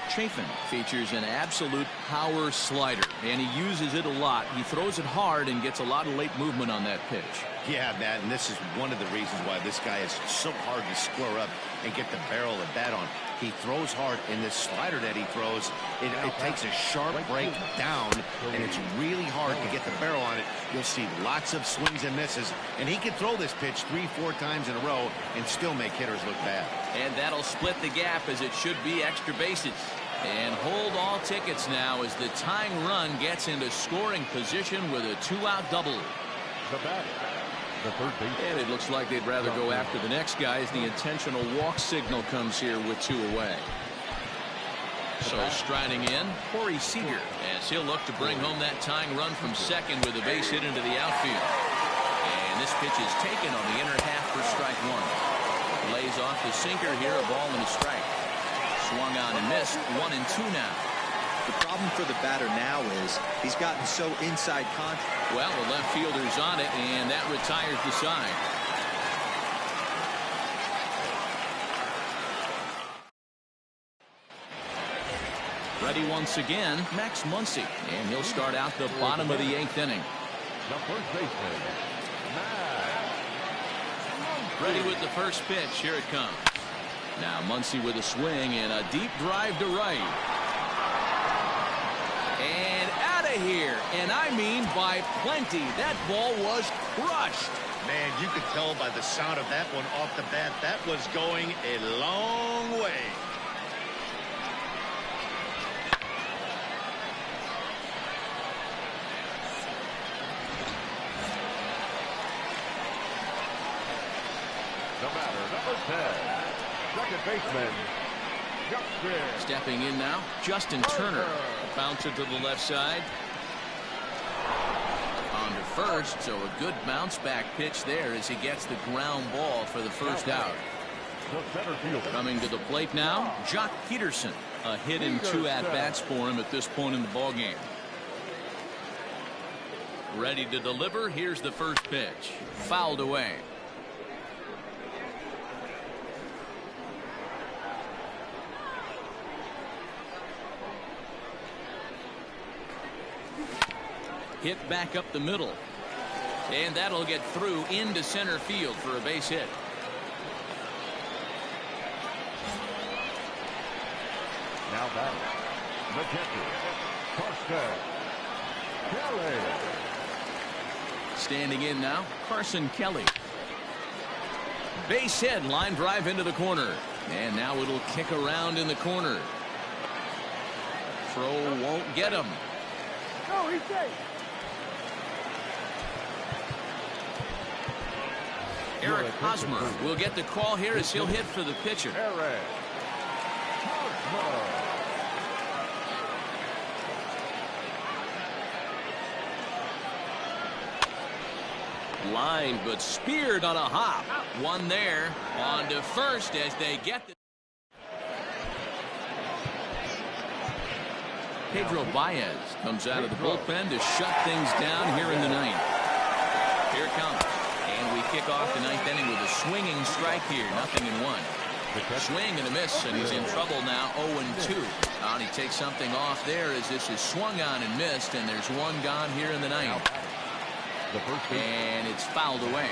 Speaker 2: Chafin features an absolute power slider, and he uses it a lot. He throws it hard and gets a lot of late movement on that pitch.
Speaker 8: Yeah, Matt, and this is one of the reasons why this guy is so hard to square up and get the barrel of the bat on. He throws hard, and this slider that he throws, it takes a sharp break down, and it's really hard to get the barrel on it. You'll see lots of swings and misses, and he can throw this pitch 3-4 times in a row and still make hitters look bad.
Speaker 1: And that'll split the gap, as it should be extra bases. And hold all tickets now as the tying run gets into scoring position with a 2-out double.
Speaker 3: The batter, the third baseman.
Speaker 2: And it looks like they'd rather go after the next guy as the intentional walk signal comes here with 2 away. So striding in, Corey Seager, as he'll look to bring home that tying run from second with a base hit into the outfield. And this pitch is taken on the inner half for strike 1. Lays off the sinker here, a ball and a strike. Swung on and missed, 1-2 now.
Speaker 4: The problem for the batter now is he's gotten so inside contact.
Speaker 2: Well, the left fielder's on it, and that retires the side. Ready once again, Max Muncy, and he'll start out the bottom of the 8th inning.
Speaker 3: The first baseman,
Speaker 2: Ready with the first pitch. Here it comes. Now Muncy with a swing and a deep drive to right. And out of here. And I mean by plenty. That ball was crushed.
Speaker 6: Man, you could tell by the sound of that one off the bat, that was going a long way.
Speaker 3: the batter, number 10, second baseman, Justin.
Speaker 2: Stepping in now, Justin Turner. A bouncer to the left side. On to first, so a good bounce back pitch there as he gets the ground ball for the first out. Coming to the plate now, Jock Peterson. A hit in 2 at-bats for him at this point in the ballgame. Ready to deliver. Here's the first pitch. Fouled away. Hit back up the middle. And that'll get through into center field for a base hit.
Speaker 3: Now back. The catcher, Carson Kelly.
Speaker 2: Standing in now, Carson Kelly. Base hit, line drive into the corner. And now it'll kick around in the corner. Throw won't get him.
Speaker 9: No, he's safe.
Speaker 2: Eric Hosmer will get the call here as he'll hit for the pitcher.
Speaker 3: Eric Hosmer.
Speaker 2: Line, but speared on a hop. One there. On to first as they get the... Pedro Baez comes out of the bullpen to shut things down here in the 9th. Here it comes. And we kick off the 9th inning with a swinging strike here. 0-1. Swing and a miss, and he's in trouble now. 0-2. And he takes something off there as this is swung on and missed, and there's one gone here in the 9th. And it's fouled away.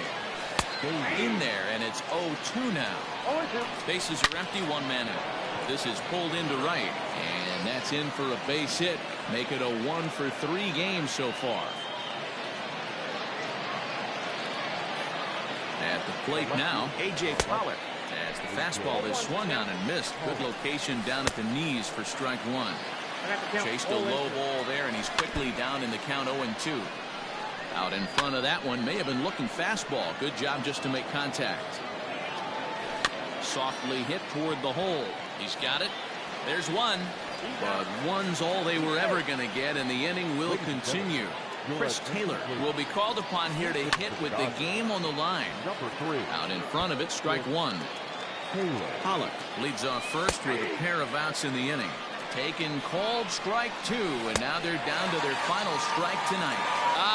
Speaker 2: In there, and it's 0-2 now. Bases are empty, 1 man out. This is pulled into right, and that's in for a base hit. Make it a 1-for-3 game so far. At the plate now, A.J. Pollock. As the fastball is swung on and missed. Good location down at the knees for strike 1. Chased a low ball there, and he's quickly down in the count 0-2. Out in front of that one, may have been looking fastball. Good job just to make contact. Softly hit toward the hole. He's got it. There's one. But one's all they were ever going to get, and the inning will continue. Chris Taylor will be called upon here to hit with the game on the line. Out in front of it, strike 1. Pollock leads off first with a pair of outs in the inning. Taken, called, strike 2, and now they're down to their final strike tonight.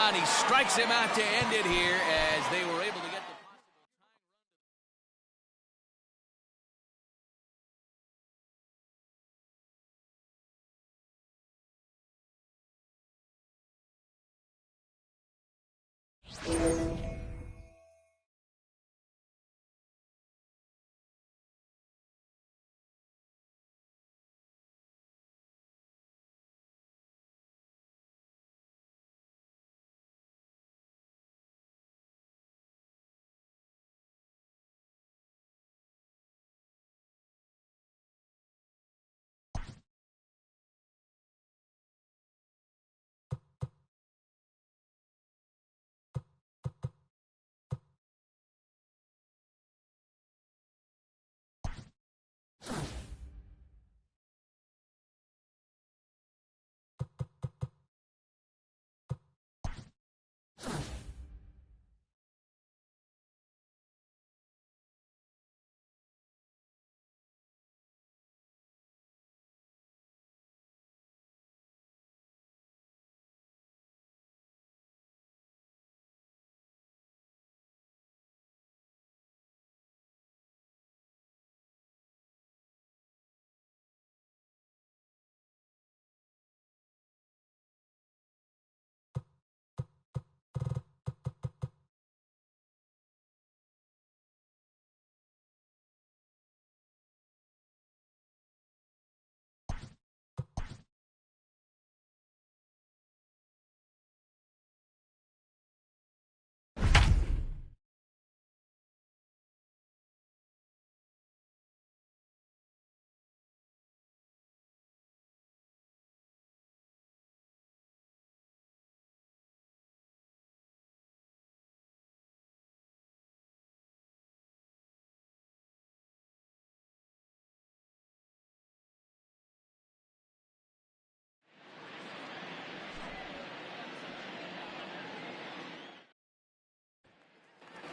Speaker 2: And he strikes him out to end it here as they were able to get the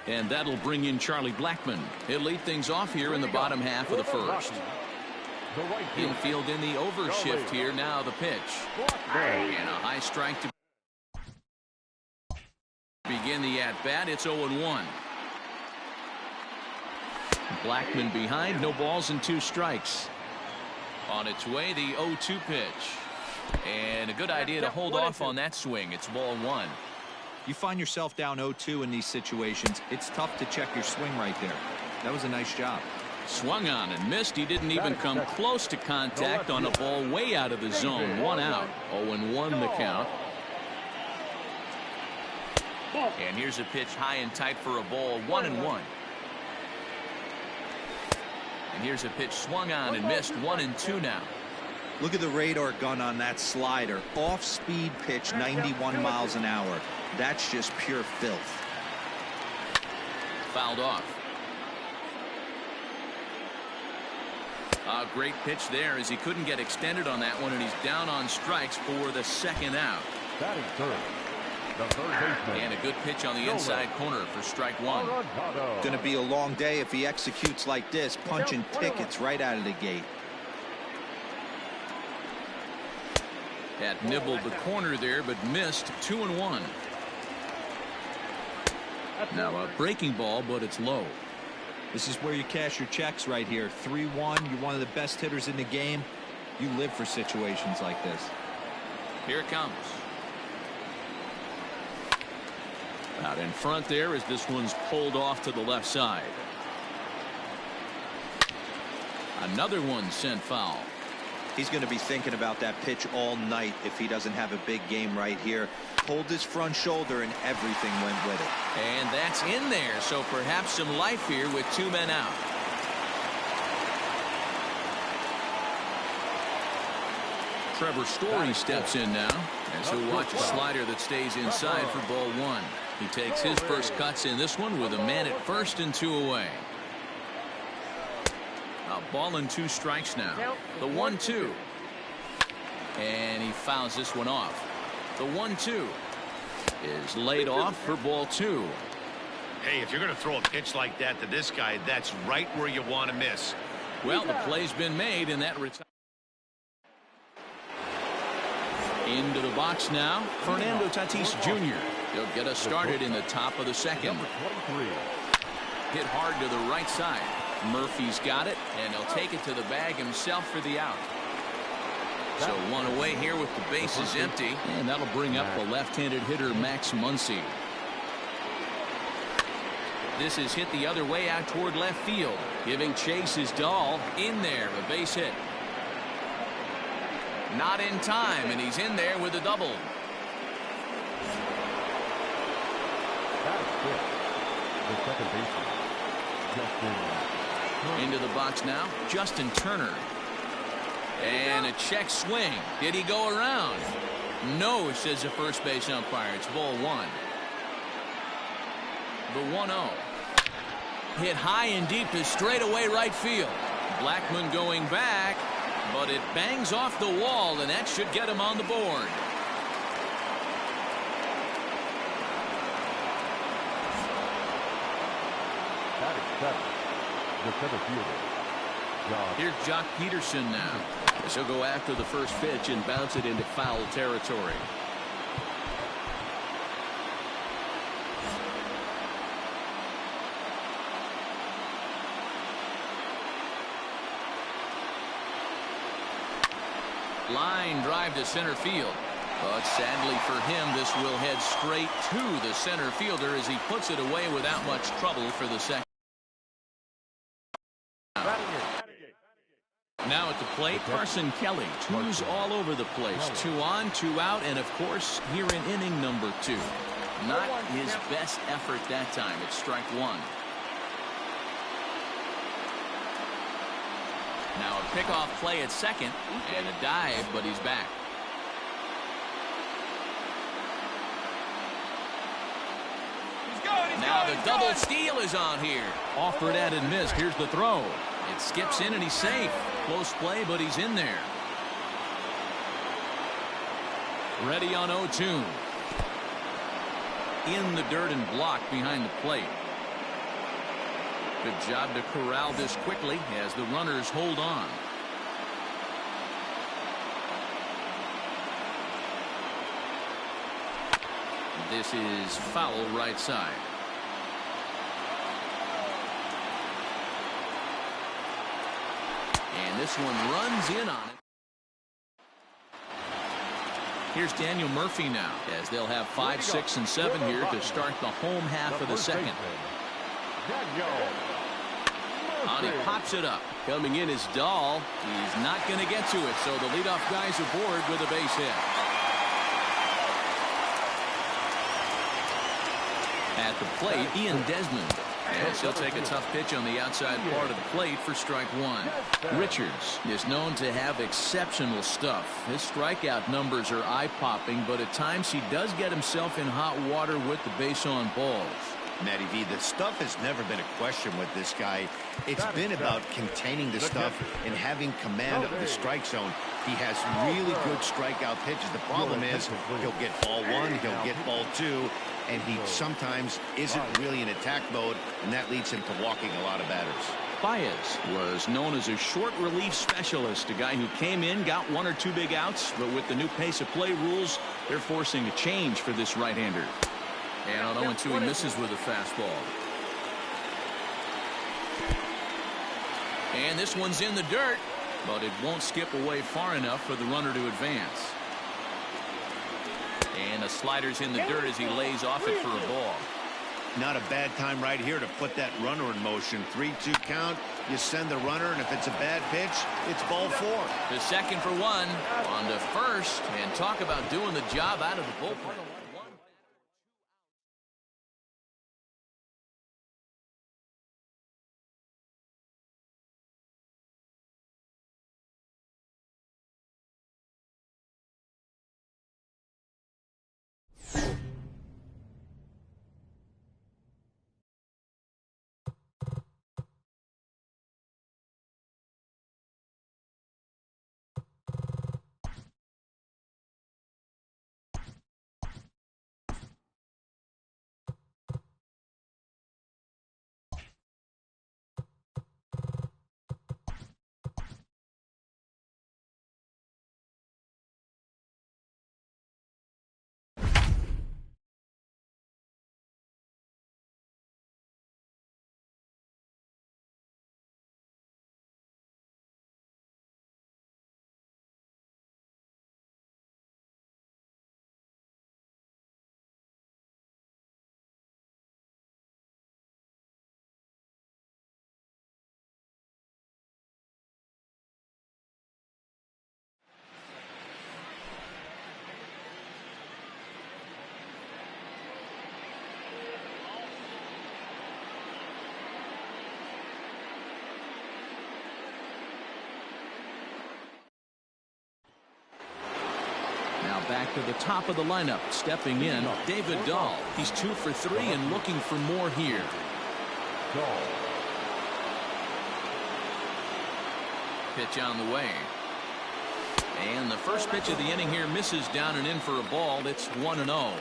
Speaker 2: And that'll bring in Charlie Blackmon. He'll lead things off here in the bottom half of the first. Infield in the overshift here. Now the pitch. And a high strike to begin the at-bat. It's 0-1. Blackmon behind. No balls and 2 strikes. On its way, the 0-2 pitch. And a good idea to hold off on that swing. It's ball 1.
Speaker 4: You find yourself down 0-2 in these situations. It's tough to check your swing right there. That was a nice job.
Speaker 2: Swung on and missed. He didn't even come close to contact on a ball way out of the zone. 1 out. 0-1 the count. And here's a pitch high and tight for a ball. 1-1. And here's a pitch swung on and missed. 1-2 now.
Speaker 4: Look at the radar gun on that slider. Off-speed pitch, 91 miles an hour. That's just pure filth.
Speaker 2: Fouled off. A great pitch there as he couldn't get extended on that one, and he's down on strikes for the 2nd out.
Speaker 3: Batting third, the third baseman.
Speaker 2: And a good pitch on the inside corner for strike 1.
Speaker 4: Going to be a long day if he executes like this, punching tickets right out of the gate.
Speaker 2: Had nibbled the corner there, but missed. 2-1. Now a breaking ball, but it's low.
Speaker 4: This is where you cash your checks right here. 3-1. You're one of the best hitters in the game. You live for situations like this.
Speaker 2: Here it comes. Out in front there as this one's pulled off to the left side. Another one sent foul.
Speaker 4: He's going to be thinking about that pitch all night if he doesn't have a big game right here. Pulled his front shoulder and everything went with it.
Speaker 2: And that's in there, so perhaps some life here with 2 men out. Trevor Story steps in now as he'll watch a slider that stays inside for ball 1. He takes his first cuts in this one with a man at first and 2 away. A ball and 2 strikes now. The 1-2. And he fouls this one off. The 1-2 is laid off for ball 2.
Speaker 6: Hey, if you're going to throw a pitch like that to this guy, that's right where you want to miss.
Speaker 2: Well, the play's been made, and that into the box now. Fernando Tatis Jr. He'll get us started in the top of the 2nd. Hit hard to the right side. Murphy's got it, and he'll take it to the bag himself for the out. So 1 away here with the bases empty, and that'll bring up the left-handed hitter Max Muncy. This is hit the other way out toward left field. Giving chase is Dahl. In there, a base hit. Not in time, and he's in there with a double.
Speaker 3: The second baseman, Justin.
Speaker 2: Into the box now, Justin Turner. And a check swing. Did he go around? No, says the first base umpire. It's ball 1. The 1-0. Hit high and deep to straightaway right field. Blackmon going back, but it bangs off the wall, and that should get him on the board.
Speaker 3: The center fielder.
Speaker 2: Here's Jock Peterson now. He'll go after the first pitch and bounce it into foul territory. Line drive to center field. But sadly for him, this will head straight to the center fielder as he puts it away without much trouble for the second. Now at the plate, Carson Kelly. 2s all over the place. 2 on, 2 out, and of course, here in inning number 2. Not his best effort that time. It's strike 1. Now a pickoff play at second, and a dive, but he's back. Now the double steal is on here. Offered at and missed. Here's the throw. It skips in and he's safe. Close play, but he's in there. Ready on 0-2. In the dirt and blocked behind the plate. Good job to corral this quickly as the runners hold on. This is foul right side. And this one runs in on it. Here's Daniel Murphy now as they'll have 5, 6, and 7 here to start the home half of the second. And he pops it up. Coming in is Dahl. He's not going to get to it, so the leadoff guy's aboard with a base hit. At the plate, Ian Desmond. And he'll take a tough pitch on the outside part of the plate for strike one. Richards is known to have exceptional stuff. His strikeout numbers are eye-popping, but at times he does get himself in hot water with the base on balls.
Speaker 5: Matty V, the stuff has never been a question with this guy. It's been about containing the stuff and having command of the strike zone. He has really good strikeout pitches. The problem is he'll get ball one, he'll get ball two, and he sometimes isn't really in attack mode, and that leads him to walking a lot of batters.
Speaker 2: Baez was known as a short relief specialist, a guy who came in, got 1 or 2 big outs, but with the new pace of play rules, they're forcing a change for this right-hander. And on 0-2, he misses with a fastball. And this one's in the dirt, but it won't skip away far enough for the runner to advance. And the slider's in the dirt as he lays off it for a ball.
Speaker 8: Not a bad time right here to put that runner in motion. 3-2 count. You send the runner, and if it's a bad pitch, it's ball 4.
Speaker 2: The second for one on to first, and talk about doing the job out of the bullpen. Back to the top of the lineup, stepping in, David Dahl. He's 2 for 3 and looking for more here. Pitch on the way. And the first pitch of the inning here misses down and in for a ball. It's 1-0.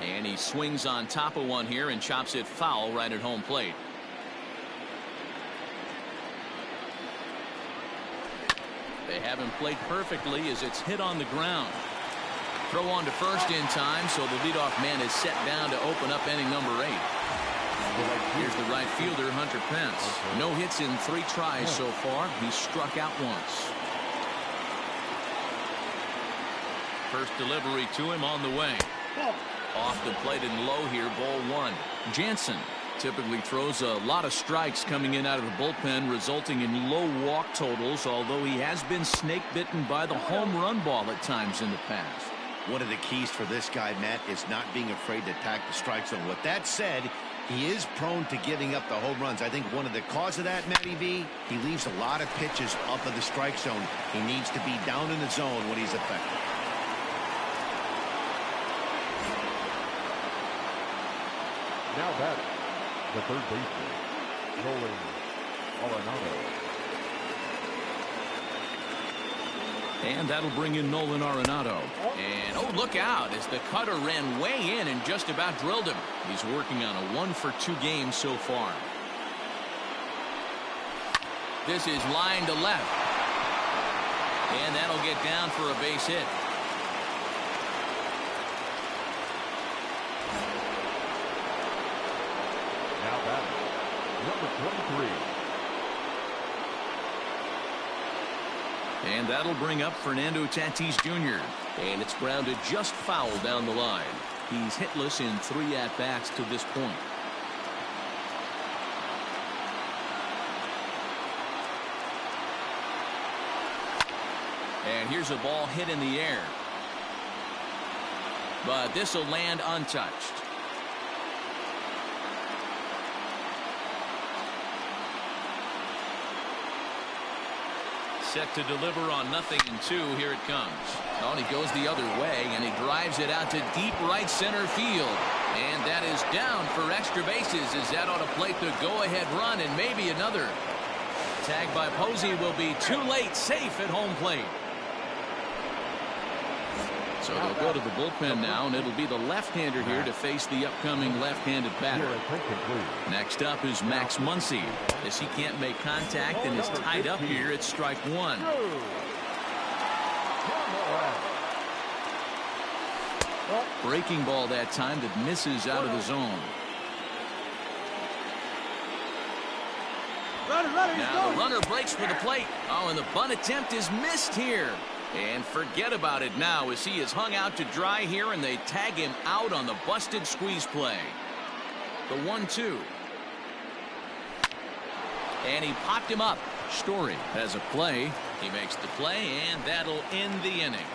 Speaker 2: And he swings on top of one here and chops it foul right at home plate. They haven't played perfectly as it's hit on the ground. Throw on to first in time, so the leadoff man is set down to open up inning number 8. Here's the right fielder, Hunter Pence. No hits in 3 tries so far. He's struck out once. First delivery to him on the way. Off the plate and low here, ball 1. Jansen typically throws a lot of strikes coming in out of the bullpen, resulting in low walk totals, although he has been snake bitten by the home run ball at times in the past.
Speaker 8: One of the keys for this guy, Matt, is not being afraid to attack the strike zone. With that said, he is prone to giving up the home runs. I think one of the cause of that, Matty V, he leaves a lot of pitches up in the strike zone. He needs to be down in the zone when he's effective.
Speaker 3: Now batting, the third baseman, Nolan Arenado.
Speaker 2: And that'll bring in Nolan Arenado.
Speaker 1: And, oh, look out as the cutter ran way in and just about drilled him.
Speaker 2: He's working on a 1-for-2 game so far.
Speaker 1: This is line to left. And that'll get down for a base hit.
Speaker 3: Now batting, number 23.
Speaker 2: And that'll bring up Fernando Tatis Jr. And it's grounded just foul down the line. He's hitless in 3 at-bats to this point.
Speaker 1: And here's a ball hit in the air. But this will land untouched.
Speaker 2: Set to deliver on 0-2. Here it comes.
Speaker 1: Oh, and he goes the other way, and he drives it out to deep right center field. And that is down for extra bases as that ought to plate the go-ahead run and maybe another. Tag by Posey will be too late, safe at home plate.
Speaker 2: So they'll go to the bullpen now, and it'll be the left-hander here to face the upcoming left-handed batter. Next up is Max Muncy. As he can't make contact and is tied up here at strike 1. Breaking ball that time that misses out of the zone.
Speaker 1: Now the runner breaks for the plate. Oh, and the bunt attempt is missed here. And forget about it now as he is hung out to dry here, and they tag him out on the busted squeeze play. The 1-2. And he popped him up.
Speaker 2: Story has a play.
Speaker 1: He makes the play, and that'll end the inning.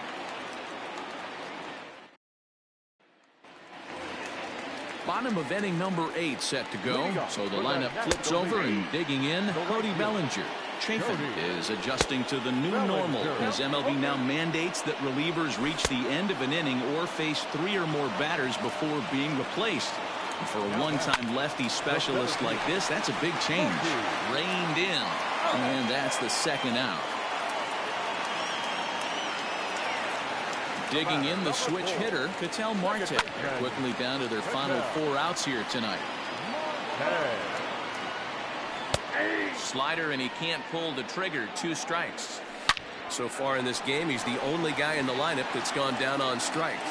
Speaker 2: Bottom of inning number 8 set to go. So the lineup flips over, and digging in, Cody Bellinger. Chafin is adjusting to the new normal as MLB now mandates that relievers reach the end of an inning or face 3 or more batters before being replaced. And for a one-time lefty specialist like this, that's a big change.
Speaker 1: Reined in.
Speaker 2: And that's the second out. Digging in the switch hitter, Ketel Marte. Quickly down to their final 4 outs here tonight.
Speaker 1: Slider, and he can't pull the trigger. 2 strikes. So far in this game, he's the only guy in the lineup that's gone down on strikes.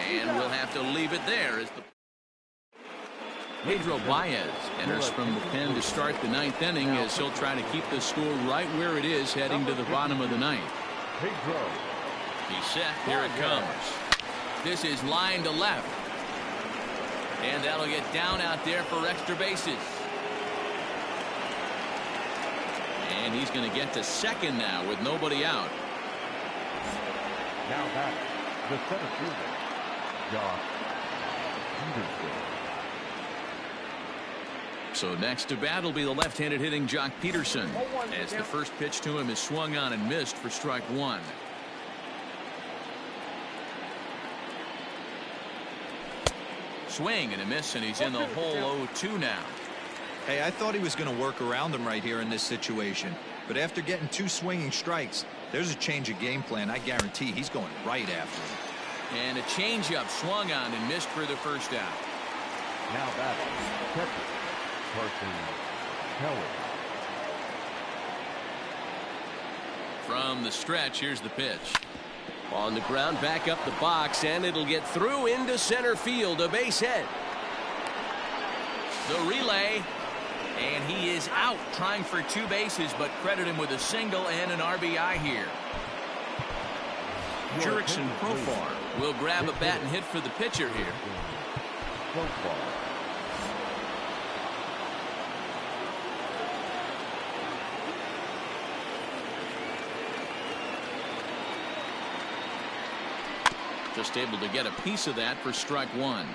Speaker 1: And we'll have to leave it there as the
Speaker 2: Pedro Baez enters from the pen to start the 9th inning as he'll try to keep the score right where it is heading to the bottom of the 9th.
Speaker 1: He's set. Here it comes. This is line to left. And that'll get down out there for extra bases.
Speaker 2: And he's going to get to second now with nobody out.
Speaker 3: Now back, the center fielder, Josh Peterson.
Speaker 2: So next to bat will be the left-handed hitting Jock Peterson, as the first pitch to him is swung on and missed for strike 1.
Speaker 1: Swing and a miss, and he's in the hole 0-2 now.
Speaker 4: Hey, I thought he was going to work around him right here in this situation. But after getting 2 swinging strikes, there's a change of game plan. I guarantee he's going right after him.
Speaker 1: And a changeup swung on and missed for the first out.
Speaker 3: Now batting, catcher, Carson Kelly.
Speaker 1: From the stretch, here's the pitch. On the ground, back up the box, and it'll get through into center field, a base hit. The relay. And he is out trying for 2 bases, but credit him with a single and an RBI here.
Speaker 2: Jurickson Profar
Speaker 1: will grab a bat and hit for the pitcher here.
Speaker 2: Just able to get a piece of that for strike 1.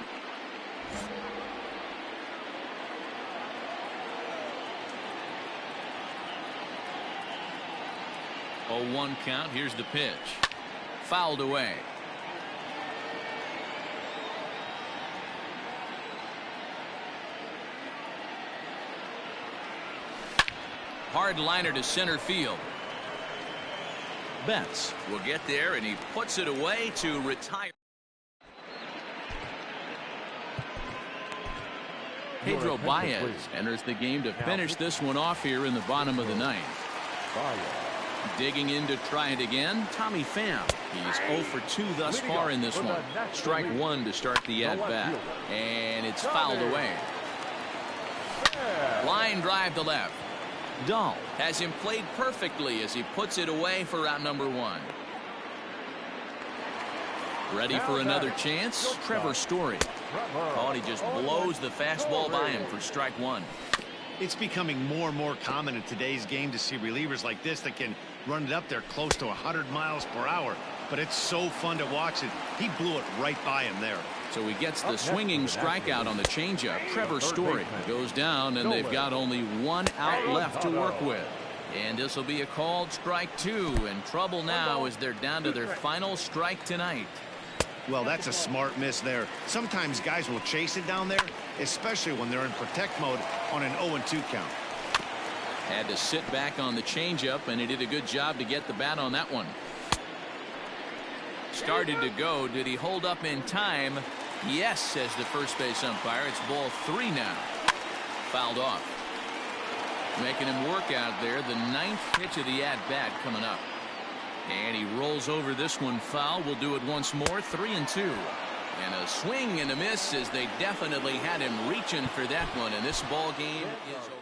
Speaker 1: 0-1 count. Here's the pitch. Fouled away. Hard liner to center field.
Speaker 2: Betts will get there, and he puts it away to retire. Pedro Baez enters the game to finish this one off here in the bottom of the ninth. Digging in to try it again, Tommy Pham. He's 0 for 2 thus far in this one. Strike one to start the at-bat, and it's fouled away. Line drive to left. Dahl has him played perfectly as he puts it away for out number one. Ready for another chance? Trevor Story. Oh, he just blows the fastball by him for strike one.
Speaker 8: It's becoming more and more common in today's game to see relievers like this that can run it up there close to 100 miles per hour. But it's so fun to watch it. He blew it right by him there.
Speaker 2: So he gets the swinging strikeout on the changeup. Trevor Story goes down, and they've got only one out left to work with. And this will be a called strike two. And trouble now as they're down to their final strike tonight.
Speaker 8: Well, that's a smart miss there. Sometimes guys will chase it down there, especially when they're in protect mode on an 0-2 count.
Speaker 2: Had to sit back on the changeup, and he did a good job to get the bat on that one. Started to go. Did he hold up in time? Yes, says the first base umpire. It's ball 3 now. Fouled off. Making him work out there. The 9th pitch of the at-bat coming up. And he rolls over this one foul. We'll do it once more. 3-2. And a swing and a miss as they definitely had him reaching for that one. And this ball game is over.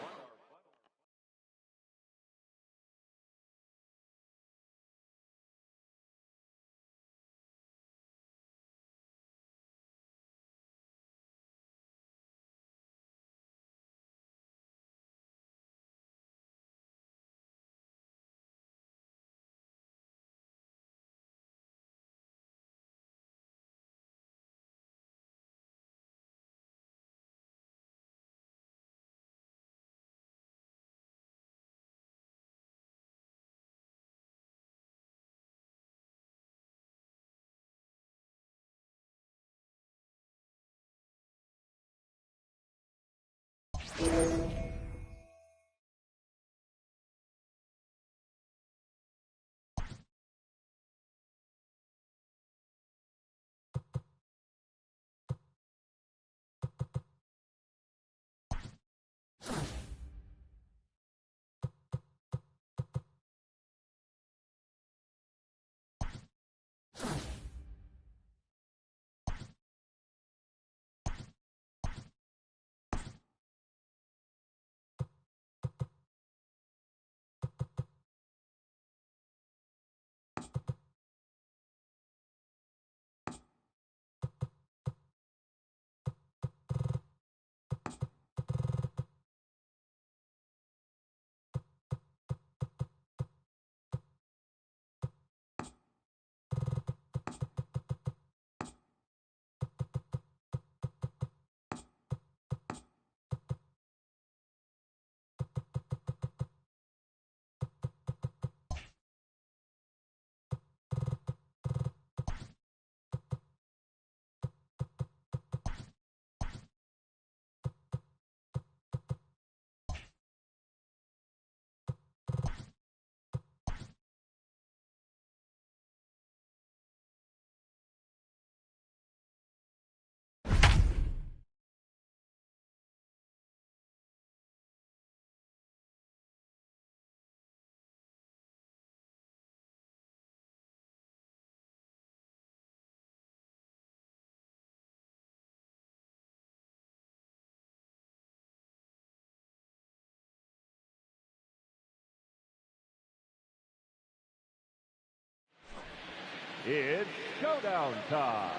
Speaker 3: It's showdown time.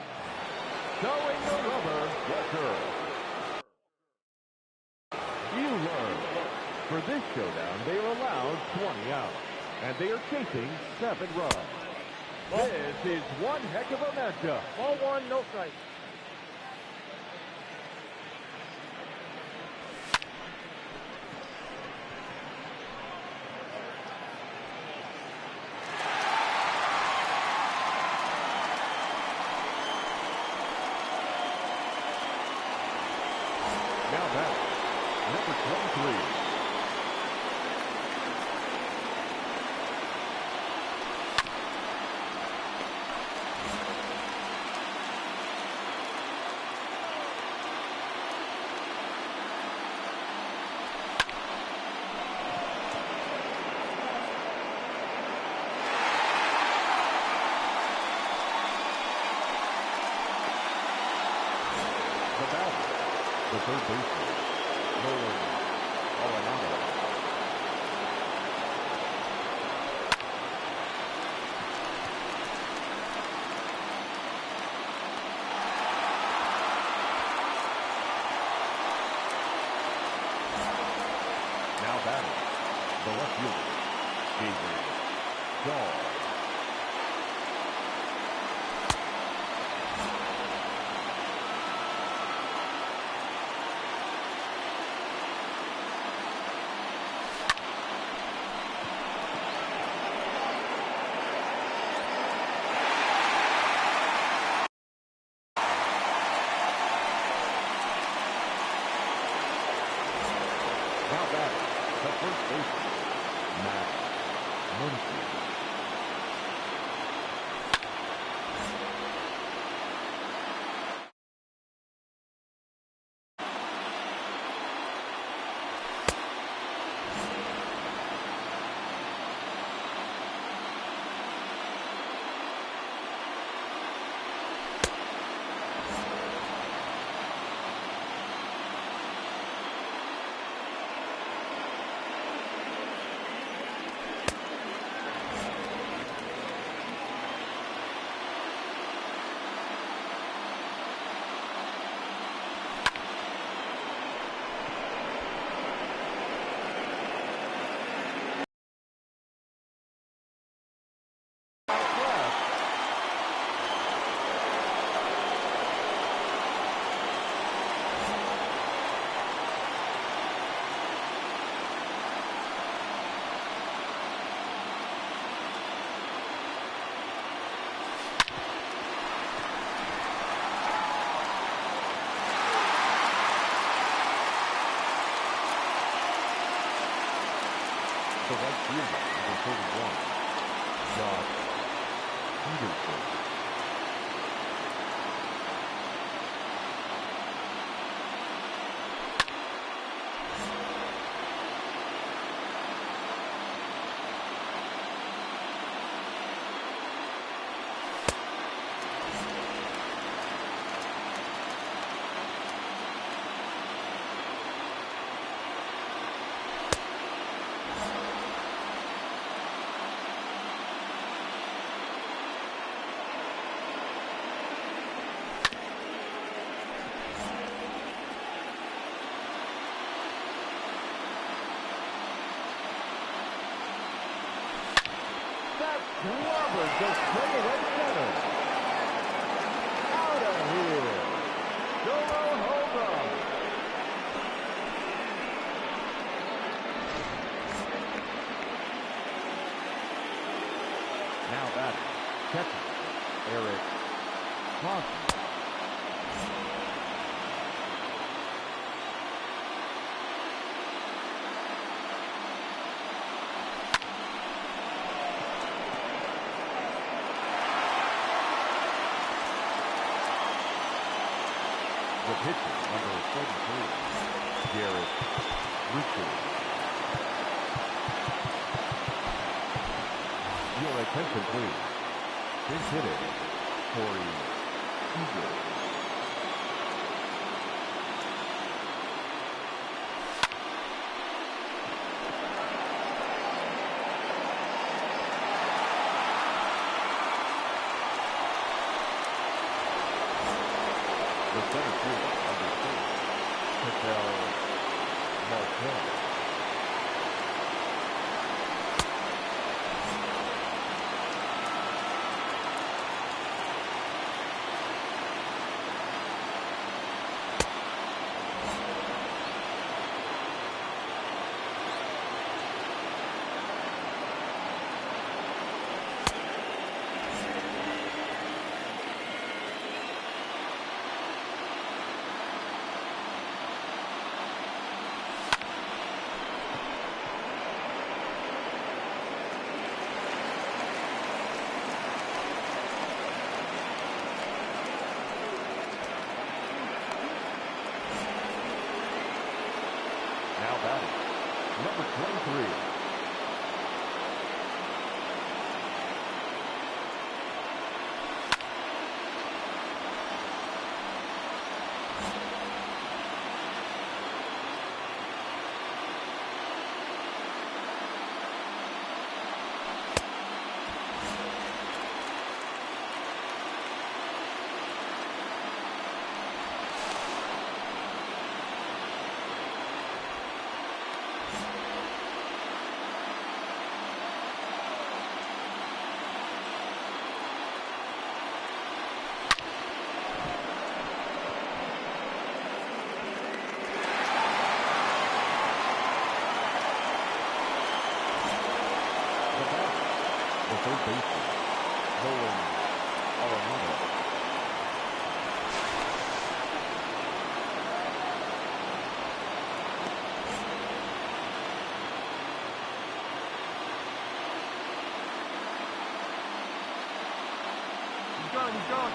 Speaker 3: Showing the rubber, Walker. You learn. For this showdown, they are allowed 20 outs, and they are chasing 7 runs. This is one heck of a matchup.
Speaker 9: Ball 1, no strike.
Speaker 3: Now back, number 23. The third baseman, Nolan Arenado. Now batting, the left fielder, David Dahl. Now batting, the first baseman, Matt Muncy. The right fielder, number 31, Josh Peterson. Roberts just play it at center. Out of here. Solo home run. Now batting, catcher, Eric Hosmer. The pitcher, number 33, Garrett Richards. Your attention, please. Big hitting, Corey Seager. The center fielder, number 4, Patel Marquez. Now batting, number 23. gone, he's gone.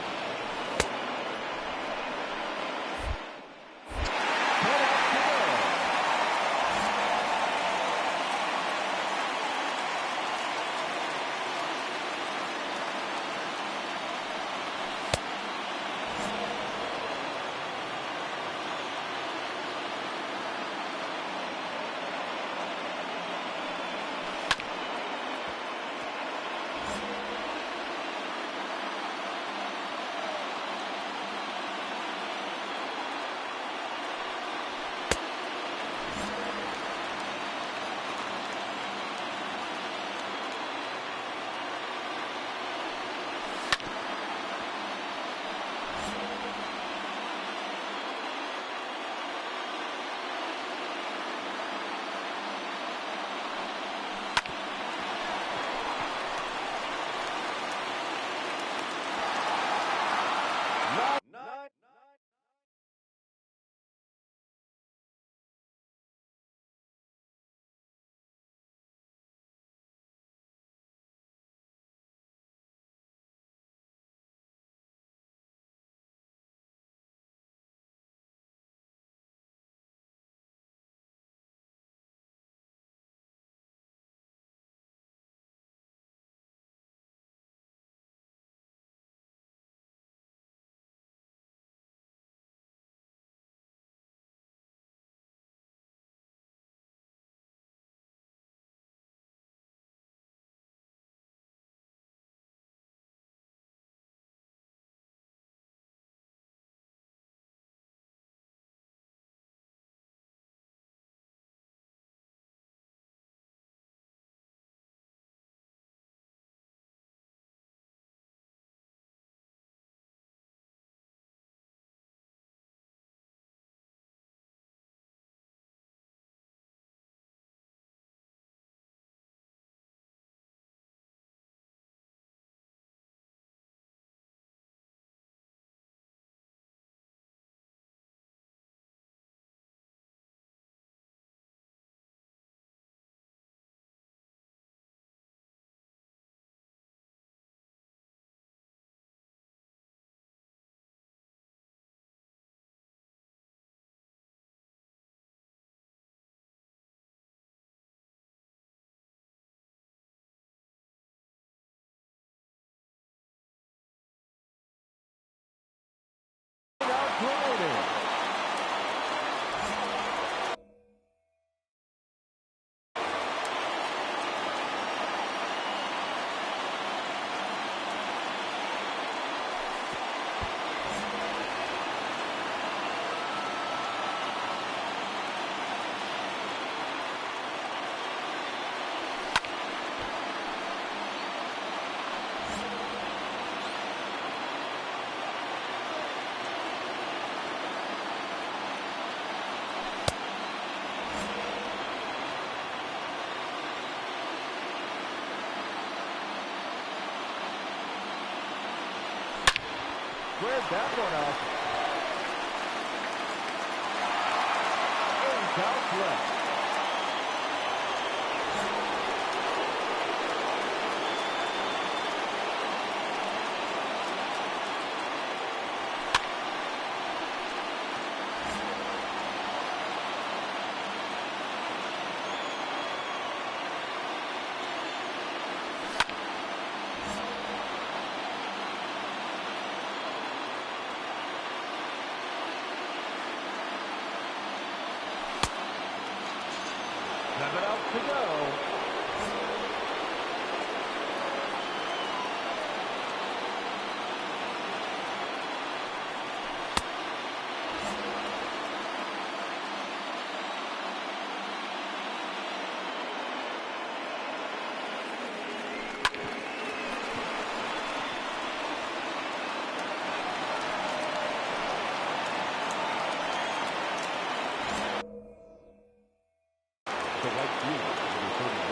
Speaker 3: Squared that one up. Out left. Seven out to go. The right field,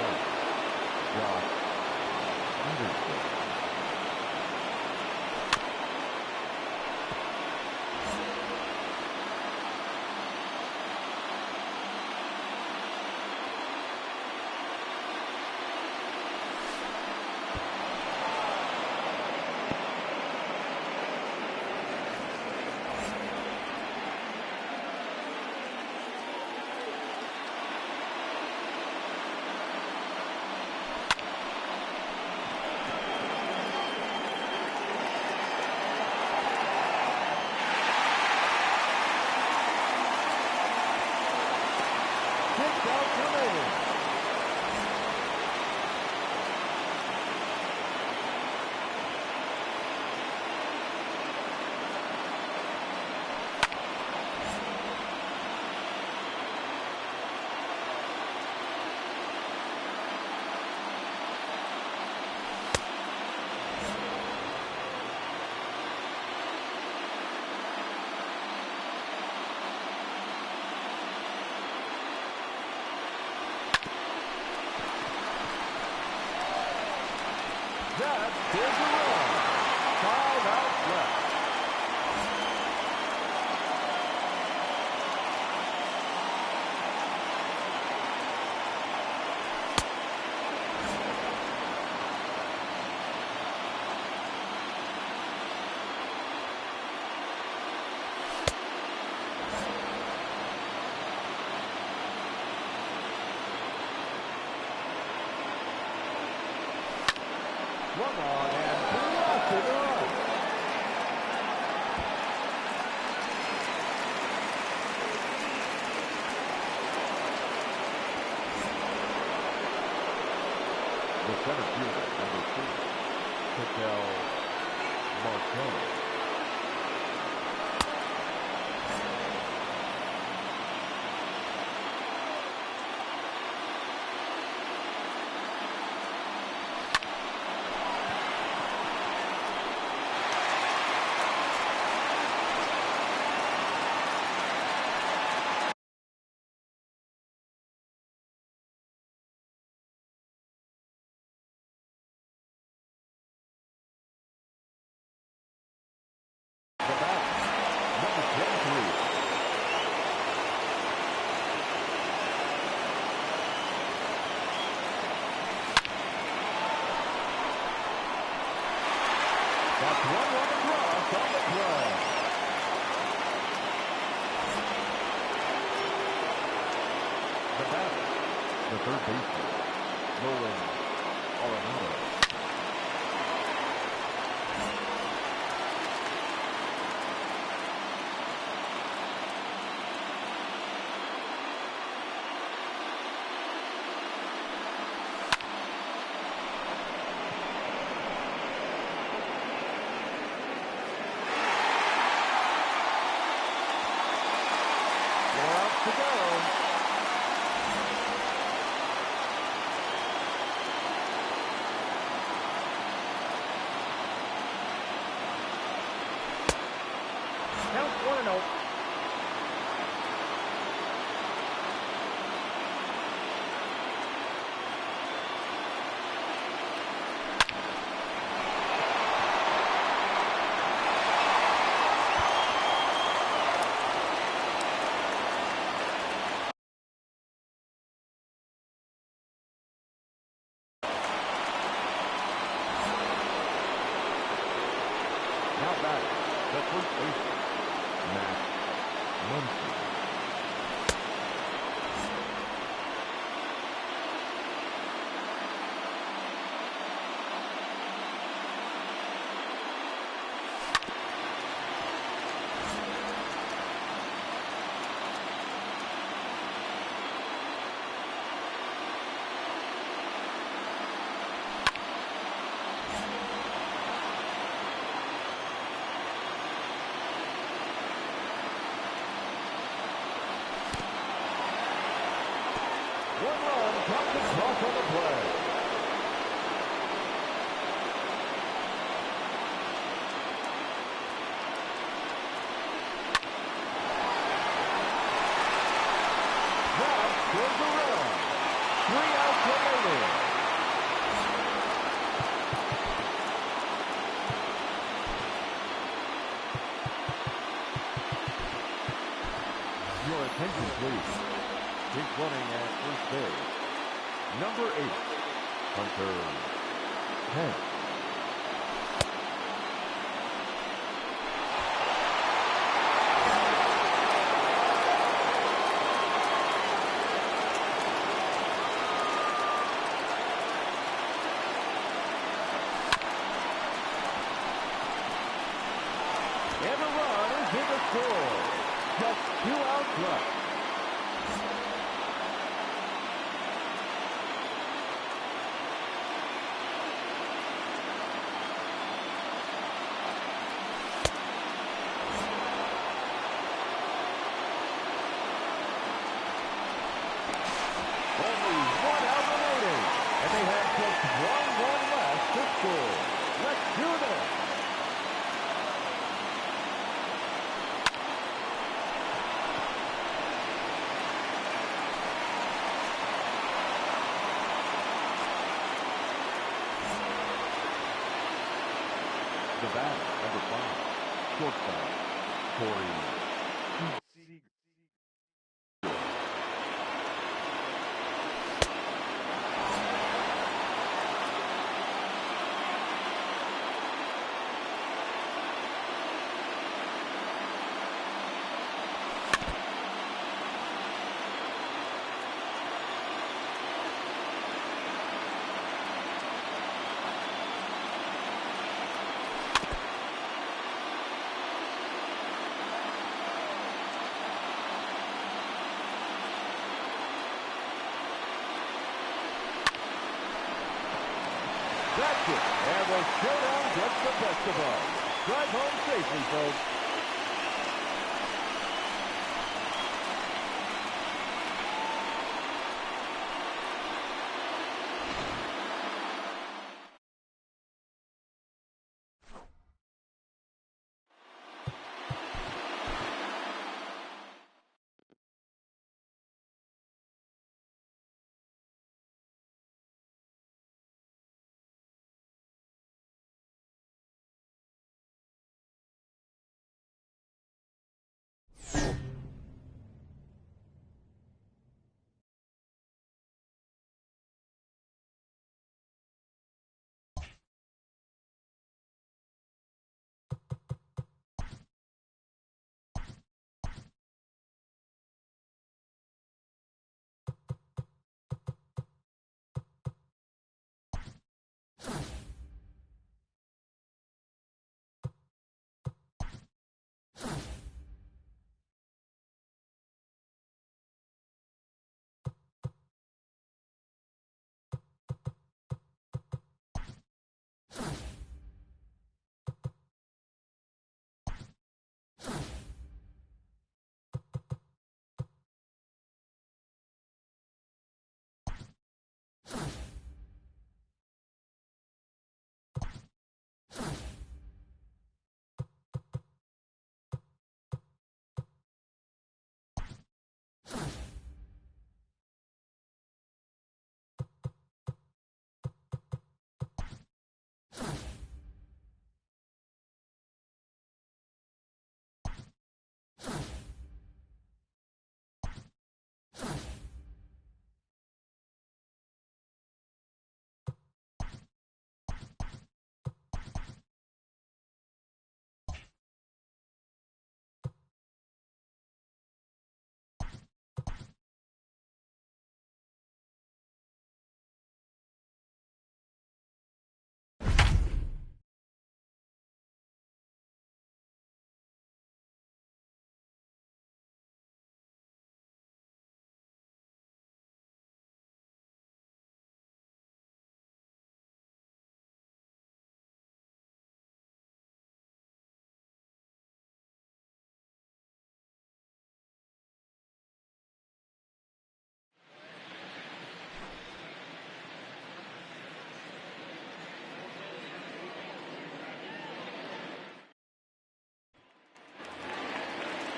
Speaker 3: Here's the run. 5 outs left. One on and 3 out to the run. The center fielder, number 2, Patel Marcano. That's 1 run across on the play. The batter, the third baseman, Nolan Arenado. To go. Count 1-0. Now back, the first baseman, Matt Muncy. One run comes across on the play. Now, here's the run. 3 outs remaining. Your attention, please. He's running at first base. Number 8, Hunter Pence. And the run is in the score. Just 2 outs left. Only 1 out remaining, and they have just 1 run left to score. Let's do this. the batter, number 5, shortstop, Corey. That's it. And the showdown gets the best of us. Drive home safely, folks.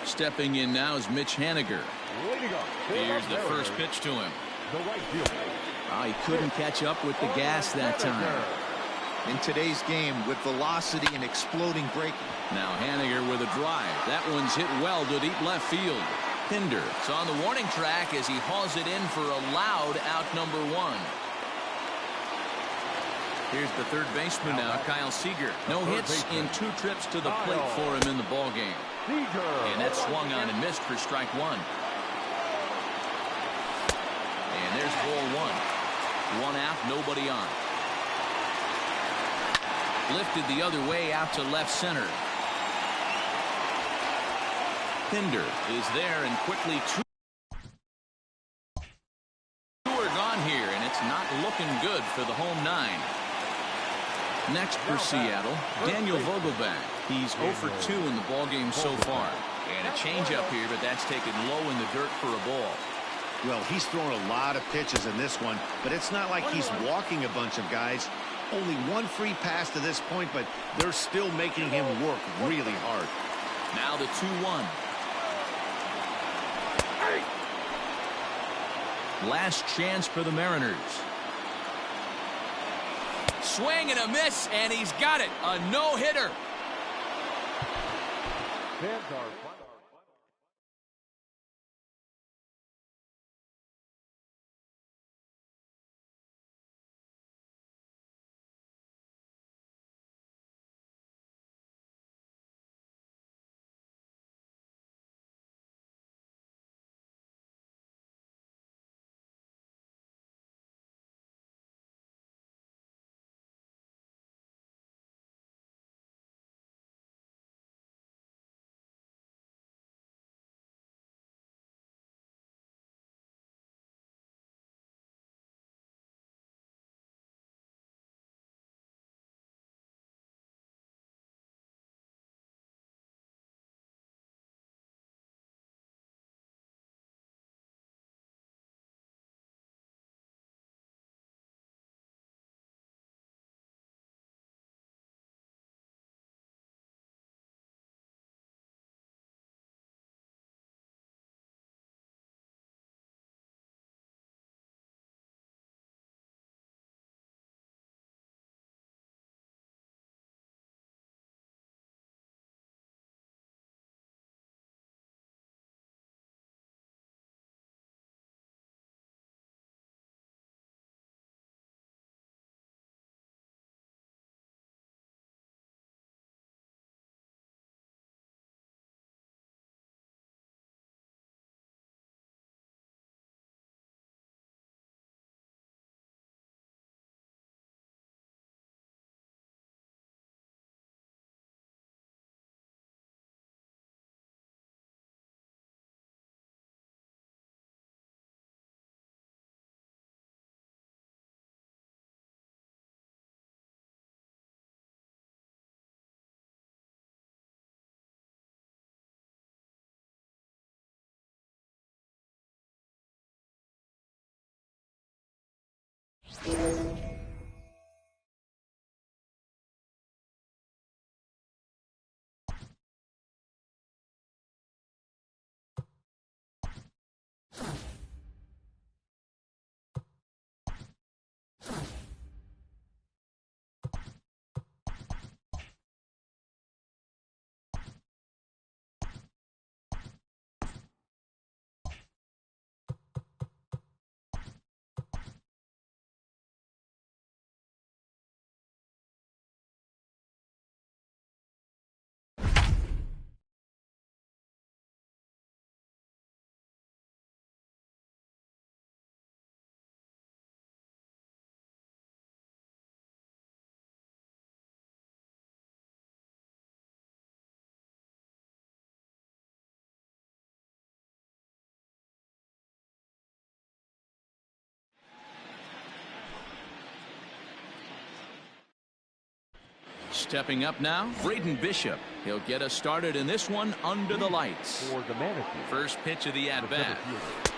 Speaker 2: Stepping in now is Mitch Haniger. Here's the first pitch to him.
Speaker 4: He couldn't catch up with the gas that time. In today's game, with velocity and exploding break.
Speaker 2: Now Haniger with a drive. That one's hit well to deep left field. Pinder is on the warning track as he hauls it in for a loud out number 1. Here's the third baseman now, Kyle Seager. No hits in 2 trips to the plate for him in the ballgame. And that swung on and missed for strike 1. And there's ball 1. 1 out, nobody on. Lifted the other way out to left center. Pinder is there and quickly 2 are gone here, and it's not looking good for the home 9. Next for Seattle, Daniel Vogelbach. He's 0 for 2 in the ballgame so far. And a changeup here, but that's taken low in the dirt for a ball.
Speaker 8: Well, he's thrown a lot of pitches in this one, but it's not like he's walking a bunch of guys. Only 1 free pass to this point, but they're still making him work really hard.
Speaker 2: Now the 2-1. Last chance for the Mariners.
Speaker 1: Swing and a miss, and he's got it. A no-hitter. Stepping up now, Braden Bishop. He'll get us started in this one under the lights. First pitch of the at-bat.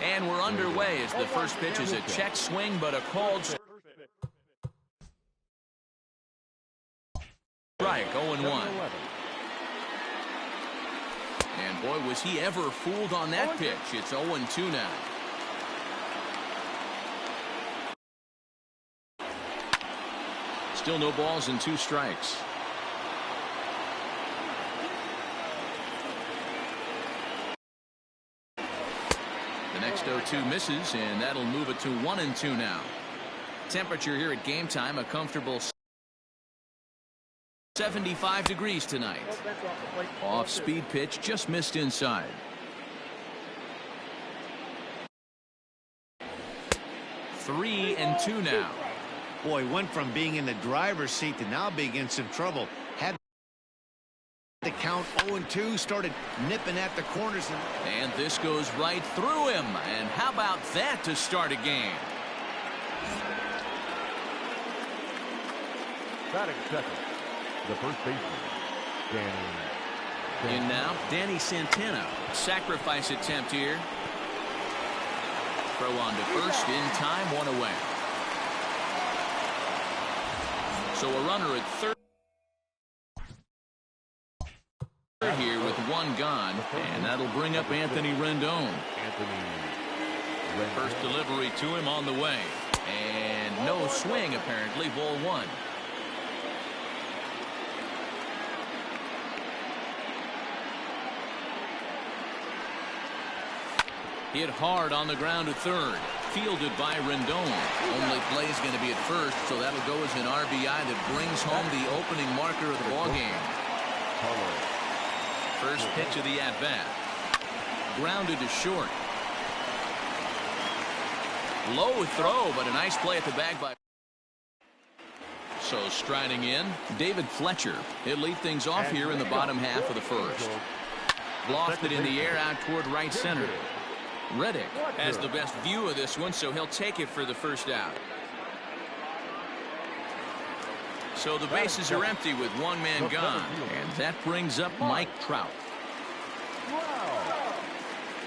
Speaker 1: And we're underway as the first pitch is a check swing, but a called strike. 0-1. And boy, was he ever fooled on that pitch. It's 0-2 now. Still no balls and 2 strikes. The next 0-2 misses, and that'll move it to 1-2 now. Temperature here at game time, a comfortable 75 degrees tonight. Off-speed pitch, just missed inside. 3-2 now.
Speaker 8: Boy, went from being in the driver's seat to now being in some trouble. Had the count 0-2, started nipping at the corners.
Speaker 1: And this goes right through him. And how about that to start a game?
Speaker 3: Batting second, the first baseman, Danny.
Speaker 1: In now, Danny Santana. Sacrifice attempt here. Throw on to first in time, 1 away. So a runner at third here with 1 gone, and that'll bring up Anthony Rendon. First delivery to him on the way, and no swing apparently. Ball 1.
Speaker 2: Hit hard on the ground at third. Fielded by Rendon. Only play is going to be at first, so that'll go as an RBI that brings home the opening marker of the ballgame. First pitch of the at-bat. Grounded to short. Low throw, but a nice play at the bag by. So striding in, David Fletcher. He'll lead things off here in the bottom half of the first. Lofted in the air out toward right center. Reddick has the best view of this one, so he'll take it for the first out. So the bases are empty with one man gone, and that brings up Mike Trout.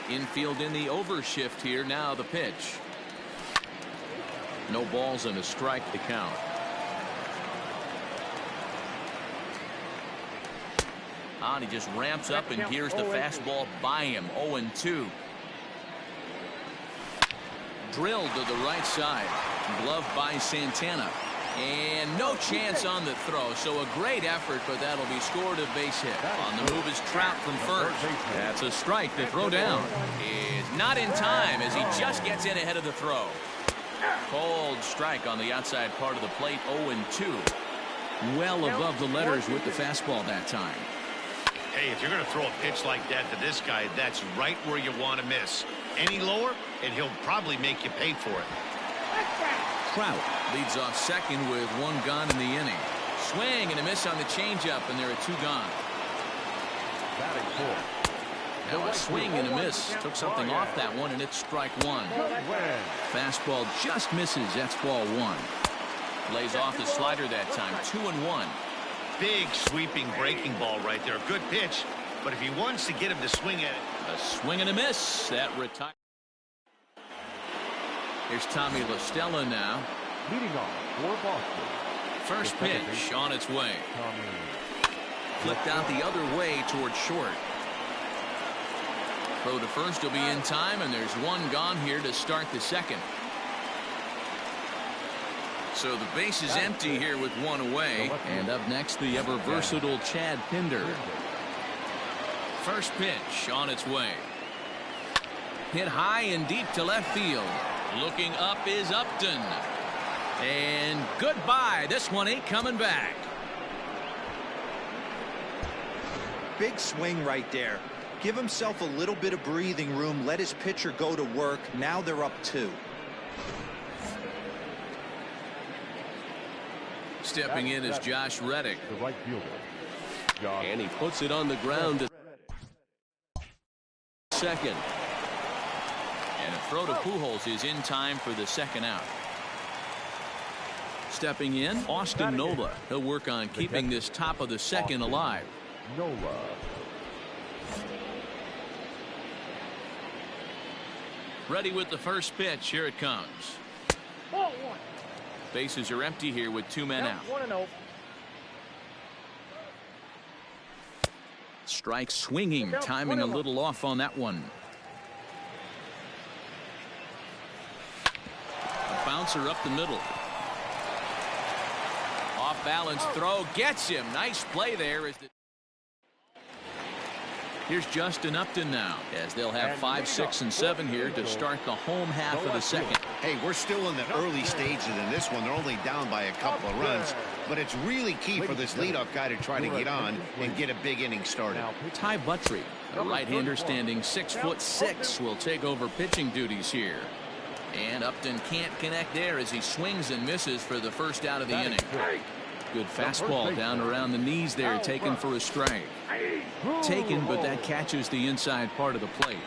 Speaker 2: Infield in the overshift here. Now the pitch. No balls and a strike to count. And he just ramps up and here's the fastball by him. 0-2. Drilled to the right side. Gloved by Santana. And no chance on the throw. So a great effort, but that'll be scored a base hit. On the move is Trout from first. That's a strike. The throw down is not in time as he just gets in ahead of the throw. Cold strike on the outside part of the plate. 0-2. Well above the letters with the fastball that time.
Speaker 6: Hey, if you're going to throw a pitch like that to this guy, that's right where you want to miss. Any lower, and he'll probably make you pay for it.
Speaker 2: Trout leads off second with one gone in the inning. Swing and a miss on the changeup, and there are two gone. Now a swing and a miss. Took something off that one, and it's strike one. Fastball just misses. That's ball one. Lays off the slider that time. 2-1.
Speaker 6: Big sweeping breaking ball right there. Good pitch, but if he wants to get him to swing at it.
Speaker 2: A swing and a miss. That retires. Here's Tommy La Stella now.
Speaker 3: Leading off for Boston.
Speaker 2: First pitch on its way. Flipped out the other way toward short. Throw to first will be in time, and there's one gone here to start the second. So the base is empty here with one away. And up next, the ever versatile Chad Pinder. First pitch on its way. Hit high and deep to left field. Looking up is Upton. And goodbye. This one ain't coming back.
Speaker 4: Big swing right there. Give himself a little bit of breathing room. Let his pitcher go to work. Now they're up 2.
Speaker 2: Stepping in is Josh Reddick.
Speaker 3: The right fielder.
Speaker 2: And he puts it on the ground to second. And a throw to Pujols is in time for the second out. Stepping in, Austin Nola. He'll work on keeping this top of the second alive.
Speaker 3: Nola.
Speaker 2: Ready with the first pitch. Here it comes.
Speaker 9: Ball one.
Speaker 2: Bases are empty here with two men out.
Speaker 9: 1-0.
Speaker 2: Strike swinging, timing a little off on that one. A bouncer up the middle. Off balance throw gets him. Nice play there. Here's Justin Upton now, as they'll have 5, 6, and 7 here to start the home half of the second.
Speaker 8: Hey, we're still in the early stages in this one. They're only down by a couple of runs, but it's really key for this leadoff guy to try to get on and get a big inning started.
Speaker 2: Ty Buttrey, a right-hander standing 6'6", will take over pitching duties here. And Upton can't connect there as he swings and misses for the first out of the inning. Good fastball down around the knees there, taken for a strike. Taken, but that catches the inside part of the plate.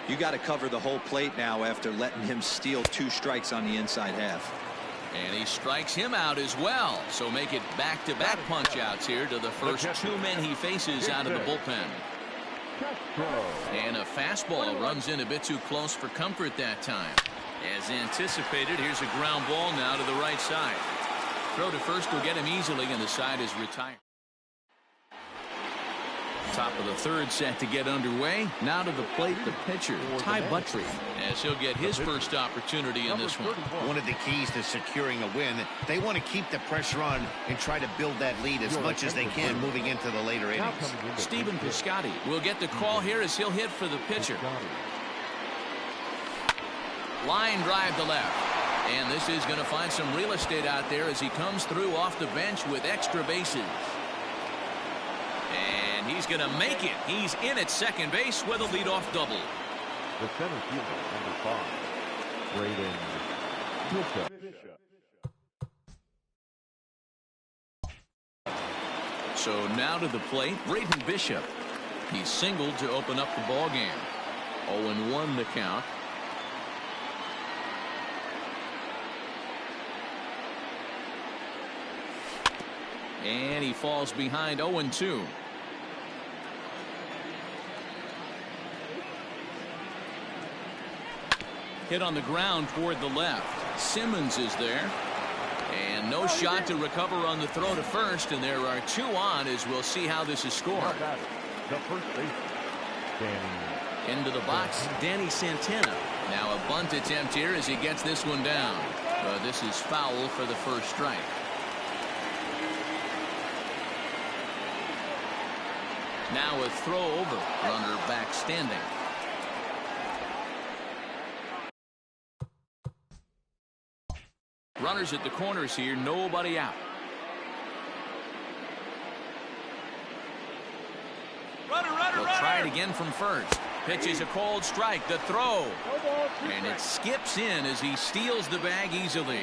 Speaker 4: You got to cover the whole plate now after letting him steal 2 strikes on the inside half.
Speaker 2: And he strikes him out as well. So make it back-to-back punch-outs here to the first 2 men he faces out of the bullpen. And a fastball runs in a bit too close for comfort that time. As anticipated, here's a ground ball now to the right side. Throw to first will get him easily, and the side is retired. Top of the third set to get underway. Now to the plate, the pitcher, Ty Buttrey, as he'll get his first opportunity in this one.
Speaker 8: One of the keys to securing a win, they want to keep the pressure on and try to build that lead as much as they can moving into the later innings.
Speaker 2: Stephen Piscotty will get the call here as he'll hit for the pitcher.
Speaker 1: Line drive to left. And this is going to find some real estate out there as he comes through off the bench with extra bases. And he's going to make it. He's in at second base with a leadoff double.
Speaker 3: The center fielder, number 5, Braden Bishop.
Speaker 1: So now to the plate, Braden Bishop. He singled to open up the ball game. 0-1 the count. And he falls behind 0-2. Hit on the ground toward the left. Simmons is there. And no shot to recover on the throw to first. And there are 2 on as we'll see how this is scored.
Speaker 3: The first baseman, Danny.
Speaker 1: Into the box, Danny Santana. Now a bunt attempt here as he gets this one down. But this is foul for the first strike. Now a throw over. Runner back standing. Runners at the corners here. Nobody out. We'll try it again from first. Pitch is a cold strike. The throw. And it skips in as he steals the bag easily.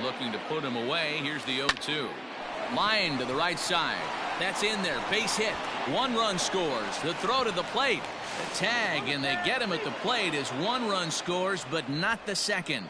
Speaker 1: Looking to put him away. Here's the 0-2. Line to the right side. That's in there. Base hit. 1 run scores. The throw to the plate. The tag, and they get him at the plate as 1 run scores, but not the second.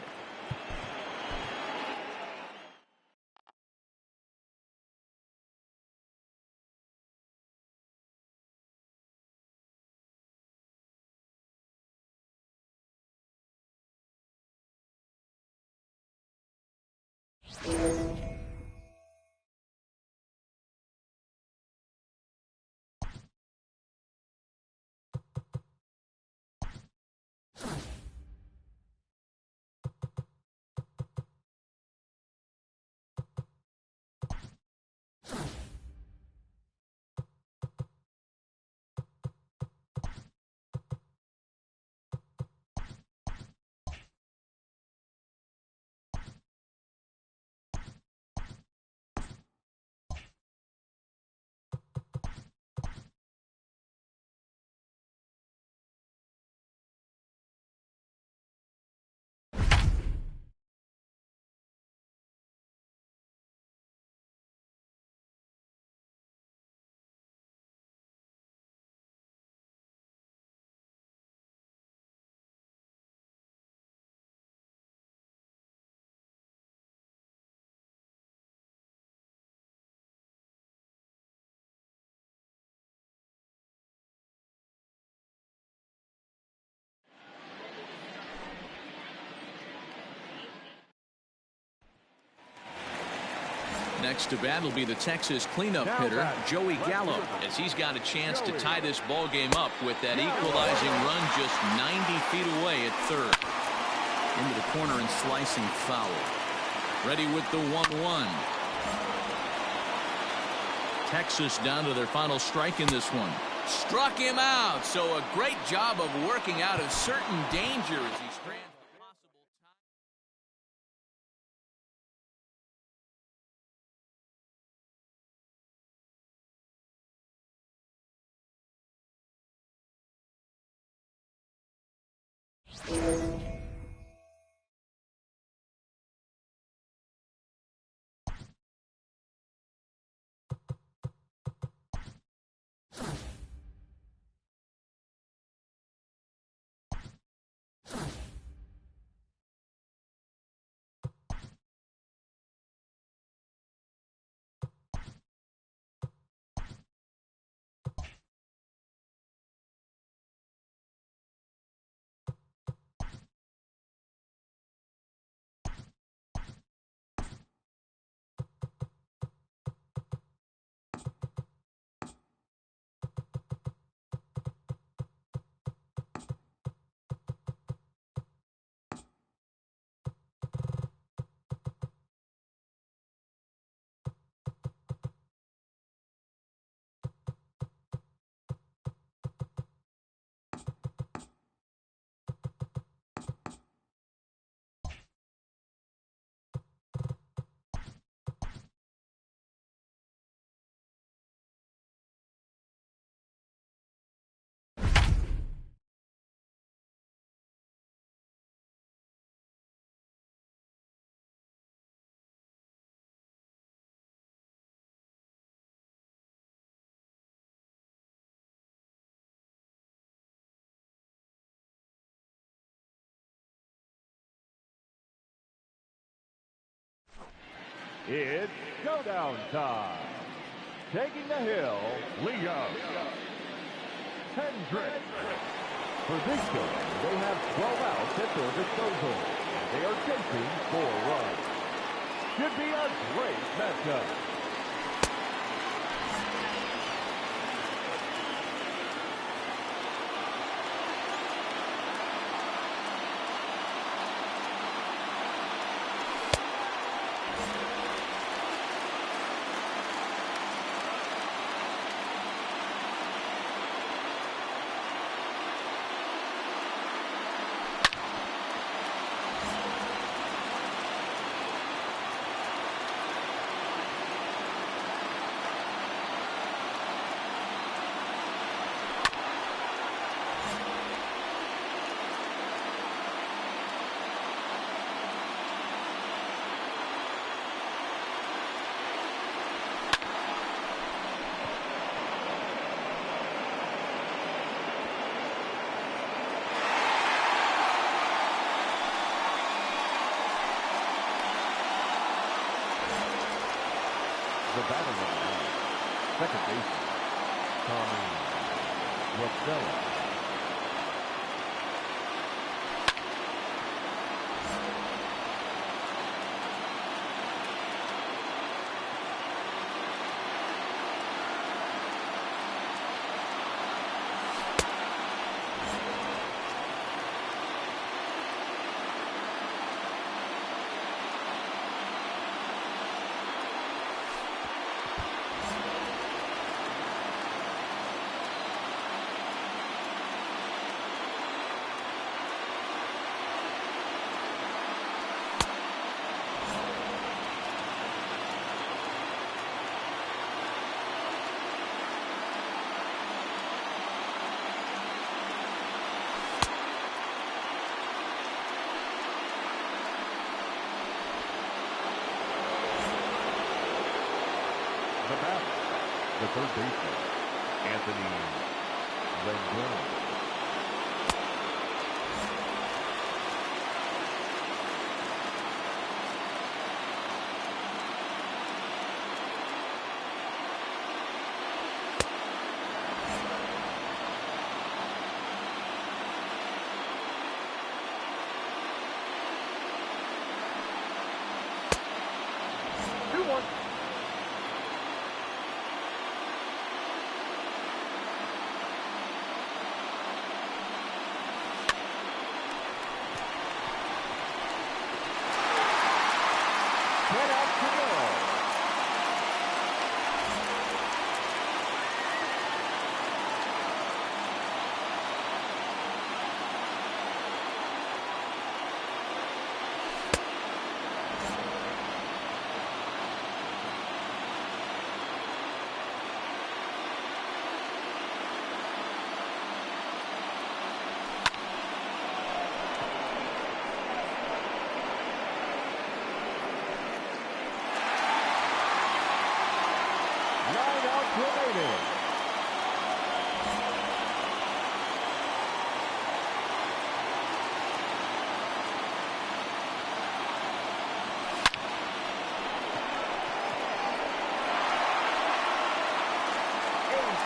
Speaker 1: Next to bat will be the Texas cleanup hitter, Joey Gallo, as he's got a chance to tie this ball game up with that equalizing run just 90 feet away at third. Into the corner and slicing foul. Ready with the 1-1. Texas down to their final strike in this one. Struck him out, so a great job of working out of certain danger as he strands.
Speaker 3: It's showdown time. Taking the hill, Leo. Hendricks. For this showdown, they have 12 outs at their disposal. They are chasing 4 runs. Should be a great matchup. The batting line, second baseman, Tommy Rosella. The batter, the third baseman, Anthony Rendon.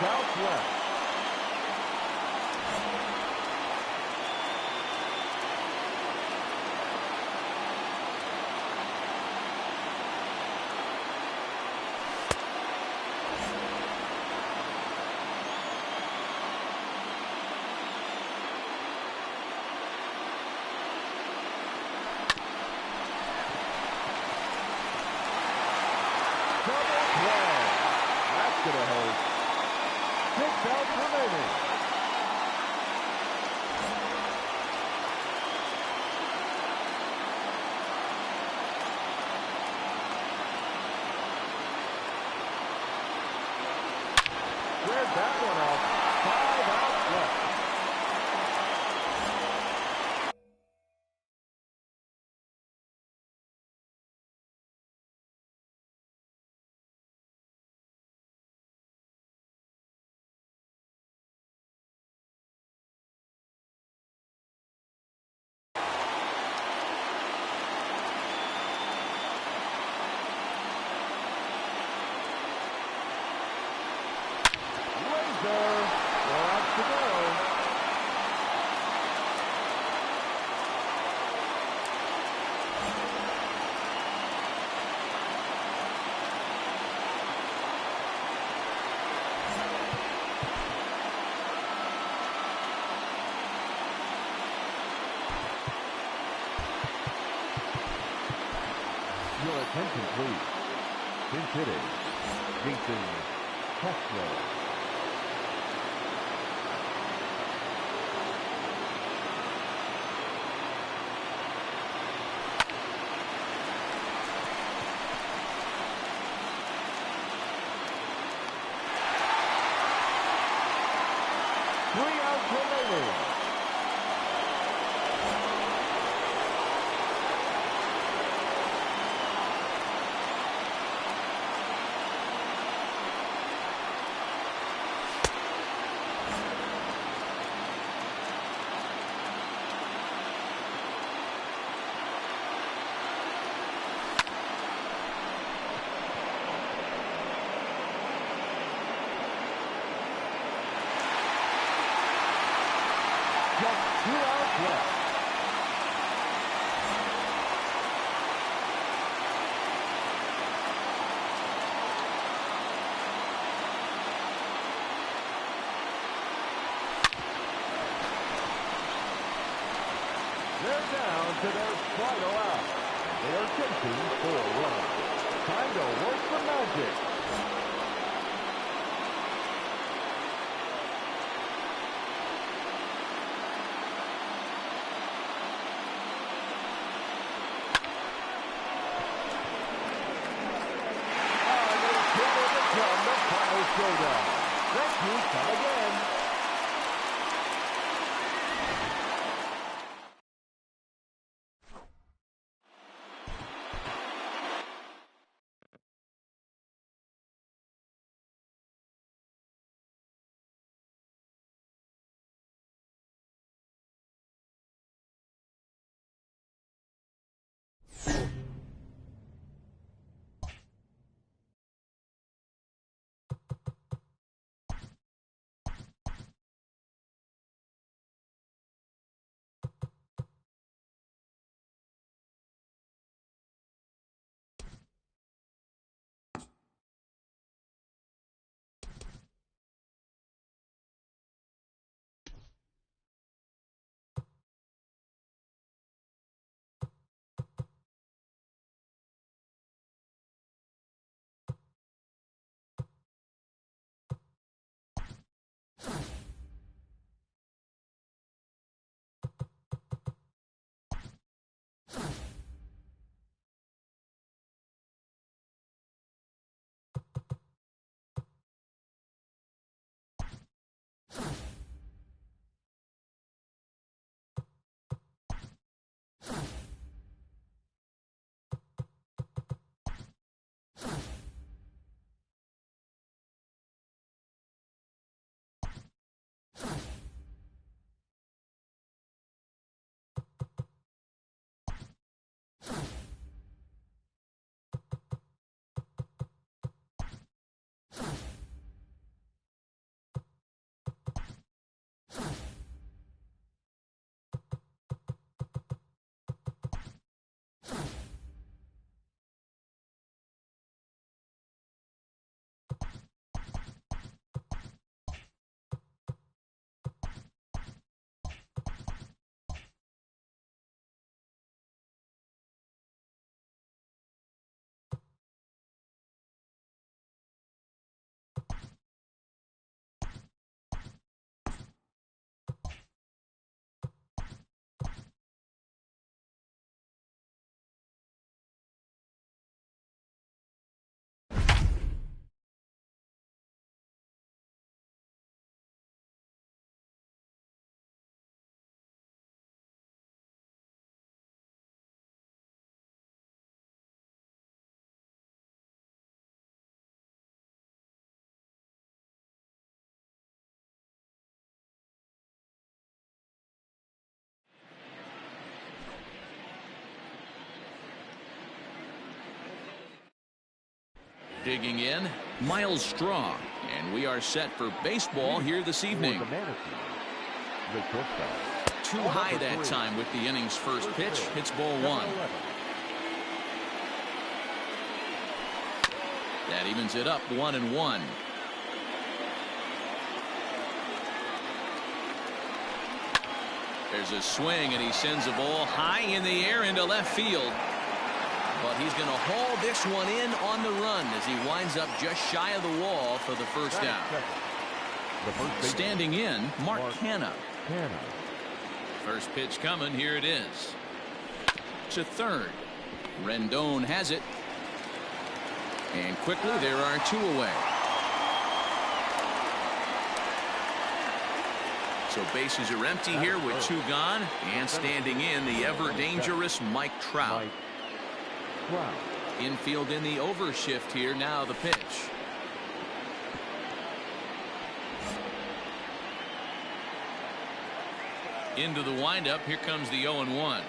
Speaker 3: Southwest. Double play. That's going to hurt. 6 outs remaining. Squared that one off. 5 outs left. Your attention, please. Pinch hitting, Jason Castro. Just 2 outs left. They're down to their final out. They are chasing 4 runs. Time to work the magic. Showdown. Thank you. Come again.
Speaker 2: Digging in, Miles Straw, and we are set for baseball here this evening. Too high that time with the inning's first pitch. It's ball 1. That evens it up 1-1. There's a swing, and he sends a ball high in the air into left field. But he's
Speaker 1: is going to haul this one in on the run as he winds up just shy of the wall for the first down. Standing in, Mark Hanna. First pitch coming. Here it is. To third. Rendon has it. And quickly there are 2 away. So bases are empty here with 2 gone. And standing in, the ever-dangerous Mike Trout. Infield in the overshift here. Now the pitch. Into the windup. Here comes the 0-1.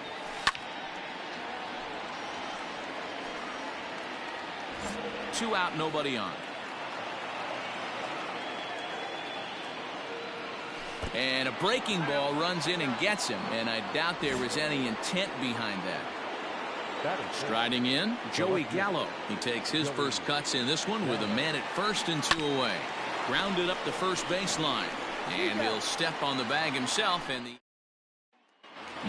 Speaker 1: Two out, nobody on. And a breaking ball runs in and gets him, and I doubt there was any intent behind that. Striding in, Joey Gallo. He takes his first cuts in this one with a man at first and 2 away. Grounded up the first baseline, and he'll step on the bag himself. And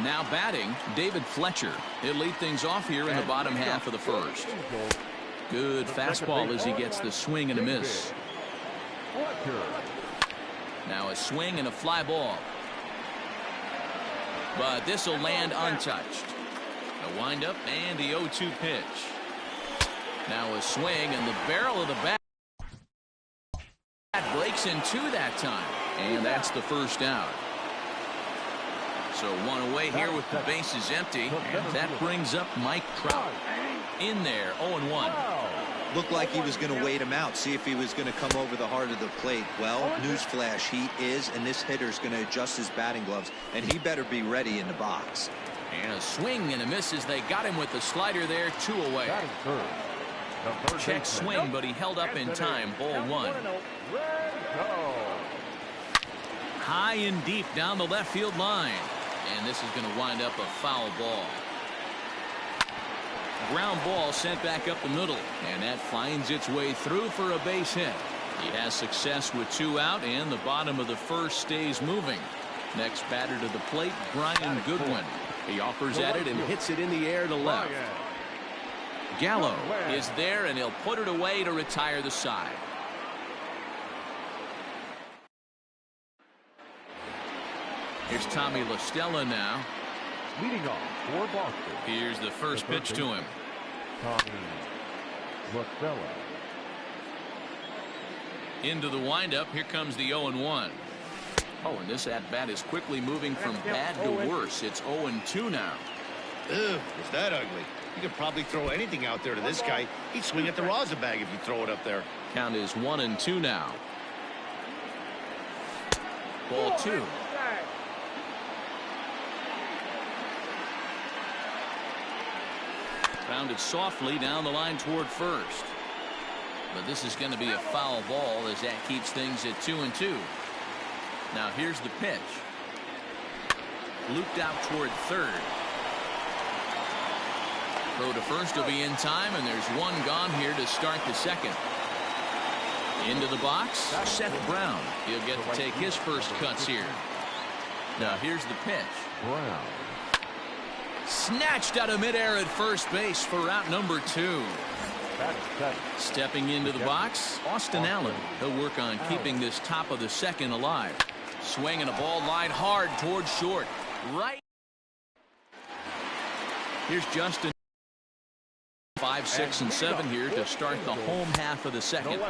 Speaker 1: now batting, David Fletcher. He'll lead things off here in the bottom half of the first. Good fastball as he gets the swing and a miss. Now a swing and a fly ball. But this will land untouched. A windup and the 0-2 pitch. Now a swing and the barrel of the bat breaks in 2 that time. And that's the first out. So 1 away here with the bases empty. And that brings up Mike Trout. In there, 0-1.
Speaker 4: Looked like he was going to wait him out, see if he was going to come over the heart of the plate. Well, newsflash, he is, and this hitter's going to adjust his batting gloves, and he better be ready in the box.
Speaker 1: And a swing and a miss as they got him with the slider there, 2 away. Check swing, but he held up in time, ball 1. High and deep down the left field line. And this is going to wind up a foul ball. Ground ball sent back up the middle, and that finds its way through for a base hit. He has success with 2 out, and the bottom of the first stays moving. Next batter to the plate, Brian Goodwin. He offers at it and hits it in the air to left. Gallo is there, and he'll put it away to retire the side. Here's Tommy La Stella now.
Speaker 3: Leading off for Boston.
Speaker 1: Here's the first pitch to him.
Speaker 3: Tommy La Stella.
Speaker 1: Into the windup. Here comes the 0-1. Oh, and this at-bat is quickly moving from bad to worse. It's 0-2 now.
Speaker 6: Ugh, is that ugly? You could probably throw anything out there to this guy. He'd swing at the rosin bag if you throw it up there.
Speaker 1: Count is 1-2 now. Ball 2. Grounded softly down the line toward first. But this is going to be a foul ball as that keeps things at 2-2. Now here's the pitch. Looped out toward third. Throw to first will be in time, and there's 1 gone here to start the second. Into the box, Seth Brown. He'll get to take his first cuts here. Now here's the pitch.
Speaker 3: Brown.
Speaker 1: Snatched out of midair at first base for out number 2. Stepping into the box, Austin Allen. He'll work on keeping this top of the second alive. Swinging a ball line hard towards short. Right. Here's Justin. 5, 6, and 7 here to start the home half of the second.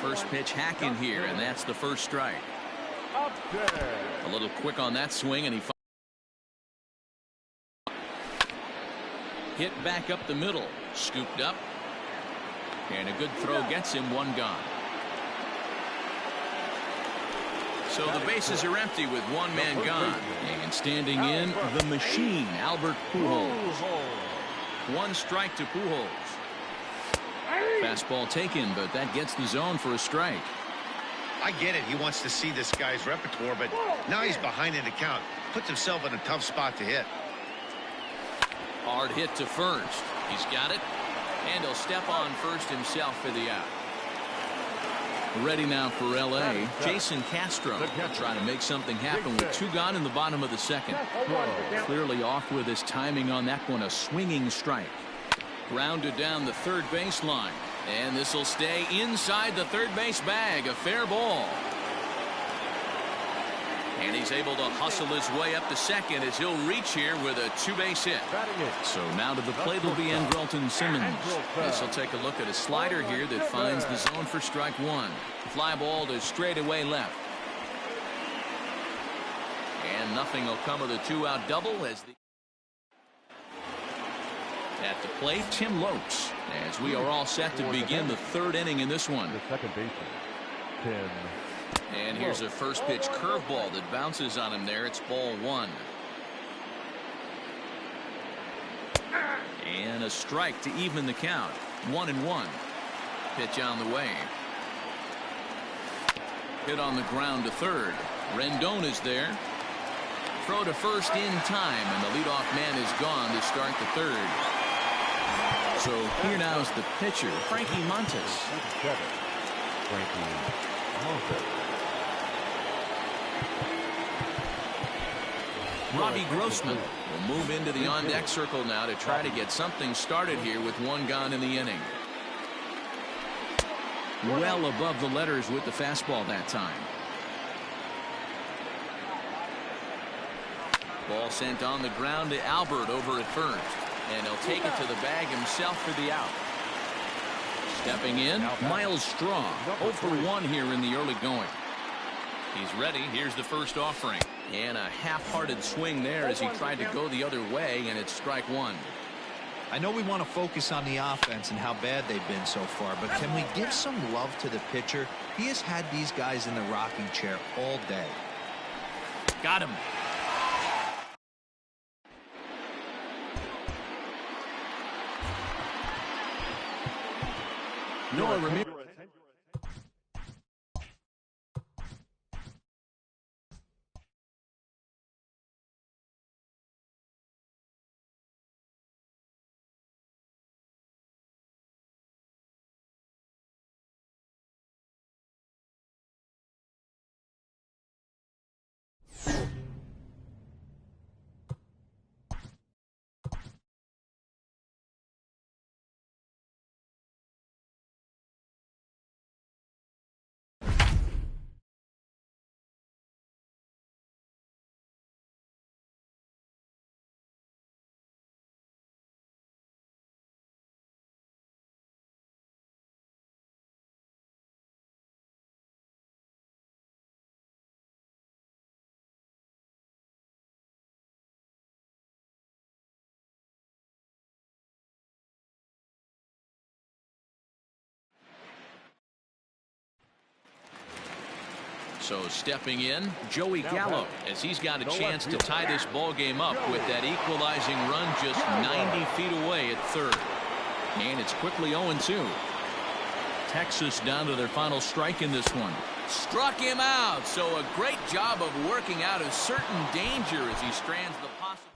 Speaker 1: First pitch hacking here, and that's the first strike. A little quick on that swing, and he hit back up the middle. Scooped up. And a good throw gets him 1 gone. So the bases are empty with 1 man gone. And standing in, the machine, Albert Pujols. 1 strike to Pujols. Fastball taken, but that gets the zone for a strike.
Speaker 6: I get it. He wants to see this guy's repertoire, but now he's behind in the count. Puts himself in a tough spot to hit.
Speaker 1: Hard hit to first. He's got it. And he'll step on first himself for the out. Ready now for L.A. Jason Castro will try to make something happen with 2 gone in the bottom of the second. Clearly off with his timing on that one. A swinging strike. Grounded down the third baseline. And this will stay inside the third base bag. A fair ball. And he's able to hustle his way up to second as he'll reach here with a two-base hit. So now to the plate will be Andrelton Simmons. This will take a look at a slider here that finds the zone for strike one. Fly ball to straightaway left. And nothing will come of the two-out double as the at the plate, Tim Lopes, as we are all set to begin the third inning in this one.
Speaker 3: The second baseman, Tim.
Speaker 1: And here's a first pitch curveball that bounces on him there. It's ball one. And a strike to even the count. 1-1. Pitch on the way. Hit on the ground to third. Rendon is there. Throw to first in time, and the leadoff man is gone to start the third. So here now is the pitcher, Frankie Montes.
Speaker 3: Frankie Montes.
Speaker 1: Robbie Grossman will move into the on-deck circle now to try to get something started here with one gone in the inning. Well above the letters with the fastball that time. Ball sent on the ground to Albert over at first. And he'll take it to the bag himself for the out. Stepping in, Miles Straw. 0 for 1 here in the early going. He's ready. Here's the first offering. And a half-hearted swing there as he tried to go the other way, and it's strike one.
Speaker 4: I know we want to focus on the offense and how bad they've been so far, but can we give some love to the pitcher? He has had these guys in the rocking chair all day.
Speaker 1: Got him. Noah Ramirez. So stepping in, Joey Gallo, as he's got a chance to tie this ball game up with that equalizing run just 90 feet away at third. And it's quickly 0-2. Texas down to their final strike in this one. Struck him out. So a great job of working out a certain danger as he strands the possible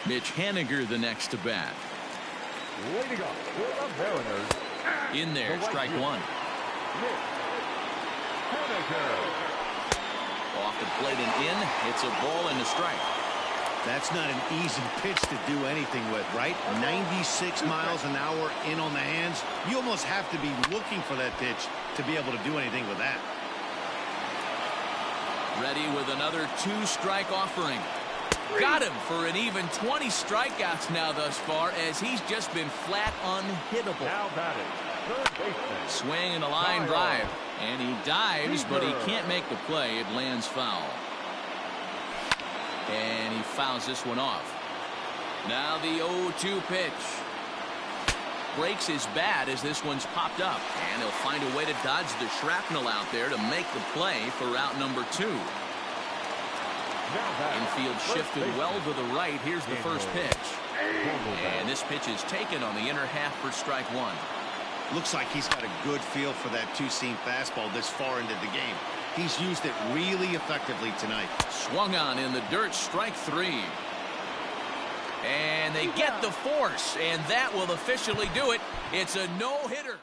Speaker 1: Mitch Haniger the next to bat.
Speaker 3: Leading off for the Mariners.
Speaker 1: In there, strike one.
Speaker 3: Mitch
Speaker 2: Off the plate and in. It's a ball and a strike.
Speaker 8: That's not an easy pitch to do anything with, right? 96 miles an hour in on the hands. You almost have to be looking for that pitch to be able to do anything with that.
Speaker 2: Ready with another 2-strike offering. Got him for an even 20 strikeouts now thus far, as he's just been flat unhittable.
Speaker 3: Now batting, third baseman.
Speaker 2: Swing and a line drive. And he dives, but he can't make the play. It lands foul. And he fouls this one off. Now the 0-2 pitch. Breaks his bat as this one's popped up. And he'll find a way to dodge the shrapnel out there to make the play for route number 2. Infield shifted well to the right. Here's the first pitch. And this pitch is taken on the inner half for strike 1.
Speaker 8: Looks like he's got a good feel for that two-seam fastball this far into the game. He's used it really effectively tonight.
Speaker 2: Swung on in the dirt, strike 3. And they get the force, and that will officially do it. It's a no-hitter.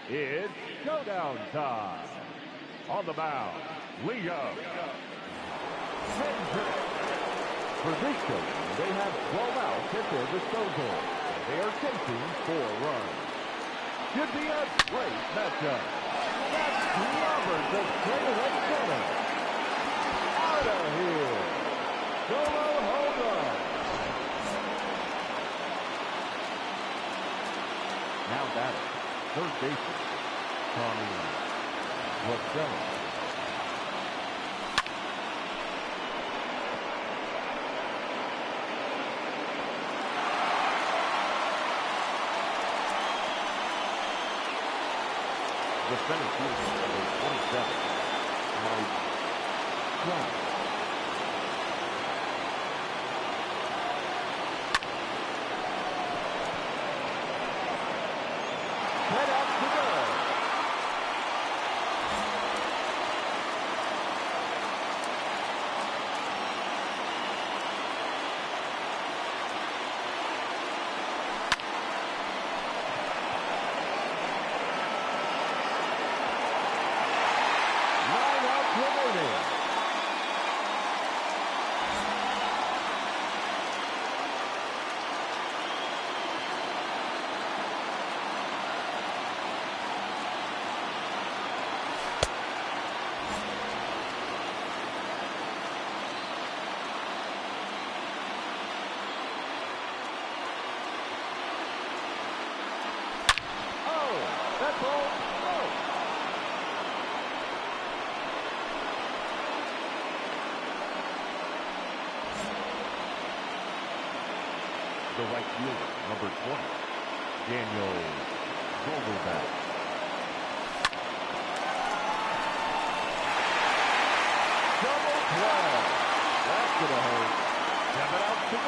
Speaker 3: It's showdown time. On the mound, Leo. For this showdown, they have 12 outs at their disposal. They are chasing 4 runs. Should be a great matchup. That's Roberts of straightaway center. Out of here. Solo home run. Now batting, third baseman, Tommy Rosello. The center fielder, number 27, Mike Brown. Head out to go. Line out remaining. Oh, that's all. Oh. The right fielder, number 20, Daniel Vogelback. to the hole. 7 outs to go.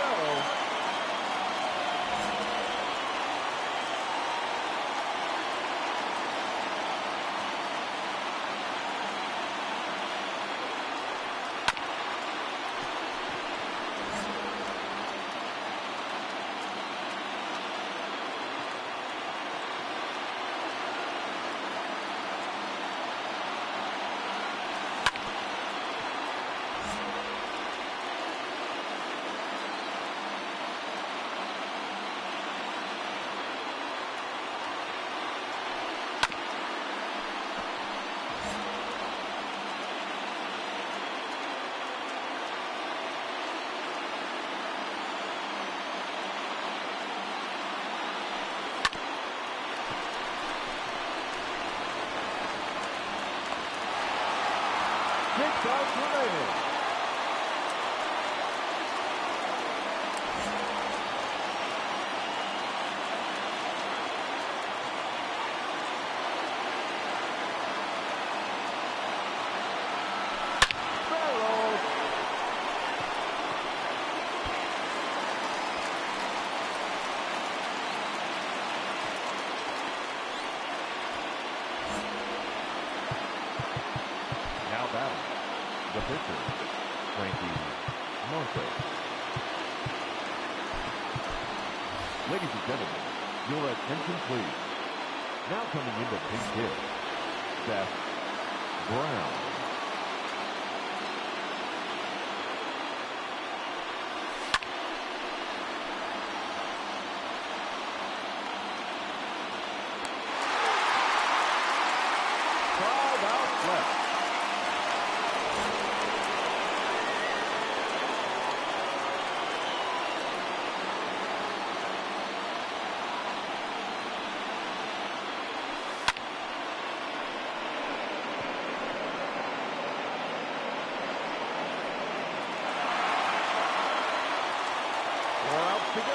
Speaker 3: Outs remaining. Barrels. Now batting. The pitcher, Frankie Montes. Ladies and gentlemen, your attention please. Now coming into pinch hit, Seth Brown. Five outs left. To go.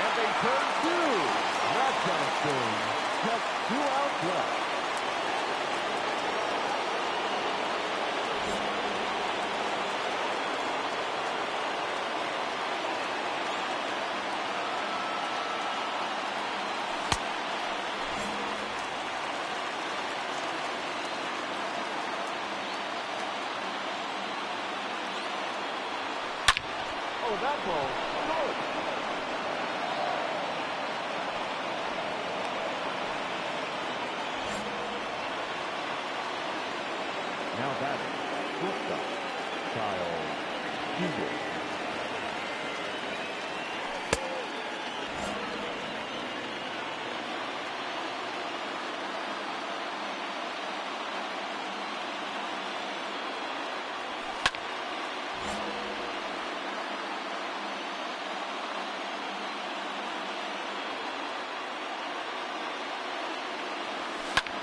Speaker 3: And they turn two. That's got a swing. Just 2 outs left. Oh, that ball. Good. Now batting, shortstop, Kyle Hugo.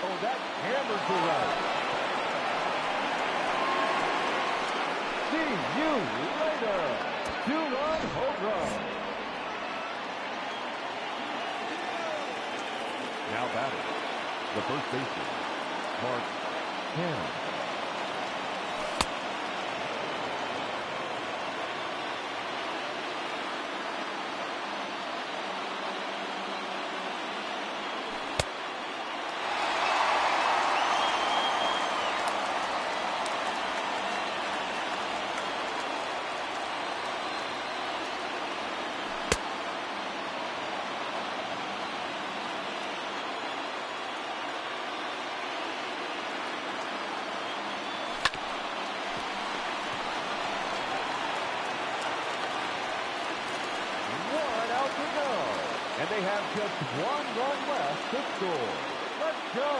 Speaker 3: Oh, that hammers the right. See you later. 2-run home run. Now batting, the first baseman, Mark Cannon. And they have just 1 run left to score. Let's go.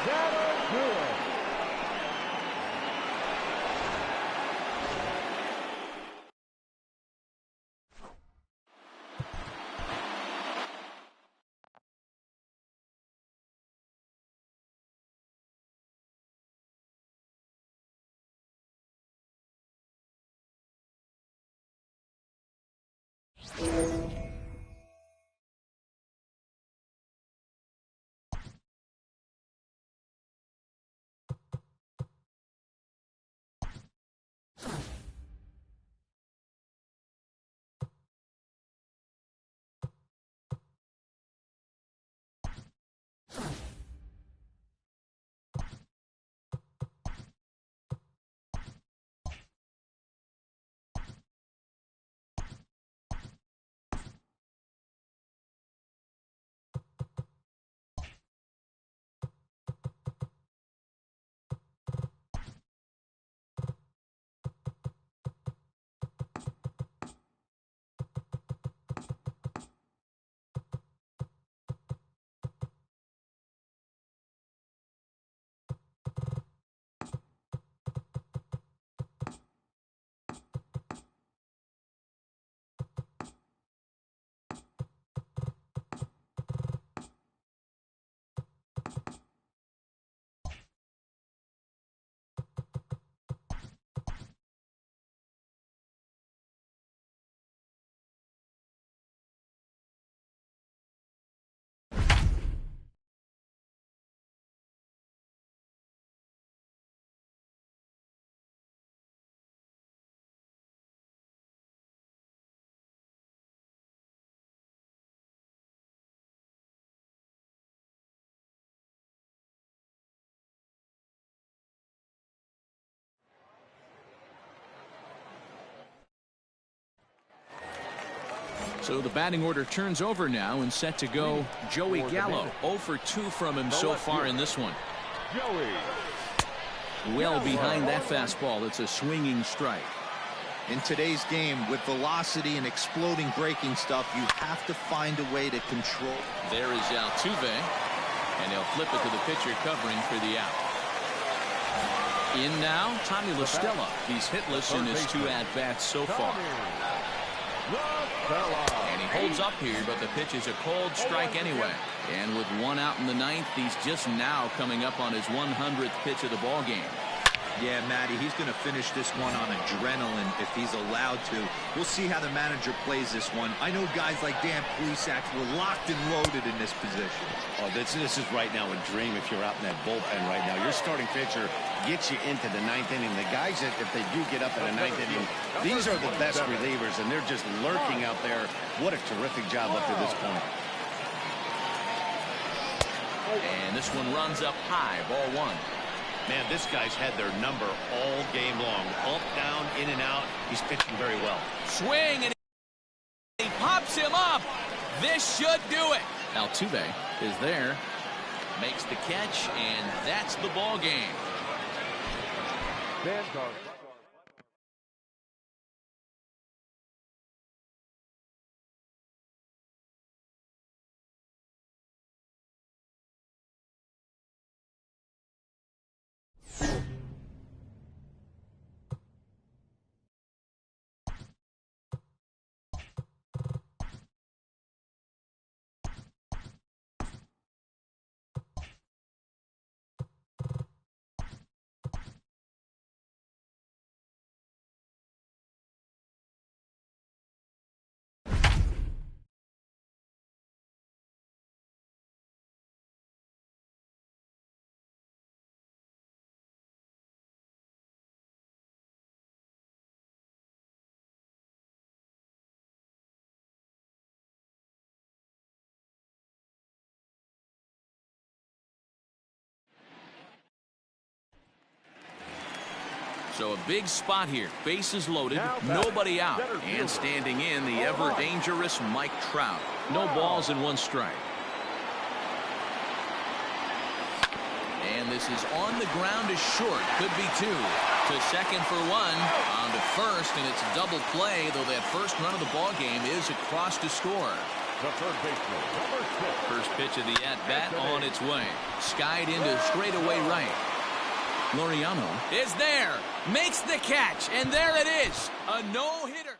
Speaker 3: That'll do it.
Speaker 2: So the batting order turns over now and set to go Joey Gallo. 0 for 2 from him so far in this one. Well behind that fastball. It's a swinging strike.
Speaker 4: In today's game, with velocity and exploding breaking stuff, you have to find a way to control.
Speaker 2: There is Altuve, and he'll flip it to the pitcher covering for the out. In now, Tommy La Stella. He's hitless in his 2 at-bats so far. And he holds up here, but the pitch is a cold strike anyway. And with 1 out in the 9th, he's just now coming up on his 100th pitch of the ball game.
Speaker 4: Yeah, Matty, he's going to finish this one on adrenaline if he's allowed to. We'll see how the manager plays this one. I know guys like Dan Plesac were locked and loaded in this position.
Speaker 5: Oh, this is right now a dream if you're out in that bullpen right now. Your starting pitcher gets you into the 9th inning. The guys that, if they do get up in the 9th inning, these are the best relievers, and they're just lurking out there. What a terrific job up to this point.
Speaker 2: And this one runs up high, ball 1.
Speaker 5: Man, this guy's had their number all game long. Up, down, in and out. He's pitching very well.
Speaker 2: Swing, and he pops him up. This should do it. Altuve is there, makes the catch, and that's the ball game. So a big spot here. Bases loaded, nobody out. And standing in, the ever-dangerous Mike Trout. No balls and 1 strike. And this is on the ground is short. Could be 2. To second for 1. On to first, and it's double play, though that first run of the ball game is across to score.
Speaker 3: the third baseman, number 6.
Speaker 1: First pitch of the at-bat on its way. Skied into straightaway right. Laureano is there, makes the catch, and there it is, a no-hitter.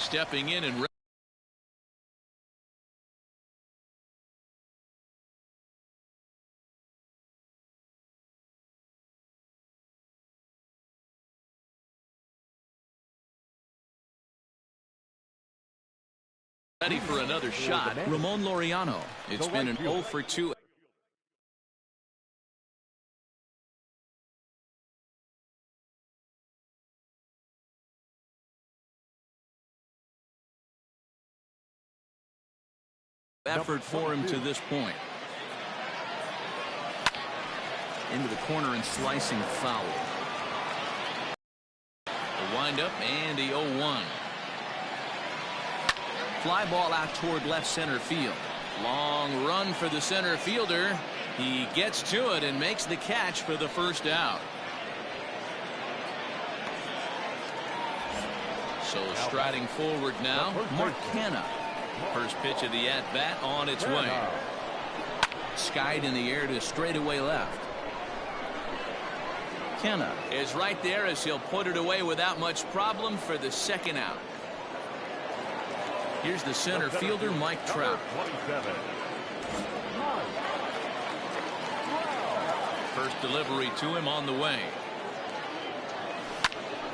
Speaker 1: Stepping in and ready for another shot. Ramon Laureano. It's been an 0 for 2. Effort for him to this point. Into the corner and slicing foul. The windup and the 0-1. Fly ball out toward left center field. Long run for the center fielder. He gets to it and makes the catch for the first out. So striding forward now, Mark Canha. First pitch of the at-bat on its way. Skied in the air to straightaway left. Canha is right there as he'll put it away without much problem for the second out. Here's the center fielder, Mike Trout. First delivery to him on the way.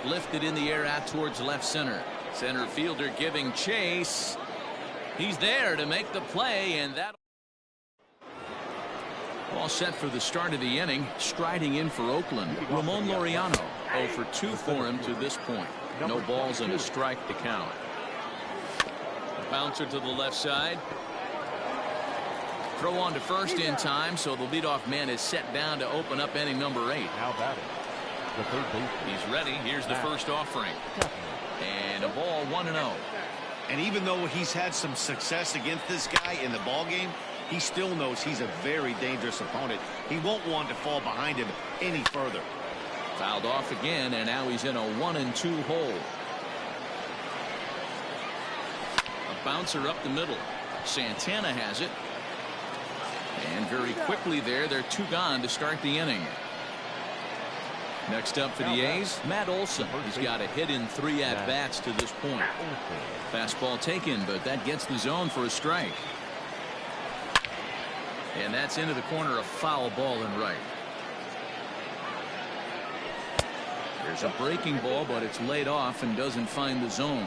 Speaker 1: Lifted in the air out towards left center. Center fielder giving chase. He's there to make the play, and that all set for the start of the inning. Striding in for Oakland, Ramon Laureano. 0 for 2 for him to this point. No balls and a strike to count. Bouncer to the left side. Throw on to first in time, so the leadoff man is set down to open up inning number 8.
Speaker 3: Now batting, the third baseman.
Speaker 1: He's ready. Here's the first offering. And a ball 1-0.
Speaker 8: And even though he's had some success against this guy in the ball game, he still knows he's a very dangerous opponent. He won't want to fall behind him any further.
Speaker 1: Fouled off again, and now he's in a 1-2 hole. A bouncer up the middle. Santana has it. And very quickly there, they're 2 gone to start the inning. Next up for the A's, Matt Olson. He's got a hit in 3 at-bats to this point. Fastball taken, but that gets the zone for a strike. And that's into the corner, a foul ball and right. There's a breaking ball, but it's laid off and doesn't find the zone.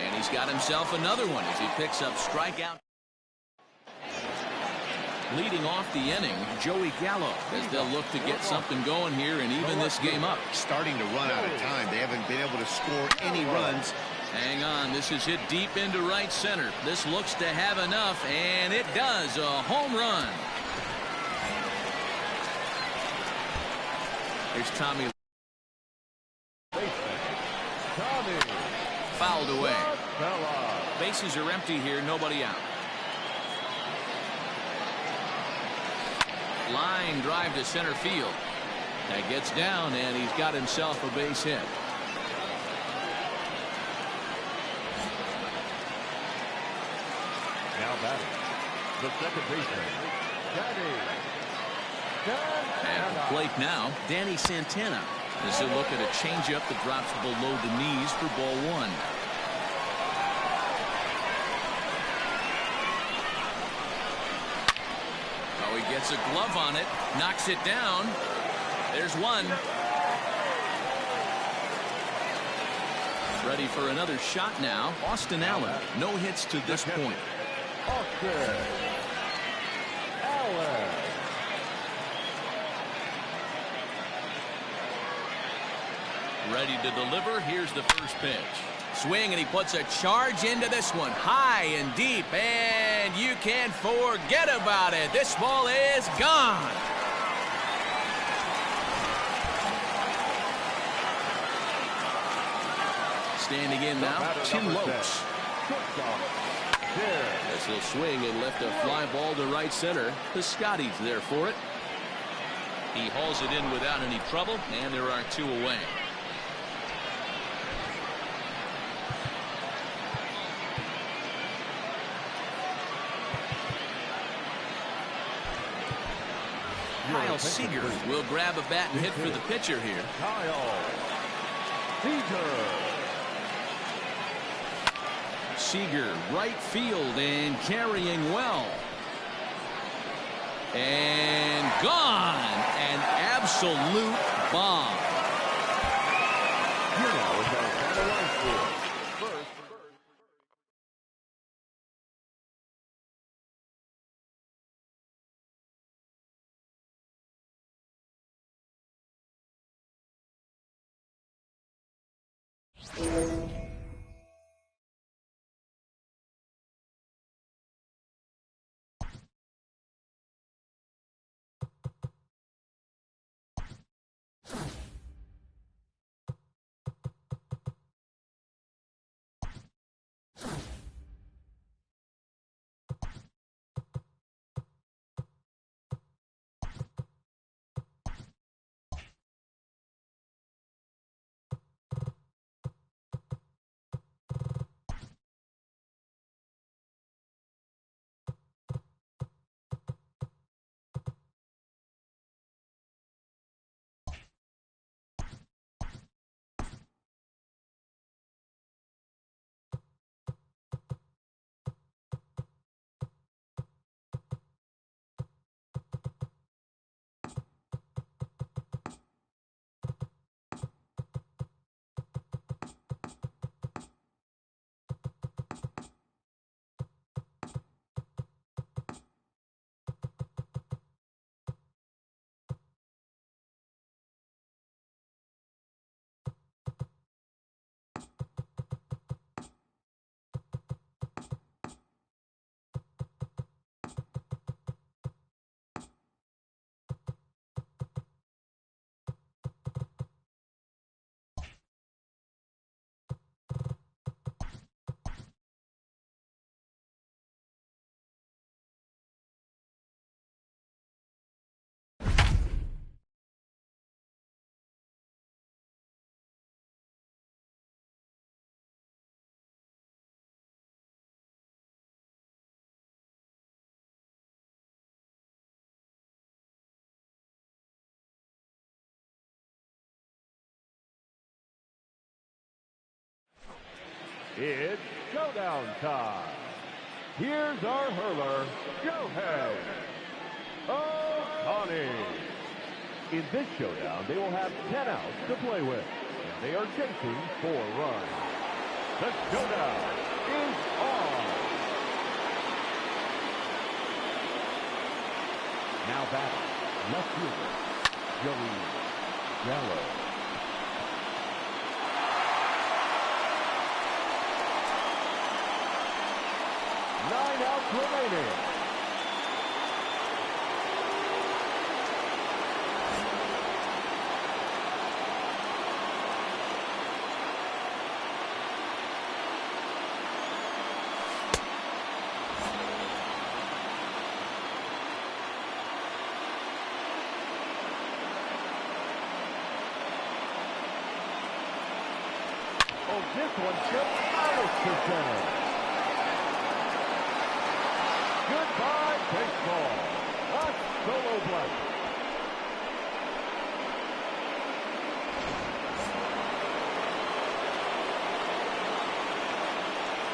Speaker 1: And he's got himself another one as he picks up strikeout. Leading off the inning, Joey Gallo, as they'll look to get something going here and even this game up.
Speaker 8: Starting to run out of time. They haven't been able to score any runs
Speaker 1: Hang on, this is hit deep into right center. This looks to have enough, and it does. A home run. Here's Tommy. Fouled away. Bases are empty here, nobody out. Line drive to center field. That gets down, and he's got himself a base hit.
Speaker 3: Now batting, the second baseman,
Speaker 1: At the plate now, Danny Santana. This will look at a changeup that drops below the knees for ball one. Oh, he gets a glove on it, knocks it down. There's one. Ready for another shot now. Austin Allen, no hits to this point.
Speaker 3: Austin Allen.
Speaker 1: Ready to deliver. Here's the first pitch. Swing, and he puts a charge into this one. High and deep, and you can't forget about it. This ball is gone. Standing in now, Tim Lopes. This will swing and lift a fly ball to right center. The Scotties there for it. He hauls it in without any trouble, and there are two away. Kyle Seager will grab a bat and hit for the pitcher here.
Speaker 3: Kyle Seager.
Speaker 1: Seager, right field, and carrying well. And gone. An absolute bomb.
Speaker 3: Here now is our final line score. It's showdown time. Here's our hurler, Shohei Ohtani. In this showdown, they will have 10 outs to play with, and they are chasing 4 runs. The showdown is on. Now batting, left fielder, Joey Gallo. outs remaining. Oh, this one just out to center. Goodbye, baseball. A solo blast.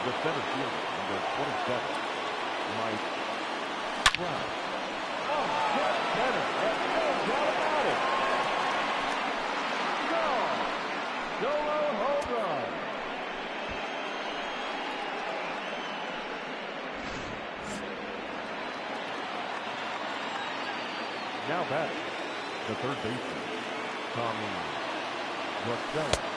Speaker 3: The center fielder, number 27, Mike Brown. Oh, good center. And no doubt about it. Gone. Solo home run. Now batting, the third baseman, Tommy Drexler.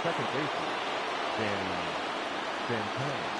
Speaker 3: Second baseman, Danny Santana.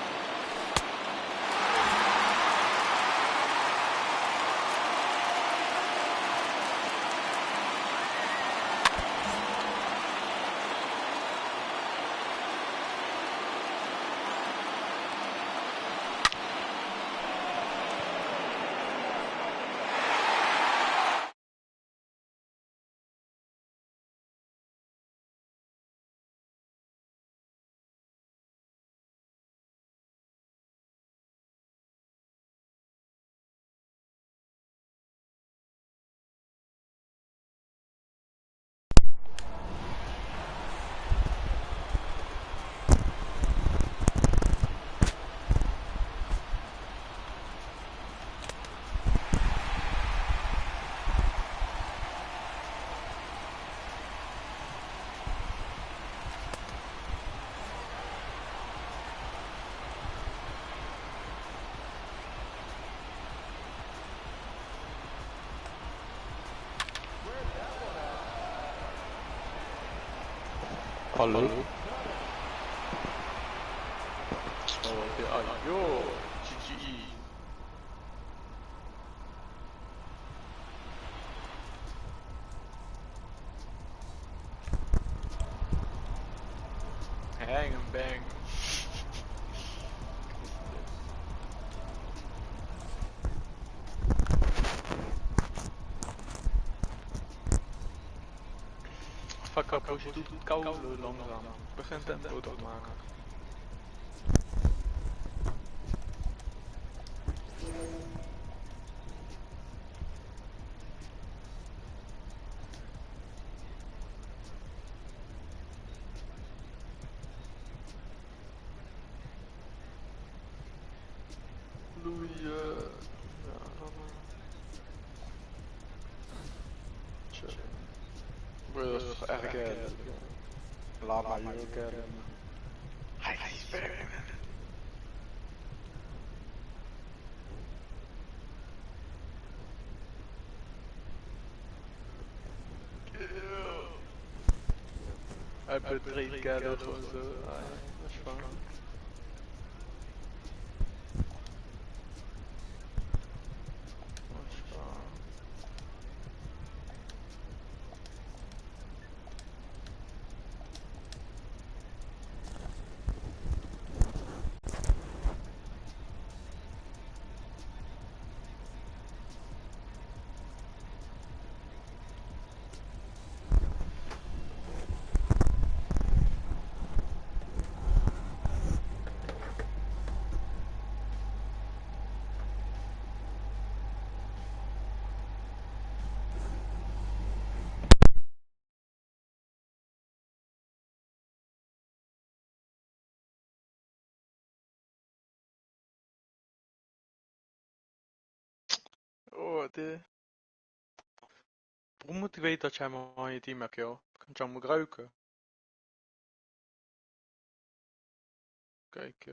Speaker 14: Hallo? Oh, ja, jo, GG. Hang and bang. Fuck up, je doet het koude langzaam. Begin tempo te maken. Louis, ja, dan chill. Bro, dat is toch echt laat maar jullie kennen. Hij is ver, man. Hij betreedt kennen of zo. Dat is fijn. det bromotivator kommer i de markerer. Kan John McGregor. Kijk,